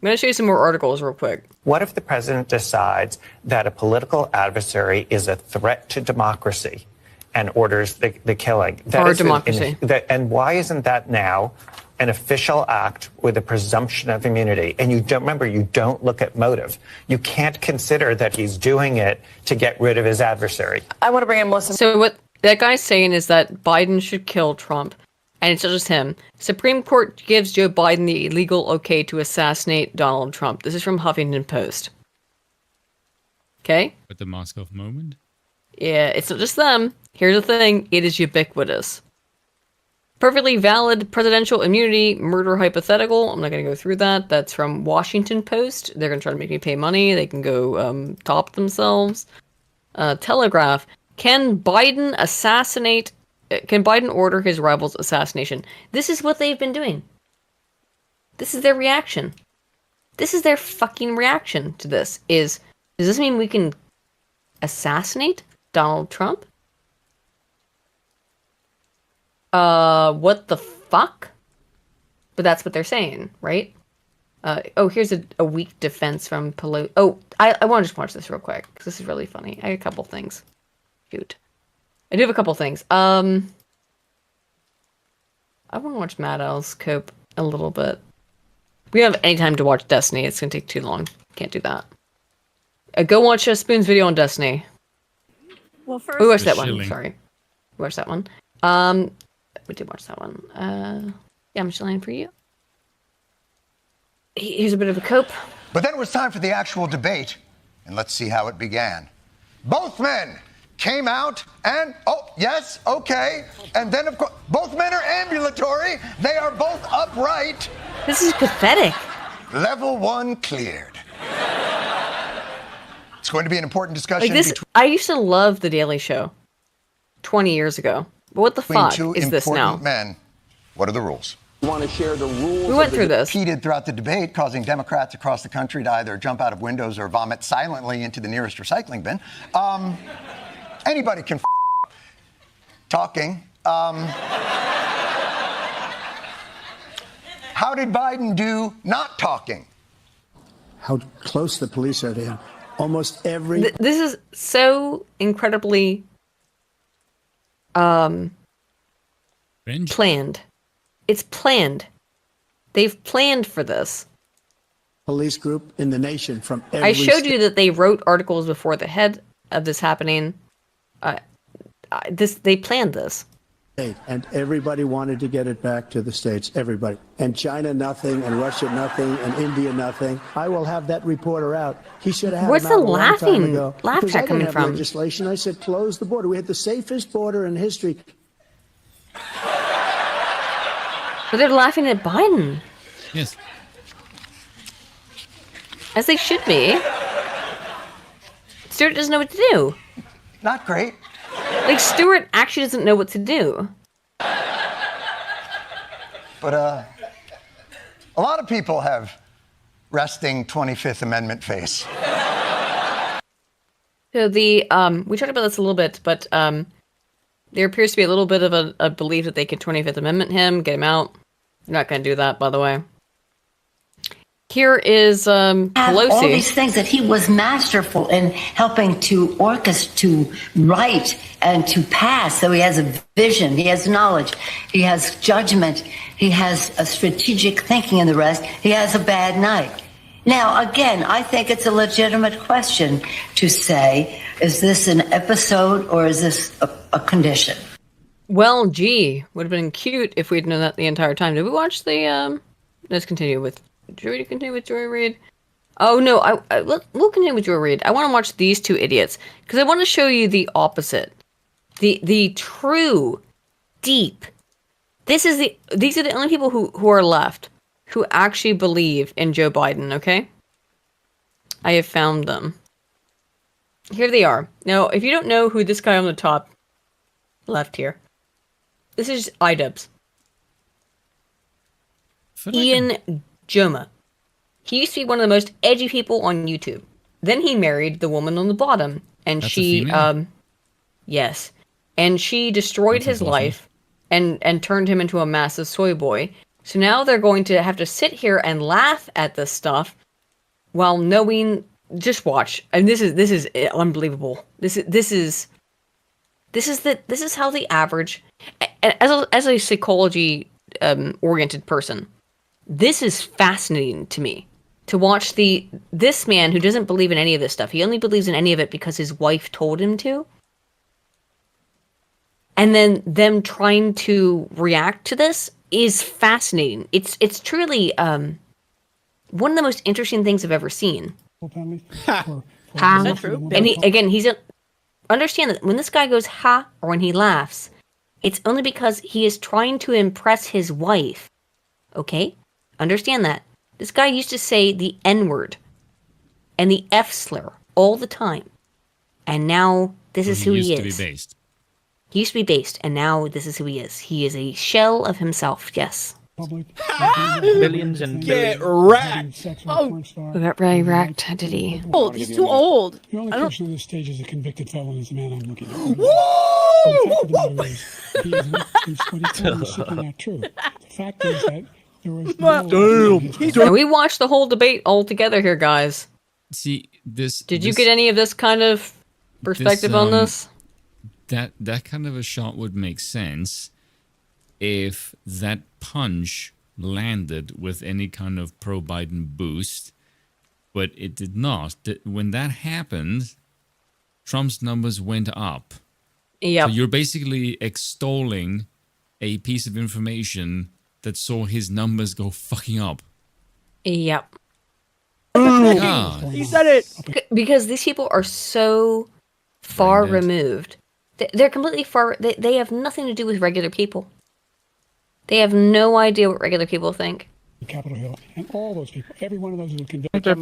I'm gonna show you some more articles real quick. what if the president decides that a political adversary is a threat to democracy and orders the killing? Our democracy. And why isn't that now an official act with a presumption of immunity? And you don't remember, you don't look at motive. You can't consider that he's doing it to get rid of his adversary. I want to bring in Melissa. So what that guy's saying is that Biden should kill Trump. And it's not just him. Supreme Court gives Joe Biden the legal okay to assassinate Donald Trump. This is from Huffington Post. Okay? With the Moscow moment? Yeah, it's not just them. Here's the thing. It is ubiquitous. Perfectly valid presidential immunity, murder hypothetical. I'm not going to go through that. That's from Washington Post. They're going to try to make me pay money. They can go top themselves. Telegraph. Can Biden order his rival's assassination? This is what they've been doing. This is their reaction. This is their fucking reaction to this. Does this mean we can assassinate Donald Trump? What the fuck? But that's what they're saying, right? Here's a weak defense from Pelosi. I want to just watch this real quick, because this is really funny. I have a couple things. Shoot. I do have a couple things. I want to watch Matt L's Cope a little bit. We don't have any time to watch Destiny. It's going to take too long. Can't do that. Go watch Spoon's video on Destiny. Well, first, We watched that one. Sorry. We watched that one. We did watch that one. Yeah, I'm shilling for you. Here's a bit of a Cope. But then it was time for the actual debate, and let's see how it began. Both men came out and, yes, okay. And then, of course, both men are ambulatory. They are both upright. This is pathetic. Level 1 cleared. It's going to be an important discussion Like this, I used to love The Daily Show 20 years ago. But what the between fuck two is this now? important men. What are the rules? You want to share the rules? We went through this. Repeated throughout the debate, causing Democrats across the country to either jump out of windows or vomit silently into the nearest recycling bin. Anybody can talking. How did Biden do not talking? How close the police are to him. Almost every... This is so incredibly planned. It's planned. They've planned for this. police group in the nation from every I showed you that they wrote articles before the head of this happening. They planned this. state, and everybody wanted to get it back to the states. Everybody. And China, nothing, and Russia, nothing, and India, nothing. I will have that reporter out. He should have had Where's him out the a long time ago. laugh Because track I didn't coming have from? legislation. I said close the border. We had the safest border in history. But they're laughing at Biden. Yes. As they should be. Stuart doesn't know what to do. Not great. Like, Stuart actually doesn't know what to do. But a lot of people have resting 25th Amendment face. So we talked about this a little bit, but there appears to be a little bit of a belief that they could 25th Amendment him, get him out. They're not going to do that, by the way. Here is Pelosi. All these things that he was masterful in helping to orchestrate, to write, and to pass. So he has a vision, he has knowledge, he has judgment, he has a strategic thinking, and the rest. He has a bad night. Now, again, I think it's a legitimate question to say, is this an episode or is this a condition? Well, gee, would have been cute if we'd known that the entire time. Did we watch the? Let's continue with. Should we continue with Joy Reid? Oh no, we'll continue with Joy Reid. I want to watch these two idiots because I want to show you the opposite, the true, deep. These are the only people who are left who actually believe in Joe Biden. Okay, I have found them. Here they are. Now, if you don't know who this guy on the top left here, this is IDubbbz. Ian Joma. He used to be one of the most edgy people on YouTube. Then he married the woman on the bottom, and That's a she, female? yes, and she destroyed That's his unfortunate. life and turned him into a massive soy boy. So now they're going to have to sit here and laugh at this stuff while knowing. Just watch, and this is unbelievable. This is how the average, as a psychology oriented person, this is fascinating to me to watch this man who doesn't believe in any of this stuff. He only believes in any of it because his wife told him to. And then them trying to react to this is fascinating. It's truly one of the most interesting things I've ever seen. Ha. And he's understand that when this guy goes ha or when he laughs, it's only because he is trying to impress his wife. Okay? Understand that. This guy used to say the N-word and the F slur all the time. And now this is who he is. He used to be based. He used to be based, and now this is who he is. He is a shell of himself, yes. Billions and Get billions. wrecked. Oh, we got very wrecked, did he? Old. He's too old. The only I don't. person on this stage is a convicted felon is the man I'm looking at. Woo! The fact of the matter is, what he told me is simply not true. The fact is that there was no... And we watched the whole debate all together here, guys. See, Did you get any of this kind of perspective on this? That kind of a shot would make sense if that punch landed with any kind of pro-Biden boost, but it did not. When that happened, Trump's numbers went up. Yeah. So you're basically extolling a piece of information that saw his numbers go fucking up. Yep. God. He said it. Because these people are so far removed. They're completely far. They have nothing to do with regular people. They have no idea what regular people think. Capitol Hill, and all those people, every one of those who were convicted. Get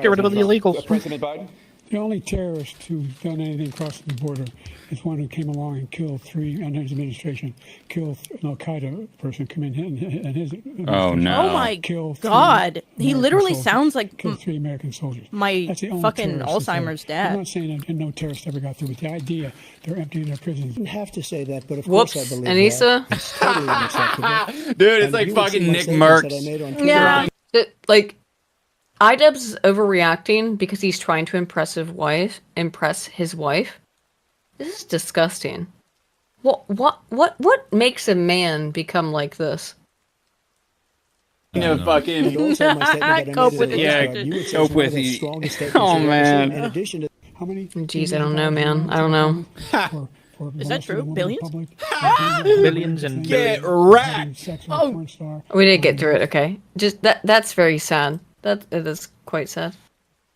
rid of the illegals. President Biden? The only terrorist who's done anything crossing the border is one who came along and killed three, under his administration, killed an Al-Qaeda person come in and his Oh my God! He literally sounds like killed 3 American soldiers. my That's the only fucking terrorist that's Alzheimer's there. I'm dad. not saying that no terrorist ever got through, but the idea they're emptying their prisons. You have to say that, but of Whoops, course I believe Anissa. that. It's totally unacceptable. Dude, it's And like you would see fucking my Nick statements Merckx. that I made on Twitter. Yeah. Like, iDubbbz overreacting because he's trying to impress his wife. This is disgusting. What makes a man become like this? Fucking Cope with it. Yeah, Cope with it. Oh man. In addition to how many? Jeez, I don't know, man. I don't know. Is that true? Billions? Billions and Get billions. wrecked. Oh. We did get through it. Okay, just that's very sad. It is quite sad.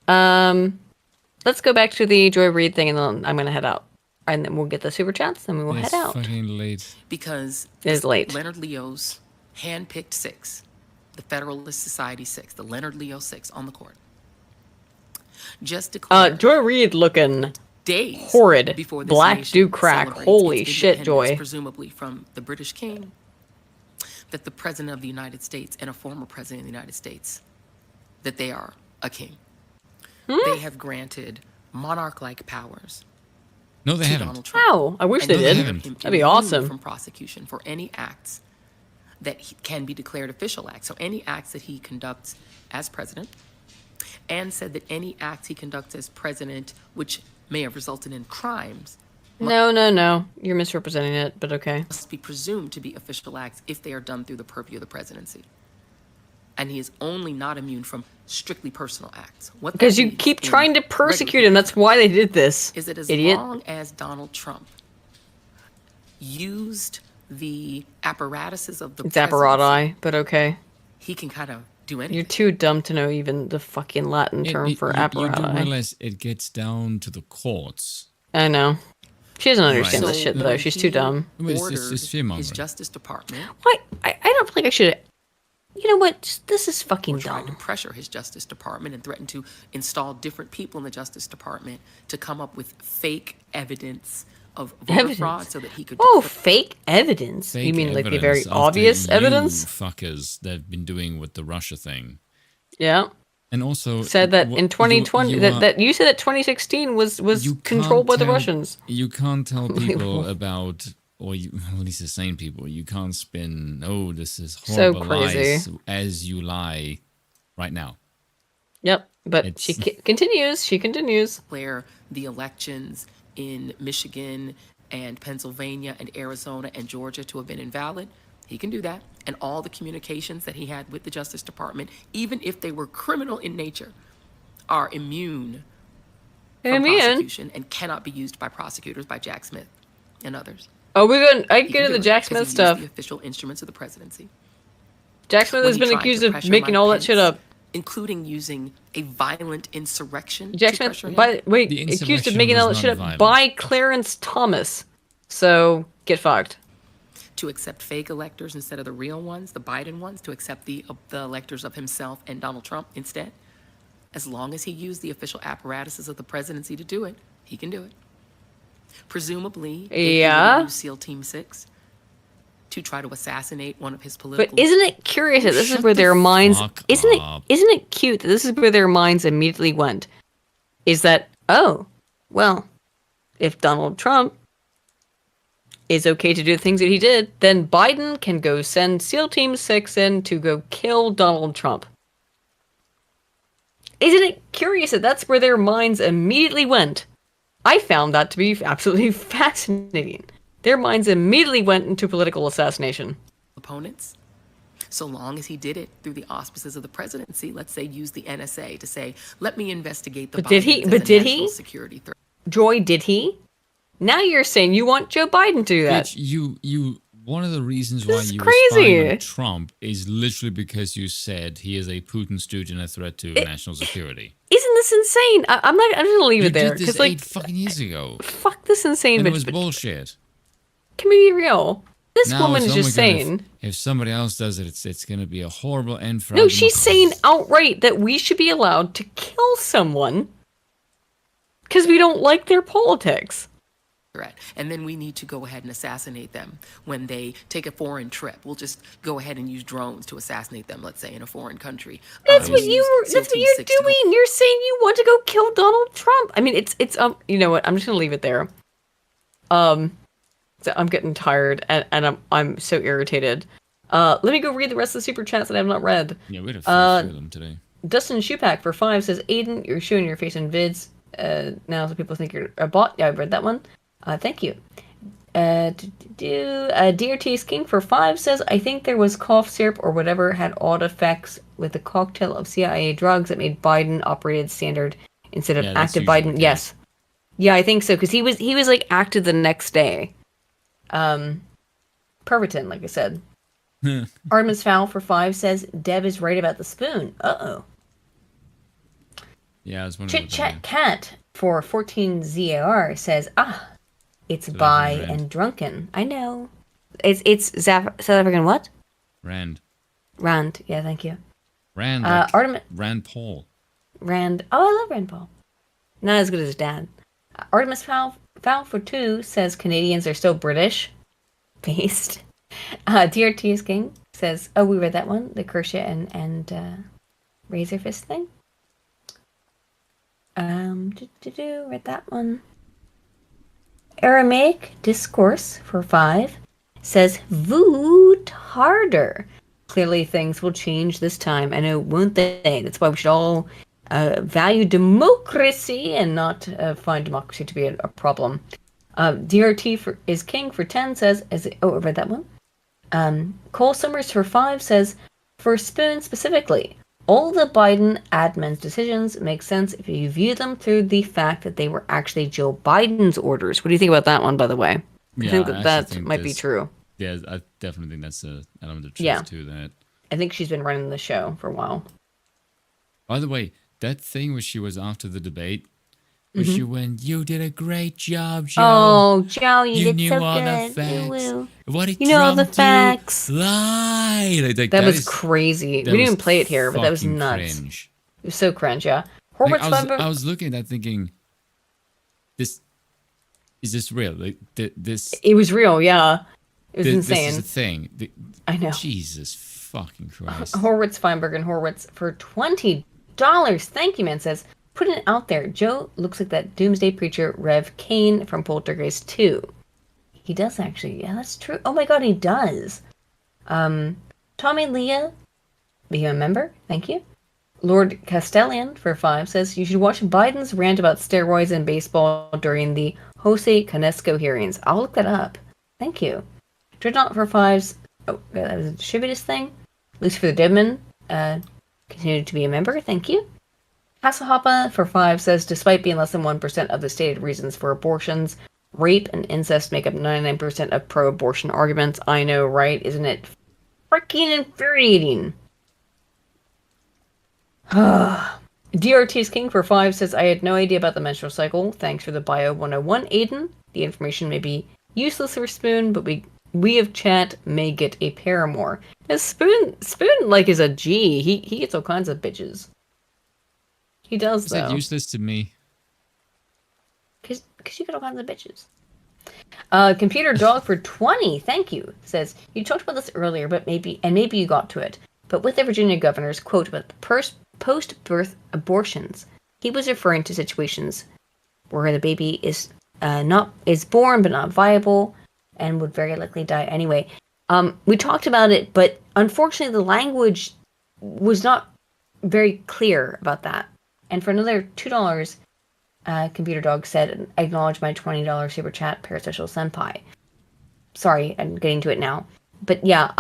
Let's go back to the Joy Reid thing, and then I'm gonna head out, and then we'll get the super chats, and we will It's head out. fucking late. Because It is late. Leonard Leo's handpicked 6, the Federalist Society 6, the Leonard Leo 6 on the court. Just declared Joy Reid looking days horrid. before this Black nation do crack. celebrates Holy its shit, independence, Joy. presumably from the British King, that the President of the United States and a former President of the United States, that they are a king. They have granted monarch-like powers. No, they to haven't. Donald Trump. Wow, I wish And they declared did. him That'd be immune awesome. From prosecution for any acts that can be declared official acts. So any acts that he conducts as president, and said that any acts he conducts as president, which may have resulted in crimes, No. You're misrepresenting it, but okay. must be presumed to be official acts if they are done through the purview of the presidency. And he is only not immune from strictly personal acts. What that Because you means keep in trying to regular persecute him. That's why they did this. is that as Idiot. long as Donald Trump used the apparatuses of the It's presidency, apparati, but okay. he can kind of do anything. You're too dumb to know even the fucking Latin term for You do apparati. realize it gets down to the courts. I know. She doesn't understand Right. this shit, So though. when She's he too dumb. It's ordered fear-mongering. his Justice Department Why? I don't think I should. You know what? This is fucking tried to dumb. pressure his Justice Department and threatened to install different people in the Justice Department to come up with fake evidence of voter Evidence? fraud so that he could Oh, fake evidence? You Fake mean like the evidence very after obvious you evidence? fuckers that have been doing with the Russia thing. Yeah. And also said that in 2020 that you said that 2016 was controlled by the Russians. You can't tell people about, or at least the sane people, you can't spin, oh, this is horrible So crazy. lies as you lie right now. Yep, but she continues. She continues. Declare the elections in Michigan and Pennsylvania and Arizona and Georgia to have been invalid. He can do that. And all the communications that he had with the Justice Department, even if they were criminal in nature, are immune from prosecution and cannot be used by prosecutors, by Jack Smith and others. Oh, I He get can into the do it Jack 'cause Smith he used stuff. the official instruments of the presidency. Jack Smith When has he been tried accused to of pressure making Mike all that Pence, shit up. including using a violent insurrection. Jack to Smith, pressure him. accused of making all that shit up by Clarence Thomas. So get fucked. To accept fake electors instead of the real ones, the Biden ones, to accept the electors of himself and Donald Trump instead. As long as he used the official apparatuses of the presidency to do it, he can do it. Presumably, if he Yeah. would use SEAL Team 6 to try to assassinate one of his political. But isn't it curious that this is Shut where the their minds fuck isn't up. it cute that this is where their minds immediately went? Is that, oh, well, if Donald Trump is okay to do the things that he did, then Biden can go send SEAL Team 6 in to go kill Donald Trump. Isn't it curious that that's where their minds immediately went? I found that to be absolutely fascinating. Their minds immediately went into political assassination. Opponents, so long as he did it through the auspices of the presidency, let's say use the NSA to say, let me investigate the But did he? Bidens as But a did national he? security threat. Joy, did he? Now you're saying you want Joe Biden to do that. Bitch, one of the reasons This why is you were spying crazy. on Trump is literally because you said he is a Putin stooge and a threat to national security. Isn't this insane? I'm just gonna leave You it there did this because like 8 fucking years ago. fuck this insane And it bitch. was But bullshit. can we be real? This Now woman it's, is oh just my God, saying. if somebody else does it, it's going to be a horrible end for No, our she's democracy. saying outright that we should be allowed to kill someone because we don't like their politics. Threat. And then we need to go ahead and assassinate them when they take a foreign trip. We'll just go ahead and use drones to assassinate them, let's say, in a foreign country. That's what Use you were. SEAL That's what Team you're 6 to go doing. You're saying you want to go kill Donald Trump. I mean, it's you know what? I'm just gonna leave it there. So I'm getting tired and I'm so irritated. Let me go read the rest of the super chats that I have not read. Yeah, we had a few of them today. Dustin Shupak for 5 says, Aiden, you're showing your face in vids now, so people think you're a bot. Yeah, I read that one. Thank you. DRT's King for 5 says, I think there was cough syrup or whatever had odd effects with the cocktail of CIA drugs that made Biden operated standard instead of Yeah, that's active usually Biden. the Yes. Yeah, I think so, because he was like active the next day. Pervitin, like I said. Artemis Fowl for 5 says, Deb is right about the spoon. Uh-oh. Yeah, I was wondering. Chit Chat Cat for 14 ZAR says, it's bi Rand. and drunken. I know. It's South African what? Rand. Rand. Yeah, thank you. Rand. Rand Paul. Rand. Oh, I love Rand Paul. Not as good as his dad. Artemis Fowl for 2 says Canadians are still British based. DRT is King says, oh, we read that one. The Kershaw and Razor Fist thing. Read that one. Aramaic Discourse for 5 says, vote harder. Clearly things will change this time. I know, won't they? That's why we should all value democracy and not find democracy to be a problem. DRT is King for 10 says, I read that one. Cole Summers for 5 says, for Spoon specifically, all the Biden admin's decisions make sense if you view them through the fact that they were actually Joe Biden's orders. What do you think about that one, by the way? I think actually that might be true. Yeah, I definitely think that's an element of truth Yeah. to that. I think she's been running the show for a while. By the way, that thing where she was after the debate, where she went, "You did a great job, Joe. Oh, Joe, you did knew so all good. the facts. Woo-woo. What did You know all the Trump do? facts. Lie." Like, That was is- crazy. that We didn't even was play it here, but that was fucking nuts. cringe. It was so cringe, yeah. Like, Horwitz I was looking at that thinking, is this real? Like this. It was real, yeah. It was insane. This is a thing. I know. Jesus Fucking Christ. Horwitz, Feinberg, and Horwitz for $20. Thank you, man. Says, put it out there. Joe looks like that doomsday preacher Rev Kane from Poltergeist 2. He does actually. Yeah, that's true. Oh my god, he does. Tommy Leah, became a member. Thank you. Lord Castellan for 5 says, you should watch Biden's rant about steroids and baseball during the Jose Canesco hearings. I'll look that up. Thank you. Dreadnought for 5's. Oh, that was a distributors thing. Lucifer Dibman, continued to be a member. Thank you. Hasselhoppa for 5 says, despite being less than 1% of the stated reasons for abortions, rape and incest make up 99% of pro-abortion arguments. I know, right? Isn't it freaking infuriating? DRT's King for 5 says, I had no idea about the menstrual cycle. Thanks for the Bio 101, Aiden. The information may be useless for Spoon, but we of chat may get a paramour. Now, Spoon like is a G. He gets all kinds of bitches. He does, though. Is that useless to me? Because you get all kinds of bitches. Computer Dog for 20, thank you, says, you talked about this earlier, but maybe you got to it. But with the Virginia governor's quote about the post-birth abortions, he was referring to situations where the baby is born but not viable and would very likely die anyway. We talked about it, but unfortunately the language was not very clear about that. And for another $2, Computer Dog said, acknowledge my $20 super chat, Parasocial Senpai. Sorry, I'm getting to it now. But yeah,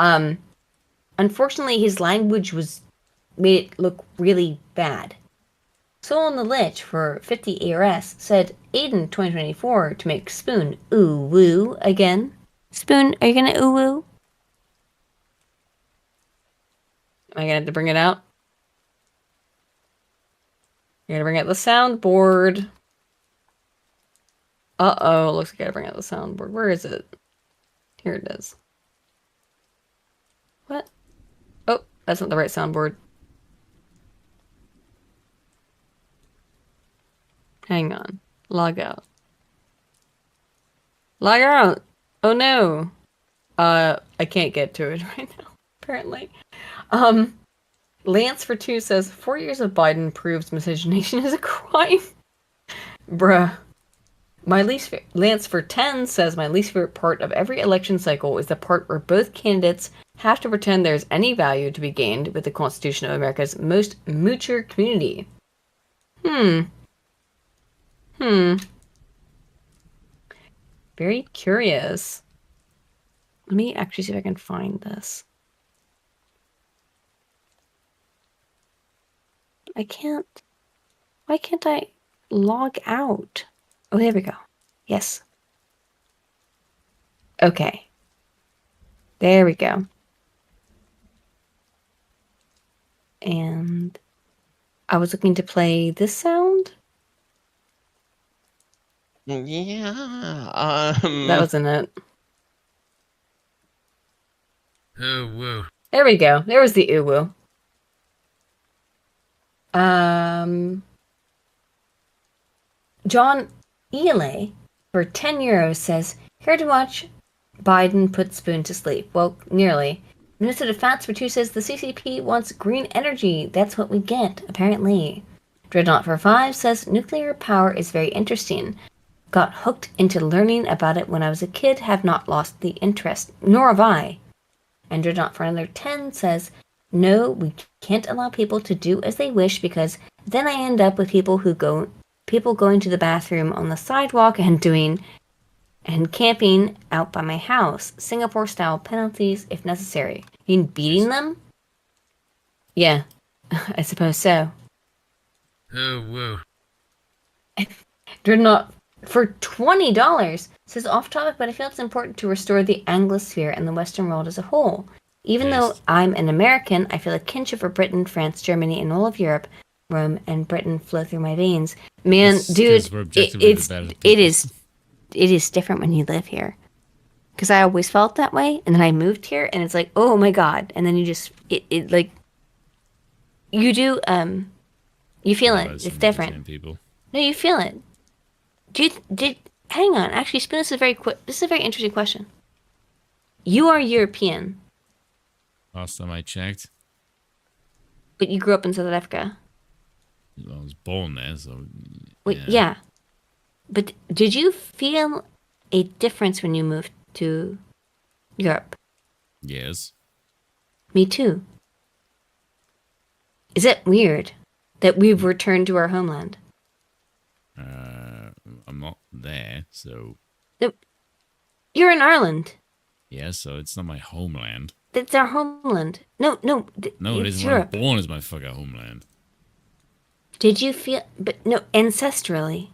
unfortunately his language made it look really bad. Soul on the Lich for 50 ARS said, Aiden 2024 to make Spoon ooh woo again. Spoon, are you gonna ooh woo? Am I gonna have to bring it out? You're gonna bring out the soundboard. Uh-oh, looks like I gotta bring out the soundboard. Where is it? Here it is. What? Oh, that's not the right soundboard. Hang on. Log out. Log out! Oh no! I can't get to it right now, apparently. Lance for 2 says, 4 years of Biden proves miscegenation is a crime. Bruh. Lance for 10 says, my least favorite part of every election cycle is the part where both candidates have to pretend there's any value to be gained with the Constitution of America's most mature community. Very curious. Let me actually see if I can find this. I can't. Why can't I log out? Oh, there we go. Yes. Okay. There we go. And I was looking to play this sound. Yeah. That wasn't it. Oh, whoa. There we go. There was the uwu. John Ely for €10 says, here to watch Biden put Spoon to sleep. Well, nearly. Minnesota Fats for 2 says, the CCP wants green energy. That's what we get, apparently. Dreadnought for 5 says, nuclear power is very interesting. Got hooked into learning about it when I was a kid, have not lost the interest. Nor have I. And Dreadnought for another 10 says, no, we can't allow people to do as they wish because then I end up with people going to the bathroom on the sidewalk and camping out by my house. Singapore-style penalties if necessary. You mean beating them? Yeah, I suppose so. Oh, whoa. Dreadnought for $20 says off topic, but I feel it's important to restore the Anglosphere and the Western world as a whole. Even though I'm an American, I feel a kinship for Britain, France, Germany, and all of Europe. Rome and Britain flow through my veins. Man, dude, it is different when you live here. Because I always felt that way, and then I moved here, and it's like, oh my god, and then you just, you do, you feel it. It's different. No, you feel it. Hang on, actually, Spoon, this is a very interesting question. You are European. Last time I checked. But you grew up in South Africa. I was born there, so. Wait, yeah. But did you feel a difference when you moved to Europe? Yes. Me too. Is it weird that we've returned to our homeland? I'm not there, so. No, you're in Ireland. Yeah, so it's not my homeland. It's our homeland. No. No, it it's isn't. Where I'm Europe. born is my fucking homeland. Did you feel? But no, ancestrally.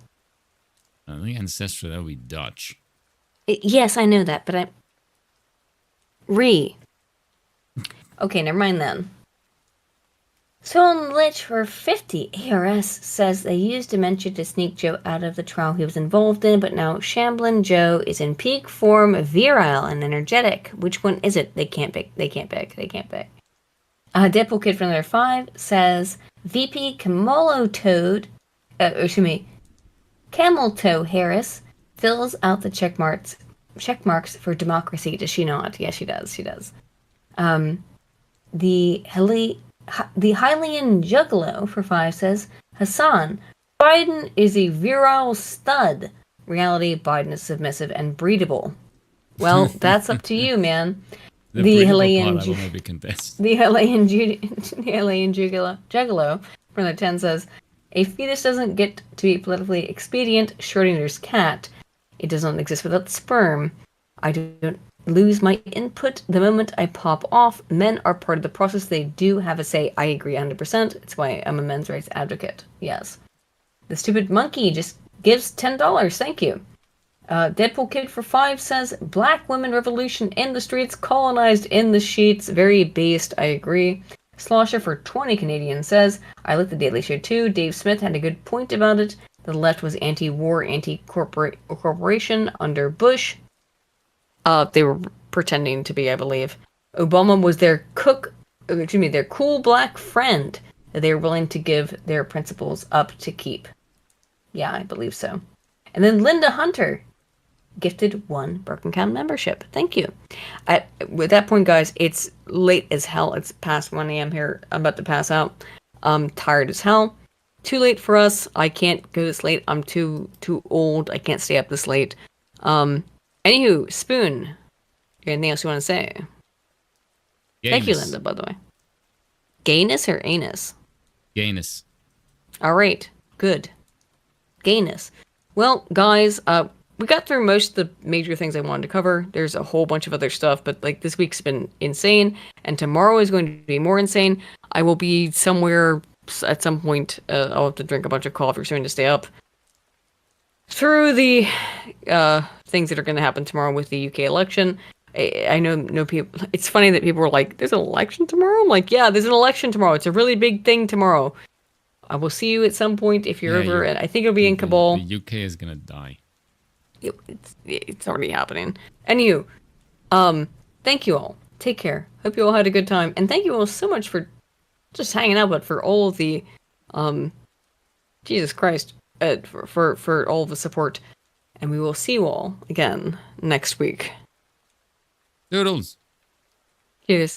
I think ancestral, that would be Dutch. Yes, I know that, but I. Okay, never mind then. So on the ledge for 50, ARS says they used dementia to sneak Joe out of the trial he was involved in, but now Shamblin Joe is in peak form, virile and energetic. Which one is it? They can't pick. Deadpool Kid from their 5 says VP Camel Toe Harris fills out the check marks for democracy. Does she not? Yes, she does. The Hylian Juggalo for 5 says, Hassan, Biden is a virile stud. Reality, Biden is submissive and breedable. Well, that's up to you, man. The Hylian Juggalo from the 10 says, a fetus doesn't get to be politically expedient. Schrodinger's cat. It does not exist without sperm. I don't lose my input the moment I pop off. Men are part of the process. They do have a say. I agree 100%. It's why I'm a men's rights advocate. Yes. The stupid monkey just gives $10. Thank you. Deadpool Kid for 5 says, Black women revolution in the streets, colonized in the sheets. Very based. I agree. Slosher for 20 Canadian says, I like the Daily Show too. Dave Smith had a good point about it. The left was anti-war, anti-corporation under Bush. They were pretending to be, I believe. Obama was their their cool black friend that they were willing to give their principles up to keep. Yeah, I believe so. And then Linda Hunter gifted 1 Broken Cow membership. Thank you. At that point, guys, it's late as hell. It's past 1 a.m. here. I'm about to pass out. I'm tired as hell. Too late for us. I can't go this late. I'm too old. I can't stay up this late. Anywho, Spoon, anything else you want to say? Gayness. Thank you, Linda, by the way. Gayness or anus? Gayness. All right, good. Gayness. Well, guys, we got through most of the major things I wanted to cover. There's a whole bunch of other stuff, but like this week's been insane, and tomorrow is going to be more insane. I will be somewhere at some point. I'll have to drink a bunch of coffee or something to stay up through the things that are going to happen tomorrow with the UK election. I know no people. It's funny that people were like, "There's an election tomorrow." I'm like, "Yeah, there's an election tomorrow. It's a really big thing tomorrow." I will see you at some point if you're over, and I think it'll be in Kabul. The UK is gonna die. It's already happening. Anywho, thank you all. Take care. Hope you all had a good time, and thank you all so much for just hanging out, but for all of the, Jesus Christ, for all of the support, and we will see you all again next week. Doodles. Cheers.